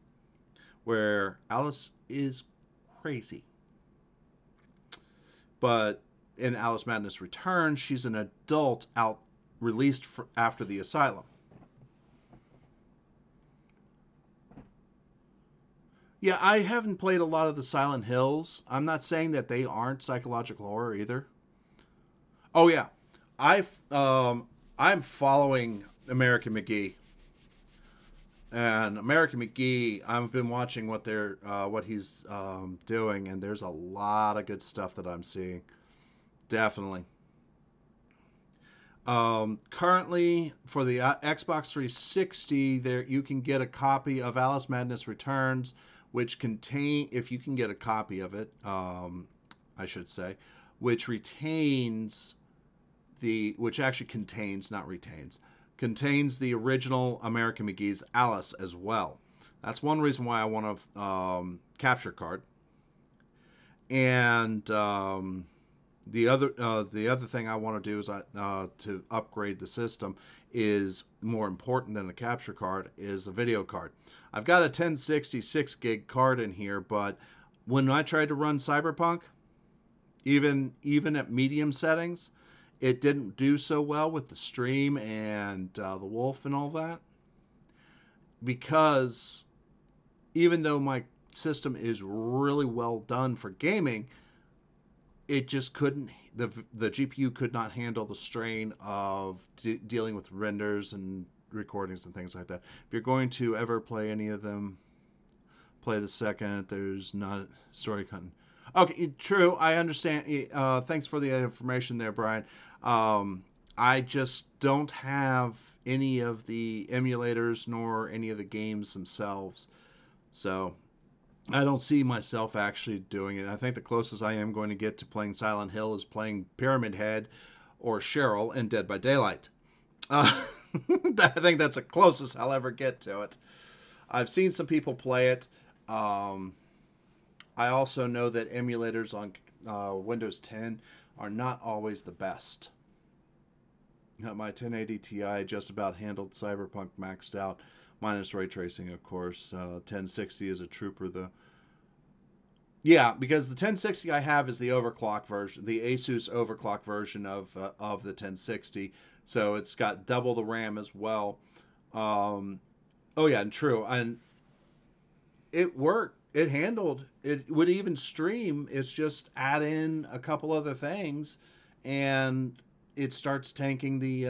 where Alice is crazy. But in Alice Madness Returns, she's an adult released after the asylum. Yeah, I haven't played a lot of the Silent Hills. I'm not saying that they aren't psychological horror either. Oh yeah, I'm following American McGee, and American McGee, I've been watching what he's doing, and there's a lot of good stuff that I'm seeing. Definitely. Currently, for the Xbox 360, there you can get a copy of Alice Madness Returns, which if you can get a copy of it, I should say, which actually contains the original American McGee's Alice as well. That's one reason why I want a capture card. And the other thing I want to do is to upgrade the system is more important than a capture card is a video card. I've got a 1066 gig card in here, but when I tried to run Cyberpunk, even at medium settings, it didn't do so well with the stream and the wolf and all that, because even though my system is really well done for gaming, it just couldn't. The GPU could not handle the strain of dealing with renders and recordings and things like that. If you're going to ever play any of them, play the second. There's not story content. Okay, true. I understand. Thanks for the information there, Brian. I just don't have any of the emulators nor any of the games themselves. So I don't see myself actually doing it. I think the closest I am going to get to playing Silent Hill is playing Pyramid Head or Cheryl in Dead by Daylight. I think that's the closest I'll ever get to it. I've seen some people play it. I also know that emulators on Windows 10 are not always the best. My 1080 Ti just about handled Cyberpunk maxed out, minus ray tracing, of course. 1060 is a trooper, though. Yeah, because the 1060 I have is the overclock version, the Asus overclock version of the 1060. So it's got double the RAM as well. Oh yeah, and true, and it worked. It handled. It would even stream. It's just add in a couple other things, and it starts tanking the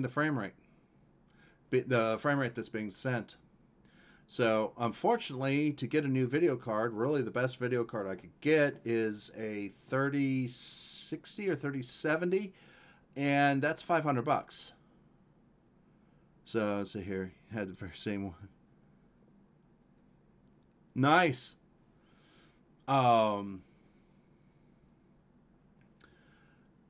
frame rate, the frame rate that's being sent. So unfortunately, to get a new video card, really the best video card I could get is a 3060 or 3070, and that's $500. So here, had the very same one. Nice.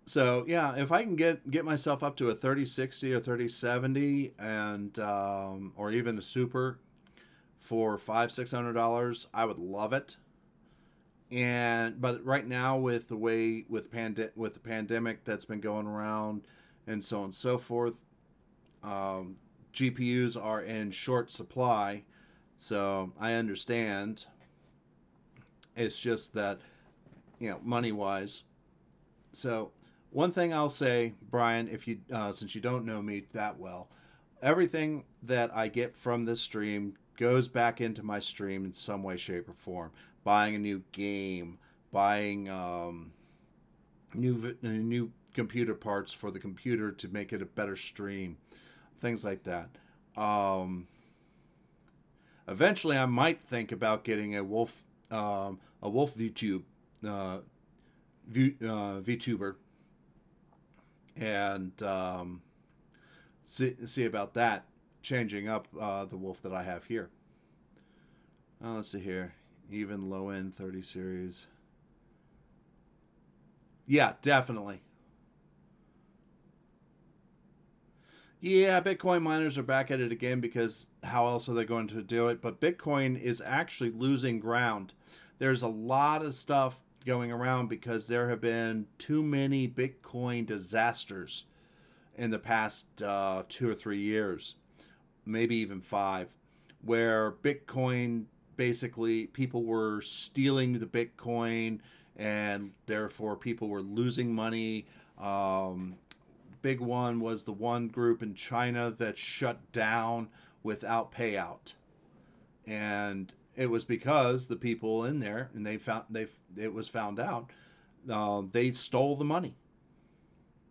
So yeah, if I can get myself up to a 3060 or 3070 and or even a super for $500-600, I would love it. But right now with the way with the pandemic that's been going around and so on and so forth, GPUs are in short supply. So I understand. It's just that, money-wise. So one thing I'll say, Brian, if you since you don't know me that well, everything that I get from this stream goes back into my stream in some way, shape, or form. Buying a new game, buying new computer parts for the computer to make it a better stream, things like that. Eventually, I might think about getting a wolf VTuber, VTuber, and see about that, changing up the wolf that I have here. Let's see here, even low end 30 series. Yeah, definitely. Yeah, Bitcoin miners are back at it again because how else are they going to do it? But Bitcoin is actually losing ground. There's a lot of stuff going around because there have been too many Bitcoin disasters in the past 2 or 3 years, maybe even 5, where Bitcoin, basically people were stealing the Bitcoin and therefore people were losing money. Big one was the one group in China that shut down without payout, and it was because the people in there, and it was found out, they stole the money,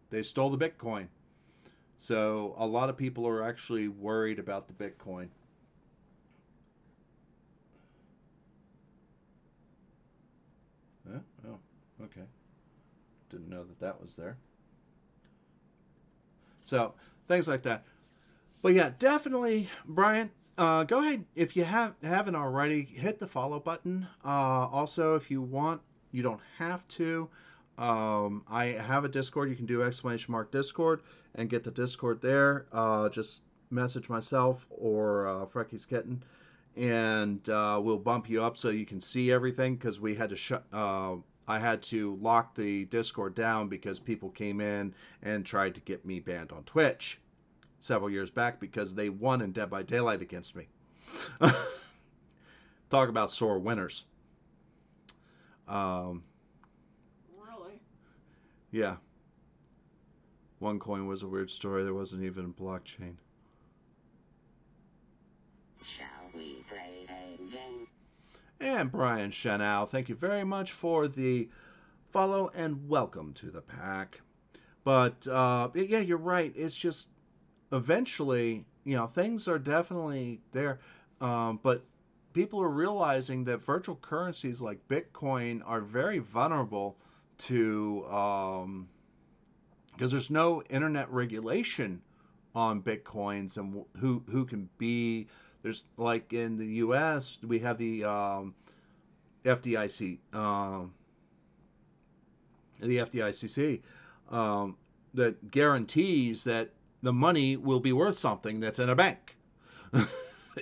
they stole the Bitcoin. So a lot of people are actually worried about the Bitcoin. Oh, okay, didn't know that was there. So things like that. But yeah, definitely, Brian, go ahead, if you haven't already, hit the follow button. Also, if you want, you don't have to. I have a Discord. You can do !Discord and get the Discord there. Just message myself or Frecky's Kitten, and we'll bump you up so you can see everything, because we had to I had to lock the Discord down because people came in and tried to get me banned on Twitch several years back because they won in Dead by Daylight against me. Talk about sore winners. Really? Yeah. OneCoin was a weird story. There wasn't even a blockchain. Shall we play a game? And Brian Chanel, thank you very much for the follow and welcome to the pack. But yeah, you're right. It's just eventually, things are definitely there. But people are realizing that virtual currencies like Bitcoin are very vulnerable to, because there's no internet regulation on Bitcoins and who can be. There's, like in the U.S., we have the FDIC, the FDICC, that guarantees that the money will be worth something that's in a bank.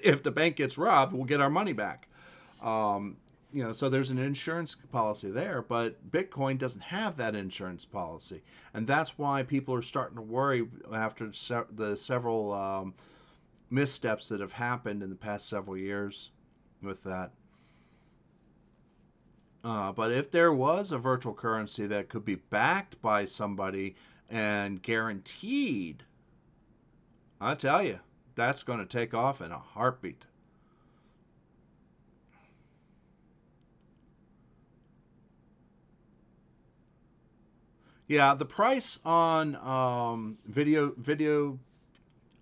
If the bank gets robbed, we'll get our money back. So there's an insurance policy there, but Bitcoin doesn't have that insurance policy. And that's why people are starting to worry after the several missteps that have happened in the past several years with that. But if there was a virtual currency that could be backed by somebody and guaranteed, I tell you, that's going to take off in a heartbeat. Yeah, the price on video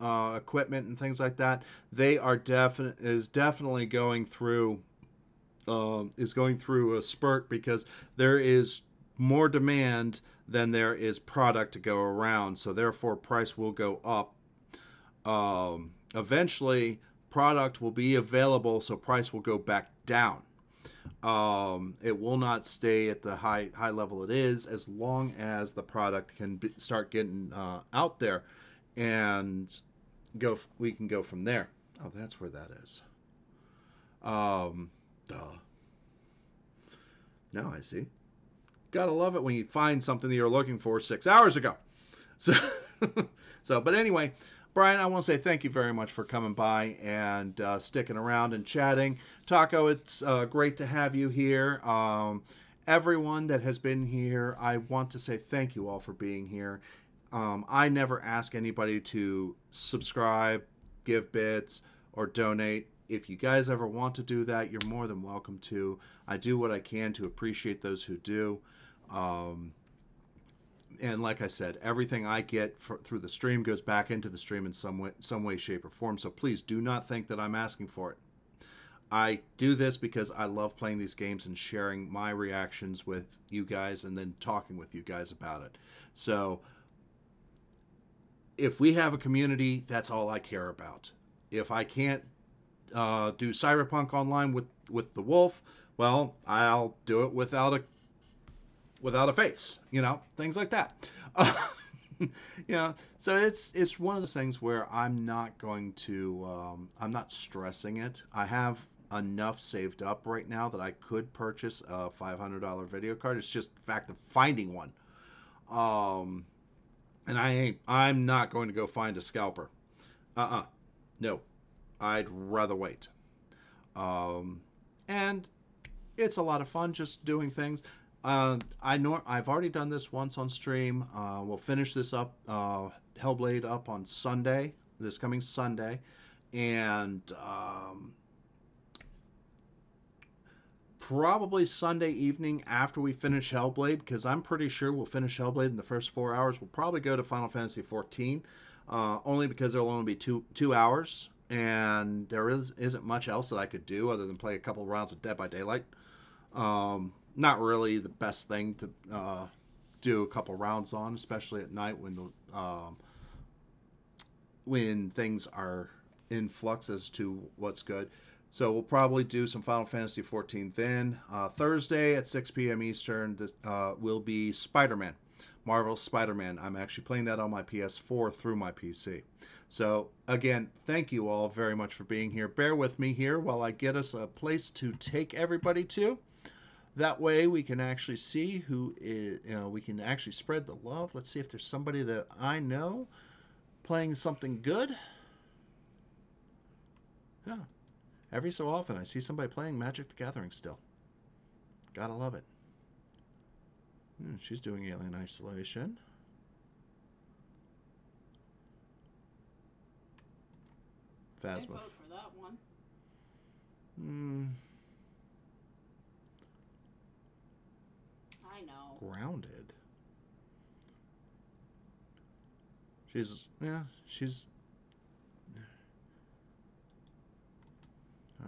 equipment and things like that, they are definitely going through a spurt, because there is more demand than there is product to go around. So therefore, price will go up. Eventually, product will be available, so price will go back down. It will not stay at the high level it is, as long as the product can start getting out there, and we can go from there. Oh, that's where that is. Now I see. Gotta love it when you find something that you're looking for 6 hours ago. But anyway, Brian, I want to say thank you very much for coming by and sticking around and chatting. Taco, it's great to have you here. Everyone that has been here, I want to say thank you all for being here. I never ask anybody to subscribe, give bits, or donate. If you guys ever want to do that, you're more than welcome to. I do what I can to appreciate those who do. And like I said, everything I get through the stream goes back into the stream in some way, shape, or form. So please do not think that I'm asking for it. I do this because I love playing these games and sharing my reactions with you guys and then talking with you guys about it. So if we have a community, that's all I care about. If I can't do Cyberpunk Online with the wolf, well, I'll do it without a face, things like that. So it's one of those things where I'm not going to, I'm not stressing it. I have enough saved up right now that I could purchase a $500 video card. It's just the fact of finding one. And I'm not going to go find a scalper. No, I'd rather wait. And it's a lot of fun just doing things. I've already done this once on stream. We'll finish this up, Hellblade up on Sunday, this coming Sunday, and probably Sunday evening after we finish Hellblade, because I'm pretty sure we'll finish Hellblade in the first 4 hours. We'll probably go to Final Fantasy XIV, only because there'll only be two hours, and there isn't much else that I could do other than play a couple rounds of Dead by Daylight. Not really the best thing to do a couple rounds on, especially at night when things are in flux as to what's good. So we'll probably do some Final Fantasy XIV then. Thursday at 6 p.m. Eastern, this will be Spider-Man, Marvel's Spider-Man. I'm actually playing that on my PS4 through my PC. So again, thank you all very much for being here. Bear with me here while I get us a place to take everybody to. That way we can actually see who is, we can actually spread the love. Let's see if there's somebody that I know playing something good. Yeah. Every so often I see somebody playing Magic the Gathering still. Gotta love it. She's doing Alien Isolation. Phasma. I vote for that one. I know. Grounded. She's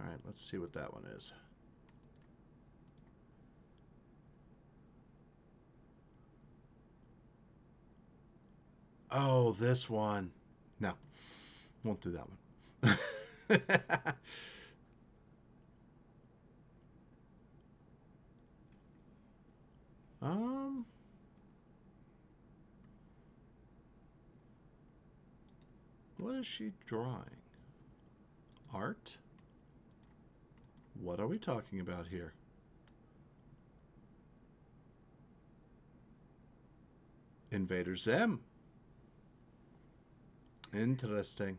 right, let's see what that one is. Oh, this one. No, won't do that one. What is she drawing? Art? What are we talking about here? Invader Zim. Interesting.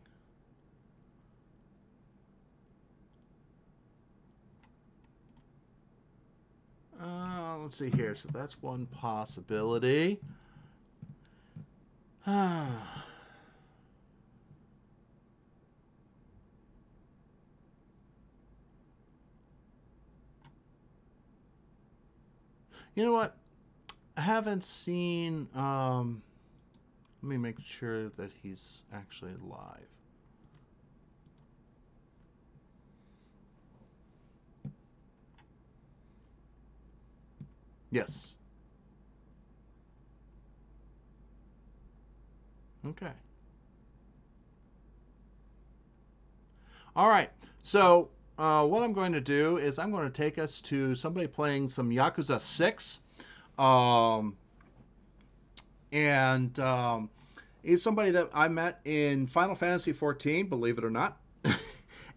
Let's see here. So that's one possibility. You know what? I haven't seen... let me make sure that he's actually live. Yes. Okay. All right. So what I'm going to do is I'm going to take us to somebody playing some Yakuza 6. He's somebody that I met in Final Fantasy XIV, believe it or not.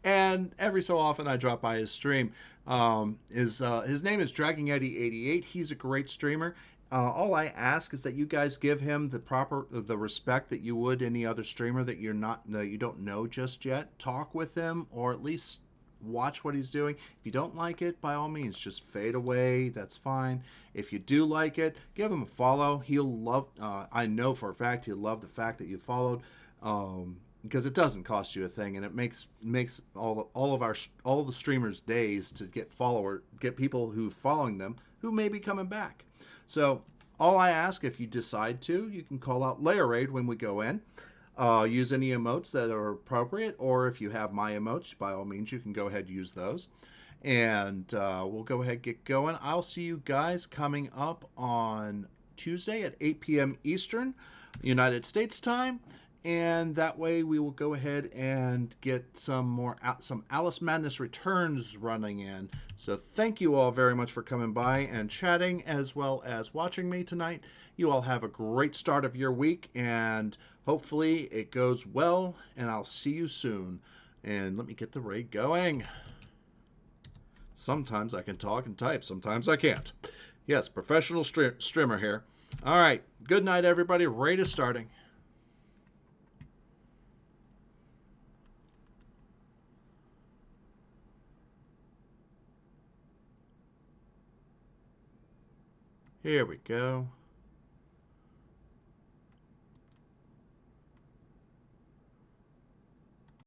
And every so often I drop by his stream. His name is Dragon Yeti 88. He's a great streamer. All I ask is that you guys give him the respect that you would any other streamer that you don't know just yet. Talk with him, or at least watch what he's doing. If you don't like it, by all means, just fade away. That's fine. If you do like it, give him a follow. He'll love. I know for a fact he'll love the fact that you followed, because it doesn't cost you a thing, and it makes all the streamers' days to get people who following them who may be coming back. So all I ask, if you decide to, you can call out Lair Raid when we go in. Use any emotes that are appropriate, or if you have my emotes, by all means, you can go ahead and use those. And we'll go ahead and get going. I'll see you guys coming up on Tuesday at 8 p.m. Eastern, United States time. And that way we will go ahead and get some Alice Madness Returns running in. So thank you all very much for coming by and chatting, as well as watching me tonight. You all have a great start of your week, and hopefully it goes well, and I'll see you soon. And let me get the raid going. Sometimes I can talk and type, sometimes I can't. Yes, professional streamer here. All right, good night, everybody. Raid is starting. Here we go.